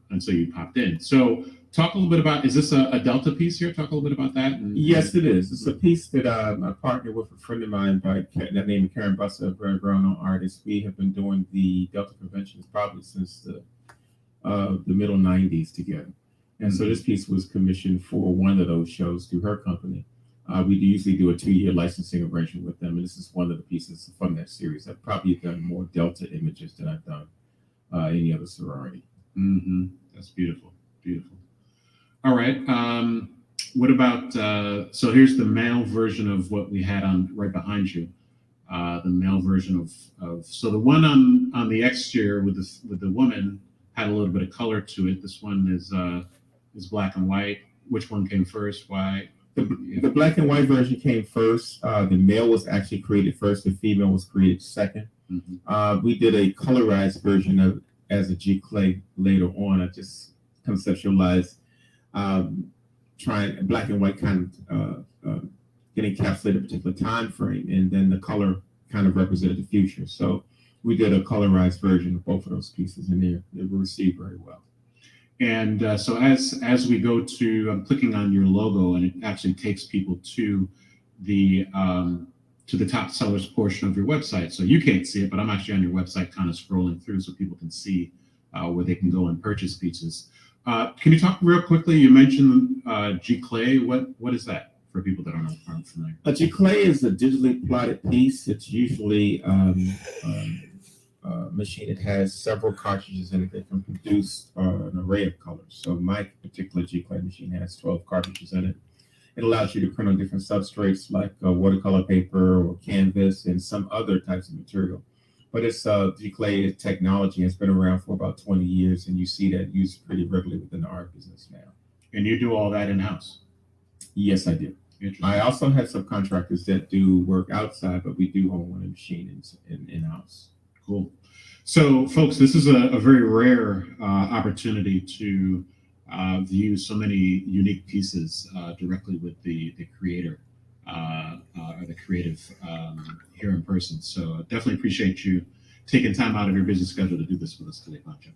until you popped in. So talk a little bit about, is this a Delta piece here? Talk a little bit about that. Yes, it is. It's a piece that I partnered with a friend of mine that named Karen Busser, a very well-known artist. We have been doing the Delta conventions probably since the middle 90s together. And so this piece was commissioned for one of those shows through her company. We usually do a 2-year licensing arrangement with them, and this is one of the pieces from that series. I've probably done more Delta images than I've done any other sorority. That's beautiful. All right. What about, so here's the male version of what we had on right behind you. The male version of so the one on the exterior with the woman had a little bit of color to it. This one is black and white. Which one came first? Why? The black and white version came first. The male was actually created first. The female was created second. We did a colorized version of it as a G-Clay later on. I just conceptualized trying black and white kind of get encapsulated a particular time frame, and then the color kind of represented the future. So we did a colorized version of both of those pieces, and they were received very well. And so as we go to, I'm clicking on your logo, and it actually takes people to the top sellers portion of your website. So you can't see it, but I'm actually on your website kind of scrolling through so people can see where they can go and purchase pieces. Can you talk real quickly? You mentioned G-Clay. What is that for people that aren't familiar? A G-Clay is a digitally plotted piece. It's usually machine. It has several cartridges in it that can produce an array of colors. So my particular G-Clay machine has 12 cartridges in it. It allows you to print on different substrates like watercolor paper or canvas and some other types of material. But it's G-Clay technology has been around for about 20 years, and you see that used pretty regularly within the art business now. And you do all that in-house? Yes, I do. I also have subcontractors that do work outside, but we do own one machine in-house. Cool. So, folks, this is a very rare opportunity to view so many unique pieces directly with the creator or the creative here in person. So definitely appreciate you taking time out of your busy schedule to do this with us today, Pancho.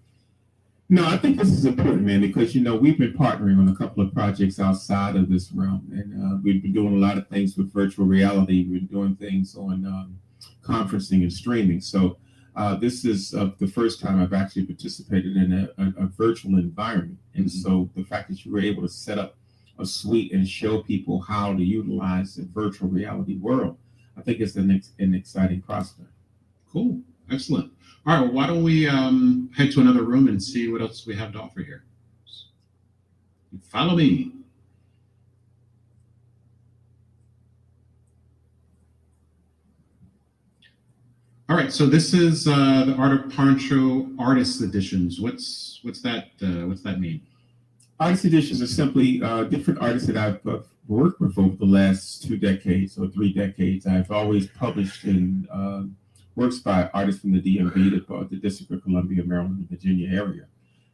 No, I think this is important, man, because, we've been partnering on a couple of projects outside of this realm, and we've been doing a lot of things with virtual reality. We've been doing things on conferencing and streaming. So this is the first time I've actually participated in a virtual environment. And so the fact that you were able to set up a suite and show people how to utilize the virtual reality world, I think it's an exciting prospect. Cool. Excellent. All right. Well, why don't we head to another room and see what else we have to offer here? Follow me. All right. So this is the Art of Pancho Artist Editions. What's that mean? Artist editions are simply different artists that I've worked with over the last 2 decades or 3 decades. I've always published in works by artists from the DMV, the District of Columbia, Maryland, and Virginia area.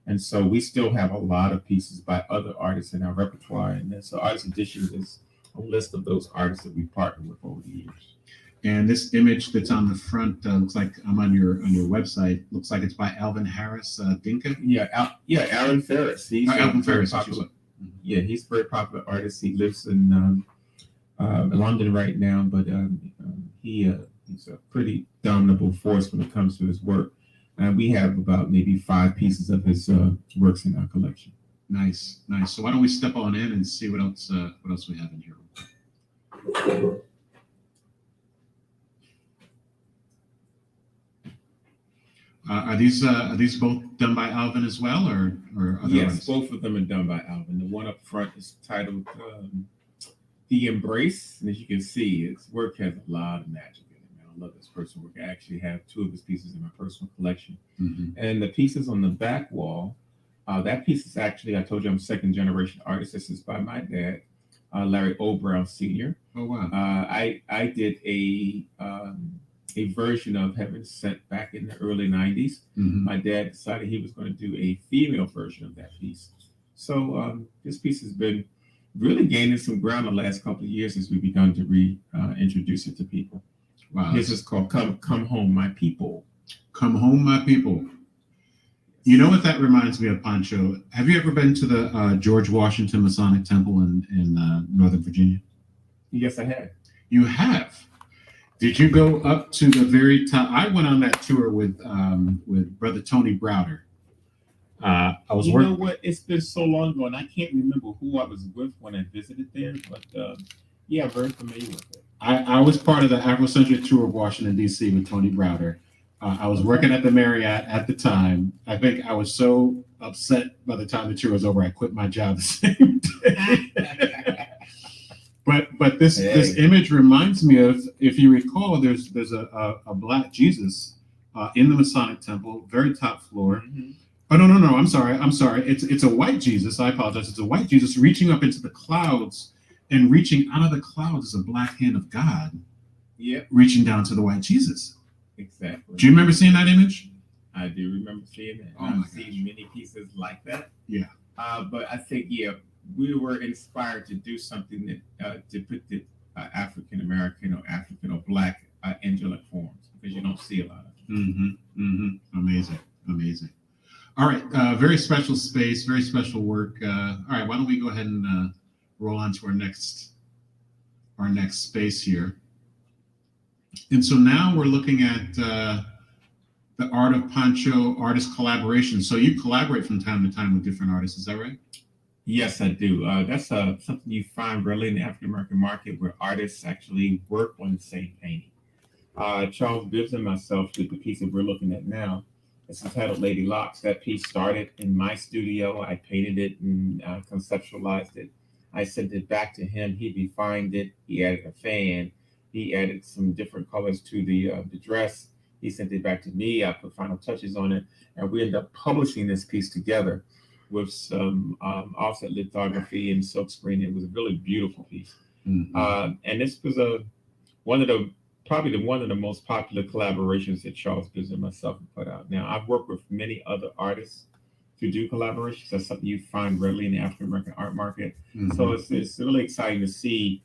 And so we still have a lot of pieces by other artists in our repertoire. And so Artist Editions is a list of those artists that we partnered with over the years. And this image that's on the front looks like I'm on your website. Looks like it's by Alvin Harris Dinka. Yeah, Alan Ferris. He's Alvin Ferris. popular. Yeah, he's a very popular artist. He lives in London right now, but he's a pretty dominable force when it comes to his work. And we have about maybe 5 pieces of his works in our collection. Nice. So why don't we step on in and see what else we have in here. Are these both done by Alvin as well, or other Yes, artists? both of them are done by Alvin. The one up front is titled "The Embrace," and as you can see, his work has a lot of magic in it. Man, I love this personal work. I actually have 2 of his pieces in my personal collection, and the pieces on the back wall. That piece is actually, I told you I'm a 2nd-generation artist. This is by my dad, Larry O. Brown Sr. Oh wow! I did a version of Heaven Sent back in the early 90s. My dad decided he was going to do a female version of that piece. So this piece has been really gaining some ground the last couple of years as we've begun to reintroduce it to people. Wow! This is called Come Home, My People. Come Home, My People. You know what that reminds me of, Pancho? Have you ever been to the George Washington Masonic Temple in Northern Virginia? Yes, I have. You have. Did you go up to the very top? I went on that tour with Brother Tony Browder. I was You know what? It's been so long ago, and I can't remember who I was with when I visited there. But yeah, very familiar with it. I was part of the Afrocentric tour of Washington, D.C. with Tony Browder. I was working at the Marriott at the time. I think I was so upset by the time the tour was over, I quit my job the same day. But this image reminds me of, if you recall, there's a Black Jesus in the Masonic Temple, very top floor. Oh no! I'm sorry. It's a white Jesus. I apologize. It's a white Jesus reaching up into the clouds, and reaching out of the clouds is a black hand of God. Yep. Reaching down to the white Jesus. Exactly. Do you remember seeing that image? I do remember seeing it. I've seen many pieces like that. Yeah. But I think, we were inspired to do something that depicted African American or African or Black angelic forms, because you don't see a lot of it. Amazing. All right. Very special space, very special work. All right. Why don't we go ahead and roll on to our next space here. And so now we're looking at the art of Pancho artist collaboration. So you collaborate from time to time with different artists, is that right? Yes, I do. That's something you find rarely in the African American market, where artists actually work on the same painting. Charles Bibbs and myself did the piece that we're looking at now. It's entitled Lady Locks. That piece started in my studio. I painted it and conceptualized it. I sent it back to him. He refined it. He added a fan. He added some different colors to the dress. He sent it back to me. I put final touches on it, and we ended up publishing this piece together with some offset lithography and silkscreen. It was a really beautiful piece. And this was one of the most popular collaborations that Charles Bibbs and myself have put out. Now, I've worked with many other artists to do collaborations. That's something you find rarely in the African American art market. So it's really exciting to see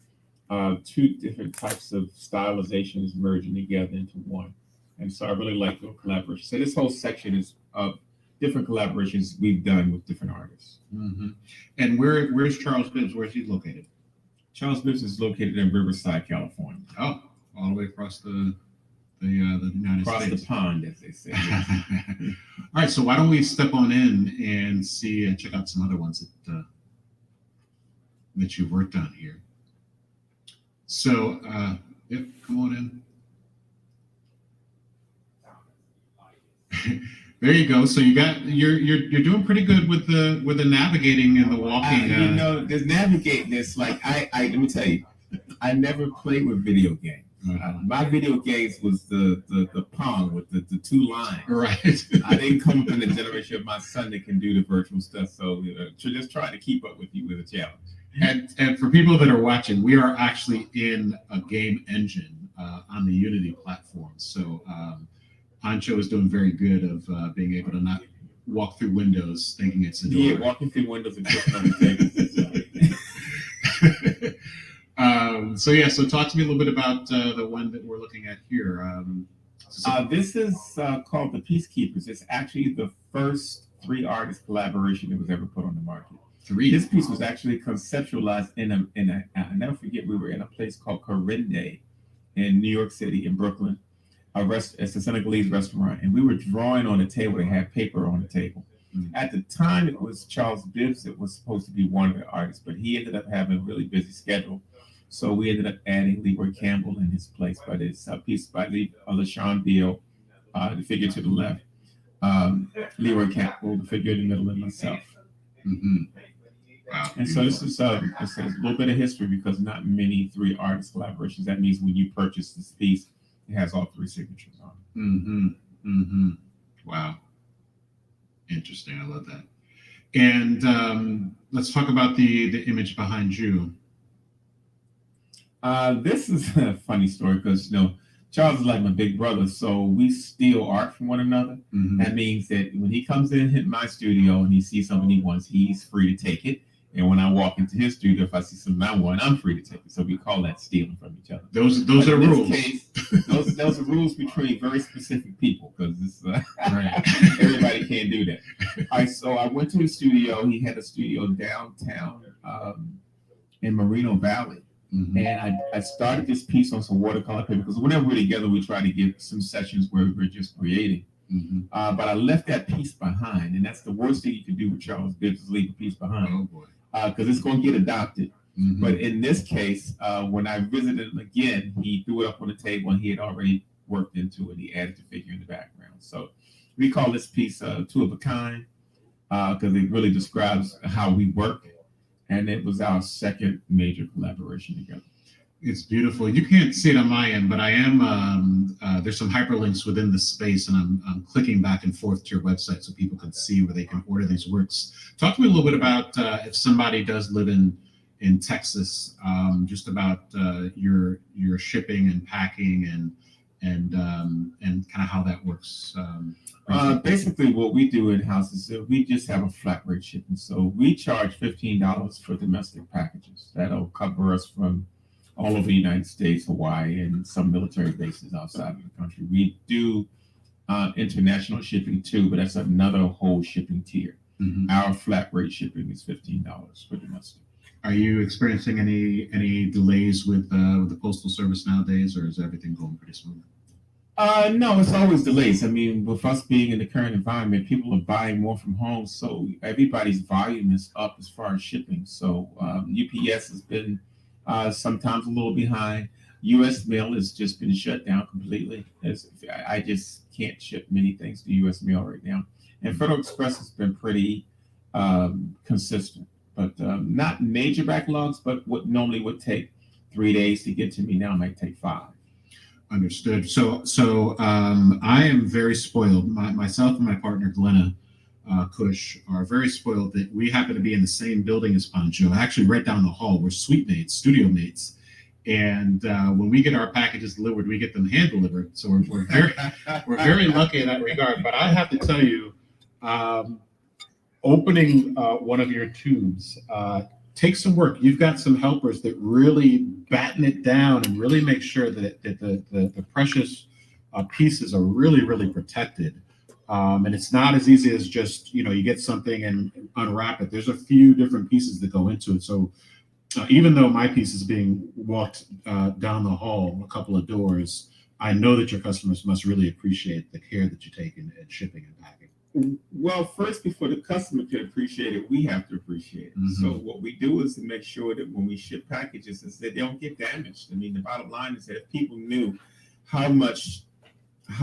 2 different types of stylizations merging together into one. And so I really like the collaboration. So this whole section is of different collaborations we've done with different artists. And where's Charles Bibbs? Where's he located? Charles Bibbs is located in Riverside, California. Oh, all the way across the United States. Across the pond, as they say. All right, so why don't we step on in and see and check out some other ones that you've worked on here. So, come on in. There you go. So you're doing pretty good with the navigating and the walking. The navigating is like I let me tell you, I never played with video games. My video games was the Pong with the 2 lines. Right. I didn't come up in the generation of my son that can do the virtual stuff. So just trying to keep up with you with a challenge. And for people that are watching, we are actually in a game engine on the Unity platform. So Pancho is doing very good of being able to not walk through windows thinking it's a door. Yeah, walking through windows and clicking on the So talk to me a little bit about the one that we're looking at here. This is called The Peacekeepers. It's actually the first 3 artist collaboration that was ever put on the market. 3. This piece was actually conceptualized in a I'll never forget, we were in a place called Corinde in New York City, in Brooklyn. It's a Senegalese restaurant, and we were drawing on the table. They had paper on the table. At the time, it was Charles Bibbs that was supposed to be one of the artists, but he ended up having a really busy schedule. So we ended up adding Leroy Campbell in his place. But it's a piece by LaShawn Beal, the figure to the left, Leroy Campbell, the figure in the middle, and myself. Wow. And so this is it's a little bit of history, because not many 3 artist collaborations. That means when you purchase this piece, it has all 3 signatures on it. Wow. Interesting. I love that. And let's talk about the image behind you. This is a funny story, because Charles is like my big brother, so we steal art from one another. That means that when he comes in my studio and he sees something he wants, he's free to take it. And when I walk into his studio, if I see something I want, I'm free to take it. So we call that stealing from each other. Those are rules. Case, those are rules between very specific people, because everybody can't do that. All right, so I went to his studio. He had a studio downtown in Moreno Valley. And I started this piece on some watercolor paper, because whenever we're together, we try to get some sessions where we're just creating. But I left that piece behind, and that's the worst thing you can do with Charles Bibbs, is leave a piece behind. Oh boy. Because it's going to get adopted. But in this case, when I visited him again, he threw it up on the table, and he had already worked into it. He added the figure in the background. So we call this piece Two of a Kind, because it really describes how we work. And it was our second major collaboration together. It's beautiful. You can't see it on my end, but I am. There's some hyperlinks within the space, and I'm clicking back and forth to your website so people can see where they can order these works. Talk to me a little bit about if somebody does live in Texas, just about your shipping and packing and kind of how that works. Basically, what we do in house is we just have a flat rate shipping. So we charge $15 for domestic packages. That'll cover us from all over the United States, Hawaii, and some military bases outside of the country. We do international shipping too, but that's another whole shipping tier. Our flat rate shipping is $15 for domestic. Are you experiencing any delays with the Postal Service nowadays, or is everything going pretty smooth? No, it's always delays. I mean, with us being in the current environment, people are buying more from home, so everybody's volume is up as far as shipping. So UPS has been sometimes a little behind. U.S. mail has just been shut down completely. I just can't ship many things to U.S. mail right now. And Federal Express has been pretty consistent, but not major backlogs, but what normally would take 3 days to get to me now might take 5. Understood. So I am very spoiled. Myself and my partner, Glenna Cush, are very spoiled that we happen to be in the same building as Pancho, actually right down the hall. We're suite mates, studio mates. And when we get our packages delivered, we get them hand delivered. So we're very lucky in that regard. But I have to tell you, opening one of your tubes takes some work. You've got some helpers that really batten it down and really make sure that the precious pieces are really, really protected. And it's not as easy as just, you get something and unwrap it. There's a few different pieces that go into it. So even though my piece is being walked down the hall a couple of doors, I know that your customers must really appreciate the care that you take in shipping and packing. Well, first, before the customer can appreciate it, we have to appreciate it. So what we do is to make sure that when we ship packages, is that they don't get damaged. I mean, the bottom line is that if people knew how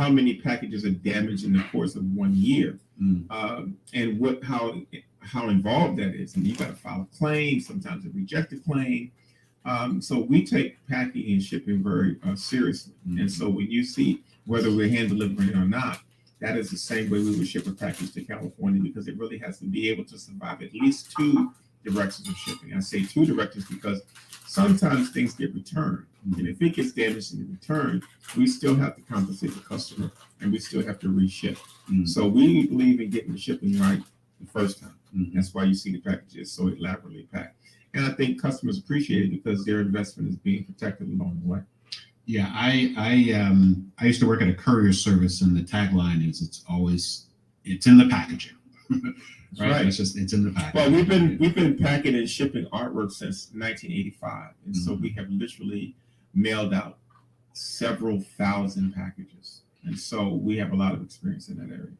many packages are damaged in the course of 1 year, and how involved that is, and you got to file a claim, sometimes a rejected claim. So we take packing and shipping very seriously. And so when you see whether we're hand delivering it or not, that is the same way we would ship a package to California, because it really has to be able to survive at least 2 directions of shipping. I say 2 directions because sometimes things get returned. And if it gets damaged in the return, we still have to compensate the customer, and we still have to reship. So we believe in getting the shipping right the first time. That's why you see the packages so elaborately packed. And I think customers appreciate it because their investment is being protected along the way. Yeah, I used to work at a courier service, and the tagline is it's in the packaging. Right? It's in the packaging. Well, we've been packing and shipping artwork since 1985, and so we have literally mailed out several thousand packages, and so we have a lot of experience in that area.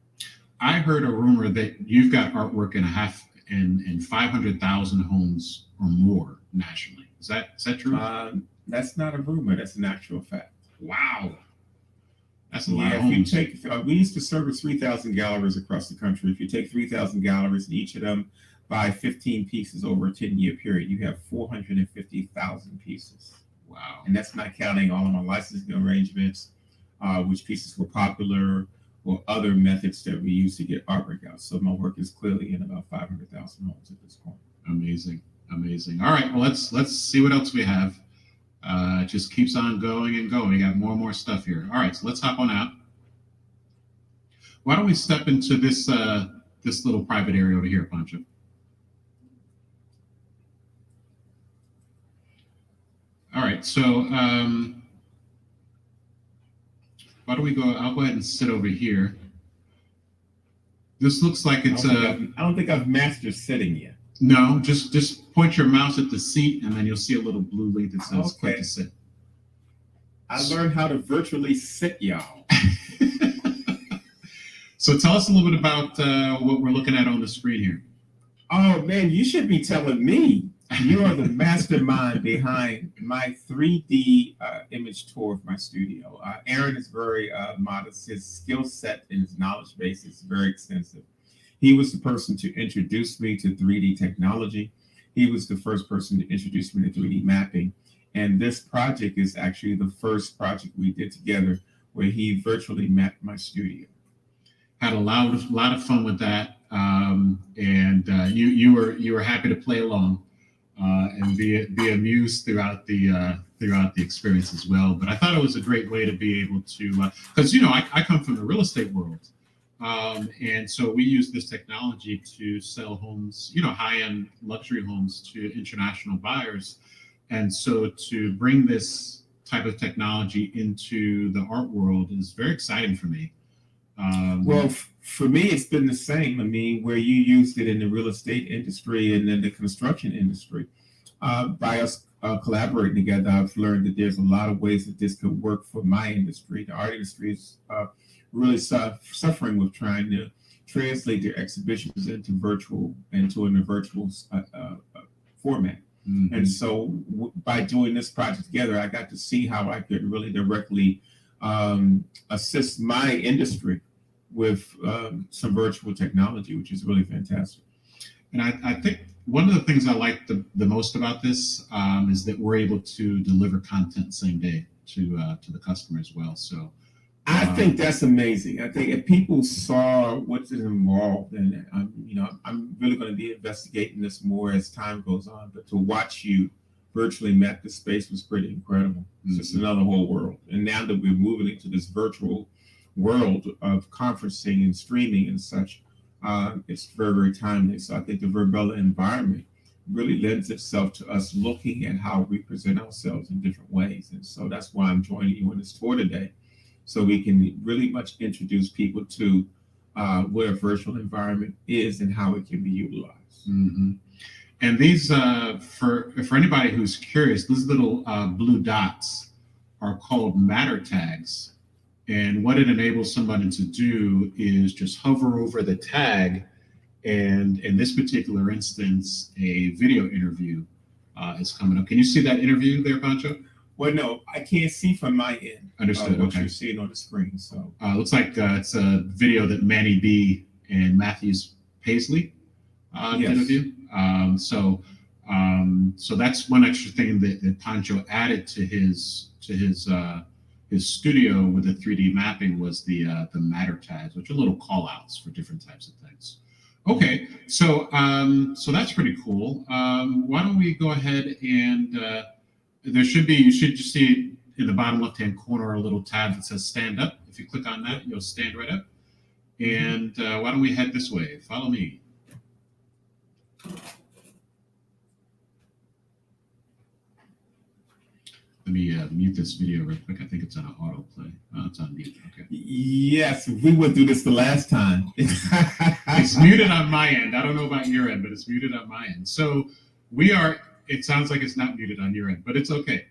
I heard a rumor that you've got artwork in 500,000 homes or more nationally. Is that true? That's not a rumor. That's an actual fact. Wow. That's a lot of homes. We used to service 3,000 galleries across the country. If you take 3,000 galleries and each of them buy 15 pieces over a 10-year period, you have 450,000 pieces. Wow. And that's not counting all of my licensing arrangements, which pieces were popular, or other methods that we use to get artwork out. So my work is clearly in about 500,000 homes at this point. Amazing. All right, well, let's see what else we have. It just keeps on going and going. We got more and more stuff here. All right, so let's hop on out. Why don't we step into this little private area over here, Pancho? All right, so why don't we go? I'll go ahead and sit over here. This looks like it's I don't think I've mastered sitting yet. No, just point your mouse at the seat, and then you'll see a little blue link that says "Click to sit." I learned how to virtually sit, y'all. So tell us a little bit about what we're looking at on the screen here. Oh man, you should be telling me. You are the mastermind behind my 3D image tour of my studio. Aaron is very modest. His skill set and his knowledge base is very extensive. He was the person to introduce me to 3D technology. He was the first person to introduce me to 3D mapping. And this project is actually the first project we did together where he virtually mapped my studio. Had a lot of fun with that. And you were happy to play along. And be amused throughout the experience as well. But I thought it was a great way to be able to, because I come from the real estate world, and so we use this technology to sell homes, high-end luxury homes to international buyers, and so to bring this type of technology into the art world is very exciting for me. Well, for me, it's been the same. I mean, where you used it in the real estate industry and then the construction industry, by us collaborating together, I've learned that there's a lot of ways that this could work for my industry. The art industry is really suffering with trying to translate their exhibitions into a virtual format. Mm-hmm. And so by doing this project together, I got to see how I could really directly assist my industry with some virtual technology, which is really fantastic. And I think one of the things I like the most about this is that we're able to deliver content same day to the customer as well. So I think that's amazing. I think if people saw what's involved, and I'm really going to be investigating this more as time goes on. But to watch you virtually map the space was pretty incredible. It's just another whole world. And now that we're moving into this virtual world of conferencing and streaming and such, it's very, very timely. So I think the Verbella environment really lends itself to us looking at how we present ourselves in different ways. And so that's why I'm joining you on this tour today, so we can really much introduce people to what a virtual environment is and how it can be utilized. Mm-hmm. And these, for anybody who's curious, these little blue dots are called matter tags. And what it enables somebody to do is just hover over the tag, and in this particular instance, a video interview is coming up. Can you see that interview there, Pancho? Well, no, I can't see from my end. Understood. What Okay. you're seeing on the screen. So looks like it's a video that Manny B and Matthews Paisley Yes. interview. So that's one extra thing that Pancho added to his studio with the 3D mapping was the matter tags, which are little call outs for different types of things. Okay, so that's pretty cool. Why don't we go ahead and you should just see in the bottom left-hand corner a little tab that says stand up. If you click on that, you'll stand right up. And why don't we head this way? Follow me. Let me mute this video real quick. I think it's on autoplay. Oh, it's on mute. Okay. Yes, we went through this the last time. It's muted on my end. I don't know about your end, but it's muted on my end. So we are. It sounds like it's not muted on your end, but it's okay.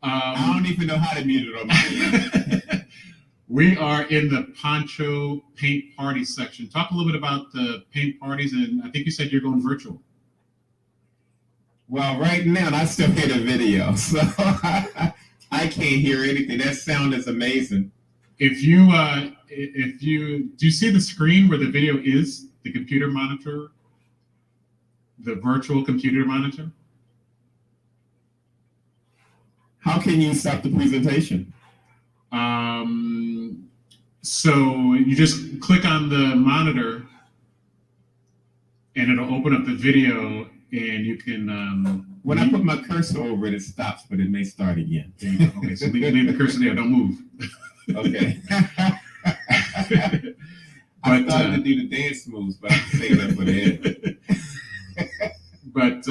I don't even know how to mute it on my end. We are in the Poncho Paint Party section. Talk a little bit about the paint parties, and I think you said you're going virtual. Well, right now I still hear the video, so I can't hear anything. That sound is amazing. If you do you see the screen where the video is, the computer monitor, the virtual computer monitor? How can you stop the presentation? So you just click on the monitor and it'll open up the video, and you can when I put my cursor over it, it stops, but it may start again. Okay, so leave the cursor there, don't move. Okay. I started to do the dance moves, but I can say that for the end. But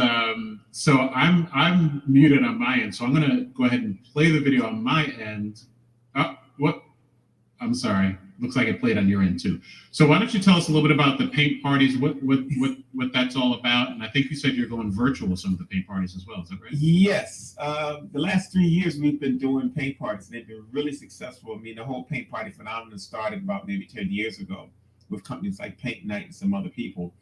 so I'm muted on my end, so I'm gonna go ahead and play the video on my end. Oh, what? I'm sorry. Looks like it played on your end too. So why don't you tell us a little bit about the paint parties, what that's all about? And I think you said you're going virtual with some of the paint parties as well. Is that right? Yes. The last 3 years we've been doing paint parties. They've been really successful. I mean, the whole paint party phenomenon started about maybe 10 years ago with companies like Paint Night and some other people.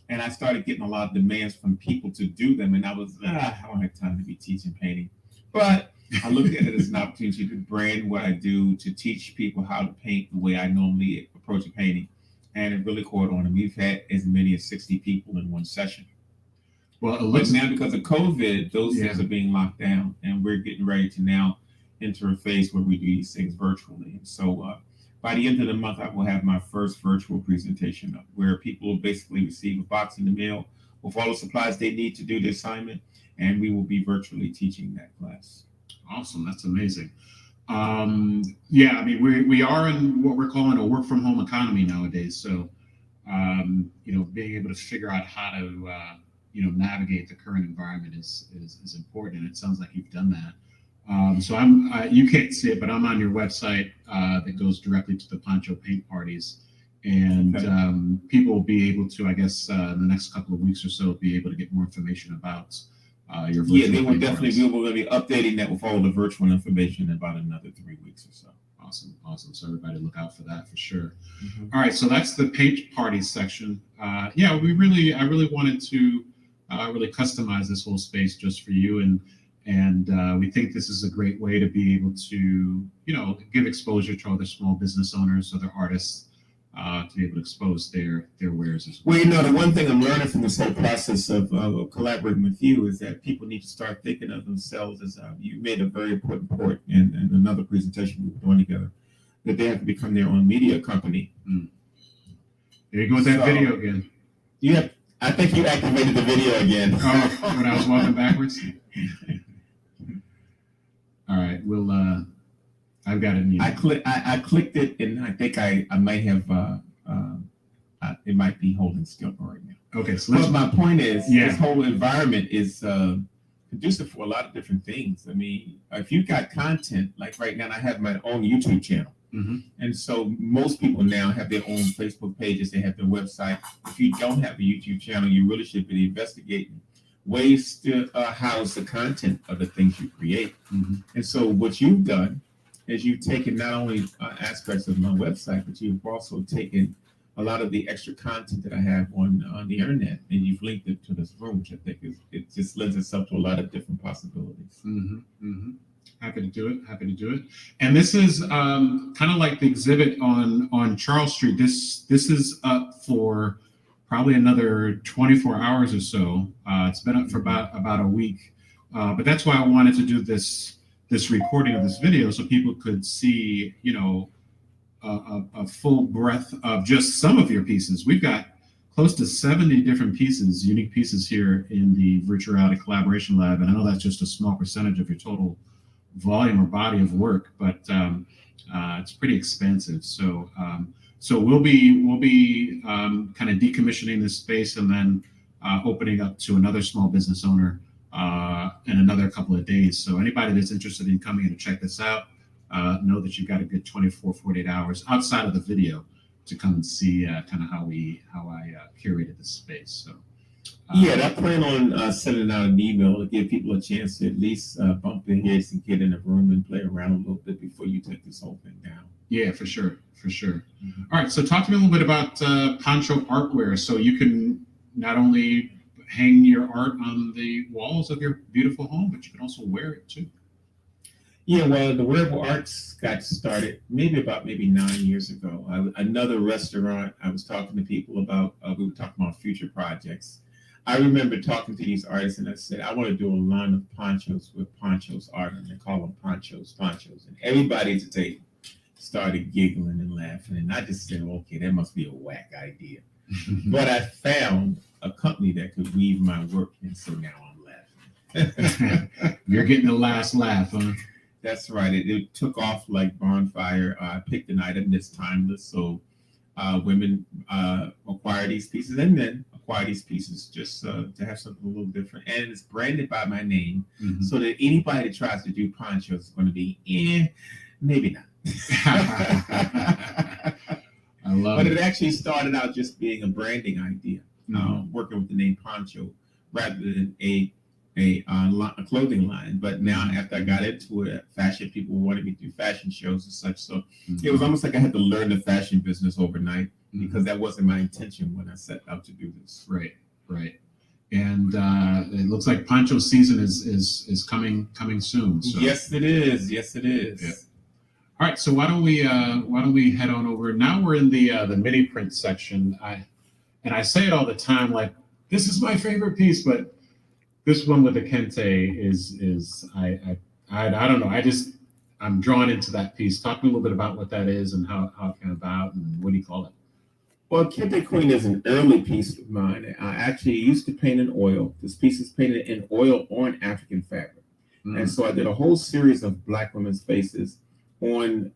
And I started getting a lot of demands from people to do them. And I was, I don't have time to be teaching painting. But I looked at it as an opportunity to brand what I do, to teach people how to paint the way I normally approach a painting. And it really caught on. And we've had as many as 60 people in one session. Well, it looks now because of COVID, those things are being locked down. And we're getting ready to now enter a phase where we do these things virtually. And so by the end of the month, I will have my first virtual presentation up where people will basically receive a box in the mail with all the supplies they need to do the assignment. And we will be virtually teaching that class. Awesome. That's amazing. Yeah, I mean, we are in what we're calling a work from home economy nowadays. So, being able to figure out how to, navigate the current environment is important. And it sounds like you've done that. So you can't see it, but I'm on your website that goes directly to the Poncho Paint Parties. And people will be able to, I guess, in the next couple of weeks or so, be able to get more information about your virtual they will paint definitely parties. be able to be updating that with all the virtual information in about another 3 weeks or so. Awesome. So everybody look out for that for sure. Mm-hmm. All right, so that's the paint parties section. I really wanted to really customize this whole space just for you, and we think this is a great way to be able to, give exposure to other small business owners, other artists, to be able to expose their wares as well. Well, the one thing I'm learning from this whole process of collaborating with you is that people need to start thinking of themselves as you made a very important point in another presentation we were doing together, that they have to become their own media company. There you go with that video again. I think you activated the video again. Oh, when I was walking backwards? All right, I've got it muted. I clicked it, and I think I might have, it might be holding still right now. Okay, so my point is, this whole environment is conducive for a lot of different things. I mean, if you've got content, like right now, I have my own YouTube channel. Mm-hmm. And so most people now have their own Facebook pages, they have their website. If you don't have a YouTube channel, you really should be investigating ways to house the content of the things you create. Mm-hmm. And so what you've done is you've taken not only aspects of my website, but you've also taken a lot of the extra content that I have on the internet, and you've linked it to this room, which I think it just lends itself to a lot of different possibilities. Mm-hmm. Mm-hmm. Happy to do it. And this is kind of like the exhibit on Charles Street. This is up for probably another 24 hours or so. It's been up for about a week, but that's why I wanted to do this recording of this video so people could see, a full breadth of just some of your pieces. We've got close to 70 different pieces, unique pieces here in the Virtual Reality Collaboration Lab, and I know that's just a small percentage of your total volume or body of work, but it's pretty expensive. So we'll be kind of decommissioning this space and then opening up to another small business owner in another couple of days. So anybody that's interested in coming in to check this out, know that you've got a good 24, 48 hours outside of the video to come and see kind of how I curated this space. So yeah, I plan on sending out an email to give people a chance to at least bump their heads and get in the room and play around a little bit before you take this whole thing down. Yeah, for sure. Mm-hmm. All right, so talk to me a little bit about Poncho Artware. So you can not only hang your art on the walls of your beautiful home, but you can also wear it too. Yeah, well, the wearable arts got started maybe 9 years ago. Another restaurant, I was talking to people about, we were talking about future projects. I remember talking to these artists and I said, I want to do a line of ponchos with ponchos art, and they call them ponchos. And everybody at the table started giggling and laughing. And I just said, okay, that must be a whack idea. But I found a company that could weave my work, and so now I'm laughing. You're getting the last laugh, huh? That's right. It took off like bonfire. I picked an item that's timeless, so women acquire these pieces, and men acquire these pieces just to have something a little different. And it's branded by my name, so that anybody that tries to do ponchos is going to be, maybe not. I love but it. It actually started out just being a branding idea, working with the name Poncho rather than a clothing line. But now, after I got into it, fashion people wanted me to do fashion shows and such. So it was almost like I had to learn the fashion business overnight, because that wasn't my intention when I set out to do this. Right. And it looks like poncho season is coming soon. So. Yes, it is. Yeah. All right, so why don't we head on over? Now we're in the mini print section. I say it all the time, like, this is my favorite piece, but this one with the kente is I don't know. I'm drawn into that piece. Talk to me a little bit about what that is and how it came about, and what do you call it? Well, Kente Queen is an early piece of mine. I actually used to paint in oil. This piece is painted in oil on African fabric. And so I did a whole series of Black women's faces on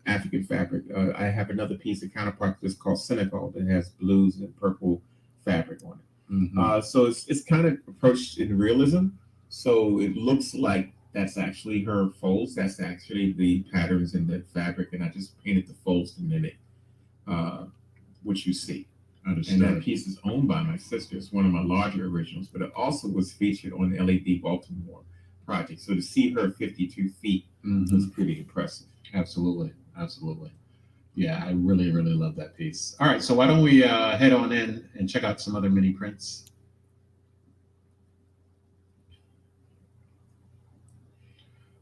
African fabric. I have another piece, a counterpart that's called Senegal, that has blues and purple fabric on it. So it's kind of approached in realism. So it looks like that's actually her folds. That's actually the patterns in the fabric, and I just painted the folds to mimic what you see. Understood. And that piece is owned by my sister. It's one of my larger originals, but it also was featured on the LED Baltimore project. So to see her 52 feet was pretty impressive. Absolutely. Yeah, I really love that piece. All right, so why don't we head on in and check out some other mini prints.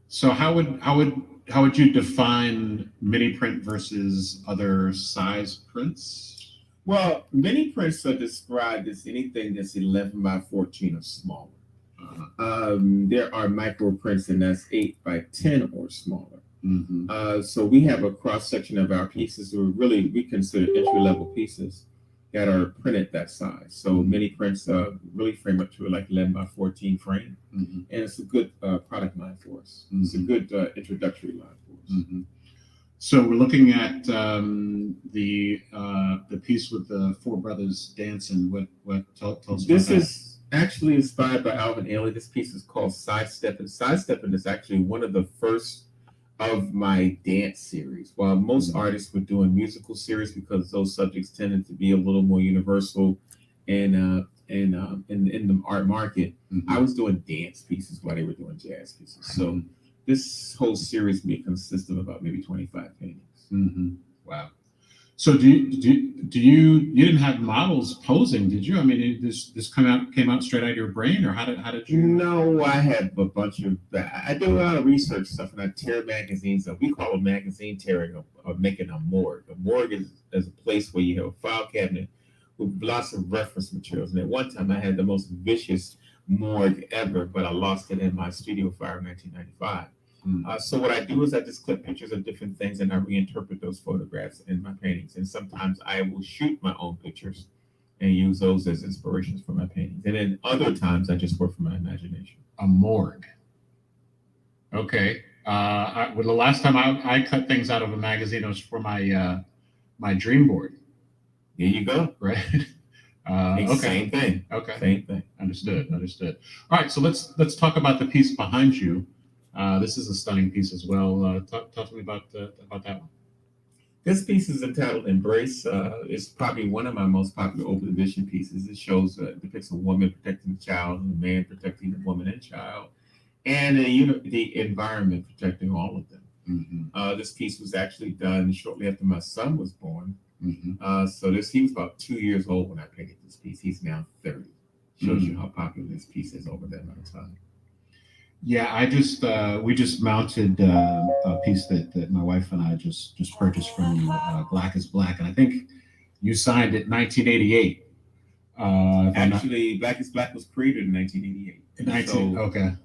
So how would you define mini print versus other size prints? Well, mini prints are described as anything that's 11 by 14 or smaller. There are micro prints, and that's 8 by 10 or smaller. So we have a cross section of our pieces that we consider entry-level pieces that are printed that size. So mini prints really frame up to like 11 by 14 frame, and it's a good product line for us. It's a good introductory line for us. So we're looking at the piece with the four brothers dancing. What tell us This about is actually inspired by Alvin Ailey. This piece is called Sidestepping. Sidestepping is actually one of the first of my dance series. While most artists were doing musical series because those subjects tended to be a little more universal in the art market, I was doing dance pieces while they were doing jazz pieces. So this whole series may consist of about maybe 25 paintings. Wow. So do you didn't have models posing, did you? I mean, this came out straight out of your brain, or how did you? No, I had a bunch of that. I do a lot of research stuff, and I tear magazines up. We call a magazine tearing or making a morgue. A morgue is a place where you have a file cabinet with lots of reference materials. And at one time, I had the most vicious morgue ever, but I lost it in my studio fire in 1995. So what I do is I just clip pictures of different things, and I reinterpret those photographs in my paintings. And sometimes I will shoot my own pictures and use those as inspirations for my paintings. And then other times I just work from my imagination. A morgue. Okay. Well, the last time I cut things out of a magazine, it was for my my dream board. There you go. Right. Okay. Same thing. Okay. Same thing. Understood. All right, so let's talk about the piece behind you. This is a stunning piece as well. Talk to me about that one. This piece is entitled "Embrace." It's probably one of my most popular open edition pieces. It shows depicts a woman protecting the child, and a man protecting the woman and child, and the environment protecting all of them. Mm-hmm. This piece was actually done shortly after my son was born. Mm-hmm. So he was about 2 years old when I painted this piece. He's now 30. Shows you how popular this piece is over that amount of time. Yeah, we just mounted a piece that my wife and I just purchased from you, Black is Black, and I think you signed it 1988. Actually, Black is Black was created in 1988. Okay.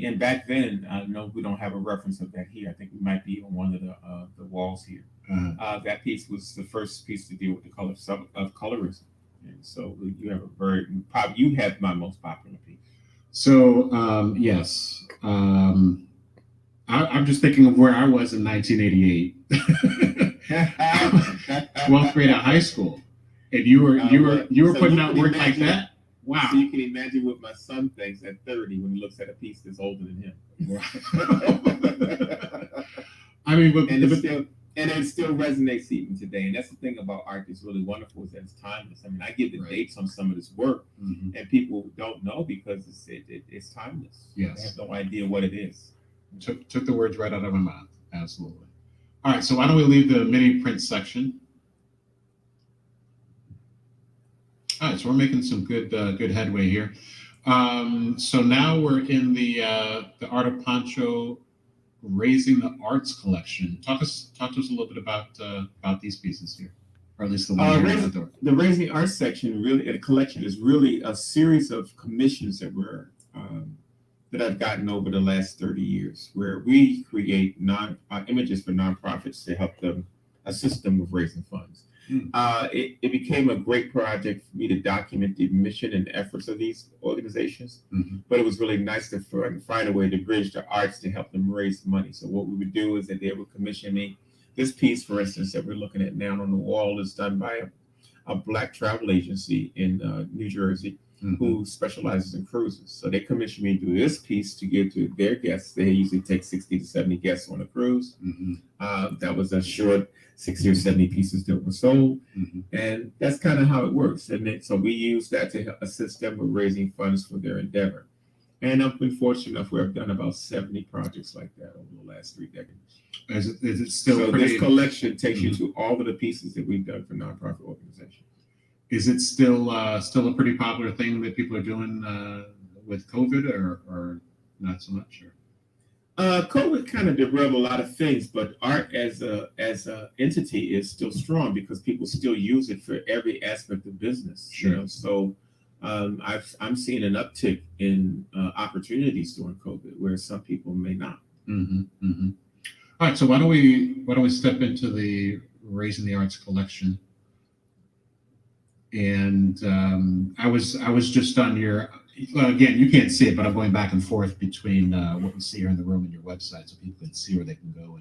And back then, I know we don't have a reference of that here. I think we might be on one of the walls here. That piece was the first piece to deal with the color of colorism, and so you have my most popular piece. So yes, I'm just thinking of where I was in 1988, 12th grade of high school, and you were putting out work like that. Wow! So you can imagine what my son thinks at 30 when he looks at a piece that's older than him. I mean, it still resonates even today. And that's the thing about art that's really wonderful, is that it's timeless. I mean, I give the dates on some of this work, and people don't know because it's timeless. Yes. They have no idea what it is. Took the words right out of my mouth. Absolutely. All right, so why don't we leave the mini print section? All right, so we're making some good headway here. So now we're in the Art of Poncho Raising the Arts collection. Talk to us a little bit about these pieces here, or at least the one here at the door. The Raising the Arts section, really, the collection is really a series of commissions that I've gotten over the last 30 years, where we create images for nonprofits to help them assist them with raising funds. It became a great project for me to document the mission and efforts of these organizations, but it was really nice to find a way to bridge the arts to help them raise money. So what we would do is that they would commission me. This piece, for instance, that we're looking at now on the wall is done by a Black travel agency in New Jersey who specializes in cruises. So they commissioned me to do this piece to give to their guests. They usually take 60 to 70 guests on a cruise. That was a short 60 or 70 pieces that were sold. And that's kind of how it works. And so we use that to assist them with raising funds for their endeavor. And I've been fortunate enough where I've done about 70 projects like that over the last 3 decades. Is it still so this collection takes you to all of the pieces that we've done for nonprofit organizations. Is it still a pretty popular thing that people are doing with COVID, or not so much? COVID kind of derailed a lot of things, but art as a entity is still strong because people still use it for every aspect of business. Sure. You know? So I'm seeing an uptick in opportunities during COVID where some people may not. All right, so why don't we step into the Raising the Arts collection? And I was just on your, again, you can't see it, but I'm going back and forth between what we see here in the room and your website, so people can see where they can go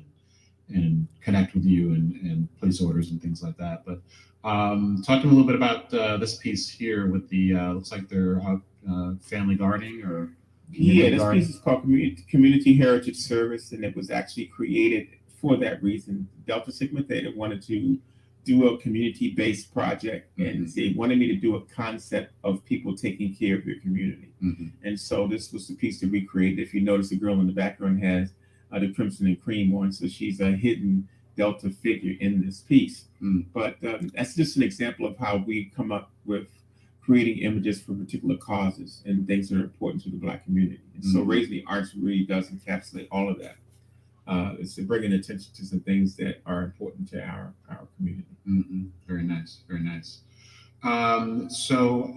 and connect with you and place orders and things like that. But talk to me a little bit about this piece here with the looks like they're family gardening or this piece is called Community Heritage Service, and it was actually created for that reason. Delta Sigma Theta wanted to do a community-based project, and they wanted me to do a concept of people taking care of their community. And so this was the piece that we created. If you notice, the girl in the background has the crimson and cream on, so she's a hidden Delta figure in this piece. But that's just an example of how we come up with creating images for particular causes and things that are important to the Black community. And so Raising the Arts really does encapsulate all of that. It's to bring attention to some things that are important to our community. Very nice, very nice. So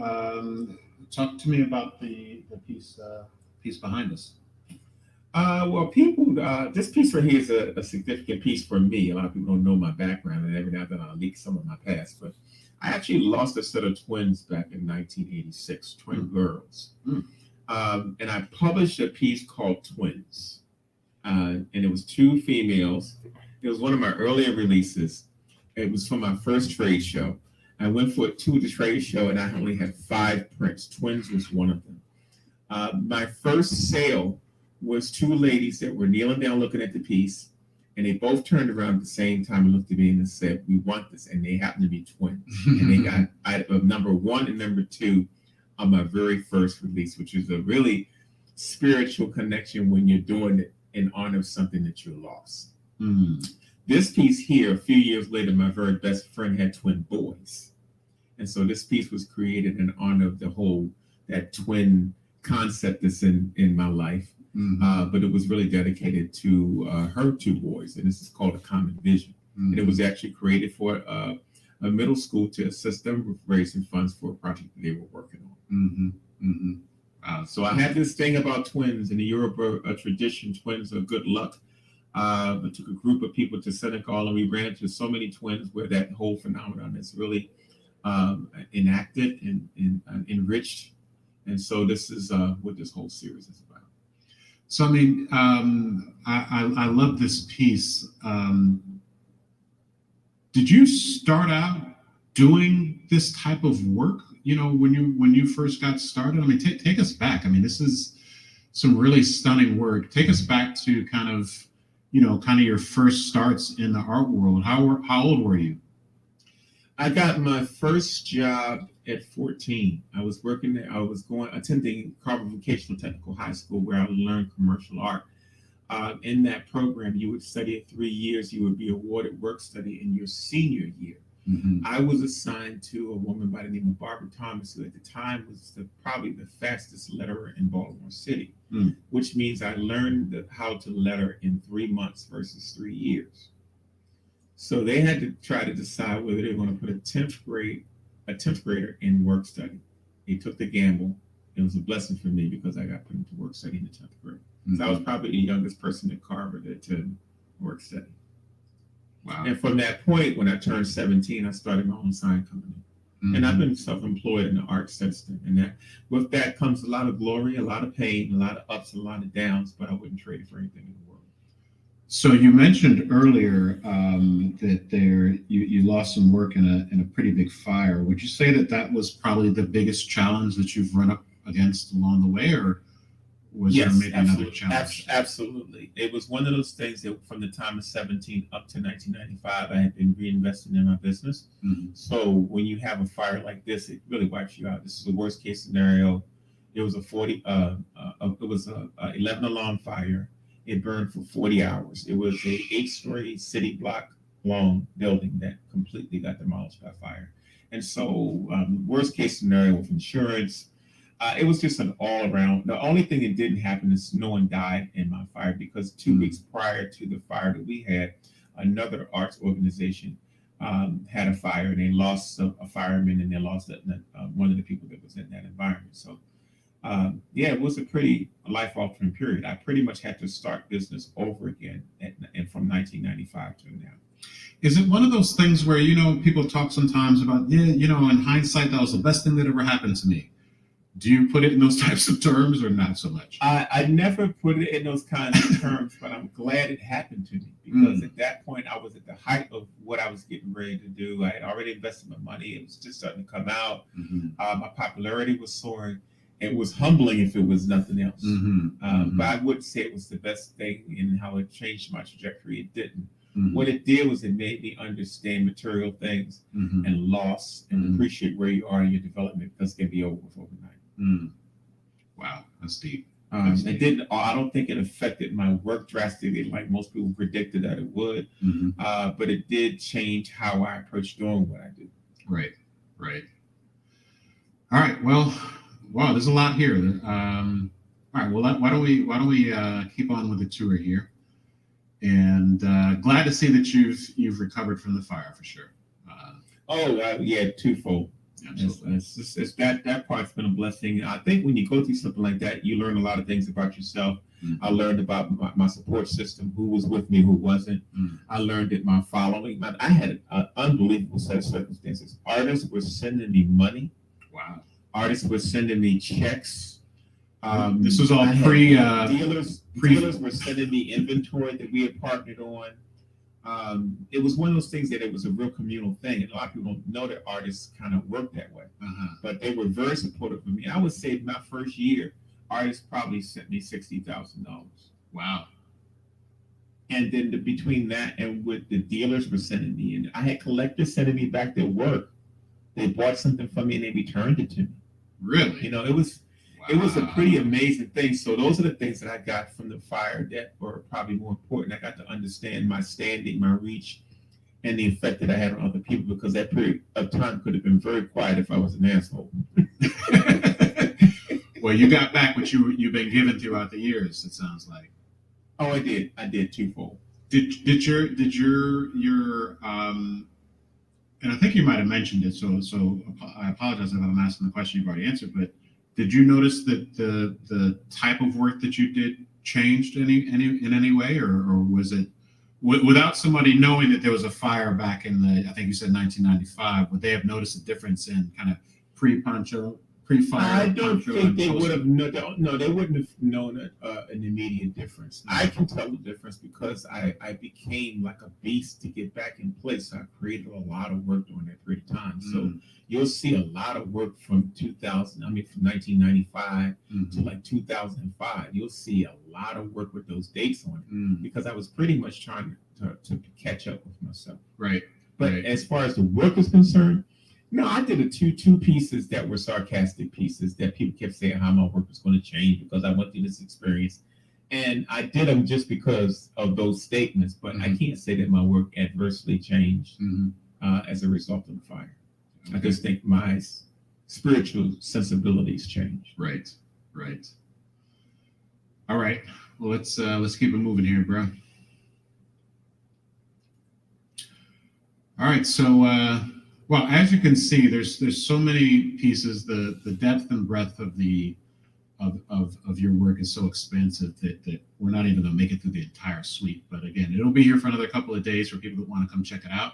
talk to me about the piece behind us. Well, people, this piece right here is a significant piece for me. A lot of people don't know my background, and every now and then I'll leak some of my past. But I actually lost a set of twins back in 1986, twin girls. And I published a piece called Twins. And it was 2 females. It was one of my earlier releases. It was from my first trade show. I went for a tour to trade show, and I only had 5 prints. Twins was one of them. My first sale was 2 ladies that were kneeling down looking at the piece, and they both turned around at the same time and looked at me and said, "We want this," and they happened to be twins. And they got number 1 and number 2 on my very first release, which is a really spiritual connection when you're doing it in honor of something that you lost. This piece here, a few years later, my very best friend had twin boys. And so this piece was created in honor of that twin concept that's in my life. But it was really dedicated to her 2 boys. And this is called A Common Vision. And it was actually created for a middle school to assist them with raising funds for a project that they were working on. So I had this thing about twins. In the Yoruba tradition, twins are good luck. I took a group of people to Senegal, and we ran into so many twins where that whole phenomenon is really enacted and enriched. And so this is what this whole series is about. So, I mean, I love this piece. Did you start out doing this type of work, when you first got started? I mean, take us back. I mean, this is some really stunning work. Take us back to kind of your first starts in the art world. How old were you? I got my first job at 14. I was working there. I was attending Carver Vocational Technical High School, where I learned commercial art. In that program, you would study it 3 years. You would be awarded work study in your senior year. I was assigned to a woman by the name of Barbara Thomas, who at the time was probably the fastest letterer in Baltimore City, which means I learned how to letter in 3 months versus 3 years. So they had to try to decide whether they were going to put a 10th grader in work study. They took the gamble. It was a blessing for me because I got put into work study in the 10th grade. So I was probably the youngest person at Carver that attended work study. Wow. And from that point, when I turned 17, I started my own sign company. And I've been self-employed in the arts since then. And with that comes a lot of glory, a lot of pain, a lot of ups, a lot of downs, but I wouldn't trade it for anything in the world. So you mentioned earlier that you lost some work in a pretty big fire. Would you say that was probably the biggest challenge that you've run up against along the way, or was there maybe another challenge? Absolutely. It was one of those things that from the time of 17 up to 1995, I had been reinvesting in my business. So when you have a fire like this, it really wipes you out. This is the worst case scenario. It was it was a 11 alarm fire. It burned for 40 hours. It was a 8-story city block long building that completely got demolished by fire. And so worst case scenario with insurance, it was just an all around. The only thing that didn't happen is no one died in my fire, because 2 weeks prior to the fire that we had, another arts organization had a fire, and they lost a fireman, and they lost one of the people that was in that environment. So it was a pretty life-altering period. I pretty much had to start business over again and from 1995 to now. Is it one of those things where, people talk sometimes about, in hindsight, that was the best thing that ever happened to me? Do you put it in those types of terms or not so much? I never put it in those kinds of terms, but I'm glad it happened to me, because at that point I was at the height of what I was getting ready to do. I had already invested my money. It was just starting to come out. My popularity was soaring. It was humbling if it was nothing else. But I wouldn't say it was the best thing in how it changed my trajectory. It didn't. What it did was it made me understand material things and loss and appreciate where you are in your development, because it can be over with overnight. Wow, that's deep. It didn't. I don't think it affected my work drastically like most people predicted that it would. But it did change how I approach doing what I do. Right. All right. Well, wow, there's a lot here. All right. Well, why don't we keep on with the tour here? And glad to see that you've recovered from the fire for sure. Twofold. Absolutely. It's that part's been a blessing. I think when you go through something like that, you learn a lot of things about yourself. I learned about my support system, who was with me, who wasn't. I learned that my following, I had an unbelievable set of circumstances. Artists were sending me money. Wow. Artists were sending me checks. This was all pre dealers were sending me inventory that we had partnered on. it was one of those things that it was a real communal thing. And a lot of people don't know that artists kind of work that way. But they were very supportive of me. I would say my first year, artists probably sent me $60,000. Wow. And then between that and what the dealers were sending me, and I had collectors sending me back their work. They bought something from me and they returned it to me. Really? You know, it was a pretty amazing thing. So those are the things that I got from the fire that were probably more important. I got to understand my standing, my reach, and the effect that I had on other people, because that period of time could have been very quiet if I was an asshole. Well, you got back what you've been given throughout the years, it sounds like. Oh, I did twofold. Did your and I think you might have mentioned it, so I apologize if I'm asking the question you've already answered, but did you notice that the type of work that you did changed in any way, or was it without somebody knowing that there was a fire back in the, I think you said 1995, would they have noticed a difference in kind of pre-fire? I don't think they would have. No, they wouldn't have known an immediate difference. I can tell the difference because I became like a beast to get back in place. I created a lot of work during that period of time. So you'll see a lot of work from 1995 to like 2005. You'll see a lot of work with those dates on it because I was pretty much trying to catch up with myself. Right. But as far as the work is concerned, no, I did two pieces that were sarcastic pieces that people kept saying how my work was going to change because I went through this experience. And I did them just because of those statements, but I can't say that my work adversely changed as a result of the fire. Okay. I just think my spiritual sensibilities changed. Right. All right. Well, let's keep it moving here, bro. All right. So, well, as you can see, there's so many pieces. The depth and breadth of of your work is so expansive that we're not even going to make it through the entire suite. But again, it'll be here for another couple of days for people that want to come check it out.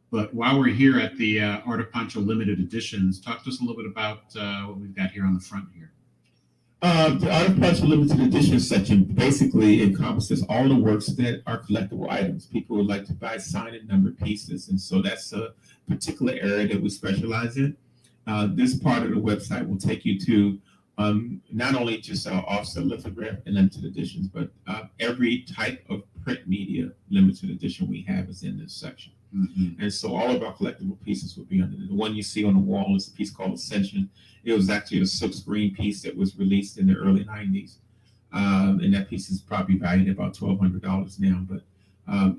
But while we're here at the Art of Pancho Limited Editions, talk to us a little bit about what we've got here on the front here. The Art of Pancho Limited Edition section basically encompasses all the works that are collectible items. People would like to buy signed and numbered pieces, and so that's a particular area that we specialize in. This part of the website will take you to not only just our offset lithograph and limited editions, but every type of print media limited edition we have is in this section. And so all of our collectible pieces will be under the one you see on the wall is a piece called Ascension. It was actually a silkscreen piece that was released in the early 90s. And that piece is probably valued at about $1,200 now, but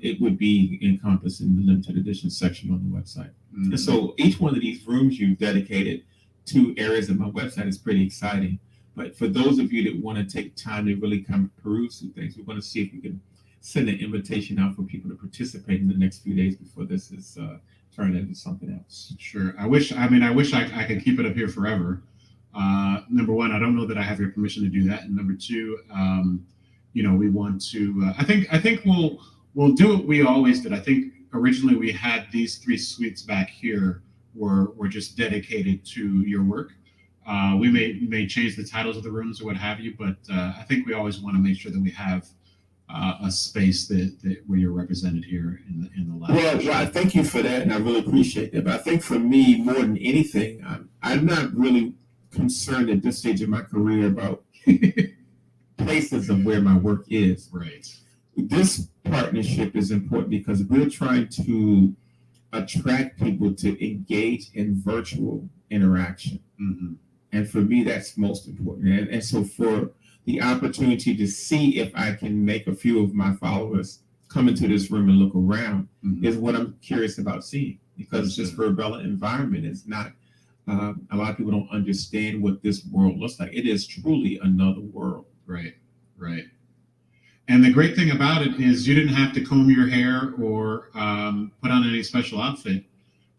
it would be encompassed in the limited edition section on the website. And so each one of these rooms you've dedicated to areas of my website is pretty exciting. But for those of you that want to take time to really come peruse through things, we're going to see if we can send an invitation out for people to participate in the next few days before this is turned into something else. Sure. I wish I could keep it up here forever. Number one, I don't know that I have your permission to do that. And number two, we want to, I think we'll do what we always did. I think originally we had these three suites back here were just dedicated to your work. We may change the titles of the rooms or what have you, but I think we always want to make sure that we have a space that where you're represented here in the lab. Well, I thank you for that, and I really appreciate that. But I think for me, more than anything, I'm not really concerned at this stage of my career about places of where my work is. Right. This partnership is important because we're trying to attract people to engage in virtual interaction. And for me, that's most important. And so for the opportunity to see if I can make a few of my followers come into this room and look around is what I'm curious about seeing, because this Verbella environment is not, a lot of people don't understand what this world looks like. It is truly another world. Right. And the great thing about it is you didn't have to comb your hair or put on any special outfit.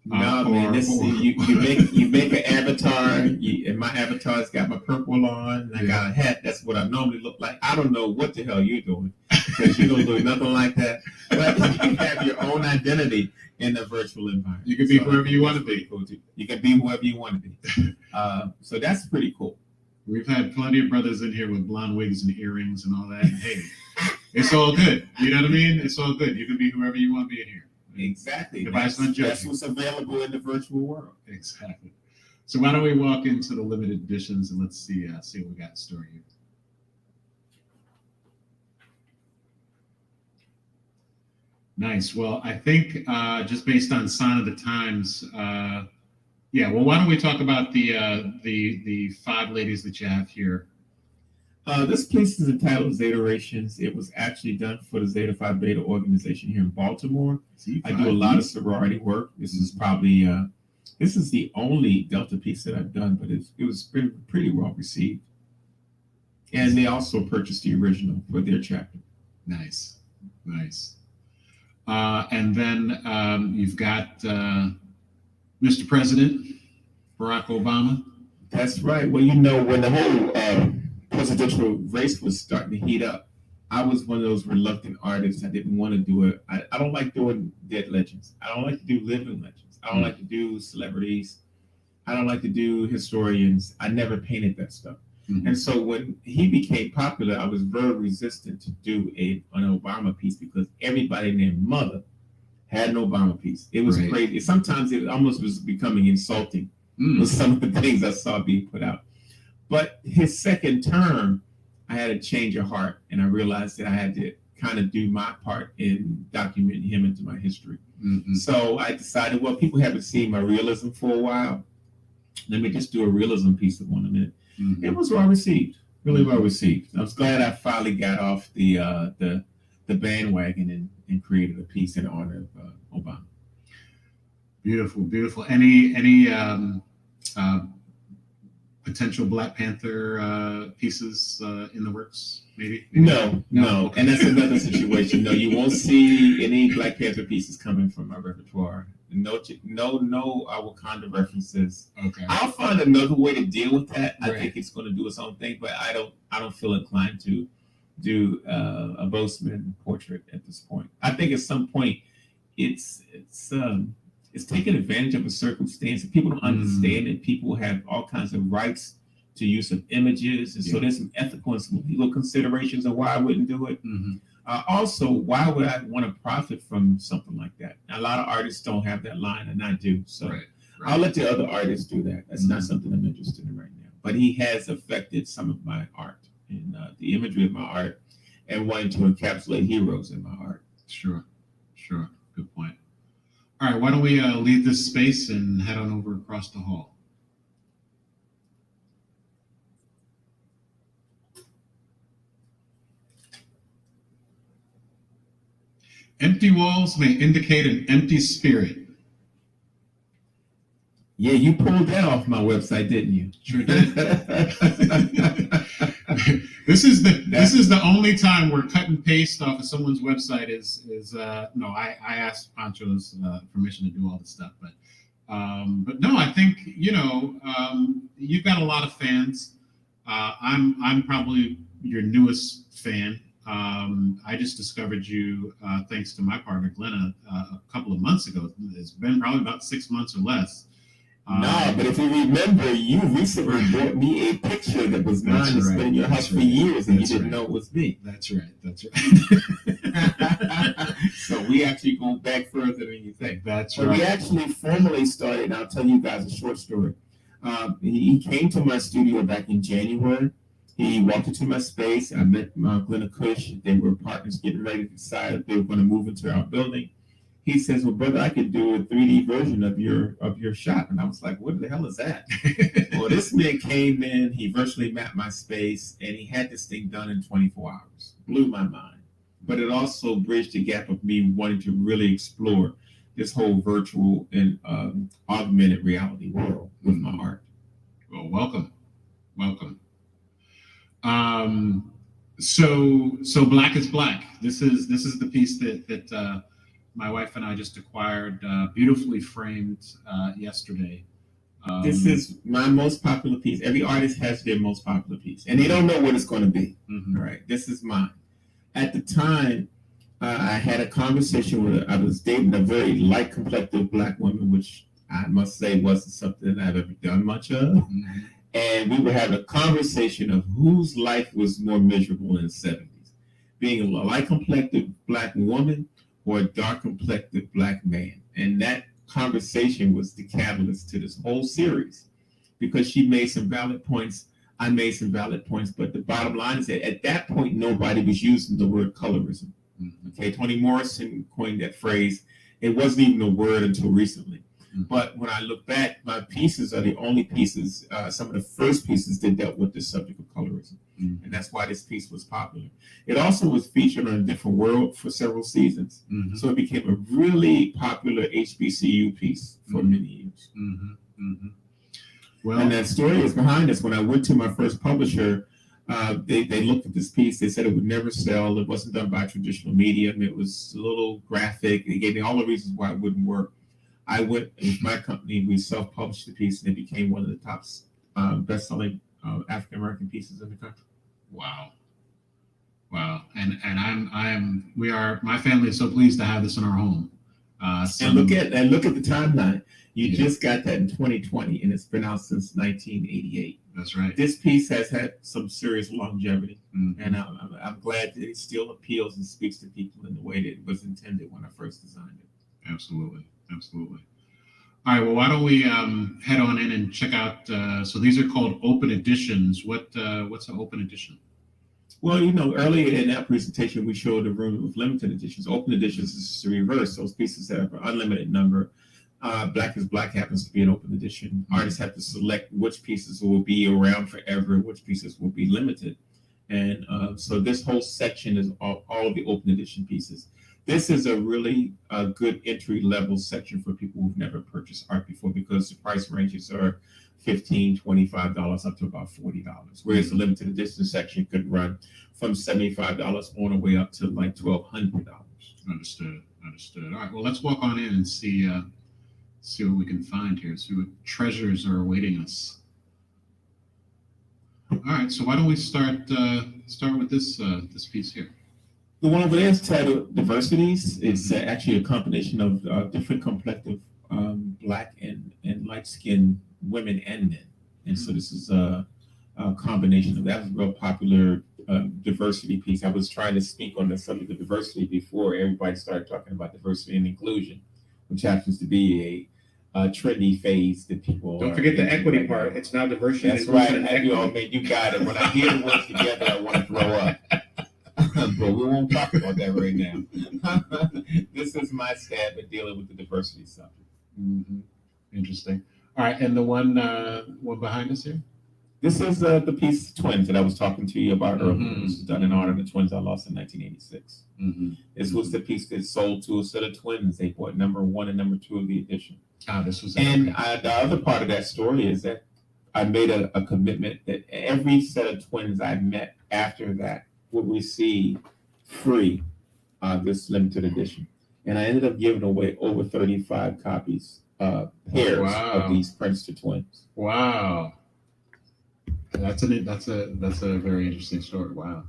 No, man, you make an avatar, and my avatar's got my purple on, and I got a hat. That's what I normally look like. I don't know what the hell you're doing, because you don't do nothing like that. But you have your own identity in the virtual environment. You can be whoever you want to be. Cool. You can be whoever you want to be. So that's pretty cool. We've had plenty of brothers in here with blonde wigs and earrings and all that. And hey, It's all good. You know what I mean? It's all good. You can be whoever you want to be in here. Exactly. That's what's available in the virtual world. Exactly. So why don't we walk into the limited editions and let's see what we got in store here. Nice. Well, I think just based on sign of the times, yeah. Well, why don't we talk about the 5 ladies that you have here? This piece is entitled Zetations. It was actually done for the Zeta Phi Beta organization here in Baltimore. I do a lot of sorority work. This is probably this is the only Delta piece that I've done, but it was pretty well received. And they also purchased the original for their chapter. Nice. And then you've got Mr. President Barack Obama. That's right. Well, when the whole presidential race was starting to heat up, I was one of those reluctant artists. I didn't want to do it. I don't like doing dead legends. I don't like to do living legends. I don't like to do celebrities. I don't like to do historians. I never painted that stuff. Mm-hmm. And so when he became popular, I was very resistant to do an Obama piece because everybody and their mother had an Obama piece. It was crazy. Sometimes it almost was becoming insulting with some of the things I saw being put out. But his second term, I had a change of heart, and I realized that I had to kind of do my part in documenting him into my history. Mm-hmm. So I decided, well, people haven't seen my realism for a while. Let me just do a realism piece of 1 minute. Mm-hmm. It was well received, really well received. I was glad I finally got off the bandwagon and created a piece in honor of Obama. Beautiful. Any potential Black Panther pieces in the works? Maybe? No. Okay. And that's another situation. No, you won't see any Black Panther pieces coming from my repertoire. No Wakanda references. Okay. I'll find another way to deal with that. Right. I think it's going to do its own thing, but I don't feel inclined to do a Boseman portrait at this point. I think at some point it's taking advantage of a circumstance. People don't understand it. People have all kinds of rights to use of images, and so there's some ethical and some legal considerations of why I wouldn't do it. Mm-hmm. Also, why would I want to profit from something like that? A lot of artists don't have that line, and I do. So I'll let the other artists do that. That's not something I'm interested in right now. But he has affected some of my art and the imagery of my art, and wanting to encapsulate heroes in my art. Sure. Good point. All right, why don't we leave this space and head on over across the hall? Empty walls may indicate an empty spirit. Yeah, you pulled that off my website, didn't you? Sure did. This is the only time where cut and paste off of someone's website is no. I asked Pancho's permission to do all this stuff, but no, I think you've got a lot of fans. I'm probably your newest fan. I just discovered you thanks to my partner Glenna a couple of months ago. It's been probably about 6 months or less. No, but if you remember, you recently brought me a picture that was mine that's been in your house for years, and you didn't know it was me. That's right. So we actually go back further than you think. That's right. We actually formally started, and I'll tell you guys a short story. He came to my studio back in January. He walked into my space. I met Glenna Cush. They were partners getting ready to decide if they were going to move into our building. He says, well, brother, I could do a 3D version of your shop. And I was like, what the hell is that? Well, this man came in, he virtually mapped my space, and he had this thing done in 24 hours. Blew my mind. But it also bridged the gap of me wanting to really explore this whole virtual and augmented reality world with my art. Well, welcome. So Black is Black. This is the piece that my wife and I just acquired, beautifully framed yesterday. This is my most popular piece. Every artist has their most popular piece, and they don't know what it's going to be. Mm-hmm. All right, this is mine. At the time, I had a conversation I was dating a very light complected Black woman, which I must say wasn't something I've ever done much of. Mm-hmm. And we were having a conversation of whose life was more miserable in the 70s. being a light complected Black woman or a dark complected Black man. And that conversation was the catalyst to this whole series, because she made some valid points. I made some valid points, but the bottom line is that at that point, nobody was using the word colorism. Okay, Toni Morrison coined that phrase. It wasn't even a word until recently. But when I look back, my pieces are the only pieces, some of the first pieces that dealt with the subject of colorism. And that's why this piece was popular. It also was featured on A Different World for several seasons. So it became a really popular HBCU piece for many years. Well, and that story is behind us. When I went to my first publisher, they looked at this piece. They said it would never sell. It wasn't done by traditional medium. It was a little graphic. They gave me all the reasons why it wouldn't work. I went with my company. We self-published the piece, and it became one of the top best-selling African-American pieces in the country. Wow. And my family is so pleased to have this in our home. And look at the timeline. You just got that in 2020, and it's been out since 1988. That's right. This piece has had some serious longevity, and I'm glad that it still appeals and speaks to people in the way that it was intended when I first designed it. Absolutely. All right. Well, why don't we head on in and check out? So these are called open editions. What's an open edition? Well, earlier in that presentation, we showed a room of limited editions. Open editions is the reverse. Those pieces have an unlimited number. Black is Black happens to be an open edition. Artists have to select which pieces will be around forever, which pieces will be limited. And so this whole section is all of the open edition pieces. This is a really good entry level section for people who've never purchased art before, because the price ranges are $15, $25 up to about $40. Whereas the limited edition section could run from $75 on the way up to like $1,200. Understood. All right. Well, let's walk on in and see what we can find here. See what treasures are awaiting us. All right. So why don't we start with this piece here? The one over there is titled Diversities. It's actually a combination of different complective Black and light-skinned women and men. And so this is a combination of that. Was a real popular diversity piece. I was trying to speak on the subject of diversity before everybody started talking about diversity and inclusion, which happens to be a trendy phase that people don't forget the equity part. It's now diversity. That's right. You got it. When I hear the words together, I want to throw up. But we won't talk about that right now. This is my stab at dealing with the diversity subject. Interesting. All right, and the one behind us here? This is the piece Twins that I was talking to you about earlier. This was done in honor of the twins I lost in 1986. This was the piece that sold to a set of twins. They bought number 1 and number 2 of the edition. This was the other part of that story is that I made a commitment that every set of twins I met after that would receive free this limited edition. And I ended up giving away over 35 copies, pairs of these Princeton twins. Wow. That's a very interesting story. Wow.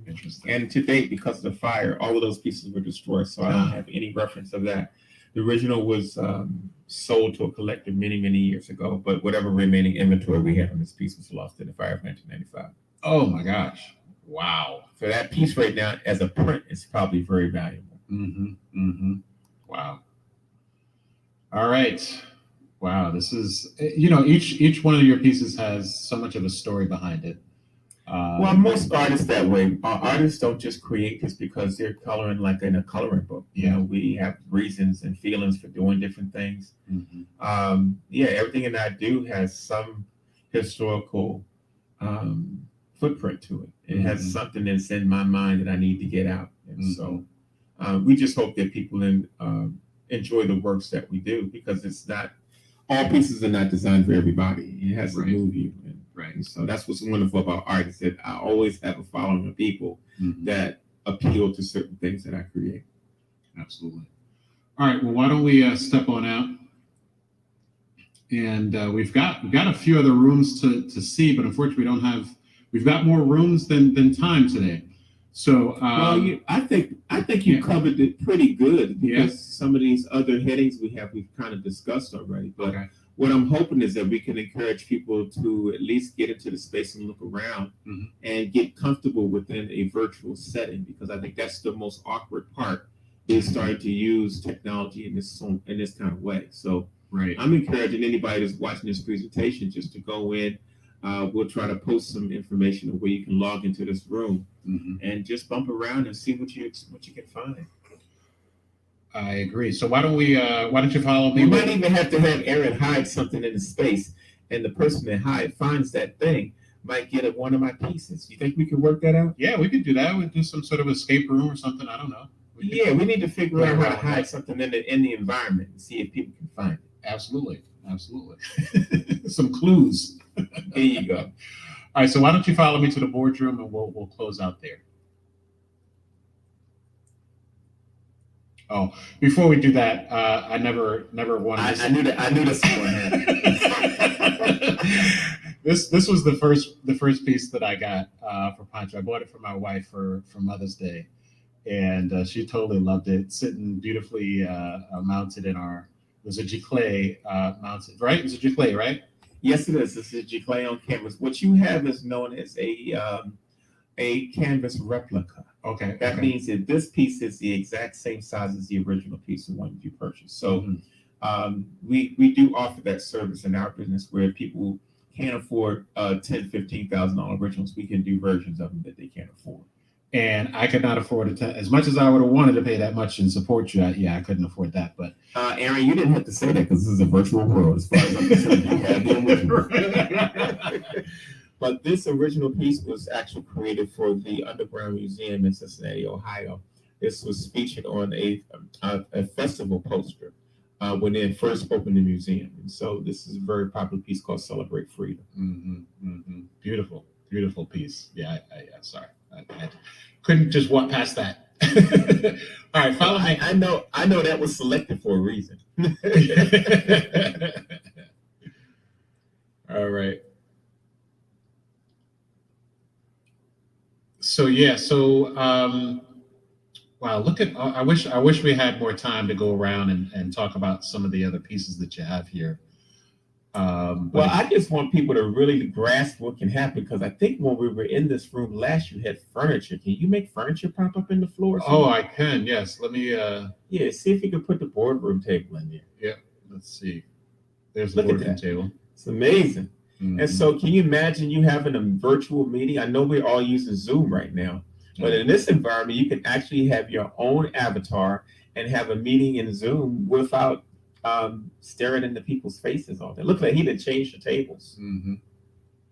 Interesting. And to date, because of the fire, all of those pieces were destroyed. So I don't have any reference of that. The original was sold to a collector many, many years ago, but whatever remaining inventory we had on this piece was lost in the fire of 1995. Oh my gosh. Wow. So that piece right now, as a print, is probably very valuable. Wow. All right. Wow. This is, each one of your pieces has so much of a story behind it. Well, most artists that way. Artists don't just create just because they're coloring like in a coloring book. We have reasons and feelings for doing different things. Everything that I do has some historical footprint to it. It has something that's in my mind that I need to get out. And so we just hope that people enjoy the works that we do, because it's not, all pieces are not designed for everybody. It has to move you. And so that's what's wonderful about art, is that I always have a following of people that appeal to certain things that I create. Absolutely. All right. Well, why don't we step on out? And we've got a few other rooms to see, but unfortunately we've got more rooms than time today. So I think you covered it pretty good, because some of these other headings we've kind of discussed already. But what I'm hoping is that we can encourage people to at least get into the space and look around and get comfortable within a virtual setting, because I think that's the most awkward part, is starting to use technology in this kind of way. So I'm encouraging anybody that's watching this presentation just to go in. We'll try to post some information of where you can log into this room and just bump around and see what you can find. I agree. So why don't you follow me? We might even have to have Aaron hide something in the space, and the person that finds that thing might get one of my pieces. You think we could work that out? Yeah, we could do that. We'd do some sort of escape room or something. I don't know. We need to figure out how to hide something in the environment and see if people can find it. Absolutely. Some clues. There you go. All right. So why don't you follow me to the boardroom, and we'll close out there. Oh, before we do that, I never wanted. I knew this one happened. This was the first piece that I got for Pancho. I bought it for my wife for Mother's Day, and she totally loved it. Sitting beautifully mounted in our. It was a giclée mounted, right? It was a giclée, right? Yes, it is. It's a giclée on canvas. What you have is known as a canvas replica. Okay. That means that this piece is the exact same size as the original piece, the one you purchased. So we do offer that service in our business where people can't afford $10,000, $15,000 originals. We can do versions of them that they can't afford. And I could not afford it as much as I would have wanted to pay that much and support you. I couldn't afford that. But Aaron, you didn't have to say that because this is a virtual world. As far as I'm concerned, you have the original. But this original piece was actually created for the Underground Museum in Cincinnati, Ohio. This was featured on a festival poster when they first opened the museum. And so this is a very popular piece called Celebrate Freedom. Beautiful piece. Yeah, sorry. I couldn't just walk past that. All right, follow me. I know that was selected for a reason. All right. Wow, look at, I wish we had more time to go around and talk about some of the other pieces that you have here. Well, I just want people to really grasp what can happen, because I think when we were in this room last, you had furniture. Can you make furniture pop up in the floor? Oh, I can. Yes. Let me. Yeah. See if you can put the boardroom table in there. Yeah. Let's see. There's the boardroom table. It's amazing. And so, can you imagine you having a virtual meeting? I know we're all using Zoom right now, but in this environment, you can actually have your own avatar and have a meeting in Zoom without staring into people's faces all day. Look like he done changed the tables.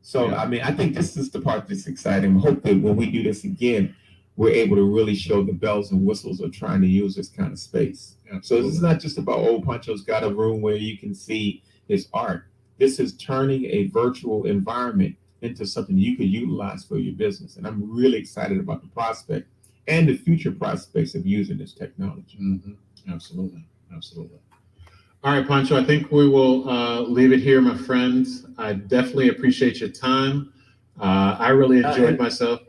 So, I mean, I think this is the part that's exciting. I hope that when we do this again, we're able to really show the bells and whistles of trying to use this kind of space. So this is not just about, oh, Pancho's got a room where you can see his art. This is turning a virtual environment into something you could utilize for your business. And I'm really excited about the prospect and the future prospects of using this technology. Absolutely. All right, Pancho, I think we will leave it here, my friends. I definitely appreciate your time. I really enjoyed myself.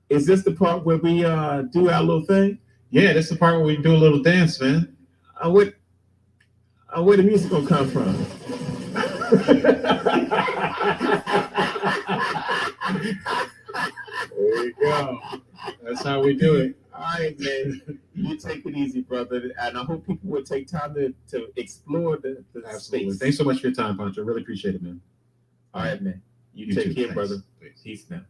Is this the part where we do our little thing? Yeah, this is the part where we do a little dance, man. Where the music gonna come from? There you go. That's how we do it. All right, man. You take it easy, brother. And I hope people will take time to explore the Absolutely. space. Thanks so much for your time, Pancho. Really appreciate it, man. All right, man. You too. take care, Thanks. brother. Thanks. Peace now.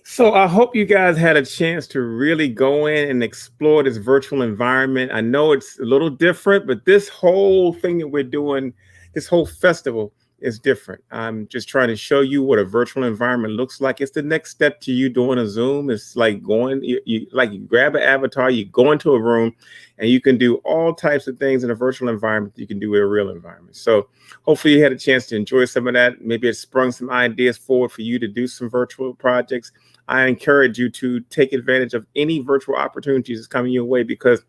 So I hope you guys had a chance to really go in and explore this virtual environment. I know it's a little different, but this whole thing that we're doing, this whole festival is different. I'm just trying to show you what a virtual environment looks like. It's the next step to you doing a Zoom. It's like you grab an avatar, you go into a room, and you can do all types of things in a virtual environment you can do in a real environment. So hopefully you had a chance to enjoy some of that. Maybe it sprung some ideas forward for you to do some virtual projects. I encourage you to take advantage of any virtual opportunities that's coming your way, because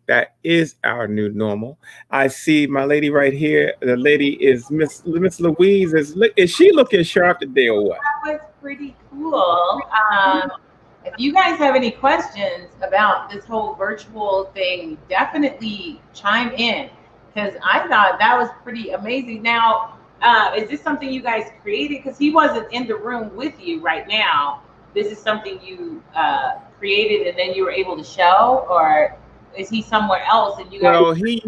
that is our new normal. I see my lady right here. The lady is Miss Louise. Is she looking sharp today or what? That was pretty cool. If you guys have any questions about this whole virtual thing, definitely chime in. because I thought that was pretty amazing. Now, is this something you guys created? Because he wasn't in the room with you right now. This is something you created and then you were able to show, or is he somewhere else and you guys? Well, he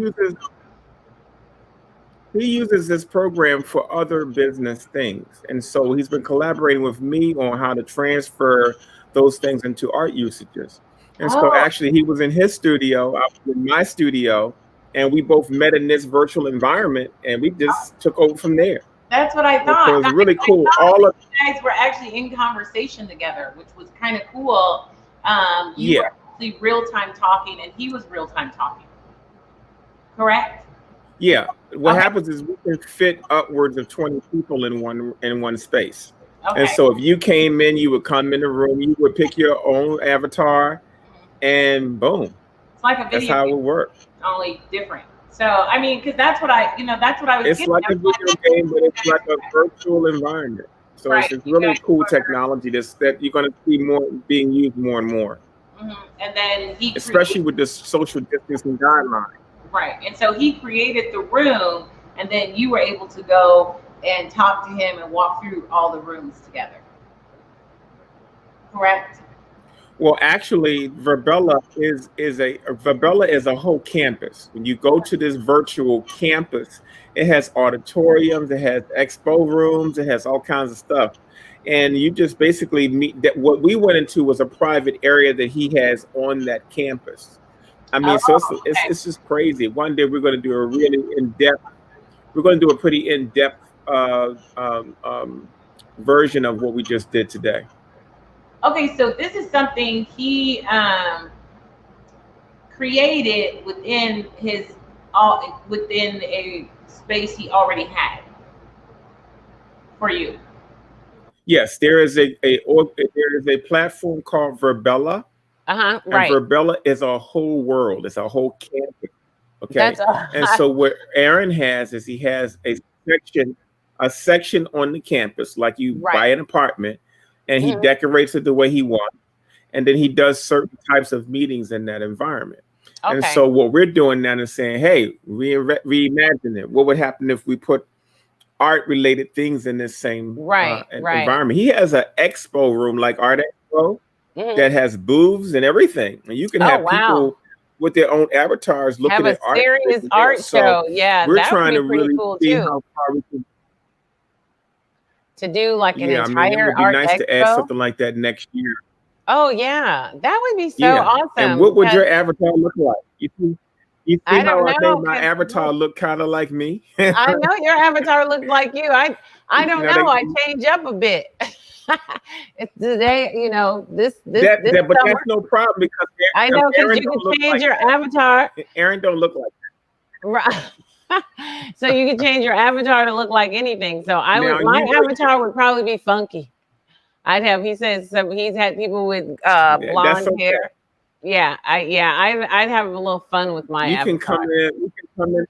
uses this program for other business things, and so he's been collaborating with me on how to transfer those things into art usages. And so Oh, actually, he was in his studio, I was in my studio, and we both met in this virtual environment, and we just took over from there. that's what I And so thought. it was really cool. I thought All of you guys were actually in conversation together, which was kind of cool. You yeah, were actually real time talking, and he was real time talking. Correct? yeah. What Okay. happens is we can fit upwards of 20 people in one space. And Okay. so if you came in, you would come in the room, you would pick your own avatar, and boom, It's like a that's video how it game, would work. only different. So I mean, because that's what that's what I was It's getting. like I a was like, video game, but it's like a virtual environment. So right, it's you guys really cool were, technology that you're going to see more being used more and more, and then he especially created, with the social distancing guidelines. right, and so he created the room, and then you were able to go and talk to him and walk through all the rooms together. Correct? Well, actually, Verbella is a whole campus. When you go to this virtual campus, it has auditoriums, it has expo rooms, it has all kinds of stuff, and you just basically meet. That what we went into was a private area that he has on that campus. I mean, so Oh, okay. it's just crazy. One day we're going to do a really in depth. We're going to do a pretty in depth version of what we just did today. Okay, so this is something he created within a space he already had for you. Yes, there is a platform called Verbella, and Right. Verbella is a whole world. It's a whole campus. Okay, That's and so what Aaron has is he has a section on the campus, like you right. buy an apartment, and he Mhm. decorates it the way he wants, and then he does certain types of meetings in that environment. And Okay. so what we're doing now is saying, hey, reimagine it. What would happen if we put art related things in this same Right. Right. environment? He has an expo room like Art Expo Mhm. that has booths and everything, and you can Oh have wow. people with their own avatars Have looking a at art. serious art So show. Yeah, we're that would trying be to pretty really cool see too. how far we can. To do like an Yeah, I mean, it entire would be art nice to add expo. something like that next year. Oh yeah, that would be so Yeah, and awesome what would your because avatar look like? You I see how don't I know made my avatar look kind of like me? I know your avatar looks like you. I don't Now know. I change up a bit. It's today, this but summer. that's no problem because I know because Aaron you don't can look change like your avatar. Aaron don't look like Right. So you can change your avatar to look like anything. So now. my avatar would probably be funky. He says he's had people with That's blonde okay. hair. Yeah, I'd have a little fun with my You can avatar. come in. You can come in.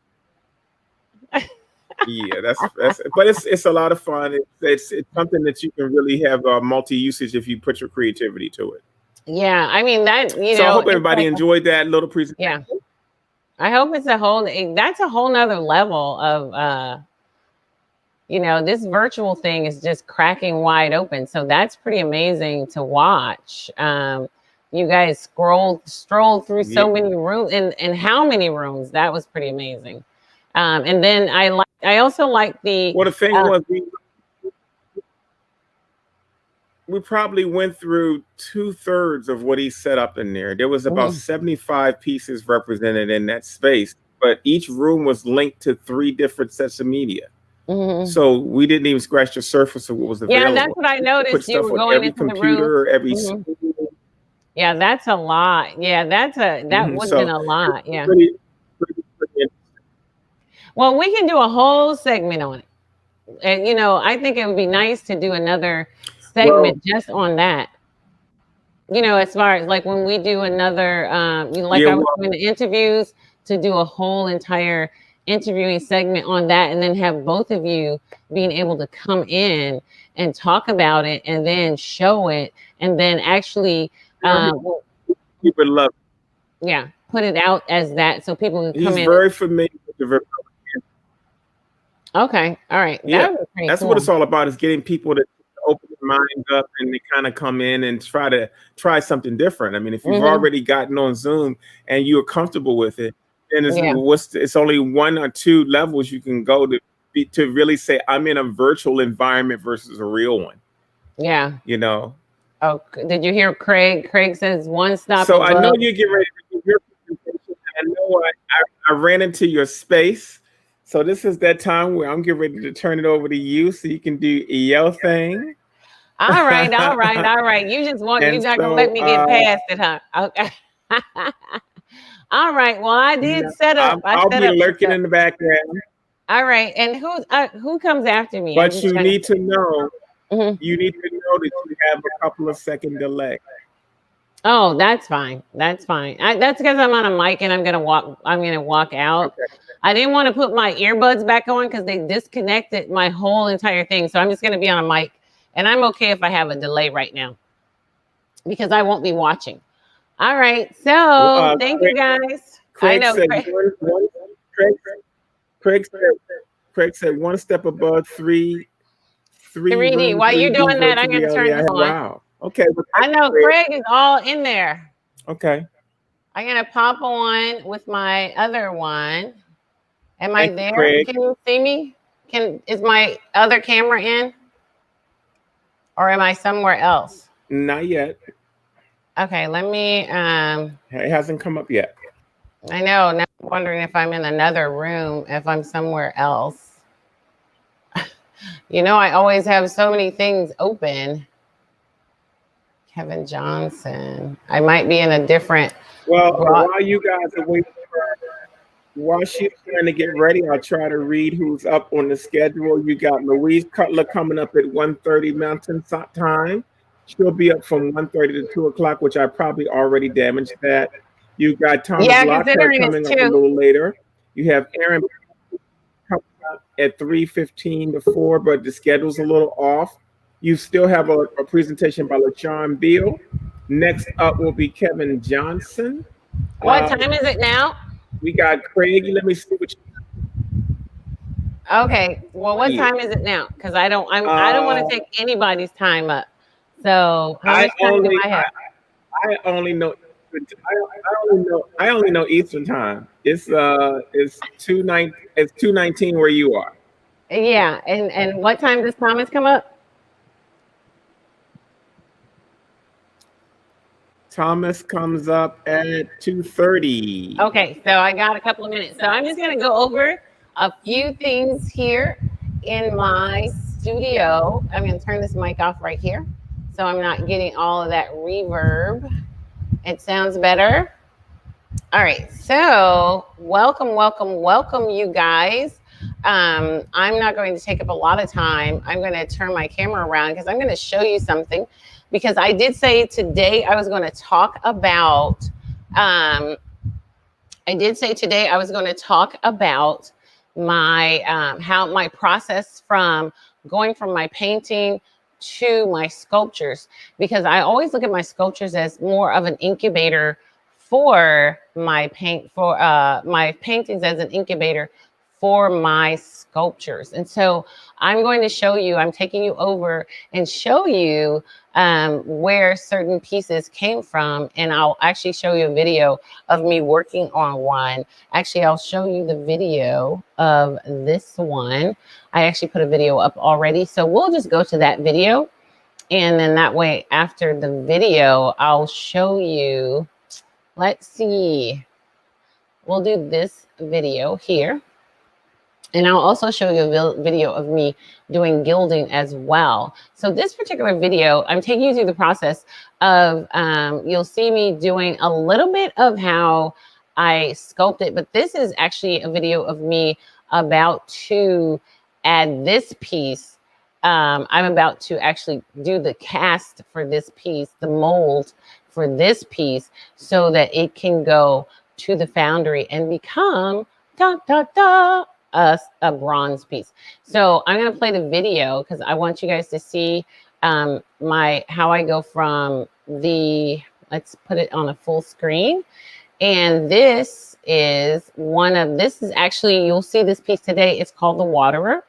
Yeah, that's but it's a lot of fun. It's something that you can really have multi usage if you put your creativity to it. Yeah, I mean that So I hope everybody enjoyed that little presentation. Yeah, I hope it's that's a whole nother level of this virtual thing is just cracking wide open. So that's pretty amazing to watch. You guys strolled through so many rooms and how many rooms? That was pretty amazing. And then I also like the thing was we probably went through 2/3 of what he set up in there. There was about 75 pieces represented in that space, but each room was linked to 3 different sets of media. So we didn't even scratch the surface of what was available. Yeah, that's what I noticed. You were going into computer, the room. every Yeah, that's a lot. Yeah, that would have been a lot. Yeah. Pretty well, we can do a whole segment on it. And I think it would be nice to do another segment just on that. As far as like when we do another I was doing the interviews, to do a whole entire interviewing segment on that, and then have both of you being able to come in and talk about it and then show it and then actually people love it. Yeah, put it out as that so people can come in. He's very familiar with the virtual. Okay, all right. Yeah, That was pretty that's cool. what it's all about, is getting people to open their minds up and they kind of come in and try something different. I mean, if you've already gotten on Zoom and you're comfortable with it, then it's only 1 or 2 levels you can go to really say, I'm in a virtual environment versus a real one. Yeah. You know? Oh, did you hear Craig? Craig says one stop So above. I know you get ready to do your presentation. I know I ran into your space. So this is that time where I'm getting ready to turn it over to you so you can do your thing. All right, all right, all right. You just want, you're not gonna let me get past it, huh? Okay. All right. Well, I did set up. I'll be lurking in the background. All right. And who comes after me? But you need to know. You need to know that you have a couple of second delay. Oh, that's fine. That's fine. That's because I'm on a mic and I'm gonna walk out. Okay. I didn't want to put my earbuds back on because they disconnected my whole entire thing. So I'm just gonna be on a mic, and I'm okay if I have a delay right now because I won't be watching. All right. So thank you guys. Craig I know. said Craig said one step above 3D. 3D. While you're doing that, I'm gonna turn this on. Wow. Okay. I know Craig is all in there. Okay. I'm gonna pop on with my other one. Am I there? Craig. Can you see me? Is my other camera in? Or am I somewhere else? Not yet. Okay, let me It hasn't come up yet. I know. Now I'm wondering if I'm in another room, if I'm somewhere else. You know, I always have so many things open. Kevin Johnson. I might be in a different. Well, while you guys are waiting, while she's trying to get ready, I'll try to read who's up on the schedule. You got Louise Cutler coming up at 1:30 Mountain Time. She'll be up from 1:30 to 2 o'clock, which I probably already damaged that. You got Thomas Lockhart coming up a little later. You have Aaron coming up at 3:15 to 4, but the schedule's a little off. You still have a presentation by LaShawn Beal. Next up will be Kevin Johnson. What time is it now? We got Craig. Let me see what you. Okay. Well, what time is it now? Because I don't want to take anybody's time up. So how much time do I have? I only know Eastern time. It's 2:19 where you are. Yeah, and what time does Thomas come up? Thomas comes up at 2:30. Okay, so I got a couple of minutes. So I'm just gonna go over a few things here in my studio. I'm gonna turn this mic off right here, so I'm not getting all of that reverb. It sounds better. All right, so welcome, you guys. I'm not going to take up a lot of time. I'm going to turn my camera around because I'm going to show you something. Because I did say today I was going to talk about. My how my process from going from my painting to my sculptures, because I always look at my sculptures as more of an incubator for my my paintings as an incubator for my sculptures. And so I'm going to show you, I'm taking you over and show you where certain pieces came from. And I'll actually show you a video of me working on one. Actually, I'll show you the video of this one. I actually put a video up already. So we'll just go to that video. And then that way, after the video, I'll show you, let's see, we'll do this video here. And I'll also show you a video of me doing gilding as well. So this particular video, I'm taking you through the process of, you'll see me doing a little bit of how I sculpted, but this is actually a video of me about to add this piece. I'm about to actually do the cast for this piece, the mold for this piece, so that it can go to the foundry and become a bronze piece. So I'm going to play the video because I want you guys to see how I go from let's put it on a full screen. And this is actually, you'll see this piece today. It's called the Waterer.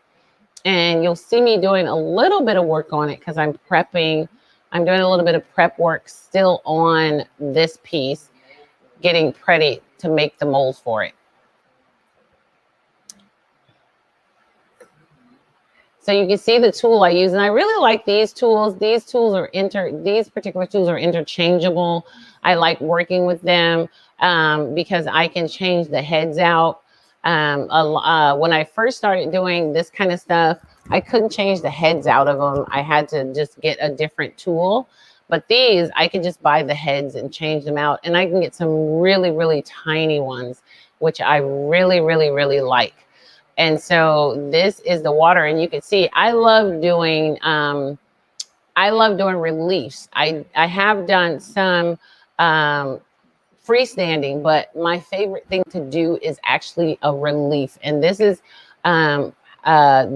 And you'll see me doing a little bit of work on it because I'm prepping. I'm doing a little bit of prep work still on this piece, getting ready to make the molds for it. So you can see the tool I use, and I really like these tools. These particular tools are interchangeable. I like working with them because I can change the heads out. When I first started doing this kind of stuff, I couldn't change the heads out of them. I had to just get a different tool. But these, I can just buy the heads and change them out, and I can get some really, really tiny ones, which I really, really, really like. And so this is the water, and you can see I love doing reliefs. I have done some freestanding, but my favorite thing to do is actually a relief. And this is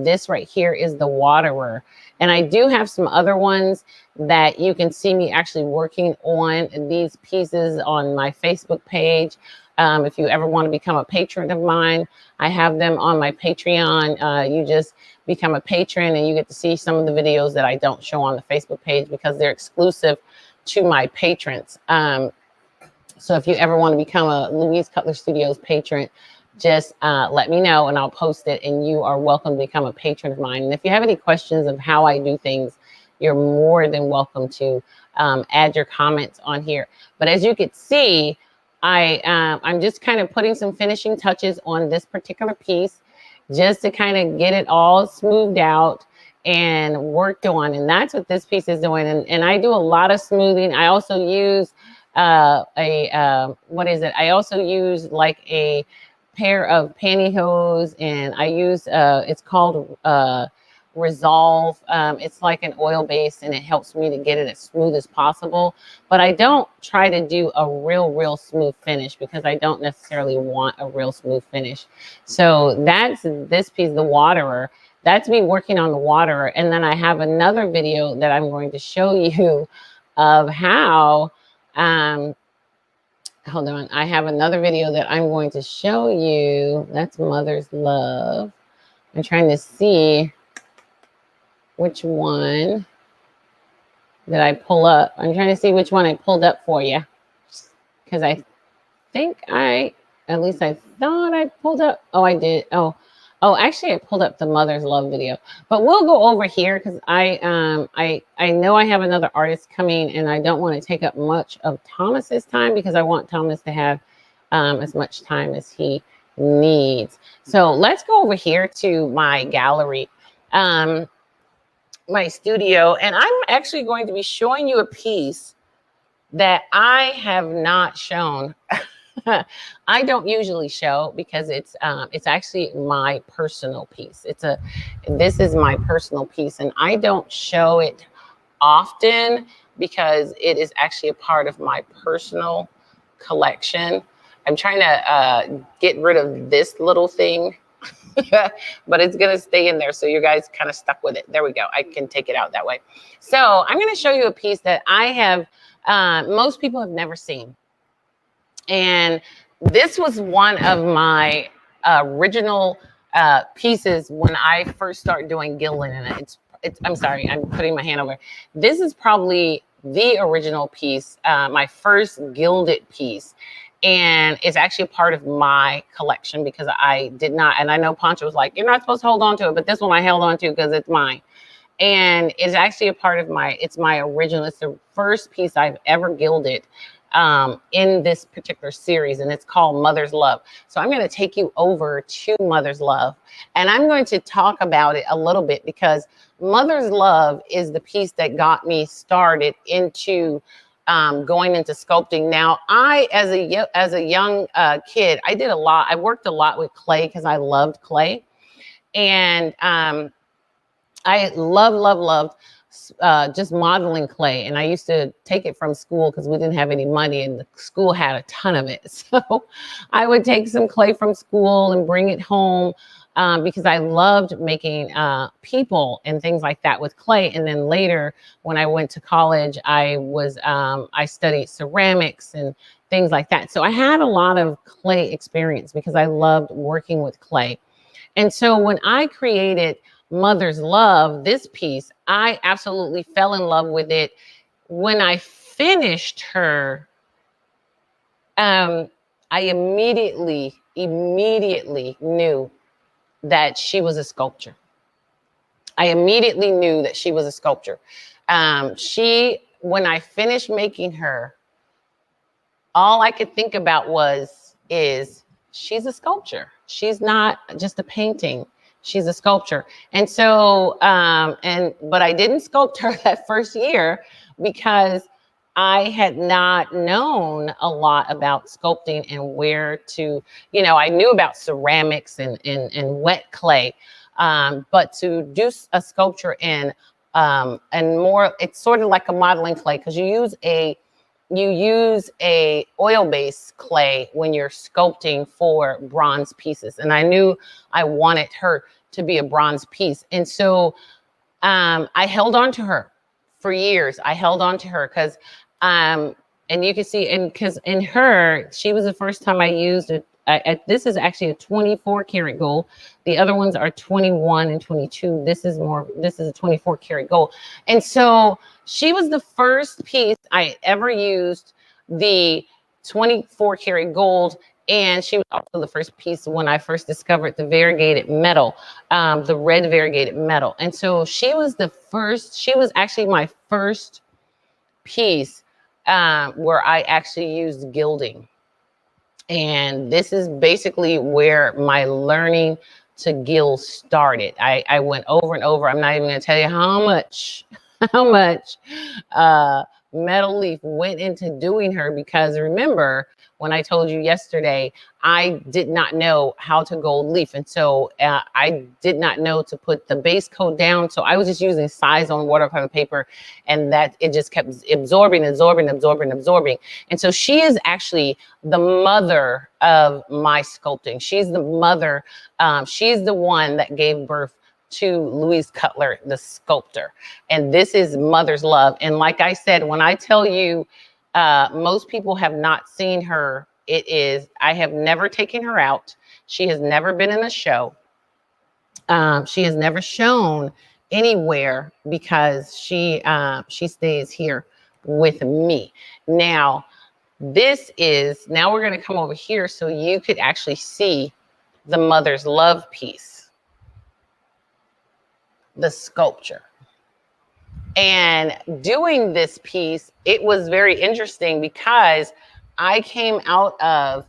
this right here is the Waterer. And I do have some other ones that you can see me actually working on these pieces on my Facebook page. If you ever want to become a patron of mine, I have them on my Patreon. You just become a patron and you get to see some of the videos that I don't show on the Facebook page because they're exclusive to my patrons. So if you ever want to become a Louise Cutler Studios patron, just let me know and I'll post it, and you are welcome to become a patron of mine. And if you have any questions of how I do things, you're more than welcome to add your comments on here. But as you can see, I'm just kind of putting some finishing touches on this particular piece just to kind of get it all smoothed out and worked on. And that's what this piece is doing. And I do a lot of smoothing. I also use I also use like a pair of pantyhose, and I use it's called Resolve. It's like an oil base, and it helps me to get it as smooth as possible. But I don't try to do a real smooth finish because I don't necessarily want a real smooth finish. So that's this piece, the Waterer. That's me working on the Waterer. And then I have another video that I'm going to show you of how hold on. I have another video that I'm going to show you. That's Mother's Love. I'm trying to see which one did I pull up. I'm trying to see which one I pulled up for you. Because I think at least I thought I pulled up. Oh, I did. Oh, actually I pulled up the Mother's Love video. But we'll go over here because I know I have another artist coming, and I don't want to take up much of Thomas's time because I want Thomas to have as much time as he needs. So let's go over here to my gallery, my studio, and I'm actually going to be showing you a piece that I have not shown. I don't usually show because it's actually my personal piece. This is my personal piece, and I don't show it often because it is actually a part of my personal collection. I'm trying to get rid of this little thing, but it's gonna stay in there, so you guys kind of stuck with it. There we go. I can take it out that way. So I'm gonna show you a piece that I have most people have never seen. And this was one of my original pieces when I first started doing gilding. And I'm sorry, I'm putting my hand over. This is probably the original piece, my first gilded piece. And it's actually a part of my collection because I did not, and I know Poncho was like, you're not supposed to hold on to it, but this one I held on to because it's mine. And it's actually a part of it's my original. It's the first piece I've ever gilded in this particular series, and it's called Mother's Love. So I'm going to take you over to Mother's Love, and I'm going to talk about it a little bit because Mother's Love is the piece that got me started into going into sculpting. Now, as a young kid, I did a lot. I worked a lot with clay because I loved clay, and I loved just modeling clay. And I used to take it from school because we didn't have any money and the school had a ton of it. So I would take some clay from school and bring it home because I loved making people and things like that with clay. And then later when I went to college, I studied ceramics and things like that. So I had a lot of clay experience because I loved working with clay. And so when I created Mother's Love, this piece, I absolutely fell in love with it. When I finished her, I immediately knew that she was a sculpture. I immediately knew that she was a sculpture. When I finished making her, all I could think about is she's a sculpture. She's not just a painting. She's a sculpture. And so, but I didn't sculpt her that first year because I had not known a lot about sculpting and where to, I knew about ceramics and wet clay. But to do a sculpture and more, it's sort of like a modeling clay because you use a oil-based clay when you're sculpting for bronze pieces. And I knew I wanted her to be a bronze piece. And so I held on to her for years. I held on to her because, and you can see, and because in her, she was the first time I used it. This is actually a 24 karat gold. The other ones are 21 and 22. This is a 24 karat gold. And so she was the first piece I ever used the 24 karat gold. And she was also the first piece when I first discovered the variegated metal, the red variegated metal. And so she was actually my first piece where I actually used gilding. And this is basically where my learning to gild started. I went over and over. I'm not even going to tell you how much metal leaf went into doing her, because remember when I told you yesterday, I did not know how to gold leaf. And so I did not know to put the base coat down. So I was just using size on watercolor paper, and that it just kept absorbing. And so she is actually the mother of my sculpting. She's the mother. She's the one that gave birth to Louise Cutler, the sculptor. And this is Mother's Love. And like I said, when I tell you, most people have not seen her, I have never taken her out. She has never been in a show. She has never shown anywhere because she stays here with me. Now we're going to come over here so you could actually see the Mother's Love piece, the sculpture. And doing this piece, it was very interesting because I came out of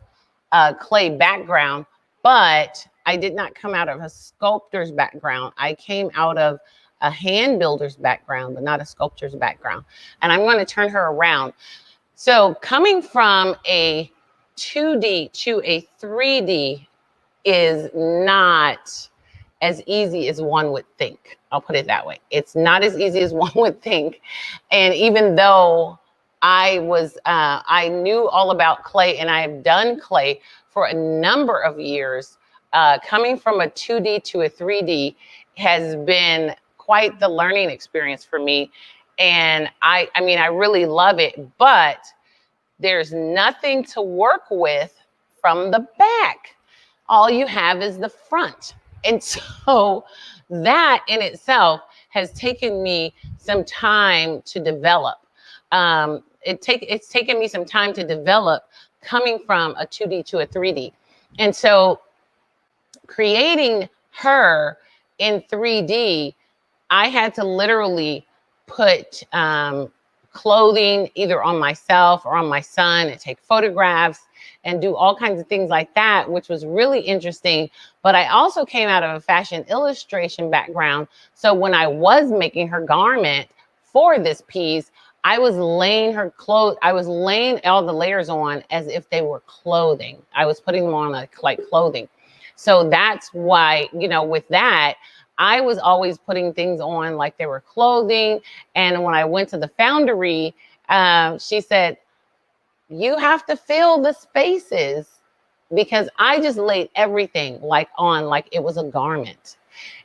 a clay background, but I did not come out of a sculptor's background. I came out of a hand builder's background, but not a sculptor's background. And I'm going to turn her around. So coming from a 2D to a 3D is not as easy as one would think. I'll put it that way. It's not as easy as one would think. And even though I knew all about clay and I have done clay for a number of years, coming from a 2D to a 3D has been quite the learning experience for me. And I really love it, but there's nothing to work with from the back. All you have is the front. And so that in itself has taken me some time to develop. It's taken me some time to develop coming from a 2D to a 3D. And so creating her in 3D, I had to literally put clothing either on myself or on my son and take photographs and do all kinds of things like that, which was really interesting. But I also came out of a fashion illustration background. So when I was making her garment for this piece, I was laying all the layers on as if they were clothing. I was putting them on like clothing. So that's why, with that, I was always putting things on like they were clothing. And when I went to the foundry, she said, you have to fill the spaces, because I just laid everything like it was a garment.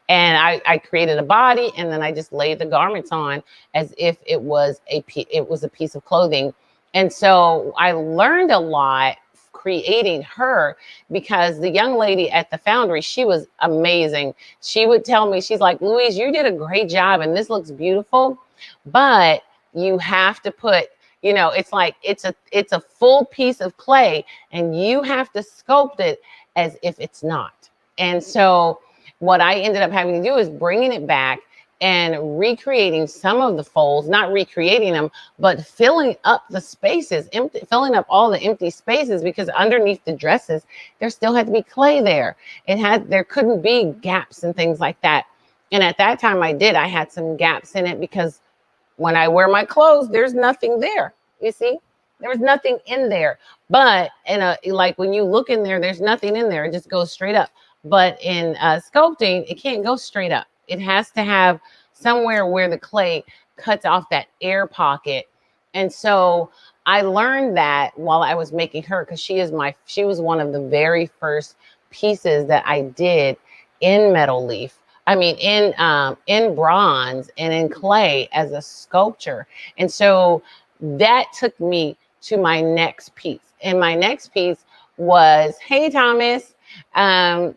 And I created a body, and then I just laid the garments on as if it was a piece of clothing. And so I learned a lot creating her, because the young lady at the foundry, she was amazing. She would tell me, she's like, Louise, you did a great job and this looks beautiful, but you have to put, you know, it's like it's a full piece of clay and you have to sculpt it as if it's not. And so what I ended up having to do is bringing it back and recreating some of the folds, not recreating them, but filling up the spaces, filling up all the empty spaces, because underneath the dresses, there still had to be clay there. There couldn't be gaps and things like that. And at that time I had some gaps in it, because when I wear my clothes, there's nothing there. You see, there was nothing in there. But like when you look in there, there's nothing in there. It just goes straight up. But in sculpting, it can't go straight up. It has to have somewhere where the clay cuts off that air pocket. And so I learned that while I was making her, because she was one of the very first pieces that I did in metal leaf. I mean, in bronze and in clay as a sculpture. And so that took me to my next piece. And my next piece was, hey, Thomas. My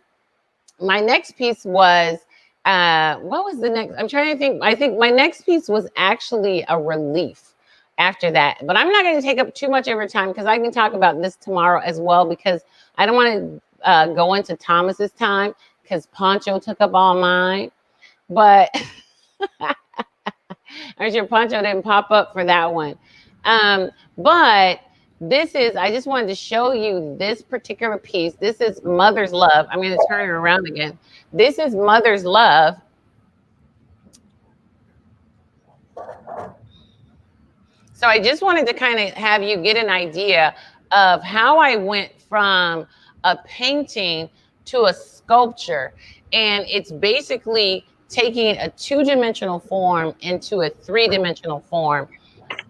next piece was, what was the next? I'm trying to think. I think my next piece was actually a relief after that. But I'm not going to take up too much of your time, because I can talk about this tomorrow as well, because I don't want to go into Thomas's time, because Poncho took up all mine. But I'm sure Poncho didn't pop up for that one. But I just wanted to show you this particular piece. This is Mother's Love. I'm going to turn it around again. This is Mother's Love. So I just wanted to kind of have you get an idea of how I went from a painting to a sculpture. And it's basically taking a 2-dimensional form into a 3-dimensional form.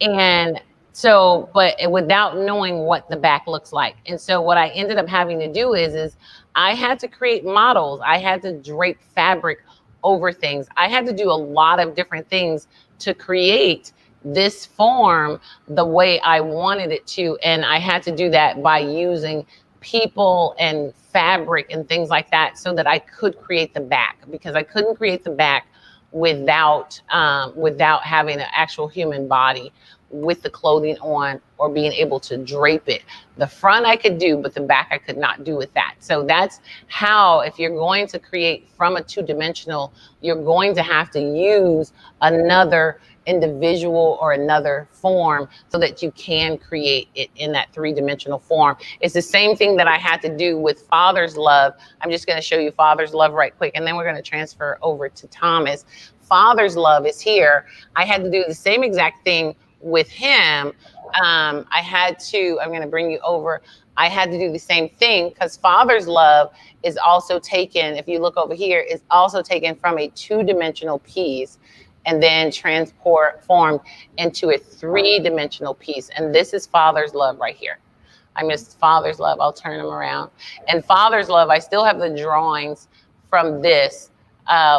And so, but without knowing what the back looks like. And so what I ended up having to do is I had to create models. I had to drape fabric over things. I had to do a lot of different things to create this form the way I wanted it to. And I had to do that by using people and fabric and things like that, so that I could create the back, because I couldn't create the back without having an actual human body with the clothing on or being able to drape it. The front I could do, but the back I could not do with that. So that's how, if you're going to create from a 2-dimensional, you're going to have to use another individual or another form so that you can create it in that 3-dimensional form. It's the same thing that I had to do with Father's Love. I'm just going to show you Father's Love right quick, and then we're going to transfer over to Thomas. Father's Love is here. I had to do the same exact thing with him. I'm going to bring you over. I had to do the same thing, because Father's Love is also taken, if you look over here, is also taken from a 2-dimensional piece and then transformed into a 3-dimensional piece. And this is Father's Love right here. I missed Father's Love. I'll turn them around. And Father's Love, I still have the drawings from this.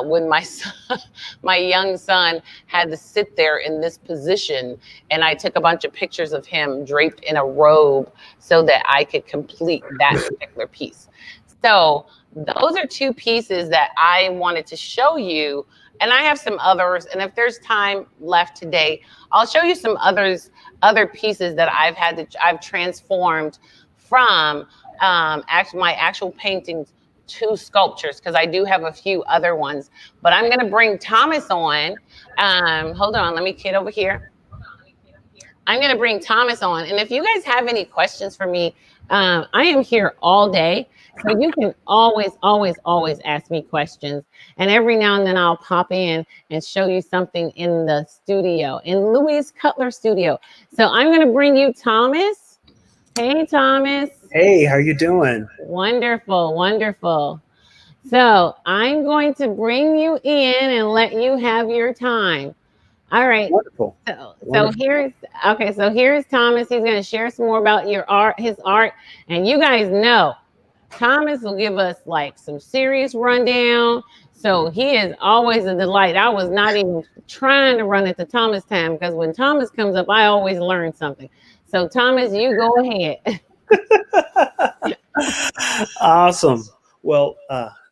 When my son, my young son had to sit there in this position, and I took a bunch of pictures of him draped in a robe so that I could complete that particular piece. So those are 2 pieces that I wanted to show you. And I have some others. And if there's time left today, I'll show you some other pieces that I've transformed from my actual paintings to sculptures, because I do have a few other ones. But I'm going to bring Thomas on. Hold on, let me get over here. I'm going to bring Thomas on. And if you guys have any questions for me, I am here all day. So you can always ask me questions. And every now and then I'll pop in and show you something in the studio, in Louise Cutler studio. So I'm going to bring you Thomas. Hey, Thomas. Hey, how you doing? Wonderful, wonderful. So I'm going to bring you in and let you have your time. All right. Wonderful. So here's Thomas. He's going to share some more about his art. And you guys know, Thomas will give us like some serious rundown. So he is always a delight. I was not even trying to run into Thomas time, because when Thomas comes up, I always learn something. So Thomas, you go ahead. Awesome. Well,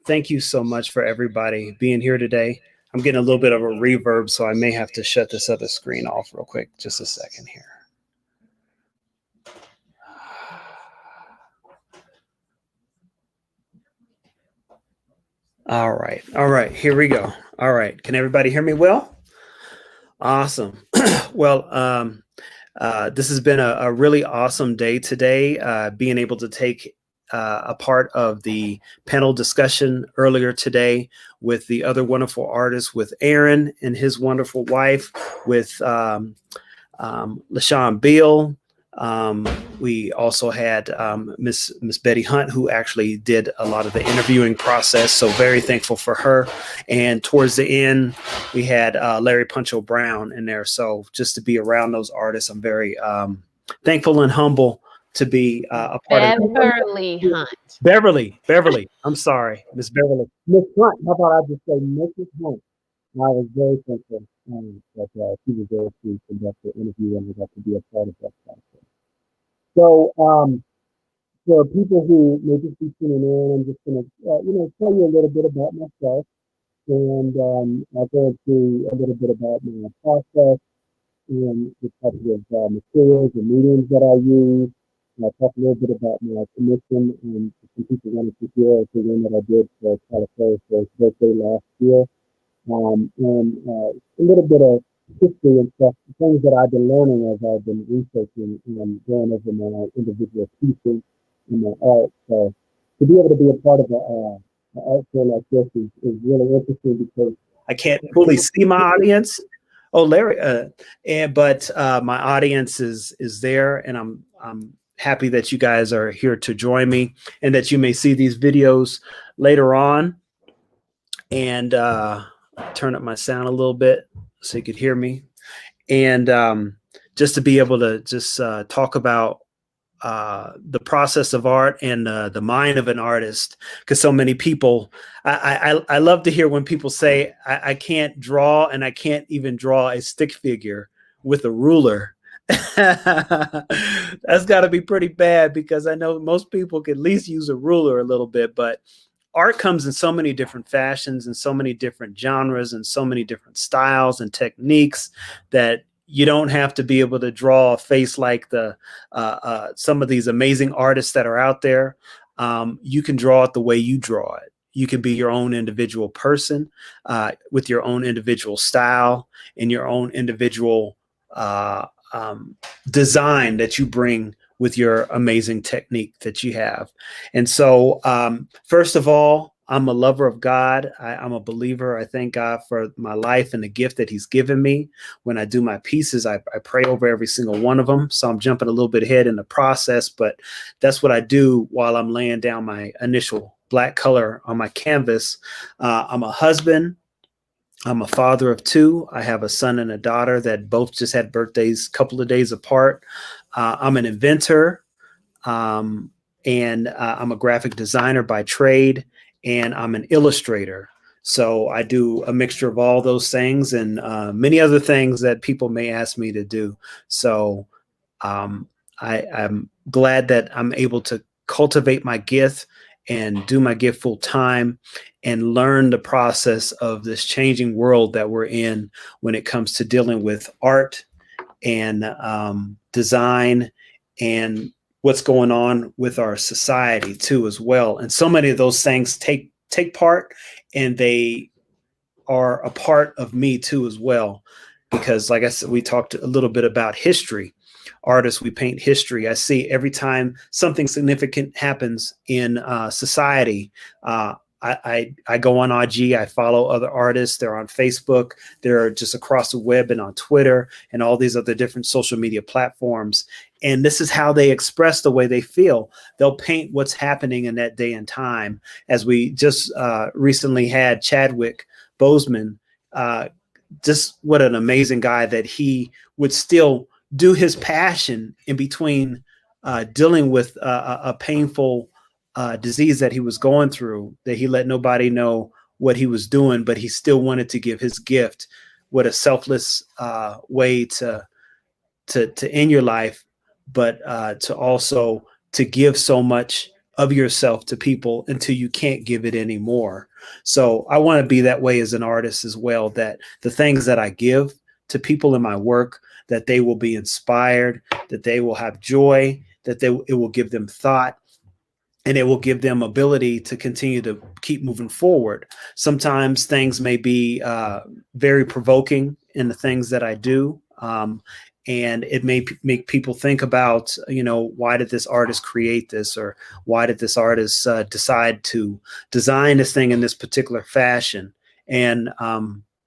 thank you so much for everybody being here today. I'm getting a little bit of a reverb, so I may have to shut this other screen off real quick. Just a second here. All right. All right. Here we go. All right. Can everybody hear me well? Awesome. Well, this has been a really awesome day today, being able to take a part of the panel discussion earlier today with the other wonderful artists, with Aaron and his wonderful wife, with LaShawn Beal. We also had Miss Betty Hunt, who actually did a lot of the interviewing process. So very thankful for her. And towards the end, we had Larry Puncho Brown in there. So just to be around those artists, I'm very thankful and humble to be a part of Beverly Hunt. Beverly. I'm sorry, Miss Beverly. Miss Hunt. How about I just say Mrs. Hunt? I was very thankful that she was there to conduct the interview and we got to be a part of that process. So, for people who may just be tuning in, I'm just going to, tell you a little bit about myself, and I'll go into a little bit about my process and the type of materials and mediums that I use. And I'll talk a little bit about my commission and some people wanted to hear the one that I did for California for his birthday last year. And a little bit of history and stuff, things that I've been learning as I've been researching and going over my individual pieces in my art. So to be able to be a part of an art show like this is really interesting because I can't fully see my audience. Oh, Larry, but my audience is there, and I'm happy that you guys are here to join me, and that you may see these videos later on. And turn up my sound a little bit so you could hear me. And just to be able to just talk about the process of art and the mind of an artist, because so many people, I love to hear when people say, I can't draw, and I can't even draw a stick figure with a ruler. That's got to be pretty bad, because I know most people can at least use a ruler a little bit, but art comes in so many different fashions and so many different genres and so many different styles and techniques that you don't have to be able to draw a face like the some of these amazing artists that are out there. You can draw it the way you draw it. You can be your own individual person with your own individual style and your own individual design that you bring with your amazing technique that you have. And so, first of all, I'm a lover of God. I'm a believer. I thank God for my life and the gift that he's given me. When I do my pieces, I pray over every single one of them. So I'm jumping a little bit ahead in the process, but that's what I do while I'm laying down my initial black color on my canvas. I'm a husband. I'm a father of two. I have a son and a daughter that both just had birthdays a couple of days apart. I'm an inventor, and I'm a graphic designer by trade, and I'm an illustrator. So I do a mixture of all those things and many other things that people may ask me to do. So I'm glad that I'm able to cultivate my gift and do my gift full time and learn the process of this changing world that we're in when it comes to dealing with art and design and what's going on with our society too as well. And so many of those things take part, and they are a part of me too as well, because like I said, we talked a little bit about history. Artists, we paint history. I see every time something significant happens in society, I go on IG, I follow other artists. They're on Facebook. They're just across the web and on Twitter and all these other different social media platforms. And this is how they express the way they feel. They'll paint what's happening in that day and time. As we just recently had Chadwick Boseman, just what an amazing guy that he would still do his passion in between dealing with a painful disease that he was going through, that he let nobody know what he was doing, but he still wanted to give his gift. What a selfless way to end your life, but to also to give so much of yourself to people until you can't give it anymore. So I want to be that way as an artist as well, that the things that I give to people in my work, that they will be inspired, that they will have joy, that it will give them thought, and it will give them ability to continue to keep moving forward. Sometimes things may be very provoking in the things that I do. And it may make people think about, why did this artist create this? Or why did this artist decide to design this thing in this particular fashion? And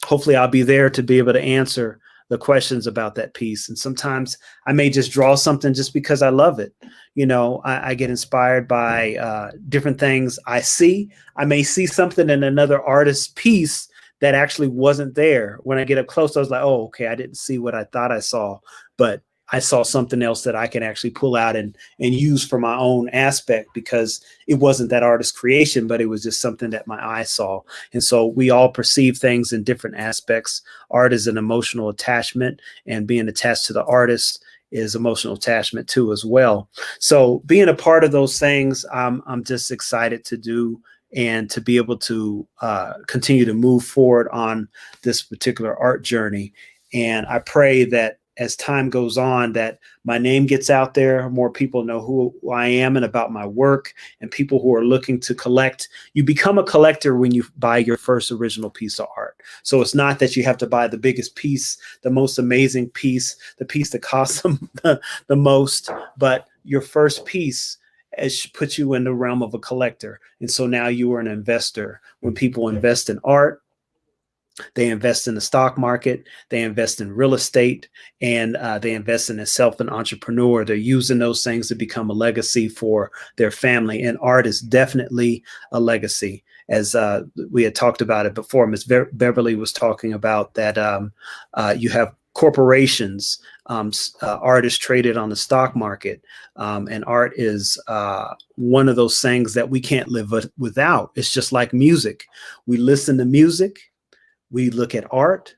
hopefully I'll be there to be able to answer the questions about that piece. And sometimes I may just draw something just because I love it. I get inspired by different things I see. I may see something in another artist's piece that actually wasn't there. When I get up close, I was like, oh, okay, I didn't see what I thought I saw, but I saw something else that I can actually pull out and use for my own aspect, because it wasn't that artist's creation, but it was just something that my eye saw. And so we all perceive things in different aspects. Art is an emotional attachment, and being attached to the artist is emotional attachment too as well. So being a part of those things, I'm just excited to do, and to be able to continue to move forward on this particular art journey. And I pray that as time goes on, that my name gets out there, more people know who I am and about my work, and people who are looking to collect. You become a collector when you buy your first original piece of art. So it's not that you have to buy the biggest piece, the most amazing piece, the piece that costs them the most, but your first piece puts you in the realm of a collector. And so now you are an investor. When people invest in art, they invest in the stock market, they invest in real estate, and they invest in themselves, an entrepreneur. They're using those things to become a legacy for their family. And art is definitely a legacy. As we had talked about it before, Ms. Beverly was talking about that you have corporations, art is traded on the stock market, and art is one of those things that we can't live without. It's just like music. We listen to music, we look at art,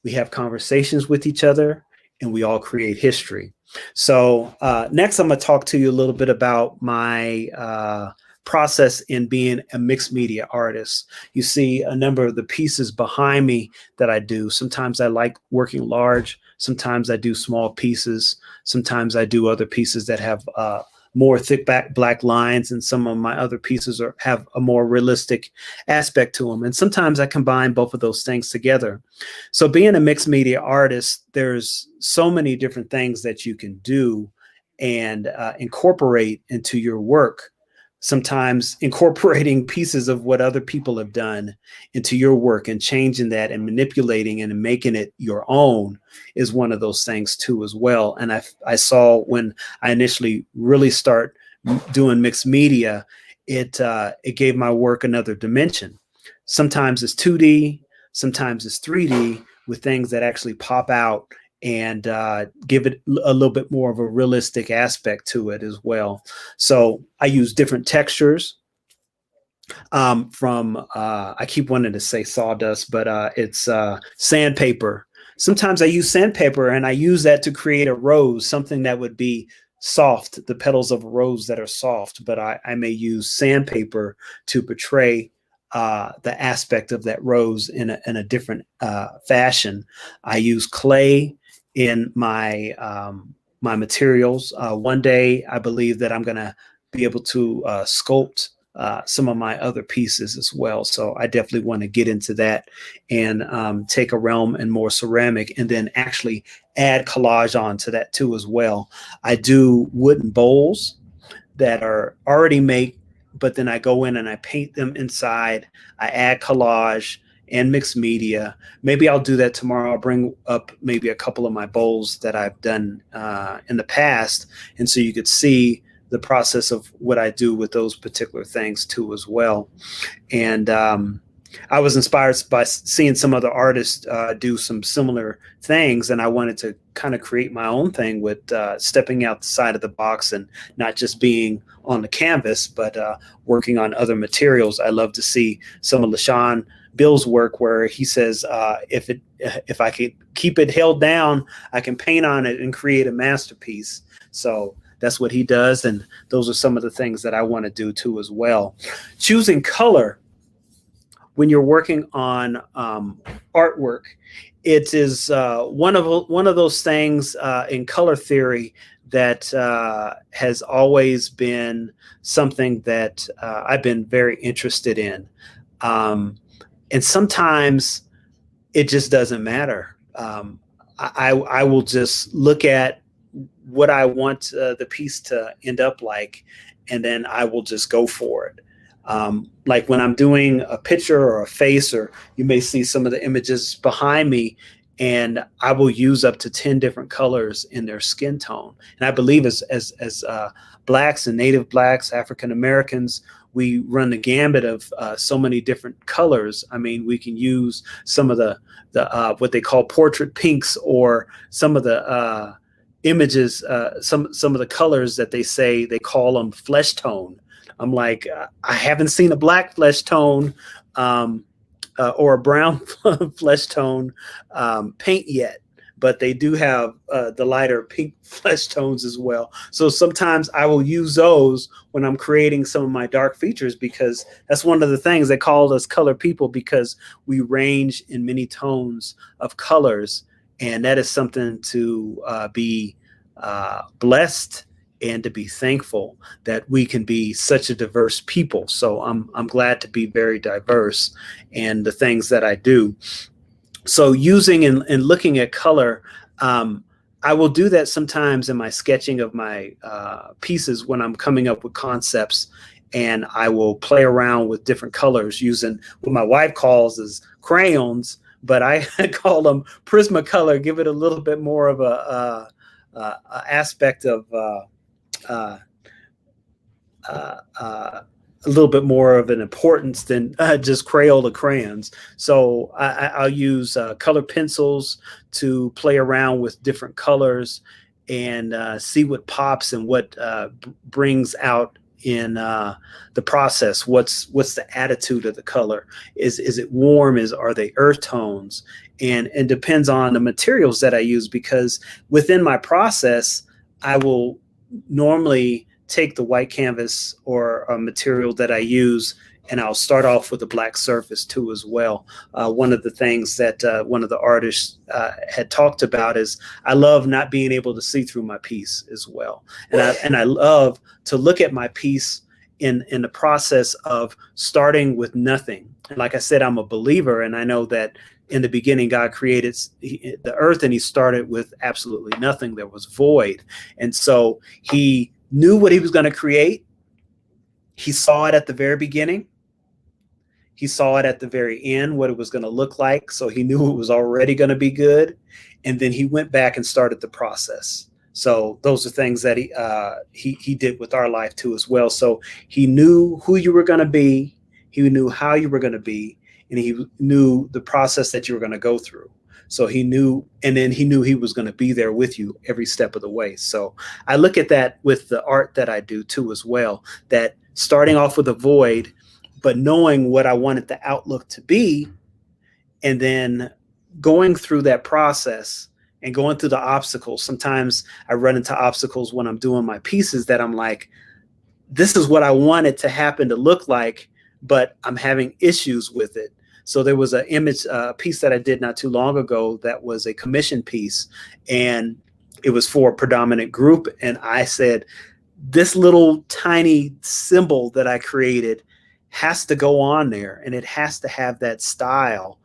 we have conversations with each other, and we all create history. So next, I'm going to talk to you a little bit about my process in being a mixed media artist. You see a number of the pieces behind me that I do. Sometimes I like working large. Sometimes I do small pieces. Sometimes I do other pieces that have more thick black lines, and some of my other pieces have a more realistic aspect to them. And sometimes I combine both of those things together. So being a mixed media artist, there's so many different things that you can do and incorporate into your work. Sometimes incorporating pieces of what other people have done into your work and changing that and manipulating and making it your own is one of those things too as well. And I saw when I initially really start doing mixed media, it gave my work another dimension. Sometimes it's 2D, sometimes it's 3D, with things that actually pop out and give it a little bit more of a realistic aspect to it as well. So I use different textures from, I keep wanting to say sawdust, but it's sandpaper. Sometimes I use sandpaper, and I use that to create a rose, something that would be soft, the petals of a rose that are soft, but I may use sandpaper to portray the aspect of that rose in a different fashion. I use clay in my my materials. One day, I believe that I'm going to be able to sculpt some of my other pieces as well. So I definitely want to get into that and take a realm and more ceramic, and then actually add collage onto that too as well. I do wooden bowls that are already made, but then I go in and I paint them inside. I add collage and mixed media. Maybe I'll do that tomorrow. I'll bring up maybe a couple of my bowls that I've done in the past. And so you could see the process of what I do with those particular things too as well. And I was inspired by seeing some other artists do some similar things, and I wanted to kind of create my own thing with stepping outside of the box and not just being on the canvas, but working on other materials. I love to see some of LaShawn Bill's work, where he says, if I could keep it held down, I can paint on it and create a masterpiece. So that's what he does, and those are some of the things that I want to do too as well. Choosing color when you're working on artwork, it is one of those things in color theory that has always been something that I've been very interested in. And sometimes it just doesn't matter. I will just look at what I want the piece to end up like, and then I will just go for it. Like when I'm doing a picture or a face, or you may see some of the images behind me, and I will use up to 10 different colors in their skin tone. And I believe as Blacks and Native Blacks, African Americans, we run the gambit of so many different colors. I mean, we can use some of the what they call portrait pinks, or some of the images, some of the colors that they say they call them flesh tone. I'm like, I haven't seen a black flesh tone or a brown flesh tone paint yet, but they do have the lighter pink flesh tones as well. So sometimes I will use those when I'm creating some of my dark features, because that's one of the things they call us color people, because we range in many tones of colors. And that is something to be blessed and to be thankful that we can be such a diverse people. So I'm glad to be very diverse in the things that I do. So using and looking at color, I will do that sometimes in my sketching of my pieces when I'm coming up with concepts, and I will play around with different colors using what my wife calls as crayons, but I call them Prismacolor. Give it a little bit more of a aspect of a little bit more of an importance than just Crayola crayons. So I'll use color pencils to play around with different colors and see what pops and what brings out in the process. What's the attitude of the color? Is it warm? Are they earth tones? And it depends on the materials that I use, because within my process, I will normally take the white canvas or a material that I use, and I'll start off with a black surface too as well. One of the things that one of the artists had talked about is I love not being able to see through my piece as well. And I love to look at my piece in the process of starting with nothing. And like I said, I'm a believer, and I know that in the beginning, God created the earth, and he started with absolutely nothing. There was void. And so he knew what he was going to create. He saw it at the very beginning. He saw it at the very end, what it was going to look like. So he knew it was already going to be good. And then he went back and started the process. So those are things that he did with our life too as well. So he knew who you were going to be. He knew how you were going to be. And he knew the process that you were going to go through. So he knew, and then he knew he was going to be there with you every step of the way. So I look at that with the art that I do too as well, that starting off with a void, but knowing what I wanted the outlook to be, and then going through that process and going through the obstacles. Sometimes I run into obstacles when I'm doing my pieces that I'm like, this is what I want it to happen to look like, but I'm having issues with it. So there was an image piece that I did not too long ago that was a commission piece, and it was for a predominant group. And I said, this little tiny symbol that I created has to go on there, and it has to have that style.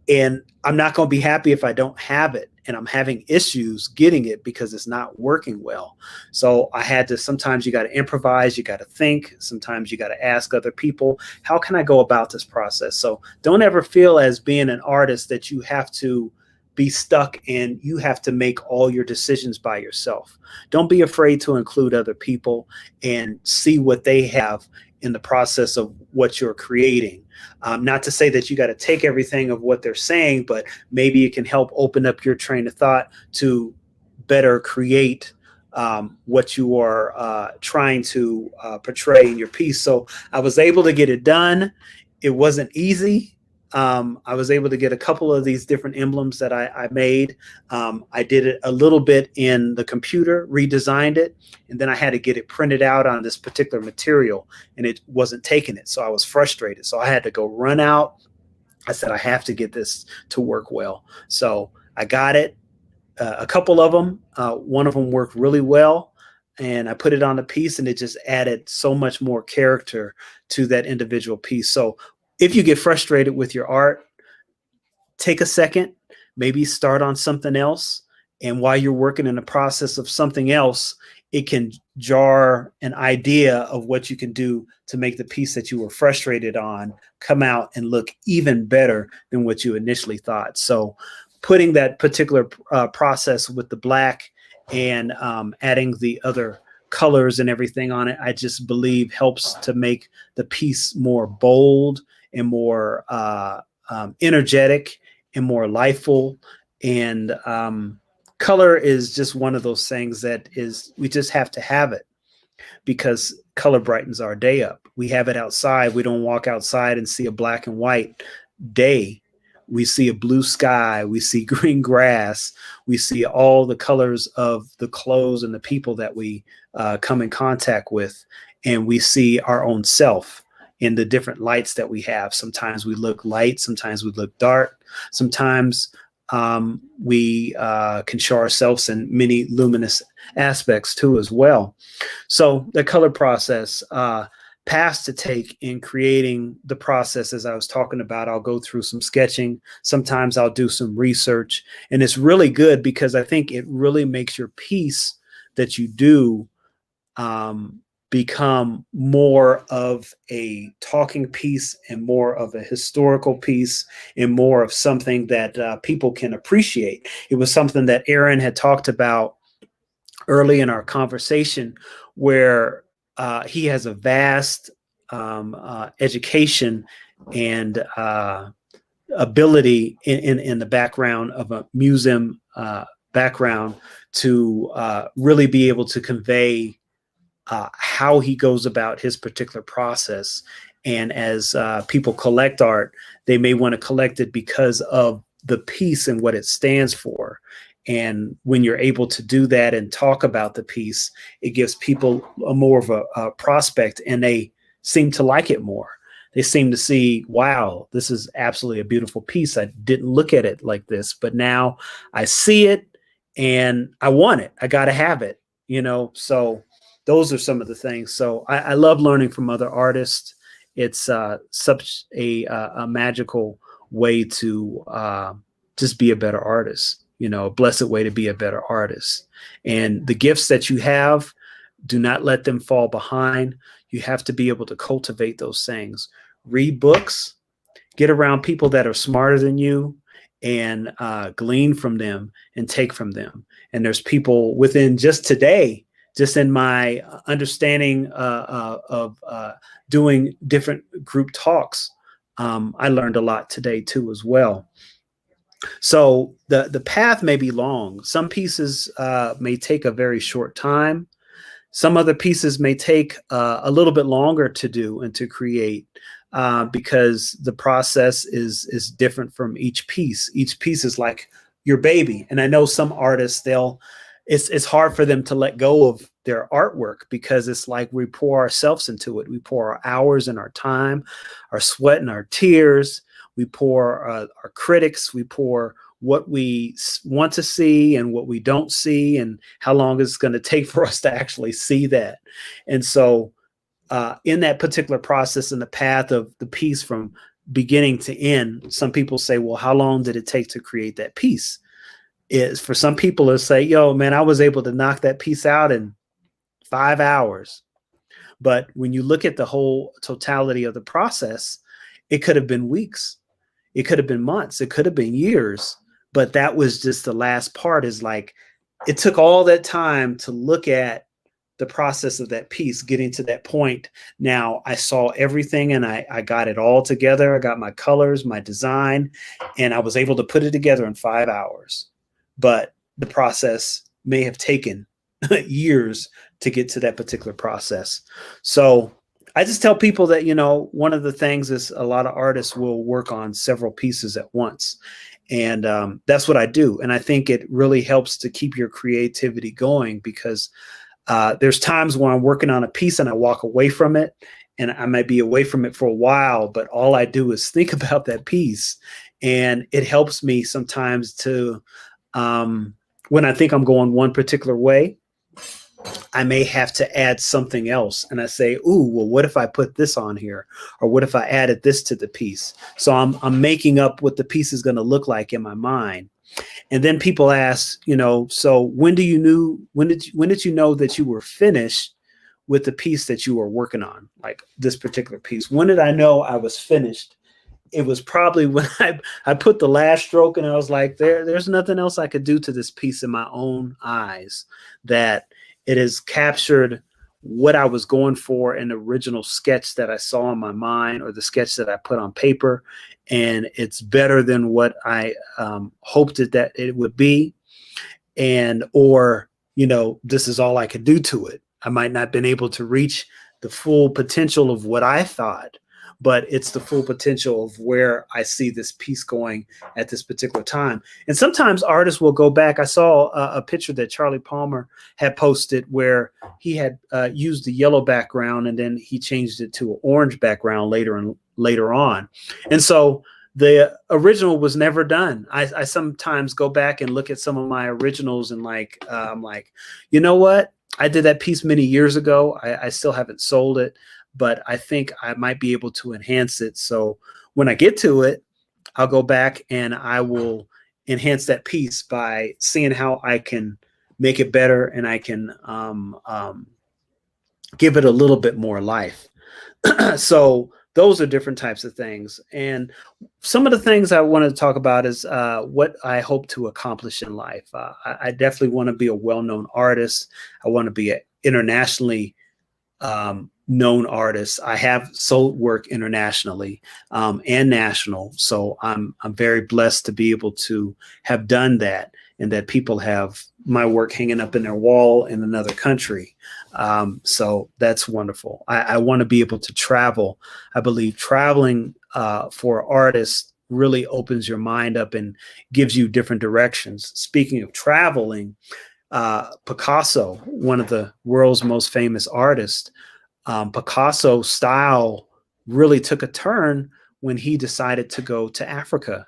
And I'm not going to be happy if I don't have it. And I'm having issues getting it because it's not working well. So I had to, sometimes you got to improvise, you got to think, sometimes you got to ask other people, how can I go about this process? So don't ever feel as being an artist that you have to be stuck and you have to make all your decisions by yourself. Don't be afraid to include other people and see what they have in the process of what you're creating. Not to say that you got to take everything of what they're saying, but maybe it can help open up your train of thought to better create what you are trying to portray in your piece. So I was able to get it done. It wasn't easy, I was able to get a couple of these different emblems that I made. I did it a little bit in the computer, redesigned it, and then I had to get it printed out on this particular material, and it wasn't taking it. So I was frustrated. So I had to go run out. I said, I have to get this to work well. So I got it. A couple of them, one of them worked really well, and I put it on the piece, and it just added so much more character to that individual piece. So if you get frustrated with your art, take a second, maybe start on something else. And while you're working in the process of something else, it can jar an idea of what you can do to make the piece that you were frustrated on come out and look even better than what you initially thought. So putting that particular process with the black and adding the other colors and everything on it, I just believe helps to make the piece more bold and more energetic and more lifeful. And color is just one of those things that is, we just have to have it because color brightens our day up. We have it outside. We don't walk outside and see a black and white day. We see a blue sky, we see green grass, we see all the colors of the clothes and the people that we come in contact with, and we see our own self in the different lights that we have. Sometimes we look light, sometimes we look dark, sometimes we can show ourselves in many luminous aspects too as well. So the color process, paths to take in creating the process, as I was talking about, I'll go through some sketching. Sometimes I'll do some research, and it's really good because I think it really makes your piece that you do become more of a talking piece and more of a historical piece and more of something that people can appreciate. It was something that Aaron had talked about early in our conversation, where he has a vast education and ability in the background of a museum background to really be able to convey how he goes about his particular process. And as people collect art, they may want to collect it because of the piece and what it stands for. And when you're able to do that and talk about the piece, it gives people a more of a prospect, and they seem to like it more. They seem to see, wow, this is absolutely a beautiful piece. I didn't look at it like this, but now I see it and I want it. I got to have it, you know? So those are some of the things. So I love learning from other artists. It's such a magical way to just be a better artist, you know, a blessed way to be a better artist. And the gifts that you have, do not let them fall behind. You have to be able to cultivate those things. Read books, get around people that are smarter than you, and glean from them and take from them. And there's people within just today, just in my understanding of doing different group talks, I learned a lot today too as well. So the path may be long. Some pieces may take a very short time. Some other pieces may take a little bit longer to do and to create because the process is different from each piece. Each piece is like your baby. And I know some artists, it's hard for them to let go of their artwork because it's like we pour ourselves into it. We pour our hours and our time, our sweat and our tears. We pour our critics. We pour what we want to see and what we don't see and how long it's going to take for us to actually see that. And so in that particular process, in the path of the piece from beginning to end, some people say, well, how long did it take to create that piece? Is for some people to say, yo, man, I was able to knock that piece out in 5 hours. But when you look at the whole totality of the process, it could have been weeks. It could have been months. It could have been years. But that was just the last part, is like, it took all that time to look at the process of that piece, getting to that point. Now I saw everything and I got it all together. I got my colors, my design, and I was able to put it together in 5 hours. But the process may have taken years to get to that particular process. So I just tell people that, one of the things is a lot of artists will work on several pieces at once. And that's what I do. And I think it really helps to keep your creativity going, because there's times when I'm working on a piece and I walk away from it, and I might be away from it for a while, but all I do is think about that piece. And it helps me sometimes to, when I think I'm going one particular way, I may have to add something else. And I say, ooh, well, what if I put this on here? Or what if I added this to the piece? So I'm making up what the piece is going to look like in my mind. And then people ask, so when did you know that you were finished with the piece that you were working on, like this particular piece? When did I know I was finished? It was probably when I put the last stroke and I was like, there's nothing else I could do to this piece in my own eyes, that it has captured what I was going for in the original sketch that I saw in my mind, or the sketch that I put on paper. And it's better than what I hoped that it would be. Or this is all I could do to it. I might not have been able to reach the full potential of what I thought, but it's the full potential of where I see this piece going at this particular time. And sometimes artists will go back. I saw a picture that Charlie Palmer had posted where he had used the yellow background, and then he changed it to an orange background later on. And so the original was never done. I sometimes go back and look at some of my originals, and I'm like, you know what? I did that piece many years ago. I still haven't sold it, but I think I might be able to enhance it. So when I get to it, I'll go back and I will enhance that piece by seeing how I can make it better, and I can give it a little bit more life. So those are different types of things. And some of the things I wanted to talk about is what I hope to accomplish in life. I definitely want to be a well-known artist. I want to be an internationally known artist. I have sold work internationally and national. So I'm very blessed to be able to have done that, and that people have my work hanging up in their wall in another country. So that's wonderful. I want to be able to travel. I believe traveling for artists really opens your mind up and gives you different directions. Speaking of traveling, Picasso, one of the world's most famous artists, Picasso style really took a turn when he decided to go to Africa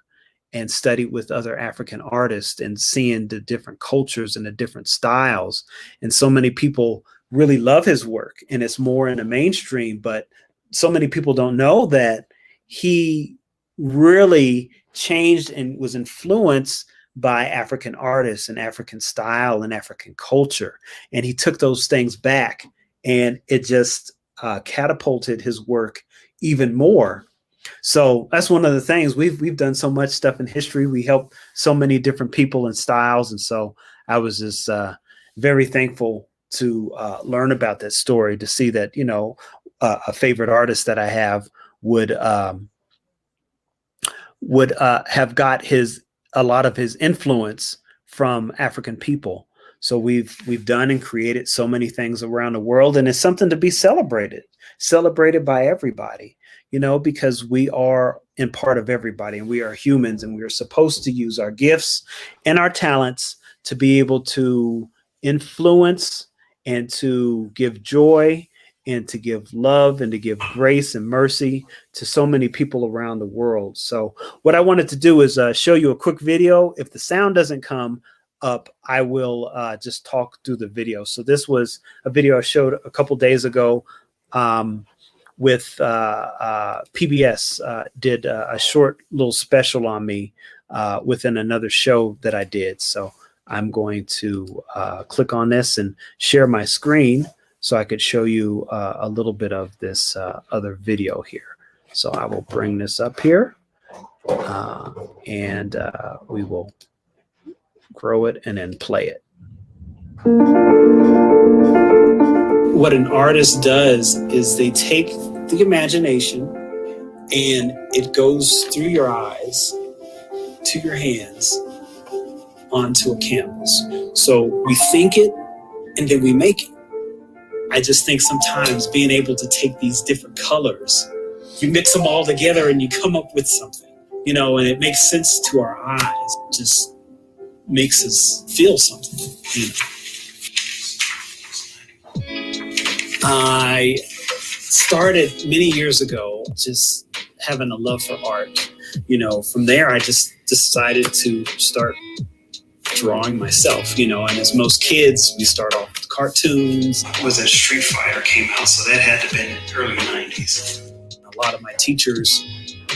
and study with other African artists, and seeing the different cultures and the different styles. And so many people really love his work, and it's more in the mainstream, but so many people don't know that he really changed and was influenced by African artists and African style and African culture. And he took those things back, and it just catapulted his work even more. So that's one of the things. We've done so much stuff in history. We help so many different people and styles. And so I was just very thankful to learn about that story, to see that, a favorite artist that I have would have got a lot of his influence from African people. So we've done and created so many things around the world, and it's something to be celebrated by everybody, because we are in part of everybody, and we are humans, and we are supposed to use our gifts and our talents to be able to influence and to give joy and to give love and to give grace and mercy to so many people around the world. So what I wanted to do is show you a quick video. If the sound doesn't come up, I will just talk through the video. So this was a video I showed a couple days ago with PBS, did a short little special on me within another show that I did. So I'm going to click on this and share my screen so I could show you a little bit of this other video here. So I will bring this up here and we will grow it and then play it. What an artist does is they take the imagination and it goes through your eyes to your hands onto a canvas. So we think it and then we make it. I just think sometimes being able to take these different colors, you mix them all together and you come up with something, you know, and it makes sense to our eyes. It just makes us feel something. You know? I started many years ago just having a love for art. You know, from there, I just decided to start drawing myself, you know, and as most kids, we start off with cartoons. It was that Street Fighter came out, so that had to have been in the early 90s. A lot of my teachers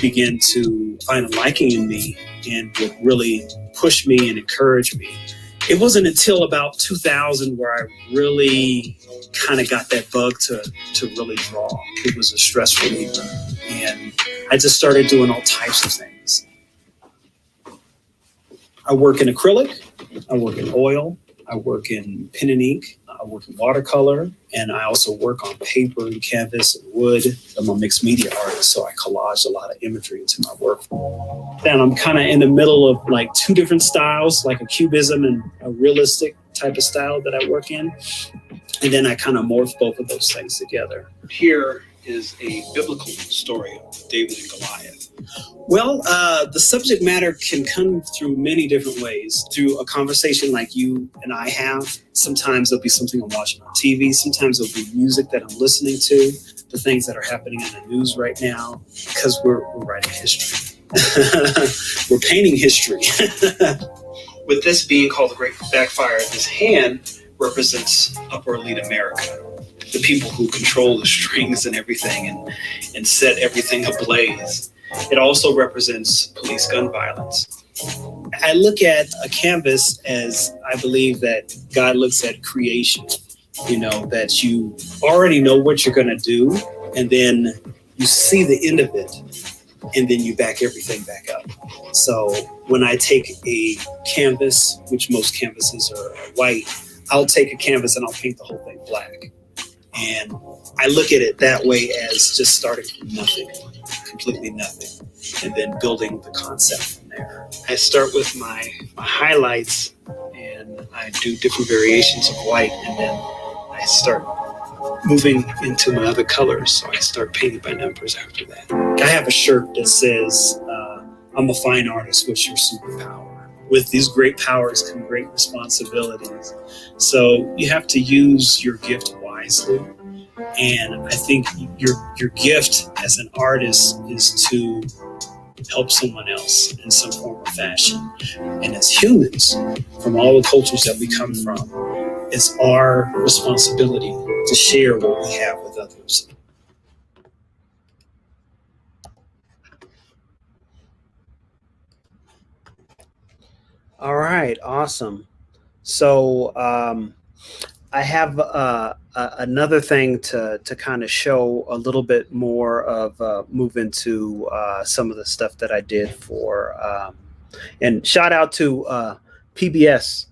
began to find a liking in me and would really push me and encourage me. It wasn't until about 2000 where I really kind of got that bug to really draw. It was a stress reliever. And I just started doing all types of things. I work in acrylic, I work in oil, I work in pen and ink, I work in watercolor, and I also work on paper and canvas and wood. I'm a mixed media artist, so I collage a lot of imagery into my work. And I'm kind of in the middle of like two different styles, like a cubism and a realistic type of style that I work in. And then I kind of morph both of those things together. Here is a biblical story of David and Goliath. Well, the subject matter can come through many different ways. Through a conversation like you and I have. Sometimes there'll be something I'm watching on TV. Sometimes there'll be music that I'm listening to. The things that are happening in the news right now. Because we're writing history. We're painting history. With this being called the Great Backfire, this hand represents upper elite America. The people who control the strings and everything and set everything ablaze. It also represents police gun violence. I look at a canvas as I believe that God looks at creation, you know, that you already know what you're going to do, and then you see the end of it, and then you back everything back up. So when I take a canvas, which most canvases are white, I'll take a canvas and I'll paint the whole thing black. And I look at it that way as just starting from nothing, completely nothing, and then building the concept from there. I start with my highlights and I do different variations of white, and then I start moving into my other colors. So I start painting by numbers after that. I have a shirt that says, I'm a fine artist, what's your superpower? With these great powers come great responsibilities. So you have to use your gift wisely. And I think your gift as an artist is to help someone else in some form or fashion. And as humans, from all the cultures that we come from, it's our responsibility to share what we have with others. All right, awesome. So I have another thing to kind of show a little bit more of move into some of the stuff that I did for, and shout out to PBS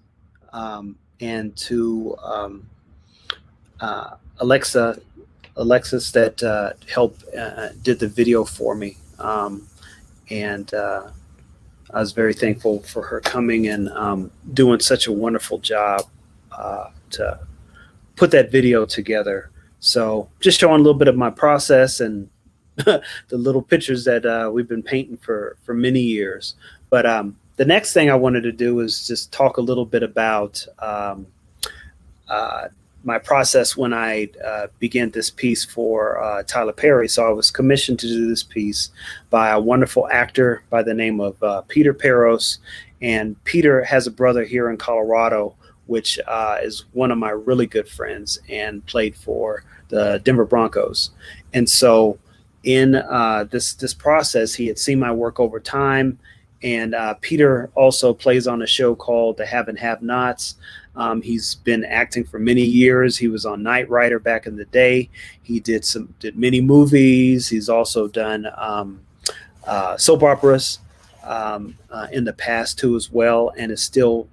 and to Alexis that helped did the video for me, and I was very thankful for her coming and doing such a wonderful job to put that video together. So just showing a little bit of my process and the little pictures that we've been painting for many years. But the next thing I wanted to do is just talk a little bit about my process when I began this piece for Tyler Perry. So I was commissioned to do this piece by a wonderful actor by the name of Peter Peros. And Peter has a brother here in Colorado, which is one of my really good friends and played for the Denver Broncos. And so in this process, he had seen my work over time. And Peter also plays on a show called The Have and Have Nots. He's been acting for many years. He was on Knight Rider back in the day. He did many movies. He's also done soap operas in the past too as well, and is still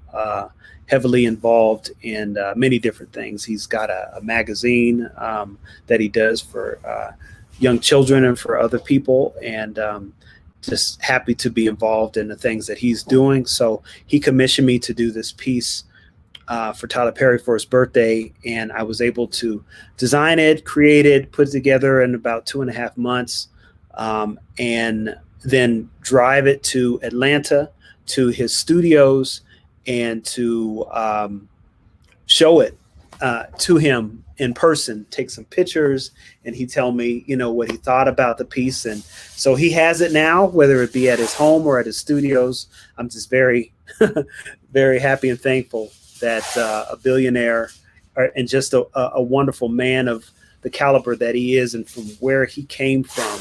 heavily involved in many different things. He's got a magazine that he does for young children and for other people, and just happy to be involved in the things that he's doing. So he commissioned me to do this piece for Tyler Perry for his birthday, and I was able to design it, create it, put it together in about 2.5 months, and then drive it to Atlanta to his studios and to show it to him in person, take some pictures, and he tell me, what he thought about the piece. And so he has it now, whether it be at his home or at his studios. I'm just very, very happy and thankful that a billionaire and just a wonderful man of the caliber that he is, and from where he came from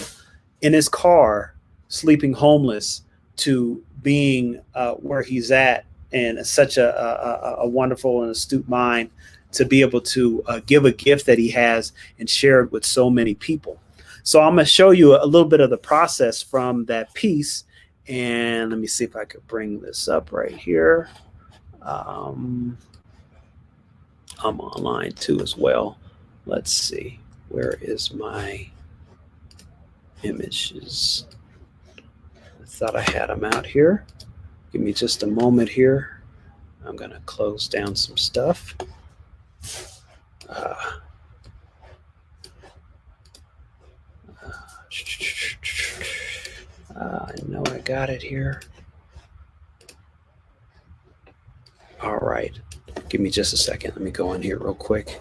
in his car, sleeping homeless, to being where he's at, and such a wonderful and astute mind to be able to give a gift that he has and share it with so many people. So I'm going to show you a little bit of the process from that piece. And let me see if I could bring this up right here. I'm online too as well. Let's see. Where is my images? I thought I had them out here. Give me just a moment here. I'm going to close down some stuff. I know I got it here. All right. Give me just a second. Let me go in here real quick.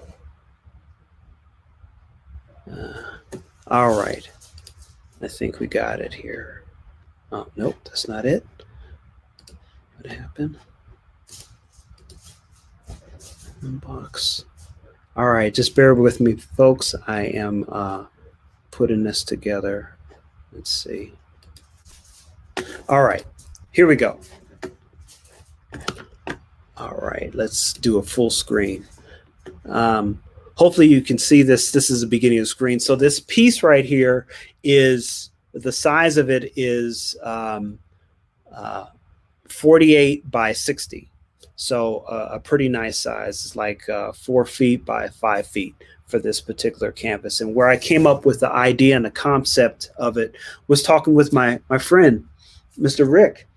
All right. I think we got it here. Oh, nope, that's not it. What happened? Inbox. All right, just bear with me, folks. I am putting this together. Let's see. All right, here we go. All right, let's do a full screen. Hopefully you can see this. This is the beginning of the screen. So this piece right here is, the size of it is 48 by 60. So a pretty nice size. It's like 4 feet by 5 feet for this particular canvas. And where I came up with the idea and the concept of it was talking with my friend, Mr. Rick,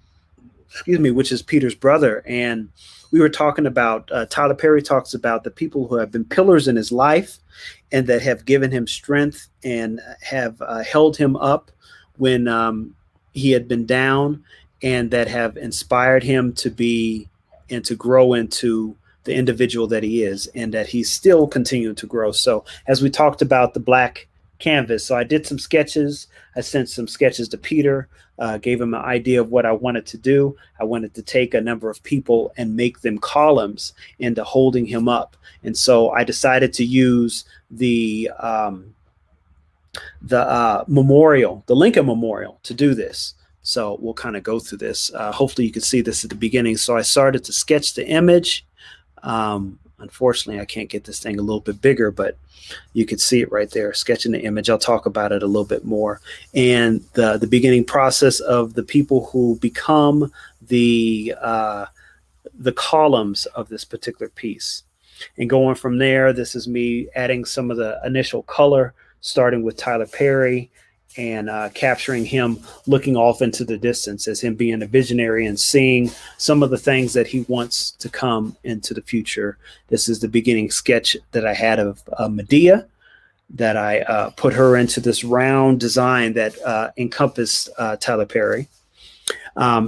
which is Peter's brother. And we were talking about, Tyler Perry talks about the people who have been pillars in his life and that have given him strength and have held him up when he had been down, and that have inspired him to be and to grow into the individual that he is, and that he's still continuing to grow. So as we talked about the black canvas, so I did some sketches. I sent some sketches to Peter, gave him an idea of what I wanted to do. I wanted to take a number of people and make them columns into holding him up. And so I decided to use the memorial, the Lincoln Memorial, to do this. So we'll kind of go through this. Hopefully you can see this at the beginning. So I started to sketch the image. Unfortunately, I can't get this thing a little bit bigger, but you can see it right there, sketching the image. I'll talk about it a little bit more. And the beginning process of the people who become the columns of this particular piece. And going from there, this is me adding some of the initial color, starting with Tyler Perry, and capturing him looking off into the distance as him being a visionary and seeing some of the things that he wants to come into the future. This is the beginning sketch that I had of Medea, that I put her into this round design that encompassed Tyler Perry.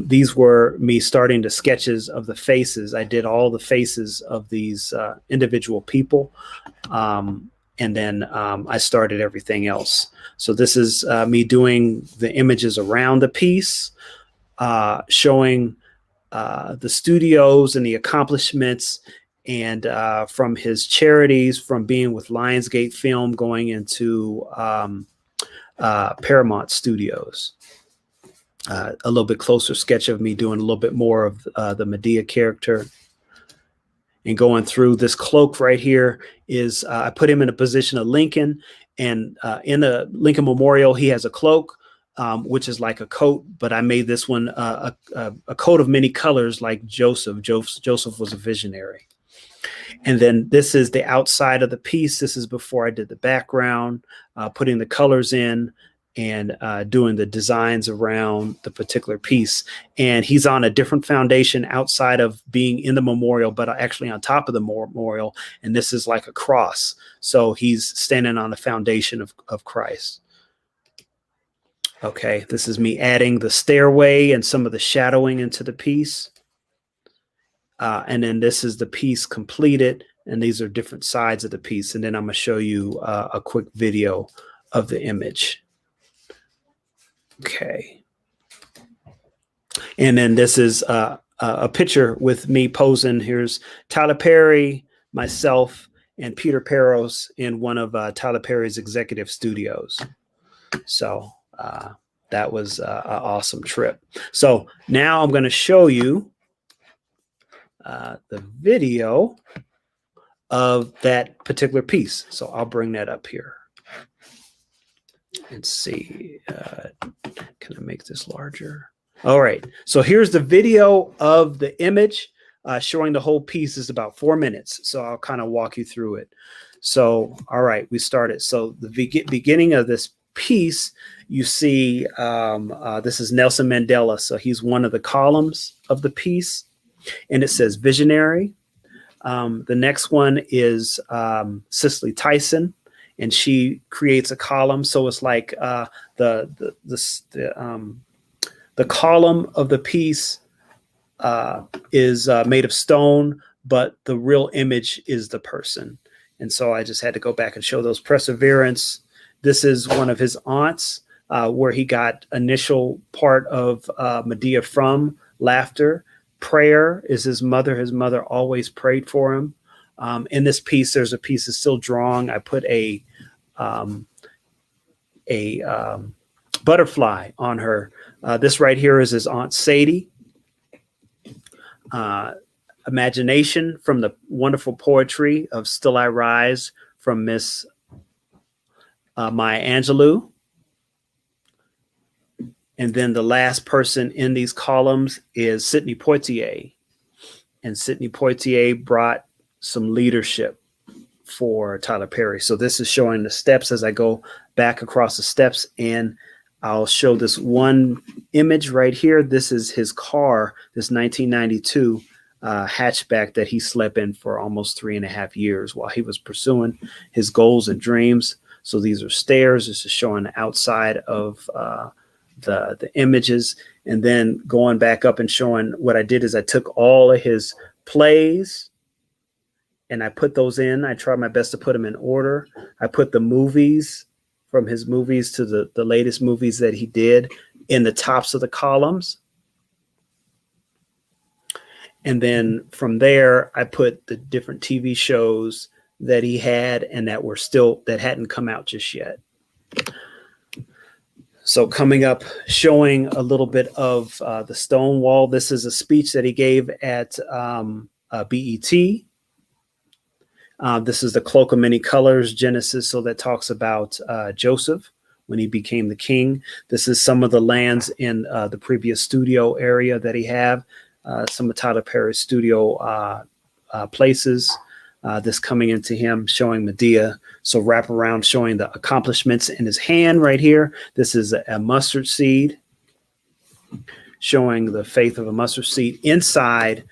These were me starting the sketches of the faces. I did all the faces of these individual people. And then I started everything else. So this is me doing the images around the piece, showing the studios and the accomplishments, and from his charities, from being with Lionsgate Film, going into Paramount Studios. A little bit closer sketch of me doing a little bit more of the Medea character. And going through this cloak right here is I put him in a position of Lincoln, and in the Lincoln Memorial, he has a cloak, which is like a coat, but I made this one a coat of many colors, like Joseph. Joseph was a visionary. And then this is the outside of the piece. This is before I did the background, putting the colors in, and doing the designs around the particular piece. And he's on a different foundation outside of being in the memorial, but actually on top of the memorial. And this is like a cross. So he's standing on the foundation of Christ. Okay, this is me adding the stairway and some of the shadowing into the piece. And then this is the piece completed. And these are different sides of the piece. And then I'm going to show you a quick video of the image. Okay. And then this is a picture with me posing. Here's Tyler Perry, myself, and Peter Peros in one of Tyler Perry's executive studios. So that was an awesome trip. So now I'm going to show you the video of that particular piece. So I'll bring that up here. Let's see. Can I make this larger? All right. So here's the video of the image showing the whole piece. Is about 4 minutes. So I'll kind of walk you through it. So, all right, we started. So the beginning of this piece, you see this is Nelson Mandela. So he's one of the columns of the piece. And it says visionary. The next one is Cicely Tyson. And she creates a column, so it's like the column of the piece is made of stone, but the real image is the person. And so I just had to go back and show those. Perseverance. This is one of his aunts, where he got initial part of Medea from laughter. Prayer is his mother. His mother always prayed for him. In this piece, there's a piece that's still drawing. I put a butterfly on her. This right here is his Aunt Sadie. Imagination from the wonderful poetry of Still I Rise from Miss Maya Angelou. And then the last person in these columns is Sidney Poitier. And Sidney Poitier brought some leadership for Tyler Perry. So this is showing the steps as I go back across the steps, and I'll show this one image right here. This is his car, this 1992 hatchback that he slept in for almost 3.5 years while he was pursuing his goals and dreams. So these are stairs. This is showing the outside of the images, and then going back up and showing what I did is I took all of his plays and I put those in. I tried my best to put them in order. I put the movies from his movies to the latest movies that he did in the tops of the columns. And then from there, I put the different TV shows that he had and that hadn't come out just yet. So coming up, showing a little bit of the Stonewall. This is a speech that he gave at BET. This is the Cloak of Many Colors, Genesis. So that talks about Joseph when he became the king. This is some of the lands in the previous studio area that he had. Some of Tyler Perry's studio places. This coming into him, showing Medea. So wrap around, showing the accomplishments in his hand right here. This is a mustard seed, showing the faith of a mustard seed. Inside,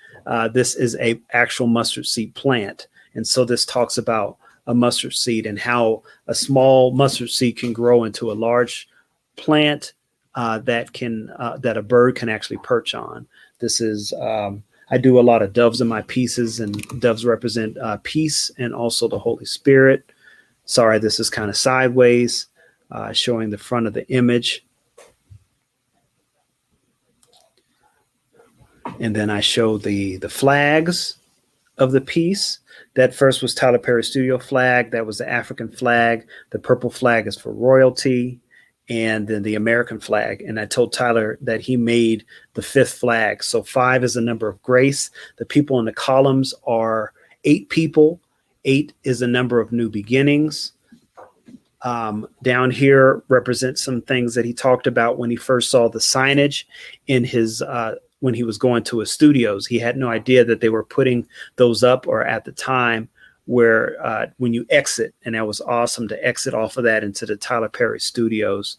this is a actual mustard seed plant. And so this talks about a mustard seed and how a small mustard seed can grow into a large plant that a bird can actually perch on. This is I do a lot of doves in my pieces, and doves represent peace and also the Holy Spirit. Sorry, this is kind of sideways, showing the front of the image. And then I show the flags of the piece. That first was Tyler Perry Studio flag. That was the African flag. The purple flag is for royalty. And then the American flag. And I told Tyler that he made the 5th flag. So 5 is the number of grace. The people in the columns are 8 people. 8 is the number of new beginnings. Down here represents some things that he talked about when he first saw the signage in his when he was going to his studios. He had no idea that they were putting those up, or at the time where when you exit, and that was awesome to exit off of that into the Tyler Perry studios.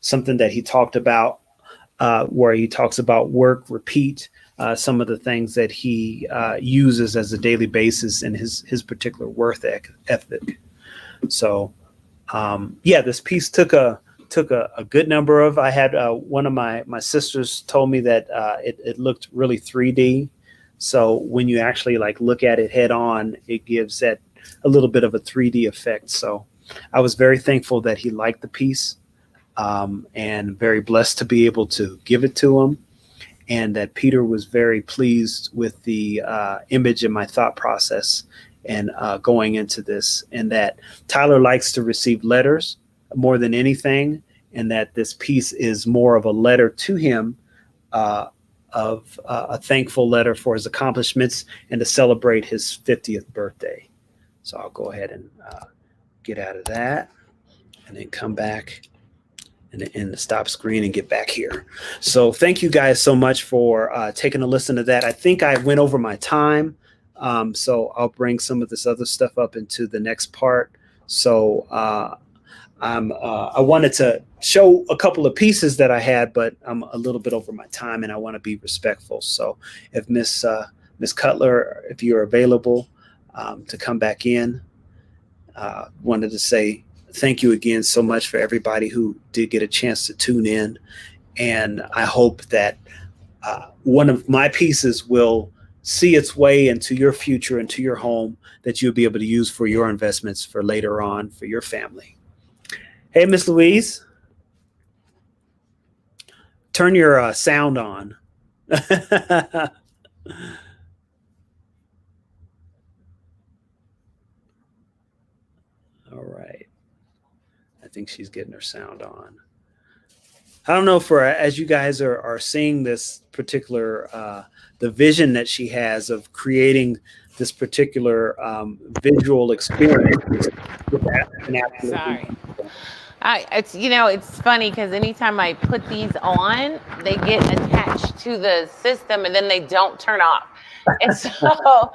something that he talked about, where he talks about work, repeat, some of the things that he uses as a daily basis in his particular work ethic. So, this piece took a good number of. I had one of my sisters told me that it looked really 3D. So when you actually like look at it head on, it gives that a little bit of a 3D effect. So I was very thankful that he liked the piece, and very blessed to be able to give it to him, and that Peter was very pleased with the image and my thought process and going into this, and that Tyler likes to receive letters more than anything, and that this piece is more of a letter to him, of a thankful letter for his accomplishments and to celebrate his 50th birthday. So I'll go ahead and get out of that and then come back in the stop screen and get back here. So thank you guys so much for taking a listen to that. I think I went over my time. So I'll bring some of this other stuff up into the next part. So I wanted to show a couple of pieces that I had, but I'm a little bit over my time and I want to be respectful. So if Miss Cutler, if you're available to come back in, wanted to say thank you again so much for everybody who did get a chance to tune in. And I hope that one of my pieces will see its way into your future, into your home, that you'll be able to use for your investments for later on for your family. Hey, Miss Louise, turn your sound on. All right. I think she's getting her sound on. I don't know if as you guys are seeing this particular, the vision that she has of creating this particular visual experience. Sorry. It's funny because anytime I put these on, they get attached to the system and then they don't turn off. And so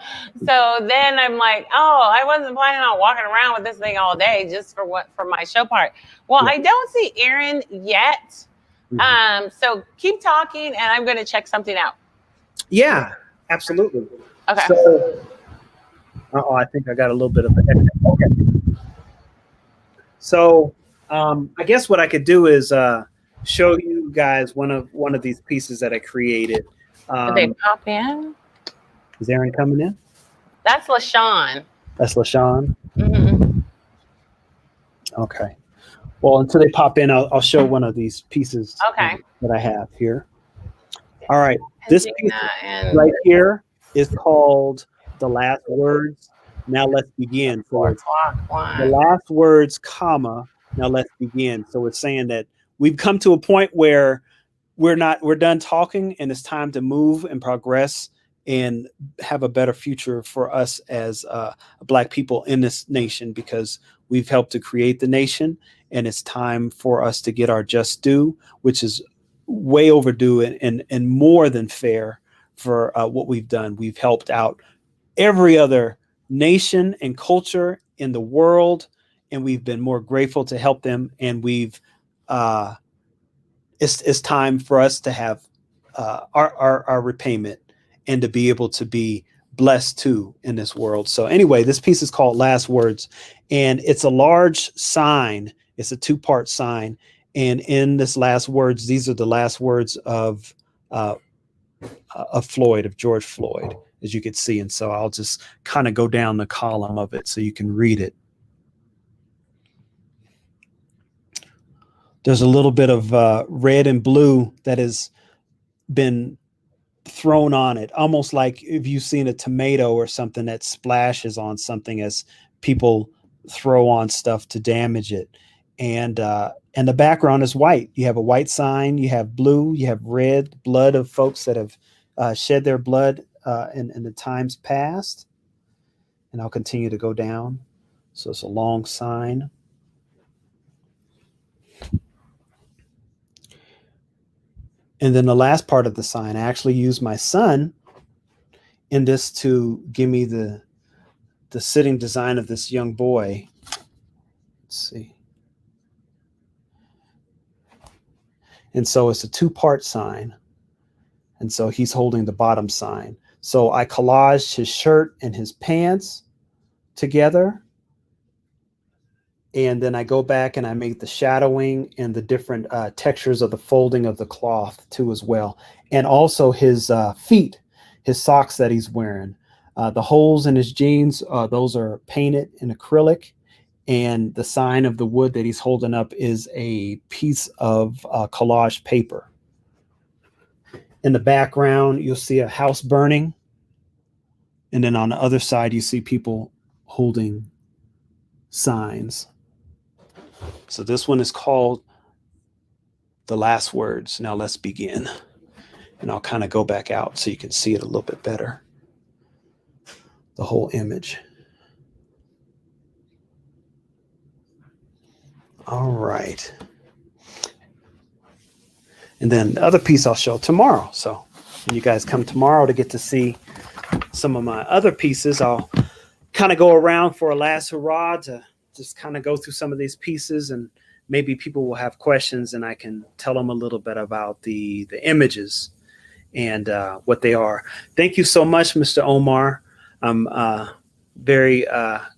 then I'm like, oh, I wasn't planning on walking around with this thing all day just for my show part. Well, I don't see Aaron yet. So keep talking and I'm going to check something out. Yeah, absolutely. Okay. So, I think I got a little bit of an echo. Okay. So, I guess what I could do is show you guys one of these pieces that I created. Did they pop in? Is Aaron coming in? That's LaShawn. That's LaShawn. Mm-hmm. Okay. Well, until they pop in, I'll show one of these pieces that I have here. All right. This piece right here is called The Last Words. Now let's begin. So it's the last words, comma, now let's begin. So it's saying that we've come to a point where we're done talking and it's time to move and progress and have a better future for us as Black people in this nation, because we've helped to create the nation and it's time for us to get our just due, which is way overdue and more than fair for what we've done. We've helped out every other nation and culture in the world, and we've been more grateful to help them. And it's time for us to have our repayment and to be able to be blessed too in this world. So anyway, this piece is called Last Words, and it's a large sign. It's a 2-part sign. And in this last words, these are the last words of Floyd, of George Floyd, as you can see. And so I'll just kind of go down the column of it so you can read it. There's a little bit of red and blue that has been thrown on it, almost like if you've seen a tomato or something that splashes on something as people throw on stuff to damage it. And the background is white. You have a white sign, you have blue, you have red, blood of folks that have shed their blood in the times past. And I'll continue to go down. So it's a long sign. And then the last part of the sign, I actually used my son in this to give me the sitting design of this young boy. Let's see. And so it's a 2-part sign. And so he's holding the bottom sign. So I collaged his shirt and his pants together. And then I go back and I make the shadowing and the different textures of the folding of the cloth too as well. And also his feet, his socks that he's wearing. The holes in his jeans, those are painted in acrylic. And the sign of the wood that he's holding up is a piece of collage paper. In the background, you'll see a house burning. And then on the other side, you see people holding signs. So this one is called The Last Words. Now let's begin. And I'll kind of go back out so you can see it a little bit better. The whole image. All right. And then the other piece I'll show tomorrow. So when you guys come tomorrow to get to see some of my other pieces, I'll kind of go around for a last hurrah to just kind of go through some of these pieces, and maybe people will have questions and I can tell them a little bit about the images and what they are. Thank you so much, Mr. Omar. I'm very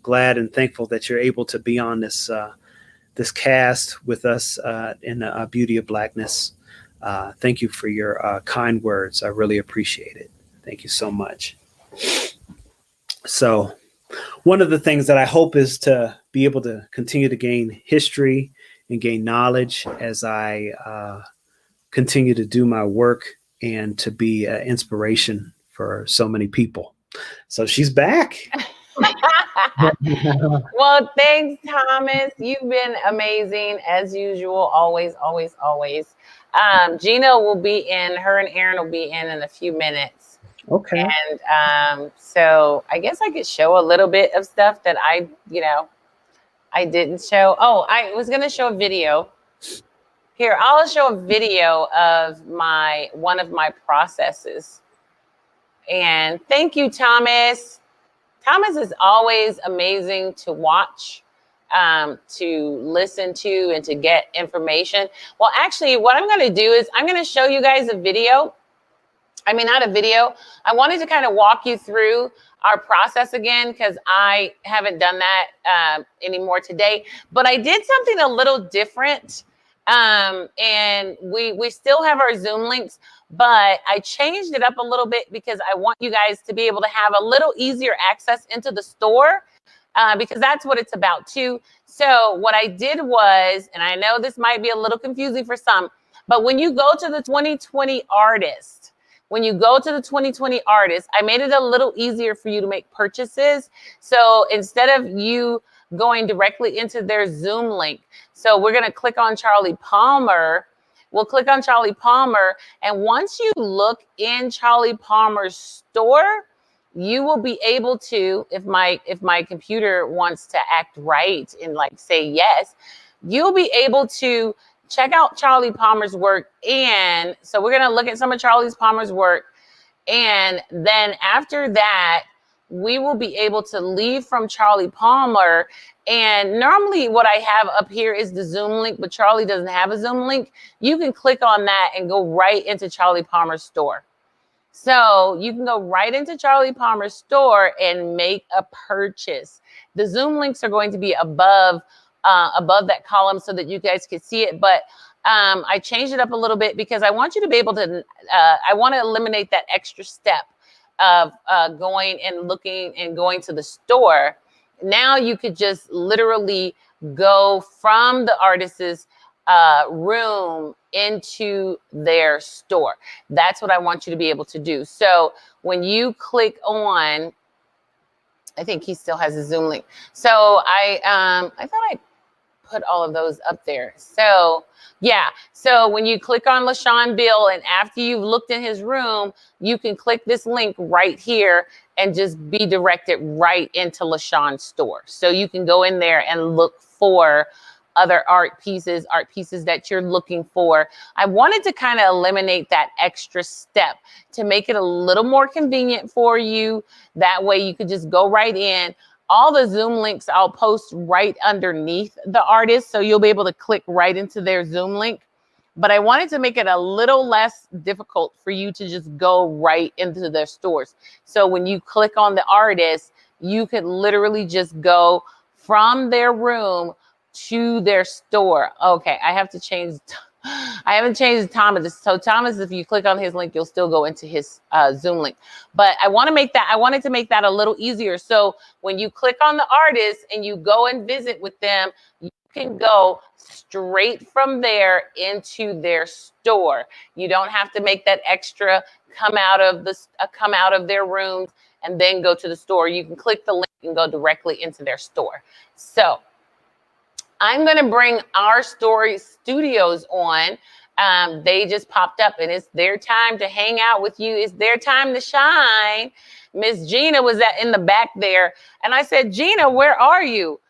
glad and thankful that you're able to be on this cast with us in the Beauty of Blackness. Thank you for your kind words. I really appreciate it. Thank you so much. So one of the things that I hope is to be able to continue to gain history and gain knowledge as I continue to do my work and to be an inspiration for so many people. So she's back. Well, thanks, Thomas. You've been amazing as usual. Always, always, always. Gina will be in, her and Aaron will be in a few minutes. Okay. And so I guess I could show a little bit of stuff that I didn't show. Oh, I was going to show a video. Here, I'll show a video of one of my processes. And thank you, Thomas. Thomas is always amazing to watch, to listen to, and to get information. Well, actually, what I'm going to do is I'm going to show you guys a video. I mean, not a video. I wanted to kind of walk you through our process again, because I haven't done that anymore today. But I did something a little different. And we still have our Zoom links, but I changed it up a little bit because I want you guys to be able to have a little easier access into the store, because that's what it's about too. So what I did was, and I know this might be a little confusing for some, but when you go to the 2020 artist, I made it a little easier for you to make purchases. So instead of you going directly into their Zoom link, so we're going to click on Charlie Palmer. We'll click on Charlie Palmer. And once you look in Charlie Palmer's store, you will be able to, if my computer wants to act right and like say yes, you'll be able to check out Charlie Palmer's work. And so we're going to look at some of Charlie Palmer's work. And then after that, we will be able to leave from Charlie Palmer. And normally what I have up here is the Zoom link, but Charlie doesn't have a Zoom link. You can click on that and go right into Charlie Palmer's store. So you can go right into Charlie Palmer's store and make a purchase. The Zoom links are going to be above that column so that you guys can see it. But I changed it up a little bit because I want you to be able to, I want to eliminate that extra step of going and looking and going to the store. Now you could just literally go from the artist's room into their store. That's what I want you to be able to do. So when you click on, I think he still has a Zoom link. So I thought I put all of those up there. So yeah, so when you click on LaShawn Bill, and after you've looked in his room, you can click this link right here and just be directed right into LaShawn's store. So you can go in there and look for other art pieces that you're looking for. I wanted to kind of eliminate that extra step to make it a little more convenient for you. That way you could just go right in. All the Zoom links I'll post right underneath the artist. So you'll be able to click right into their Zoom link but I wanted to make it a little less difficult for you to just go right into their stores. So when you click on the artist, you could literally just go from their room to their store. Okay, I have to change. I haven't changed Thomas. So Thomas, if you click on his link, you'll still go into his Zoom link. But I wanted to make that a little easier. So when you click on the artist and you go and visit with them, you can go straight from there into their store. You don't have to make that extra come out of their rooms and then go to the store. You can click the link and go directly into their store. So I'm going to bring our story studios on. They just popped up and it's their time to hang out with you. It's their time to shine. Miss Gina was in the back there. And I said, Gina, where are you?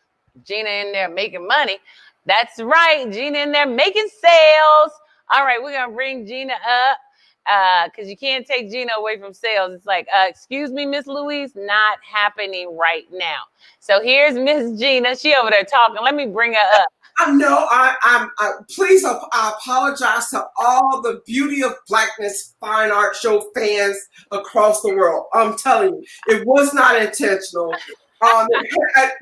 Gina in there making money. That's right. Gina in there making sales. All right, we're going to bring Gina up because you can't take Gina away from sales. It's like, excuse me, Miss Louise, not happening right now. So here's Miss Gina. She over there talking. Let me bring her up. I know. Please, I apologize to all the Beauty of Blackness Fine Art Show fans across the world. I'm telling you, it was not intentional.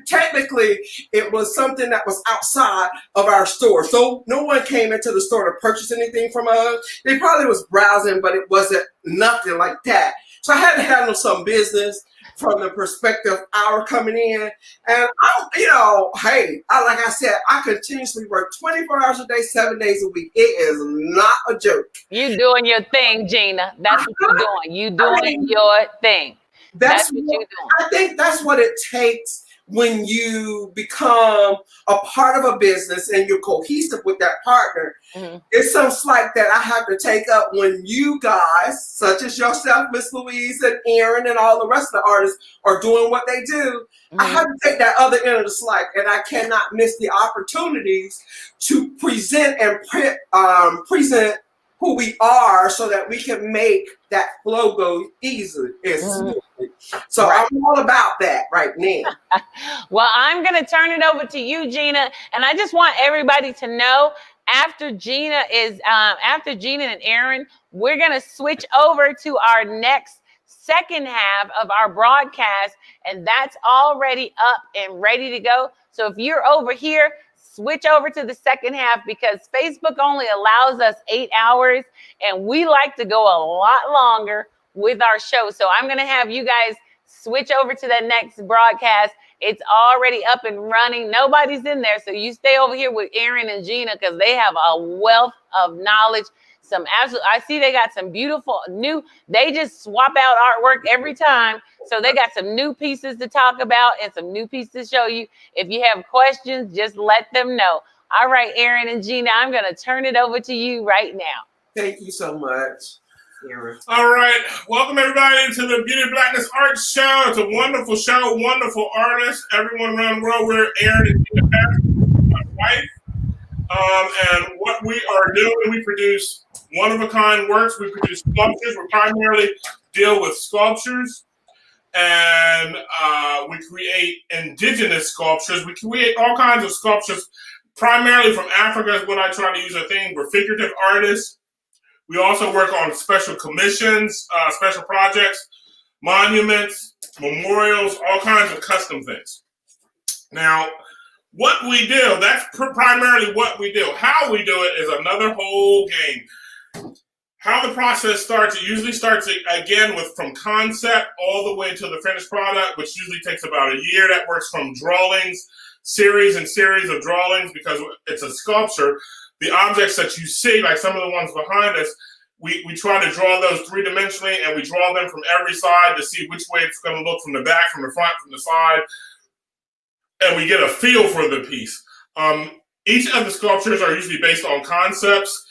Technically, it was something that was outside of our store. So no one came into the store to purchase anything from us. They probably was browsing, but it wasn't nothing like that. So I had to handle some business from the perspective of our coming in. And like I said, I continuously work 24 hours a day, 7 days a week. It is not a joke. You doing your thing, Gina. That's what you're doing. You doing your thing. That's what you're doing. I think that's what it takes when you become a part of a business and you're cohesive with that partner. Mm-hmm. It's some slack that I have to take up when you guys, such as yourself, Miss Louise and Aaron and all the rest of the artists are doing what they do. Mm-hmm. I have to take that other end of the slack, and I cannot miss the opportunities to present and present who we are so that we can make that flow go easily and smoothly. So right. I'm all about that right now. Well, I'm going to turn it over to you, Gina. And I just want everybody to know after Gina and Aaron, we're going to switch over to our next second half of our broadcast. And that's already up and ready to go. So if you're over here, switch over to the second half because Facebook only allows us 8 hours and we like to go a lot longer with our show. So I'm going to have you guys switch over to the next broadcast. It's already up and running. Nobody's in there. So you stay over here with Aaron and Gina because they have a wealth of knowledge. I see they got some beautiful new, they just swap out artwork every time. So they got some new pieces to talk about and some new pieces to show you. If you have questions, just let them know. All right, Aaron and Gina, I'm going to turn it over to you right now. Thank you so much, Aaron. All right. Welcome, everybody, to the Beauty of Blackness Art Show. It's a wonderful show, wonderful artists, everyone around the world. We're Aaron and Gina, my wife. And what we are doing, we produce one-of-a-kind works. We produce sculptures. We primarily deal with sculptures. And we create indigenous sculptures. We create all kinds of sculptures, primarily from Africa is what I try to use a thing. We're figurative artists. We also work on special commissions, special projects, monuments, memorials, all kinds of custom things. Now, what we do, that's primarily what we do. How we do it is another whole game. How the process starts, it usually starts again from concept all the way to the finished product, which usually takes about a year. That works from drawings, series and series of drawings, because it's a sculpture. The objects that you see, like some of the ones behind us, we try to draw those three-dimensionally, and we draw them from every side to see which way it's going to look from the back, from the front, from the side, and we get a feel for the piece. Each of the sculptures are usually based on concepts.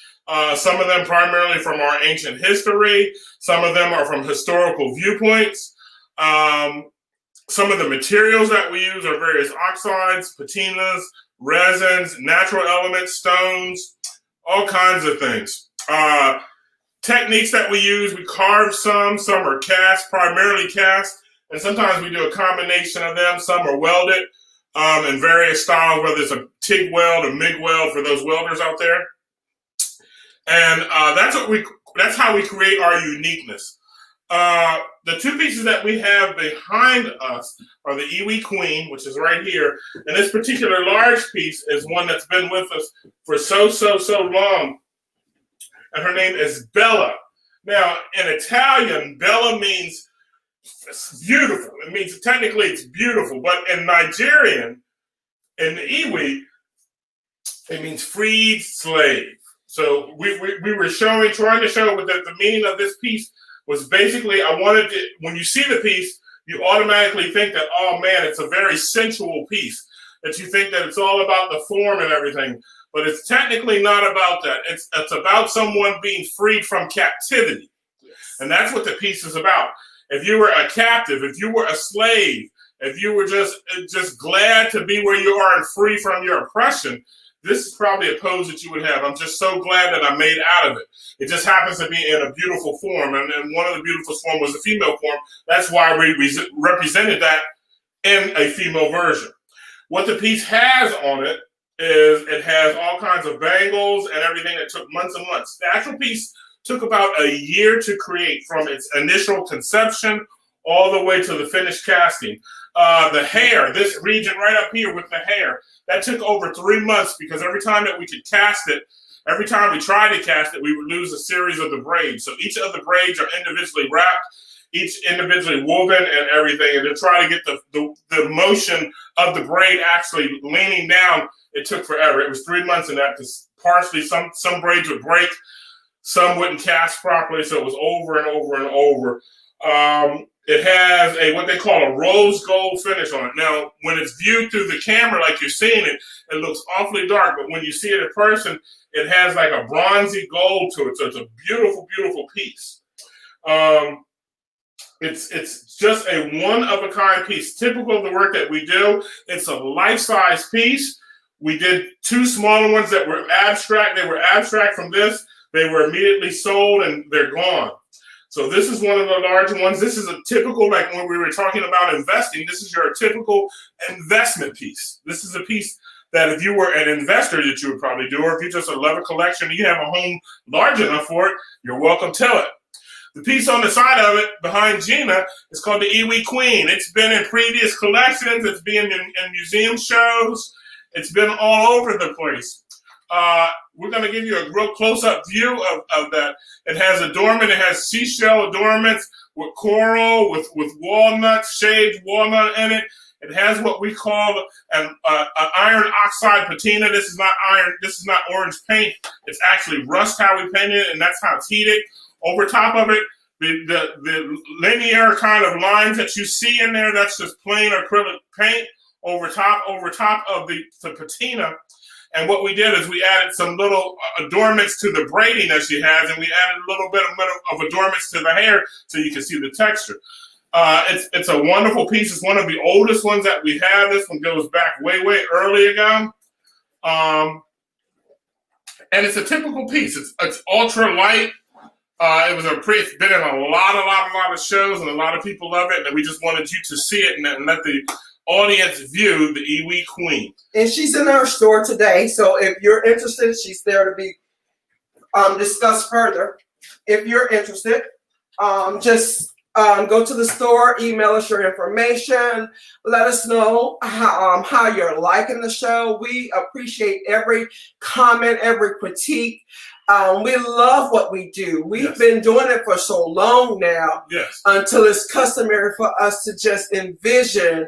Some of them primarily from our ancient history. Some of them are from historical viewpoints. Some of the materials that we use are various oxides, patinas, resins, natural elements, stones, all kinds of things. Techniques that we use, we carve some are cast, primarily cast, and sometimes we do a combination of them. Some are welded in various styles, whether it's a TIG weld or MIG weld for those welders out there. And that's how we create our uniqueness. The two pieces that we have behind us are the Iwi Queen, which is right here. And this particular large piece is one that's been with us for so long. And her name is Bella. Now, in Italian, Bella means beautiful. It means technically it's beautiful, but in Nigerian, in the Iwi, it means freed slave. So we were trying to show that the meaning of this piece was basically, when you see the piece, you automatically think that, oh man, it's a very sensual piece, that you think that it's all about the form and everything. But it's technically not about that. It's about someone being freed from captivity. And that's what the piece is about. If you were a captive, if you were a slave, if you were just glad to be where you are and free from your oppression, this is probably a pose that you would have. I'm just so glad that I made out of it. It just happens to be in a beautiful form. And one of the beautiful forms was the female form. That's why we represented that in a female version. What the piece has on it is it has all kinds of bangles and everything that took months and months. The actual piece took about a year to create, from its initial conception all the way to the finished casting. The hair, this region right up here with the hair, that took over 3 months, because every time that we could cast it, every time we tried to cast it, we would lose a series of the braids. So each of the braids are individually wrapped, each individually woven and everything, and to try to get the motion of the braid actually leaning down, it took forever. It was 3 months in that, because partially some braids would break, some wouldn't cast properly, so it was over and over and over. It has what they call a rose gold finish on it. Now, when it's viewed through the camera, like you're seeing it, it looks awfully dark. But when you see it in person, it has like a bronzy gold to it. So it's a beautiful, beautiful piece. It's just a one-of-a-kind piece, typical of the work that we do. It's a life-size piece. We did 2 smaller ones that were abstract. They were abstract from this. They were immediately sold and they're gone. So this is one of the larger ones. This is a typical, like when we were talking about investing, this is your typical investment piece. This is a piece that if you were an investor that you would probably do, or if you just love a collection and you have a home large enough for it, you're welcome to it. The piece on the side of it behind Gina is called the Iwi Queen. It's been in previous collections. It's been in museum shows. It's been all over the place. We're going to give you a real close-up view of that. It has adornment. It has seashell adornments with coral, with walnuts, shaved walnut in it. It has what we call an iron oxide patina. This is not iron. This is not orange paint. It's actually rust how we painted it, and that's how it's heated. Over top of it, the linear kind of lines that you see in there, that's just plain acrylic paint over top of the patina. And what we did is we added some little adornments to the braiding that she has, and we added a little bit of adornments to the hair so you can see the texture. It's a wonderful piece. It's one of the oldest ones that we have. This one goes back way, way early ago. And it's a typical piece. It's ultra light. It's been in a lot of shows, and a lot of people love it. And we just wanted you to see it and let the audience view the Iwi Queen. And she's in our store today, so if you're interested, she's there to be discussed further. If you're interested, just go to the store, email us your information, let us know how you're liking the show. We appreciate every comment, every critique. We love what we do. We've been doing it for so long now, until it's customary for us to just envision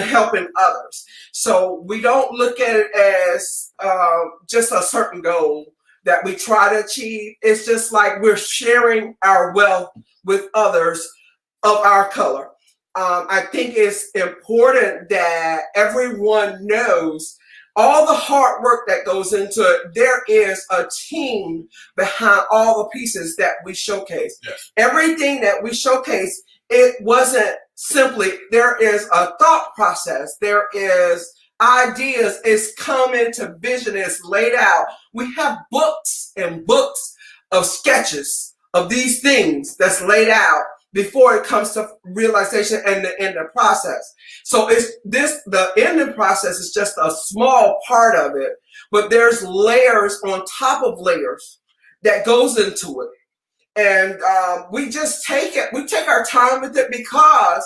helping others. So we don't look at it as just a certain goal that we try to achieve. It's just like we're sharing our wealth with others of our color. I think it's important that everyone knows all the hard work that goes into it. There is a team behind all the pieces that we showcase. Everything that we showcase, it wasn't simply, there is a thought process. There is ideas. It's come into vision. It's laid out. We have books and books of sketches of these things that's laid out before it comes to realization and the ending process. So the ending process is just a small part of it, but there's layers on top of layers that goes into it. And we just take it, we take our time with it, because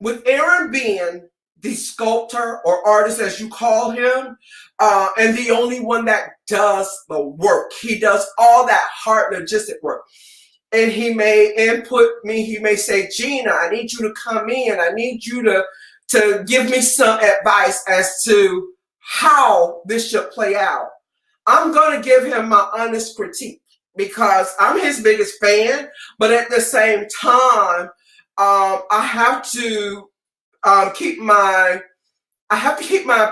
with Aaron being the sculptor or artist, as you call him, and the only one that does the work, he does all that hard logistic work. And he may input me, he may say, Gina, I need you to come in, I need you to give me some advice as to how this should play out. I'm going to give him my honest critique, because I'm his biggest fan, but at the same time, I have to keep my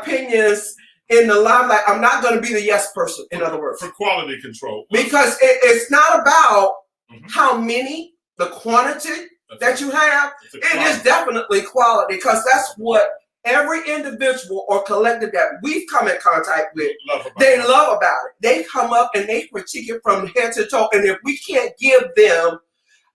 opinions in the limelight. I'm not going to be the yes person, in other words. For quality control. Because it's not about how many, the quantity that you have. It is definitely quality, because that's what every individual or collective that we've come in contact with, they love about it. They come up and they critique it from head to toe. And if we can't give them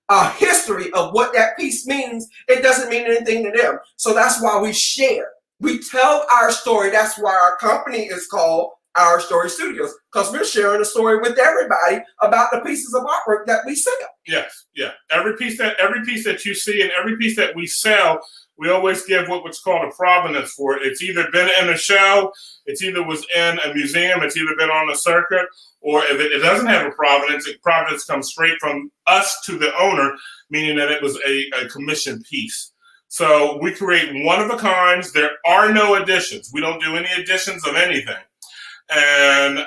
a history of what that piece means, it doesn't mean anything to them. So that's why we share. We tell our story. That's why our company is called Our Story Studios, because we're sharing a story with everybody about the pieces of artwork that we sell. Yes, yeah. Every piece that you see and every piece that we sell, we always give what's called a provenance for it. It's either been in a show, it's either was in a museum, it's either been on a circuit, or if it doesn't have a provenance, provenance comes straight from us to the owner, meaning that it was a commissioned piece. So we create one-of-a-kinds. There are no additions. We don't do any additions of anything. And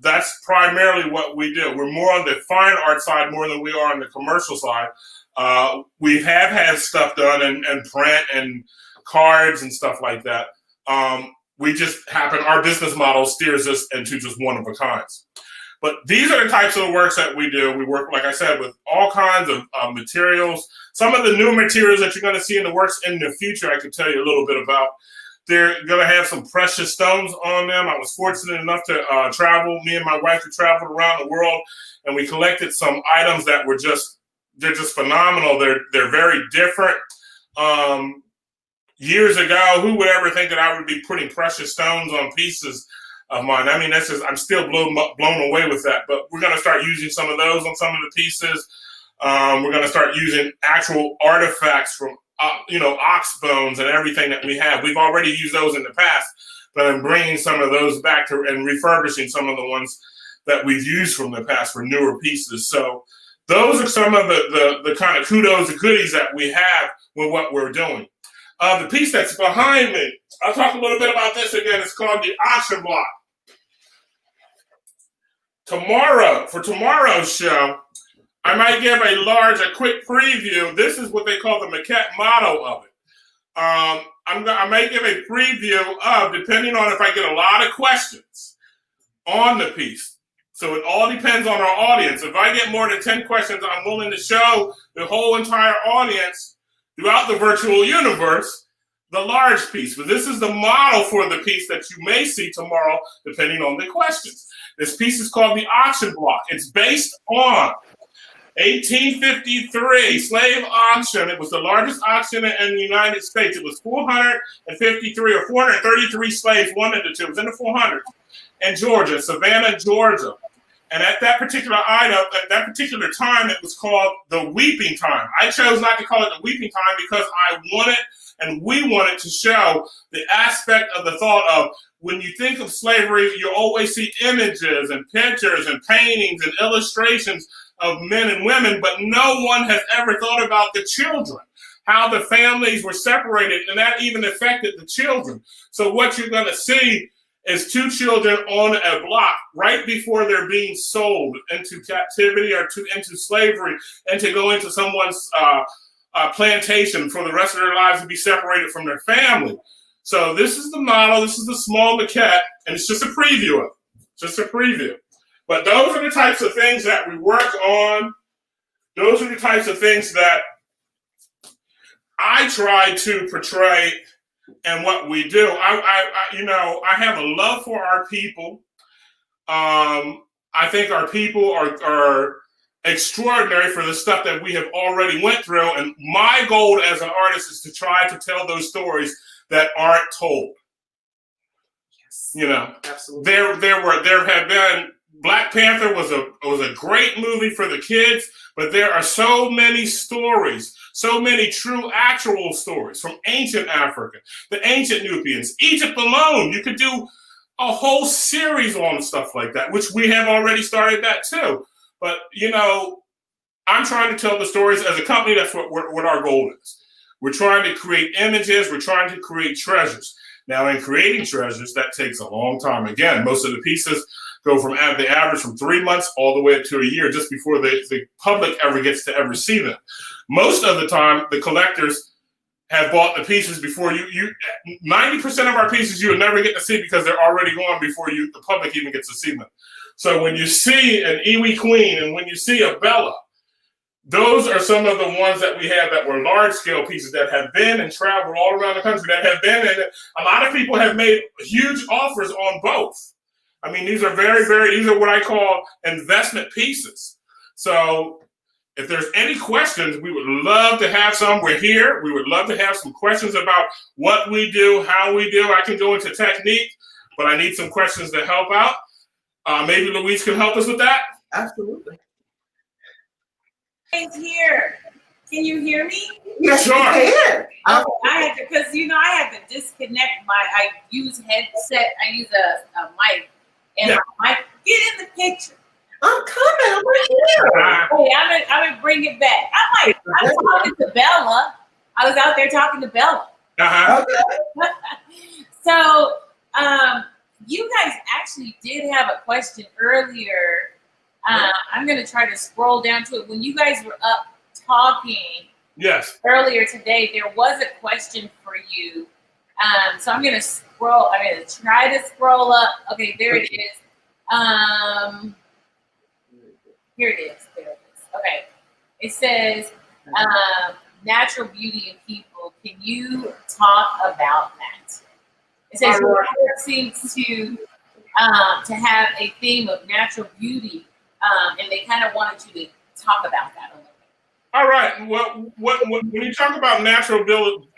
that's primarily what we do. We're more on the fine art side more than we are on the commercial side. We have had stuff done and print and cards and stuff like that. We just happen, our business model steers us into just one-of-a-kinds. But these are the types of works that we do. We work, like I said, with all kinds of materials. Some of the new materials that you're going to see in the works in the future, I can tell you a little bit about. They're going to have some precious stones on them. I was fortunate enough to travel. Me and my wife have traveled around the world, and we collected some items that were they're just phenomenal. They're very different. Years ago, who would ever think that I would be putting precious stones on pieces of mine? I mean, that's just, I'm still blown away with that. But we're going to start using some of those on some of the pieces. We're going to start using actual artifacts from ox bones and everything that we have. We've already used those in the past, but I'm bringing some of those back and refurbishing some of the ones that we've used from the past for newer pieces. So those are some of the kind of kudos and goodies that we have with what we're doing. The piece that's behind me, I'll talk a little bit about this again. It's called the auction block. For tomorrow's show, I might give a quick preview. This is what they call the maquette model of it. I may give a preview of, depending on if I get a lot of questions on the piece. So it all depends on our audience. If I get more than 10 questions, I'm willing to show the whole entire audience throughout the virtual universe the large piece. But this is the model for the piece that you may see tomorrow, depending on the questions. This piece is called the auction block. It's based on 1853 slave auction. It was the largest auction in the United States. It was 453 or 433 slaves wanted it to. It was in the 400s in Georgia, Savannah, Georgia. And at that particular item, at that particular time, it was called the weeping time. I chose not to call it the weeping time because I wanted and we wanted to show the aspect of the thought of when you think of slavery, you always see images and pictures and paintings and illustrations of men and women, but no one has ever thought about the children, how the families were separated, and that even affected the children. So what you're going to see is two children on a block right before they're being sold into captivity or into slavery and to go into someone's plantation for the rest of their lives to be separated from their family. So this is the model. This is the small maquette, and it's just a preview of it. Just a preview. But those are the types of things that we work on. Those are the types of things that I try to portray in what we do. I have a love for our people. I think our people are extraordinary for the stuff that we have already went through. And my goal as an artist is to try to tell those stories that aren't told. Yes. You know, absolutely. There have been, Black Panther was a great movie for the kids, but there are so many stories, so many true actual stories from ancient Africa, the ancient Nubians, Egypt alone. You could do a whole series on stuff like that, which we have already started that too. But, you know, I'm trying to tell the stories as a company. That's what our goal is. We're trying to create images. We're trying to create treasures. Now, in creating treasures, that takes a long time. Again, most of the pieces go from the average from 3 months all the way up to a year, just before the public ever gets to ever see them. Most of the time, the collectors have bought the pieces before you 90% of our pieces you will never get to see because they're already gone before the public even gets to see them. So when you see an Iwi Queen and when you see a Bella, those are some of the ones that we have that were large scale pieces that have been and traveled all around the country, that have been, and a lot of people have made huge offers on both. I mean, these are these are what I call investment pieces. So if there's any questions, we would love to have some. We're here. We would love to have some questions about what we do, how we do. I can go into technique, but I need some questions to help out. Maybe Louise can help us with that. Absolutely. It's here. Can you hear me? Yes, sure. I had to, because I had to disconnect I use headset. I use a mic, and my mic. Get in the picture. I'm coming. I'm right here. Hey, I'm gonna bring it back. I'm talking to Bella. I was out there talking to Bella. Okay. So, you guys actually did have a question earlier. I'm going to try to scroll down to it. When you guys were up talking earlier today, there was a question for you. So I'm going to try to scroll up. Okay, there it is. Here it is. There it is. Okay. It says, natural beauty in people. Can you talk about that? It says, your work seems to have a theme of natural beauty. And they kind of wanted you to talk about that a little bit. All right. Well, when you talk about natural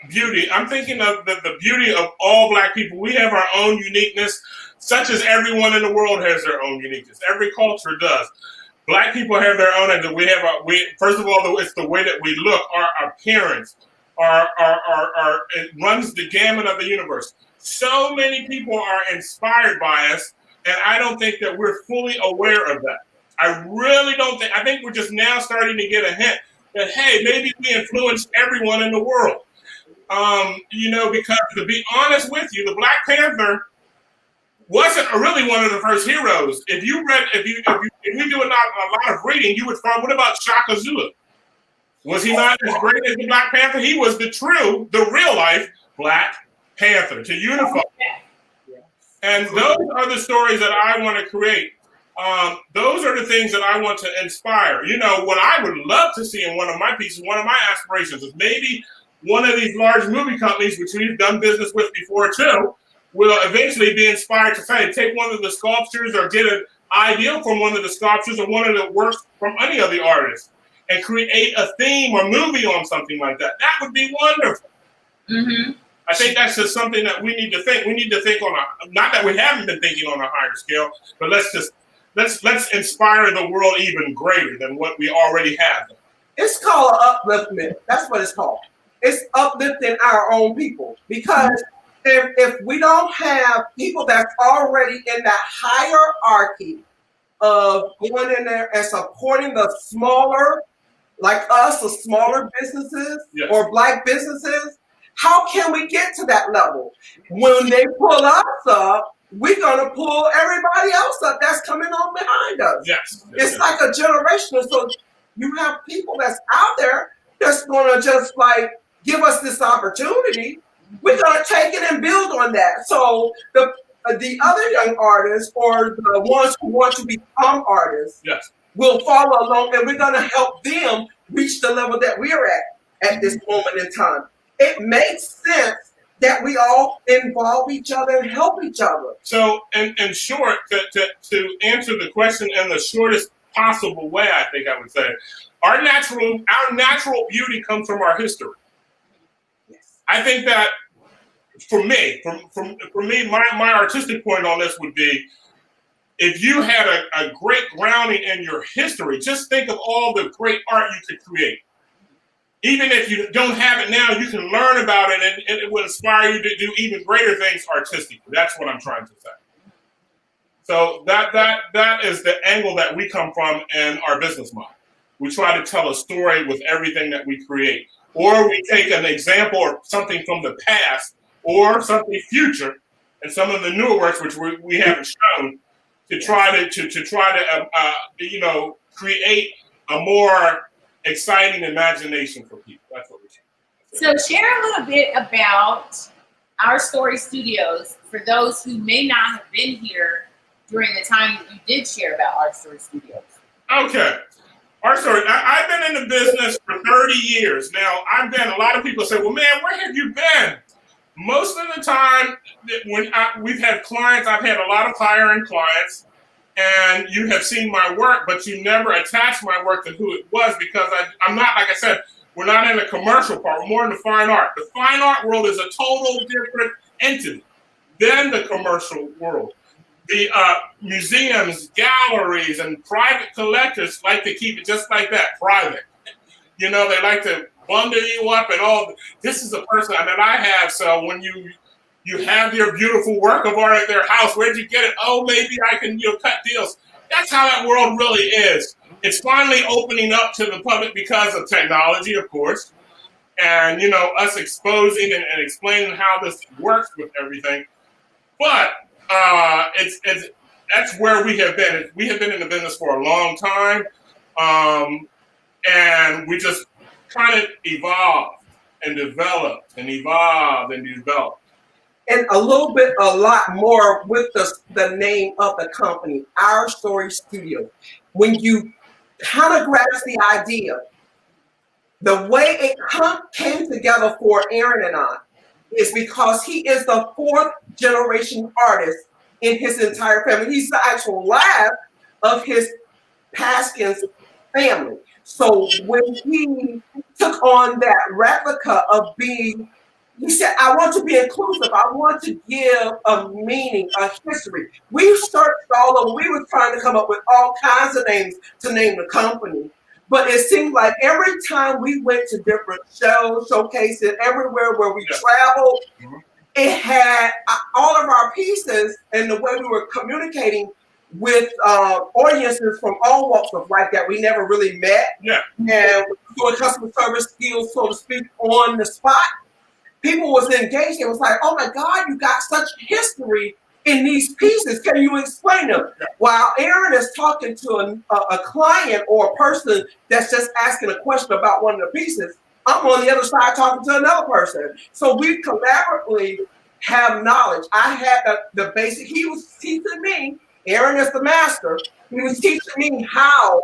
beauty, I'm thinking of the beauty of all Black people. We have our own uniqueness, such as everyone in the world has their own uniqueness. Every culture does. Black people have their own, and first of all, it's the way that we look, our appearance, it runs the gamut of the universe. So many people are inspired by us, and I don't think that we're fully aware of that. I really don't think. I think we're just now starting to get a hint that, hey, maybe we influence everyone in the world. Because to be honest with you, the Black Panther wasn't really one of the first heroes. If we do a lot of reading, you would find, what about Shaka Zulu? Was he not as great as the Black Panther? He was the real life Black Panther to unify. And those are the stories that I want to create. Those are the things that I want to inspire. What I would love to see in one of my pieces, one of my aspirations is maybe one of these large movie companies, which we've done business with before too, will eventually be inspired to take one of the sculptures or get an idea from one of the sculptures or one of the works from any of the artists and create a theme or movie on something like that. That would be wonderful. Mm-hmm. I think that's just something that we need to think. We need to think on not that we haven't been thinking on a higher scale, but let's inspire the world even greater than what we already have. It's called upliftment. That's what it's called. It's uplifting our own people. Because if we don't have people that's already in that hierarchy of going in there and supporting the smaller, like us, the smaller businesses or Black businesses, how can we get to that level? When they pull us up, we're going to pull everybody else up that's coming on behind us. It's like a generational. So you have people that's out there that's going to just give us this opportunity. We're going to take it and build on that. So the other young artists or the ones who want to become artists will follow along, and we're going to help them reach the level that we're at this moment in time. It makes sense that we all involve each other and help each other. So, in short, to answer the question in the shortest possible way, I think I would say. Our natural beauty comes from our history. I think that for me, my artistic point on this would be, if you had a great grounding in your history, just think of all the great art you could create. Even if you don't have it now, you can learn about it, and it will inspire you to do even greater things artistically. That's what I'm trying to say. So that is the angle that we come from in our business model. We try to tell a story with everything that we create. Or we take an example or something from the past or something future and some of the newer works which we haven't shown to try to create a more exciting imagination for people. That's what we're trying. So share a little bit about Our Story Studios for those who may not have been here during the time that you did share about Our Story Studios. Okay. Our Story. I've been in the business for 30 years. Now, a lot of people say, well, man, where have you been? Most of the time, when we've had clients, I've had a lot of higher-end clients, and you have seen my work, but you never attached my work to who it was because I'm not, like I said, we're not in the commercial part. We're more in the fine art. The fine art world is a total different entity than the commercial world. The museums, galleries, and private collectors like to keep it just like that, private. They like to bundle you up and all. This is a person that I have. So when you have your beautiful work of art at their house, where'd you get it? Oh, maybe I can cut deals. That's how that world really is. It's finally opening up to the public because of technology, of course, and us exposing and explaining how this works with everything. But that's where we have been. We have been in the business for a long time, and we just kind of evolved and developed and evolved and developed. And a lot more with the name of the company, Our Story Studio. When you kind of grasp the idea, the way it came together for Aaron and I is because he is the 4th generation artist in his entire family. He's the actual last of his Paskins family. So when he took on that replica of being, he said, I want to be inclusive. I want to give a meaning, a history. We searched all over. We were trying to come up with all kinds of names to name the company. But it seemed like every time we went to different shows, showcases, everywhere where we traveled, it had all of our pieces and the way we were communicating with audiences from all walks of life that we never really met. Yeah. And doing customer service skills, so to speak, on the spot. People was engaged. It was like, oh my God, you got such history in these pieces. Can you explain them? While Aaron is talking to a client or a person that's just asking a question about one of the pieces, I'm on the other side talking to another person. So we collaboratively have knowledge. I had the basic, he was teaching me, Aaron is the master, he was teaching me how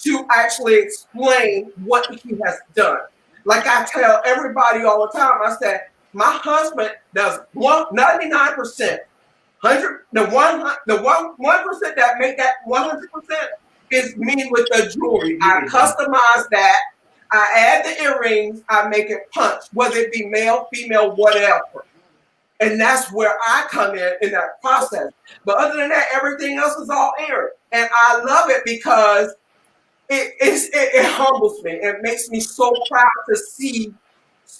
to actually explain what he has done. Like I tell everybody all the time, I said, my husband does 99%, the 1% that make that 100% is me with the jewelry. I customize that. I add the earrings. I make it punch, whether it be male, female, whatever. And that's where I come in that process. But other than that, everything else is all Aaron. And I love it because it humbles me. It makes me so proud to see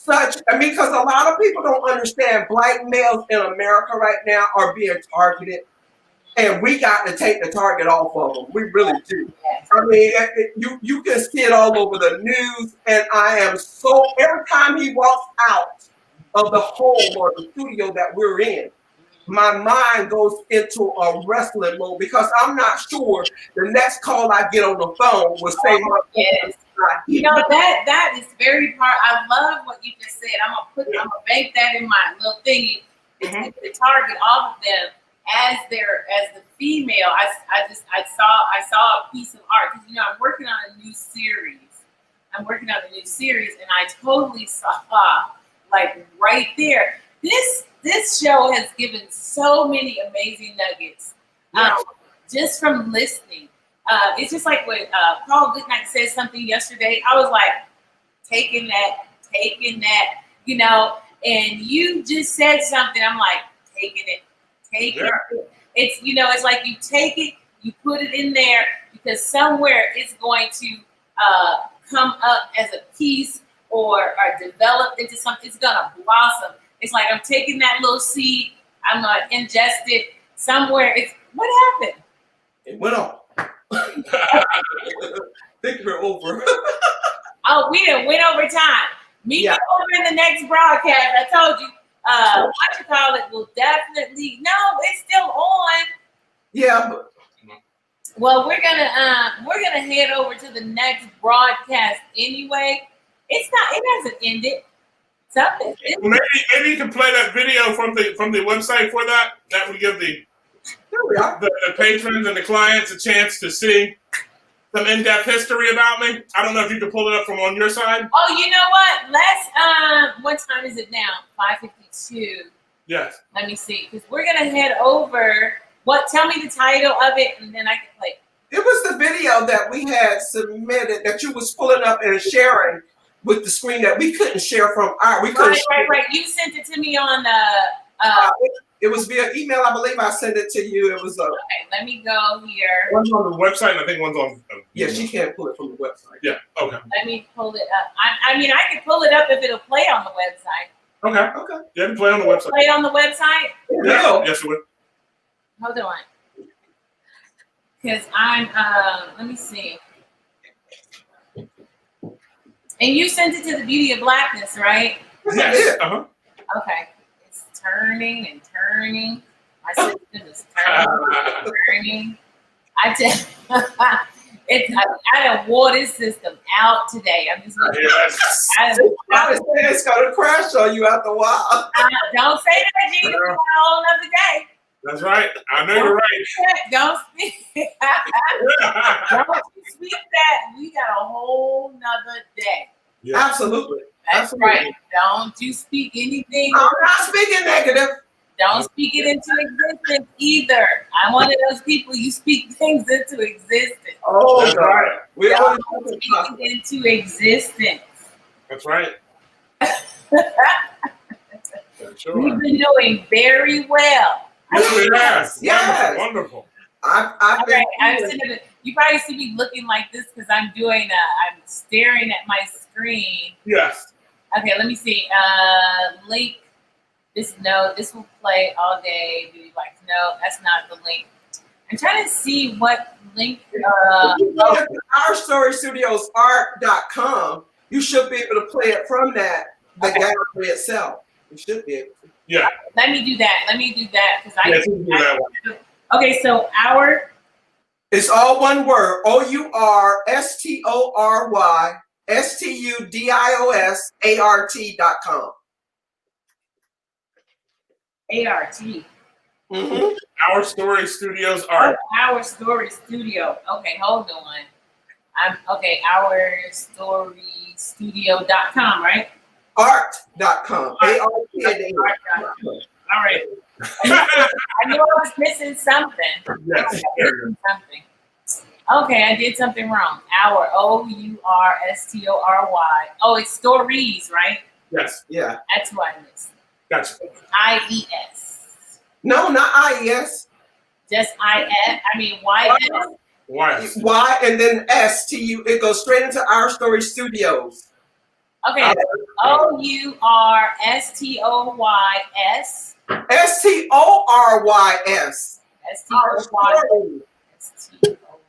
because a lot of people don't understand Black males in America right now are being targeted. And we got to take the target off of them. We really do. I mean, you can see it all over the news. And I am every time he walks out of the home or the studio that we're in, my mind goes into a wrestling mode because I'm not sure the next call I get on the phone will say my yes. That is very part. I love what you just said. I'm gonna bank that in my little thingy. To target all of them as the female. I saw a piece of art because I'm working on a new series. and I totally saw like right there. This show has given so many amazing nuggets just from listening. It's just like when Paul Goodnight said something yesterday. I was like, taking that, you know, and you just said something. I'm like, taking it. It's, you know, it's like you take it, you put it in there because somewhere it's going to come up as a piece or develop into something. It's going to blossom. It's like I'm taking that little seed, I'm going to ingest it somewhere. It's what happened? It went on. Think we're over. Oh, we done went over time. Meet me over in the next broadcast. I told you, what you call it will definitely, no, it's still on. Yeah. Well, we're gonna head over to the next broadcast anyway. It hasn't ended. Something. Maybe you can play that video from the website for that. That would give the patrons and the clients a chance to see some in-depth history about me. I don't know if you can pull it up from on your side. Oh, you know what? Let's what time is it now? 5:52. Yes. Let me see, because we're gonna head over. Tell me the title of it, and then I can play. It was the video that we had submitted that you was pulling up and sharing with the screen that we couldn't share from our. Right. You sent it to me on it was via email, I believe. I sent it to you. It was okay, let me go here. One's on the website, and I think one's on. Yeah, she can't pull it from the website. Yeah. Okay. Let me pull it up. I mean, I can pull it up if it'll play on the website. Okay. Yeah, you play on the website. Play on the website. Yeah. Yes, it would. Hold on. Because I'm, let me see. And you sent it to the Beauty of Blackness, right? Yes. Okay. It's turning and turning. My system is turning. I done wore this system out today. I'm just it's gonna crash on you after a while. Don't say that, Gina. We got a whole nother day. That's right. I know you're right. Don't speak. Don't speak that. We got a whole nother day. Yeah. Absolutely. That's right. Don't you speak anything. I'm not speaking negative. Don't speak it into existence either. I'm one of those people, you speak things into existence. Oh, that's right. We all speak it into existence. That's right. Sure. We've been doing very well. Yes. Wonderful. You probably see me looking like this because I'm staring at my screen. Yes. Okay, let me see. Link. This will play all day. Do you like? No, that's not the link. I'm trying to see what link. If you go to OurStoryStudiosArt.com, you should be able to play it from the gallery itself. You should be able to. Yeah. Let me do that because Okay, so it's all one word. OurStoryStudiosArt.com. ART. Mm-hmm. Our Story Studios Art. Our Story Studio. Okay, hold on. OurStoryStudio.com, right? Art.com. ART. All right. I knew I was missing something. Yes. Okay, I did something wrong. Our OurStory. Oh, it's stories, right? Yes. Yeah. That's what I missed. Gotcha. It's IES. No, not IES. Just IS. I mean YS. Y and then S to you. It goes straight into Our Story Studios. Okay. OurStoys. STORYS.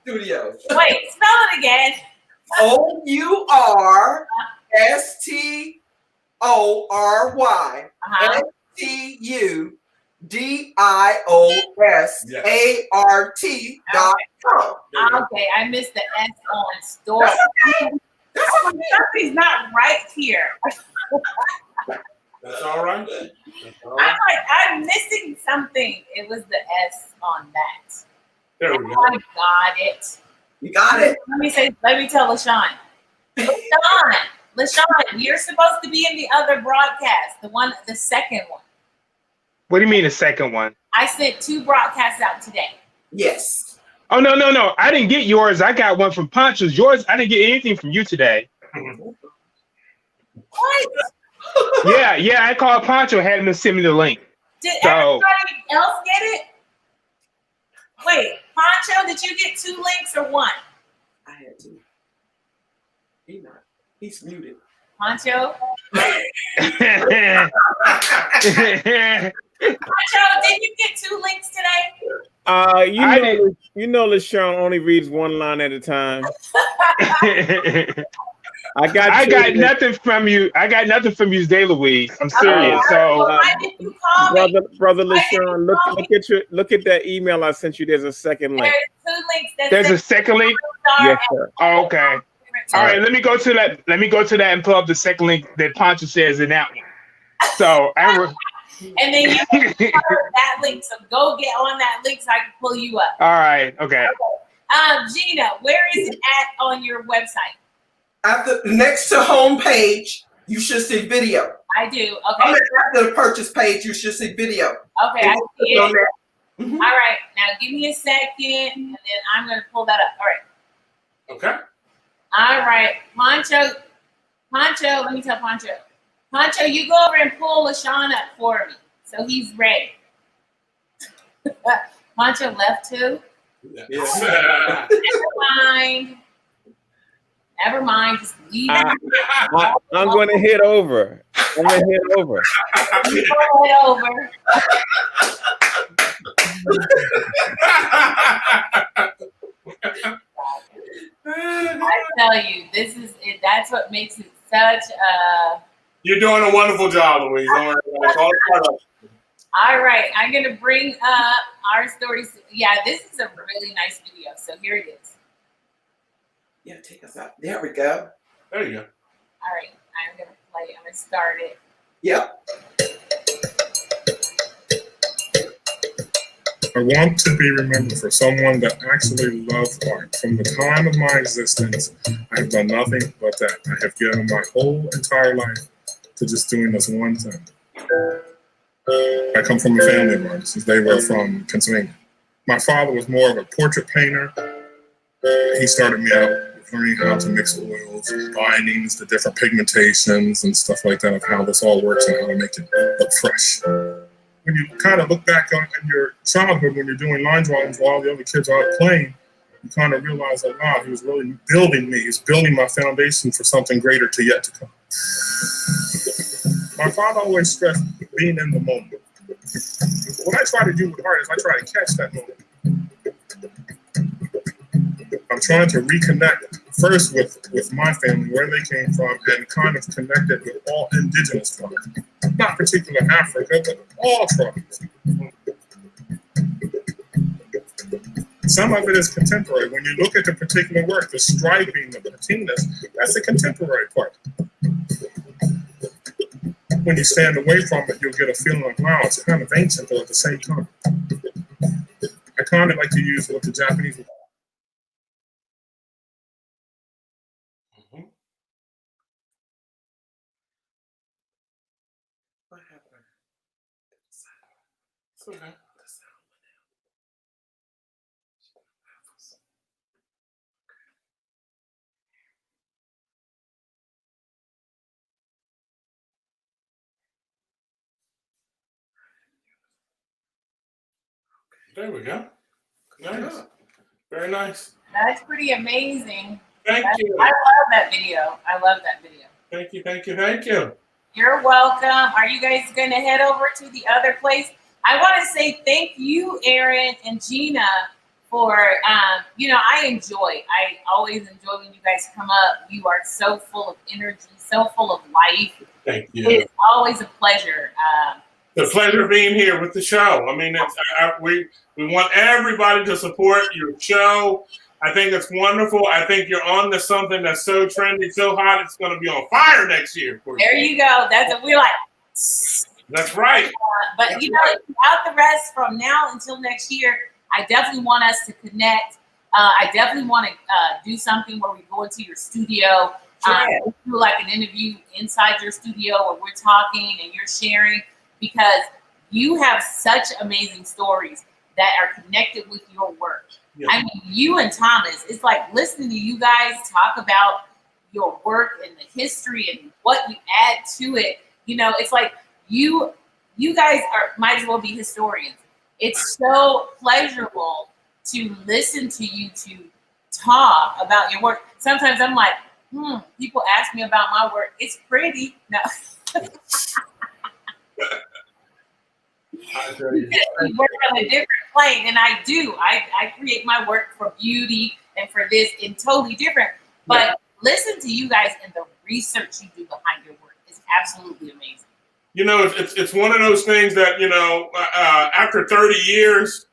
Studios. Wait, spell it again. STORYSART.com. Okay, I missed the S on store. Something's not right here. That's all right. I'm like, I'm missing something. It was the S on that. There we go. I got it. You got it. Let me tell LaShawn. LaShawn, you're supposed to be in the other broadcast, the second one. What do you mean the second one? I sent 2 broadcasts out today. Yes. Oh no! I didn't get yours. I got one from Poncho's. Yours, I didn't get anything from you today. What? Yeah. I called Poncho, had him to send me the link. Did everybody else get it? Wait, Poncho, did you get 2 links or 1? I had 2. He's muted. Poncho? Poncho, did you get 2 links today? You know, LaShawn only reads one line at a time. I got nothing from you. I got nothing from you today, Louise. I'm serious. Why did you call me? Brother LaShawn, look at that email I sent you. There's a second link. There's 2 links. There's a second link. Yes, sir. Oh, okay. All right. Let me go to that. Let me go to that and pull up the second link that Poncho says in that one. So and then you heard that link. So go get on that link so I can pull you up. All right. Okay. Gina, where is it at on your website? Next to home page, you should see video. I do. Okay. After the purchase page, you should see video. Okay, I see it. Mm-hmm. All right. Now give me a second, and then I'm going to pull that up. All right. Okay. All right. Poncho, let me tell Poncho. Poncho, you go over and pull LaShawn up for me. So he's ready. Poncho left too? Yes. Never mind. Just leave it. I'm going to head over. You go head over. I tell you, this is it. That's what makes it such a. You're doing a wonderful job, Louise. All right, I'm gonna bring up our stories. Yeah, this is a really nice video. So here it is. Yeah, take us out. There we go. There you go. All right, I'm gonna play. I'm gonna start it. Yep. I want to be remembered for someone that actually loved art. From the time of my existence, I have done nothing but that. I have given my whole entire life to just doing this one thing. I come from a family of artists. They were from Pennsylvania. My father was more of a portrait painter. He started me out with learning how to mix oils, bindings, the different pigmentations and stuff like that, of how this all works and how to make it look fresh. When you kind of look back on in your childhood, when you're doing line drawings while the other kids are out playing, you kind of realize that, wow, he was really building me. He's building my foundation for something greater to yet to come. My father always stressed being in the moment. What I try to do with art is I try to catch that moment. I'm trying to reconnect first with my family, where they came from, and kind of connect it with all indigenous tribes. Not particular Africa, but all tribes. Some of it is contemporary. When you look at the particular work, the striping, the patinas, that's the contemporary part. When you stand away from it, you'll get a feeling like, wow, it's kind of ancient, though at the same time. I kind of like to use what the Japanese would. What happened? It's okay. There we go. Nice. Very nice. That's pretty amazing. Thank you. I love that video. Thank you. You're welcome. Are you guys going to head over to the other place? I want to say thank you, Aaron and Gina, for, I always enjoy when you guys come up. You are so full of energy, so full of life. Thank you. It's always a pleasure. The pleasure of being here with the show. I mean, we want everybody to support your show. I think it's wonderful. I think you're on to something that's so trendy, so hot, it's going to be on fire next year. There you go. That's what we like. That's right. But throughout the rest from now until next year, I definitely want us to connect. I definitely want to do something where we go into your studio, do like an interview inside your studio where we're talking and you're sharing, because you have such amazing stories that are connected with your work. Yeah. I mean, you and Thomas, it's like listening to you guys talk about your work and the history and what you add to it. You know, it's like you guys might as well be historians. It's so pleasurable to listen to you to talk about your work. Sometimes I'm like, people ask me about my work. It's pretty. No. We work on a different plane, and I do. I create my work for beauty and for this and totally different. But listen to you guys and the research you do behind your work is absolutely amazing. You know, it's one of those things that, you know, after 30 years,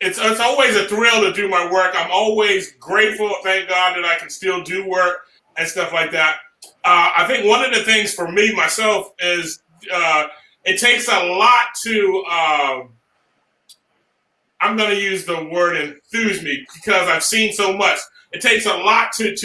it's always a thrill to do my work. I'm always grateful, thank God, that I can still do work and stuff like that. I think one of the things for me, myself, is it takes a lot to, I'm going to use the word enthuse me because I've seen so much. It takes a lot to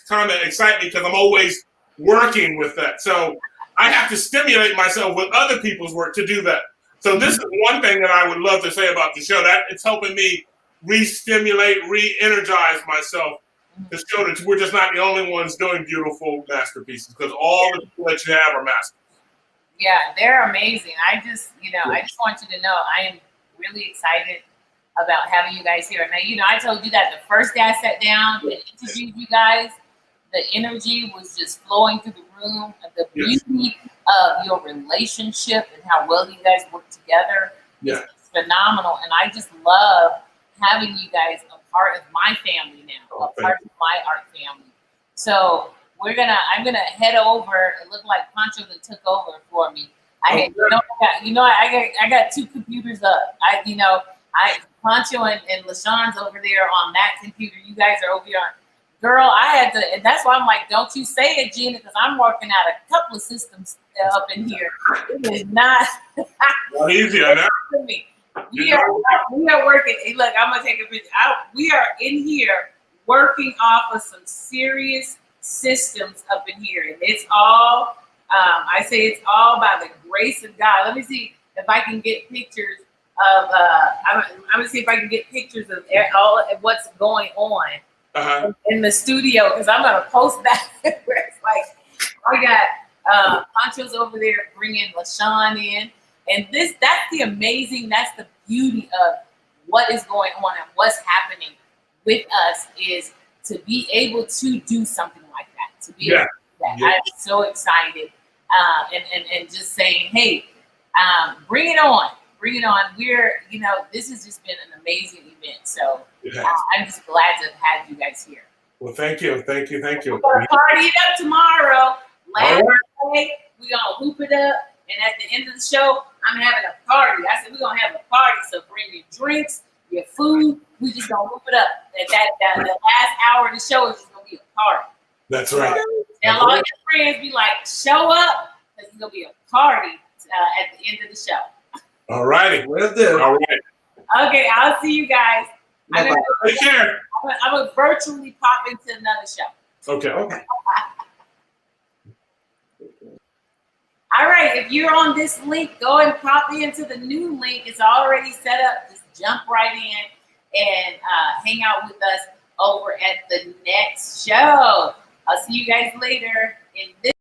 kind of excite me because I'm always working with that. So I have to stimulate myself with other people's work to do that. So this is one thing that I would love to say about the show, that it's helping me re-stimulate, re-energize myself to show that we're just not the only ones doing beautiful masterpieces, because all the people that you have are masters. Yeah, they're amazing. I just want you to know I am really excited about having you guys here. Now, you know, I told you that the first day I sat down and interviewed you guys, the energy was just flowing through the room. The beauty of your relationship and how well you guys work together is phenomenal. And I just love having you guys a part of my family now, a part of my art family. So I'm gonna head over. It looked like Pancho that took over for me. I got two computers up. Pancho and LaShawn's over there on that computer. You guys are over here on. Girl, I had to, and that's why I'm like, don't you say it, Gina, because I'm working out a couple of systems up in here. It is not easy, I know. We are working. Look, I'm gonna take a picture. We are in here working off of some serious systems up in here, and it's all. I say it's all by the grace of God. Let me see if I can get pictures of. I'm gonna see if I can get pictures of all of what's going on. In the studio, because I'm gonna post that where it's like I got Pancho's over there bringing LaShawn in, and that's the beauty of what is going on and what's happening with us is to be able to do something like that. To be able to do that. I'm so excited, and just saying, hey, bring it on. Bring it on. This has just been an amazing event. So I'm just glad to have had you guys here. Well, thank you. We're going to party it up tomorrow. Last day, we're going to hoop it up. And at the end of the show, I'm having a party. I said, we're going to have a party. So bring your drinks, your food. We just going to hoop it up. The last hour of the show is just going to be a party. That's right. And all your friends be like, show up. Because it's going to be a party at the end of the show. All righty. Will do. All right. Okay, I'll see you guys. Take care. I'm going to virtually pop into another show. Okay. All right, if you're on this link, go and pop into the new link. It's already set up. Just jump right in and hang out with us over at the next show. I'll see you guys later in this.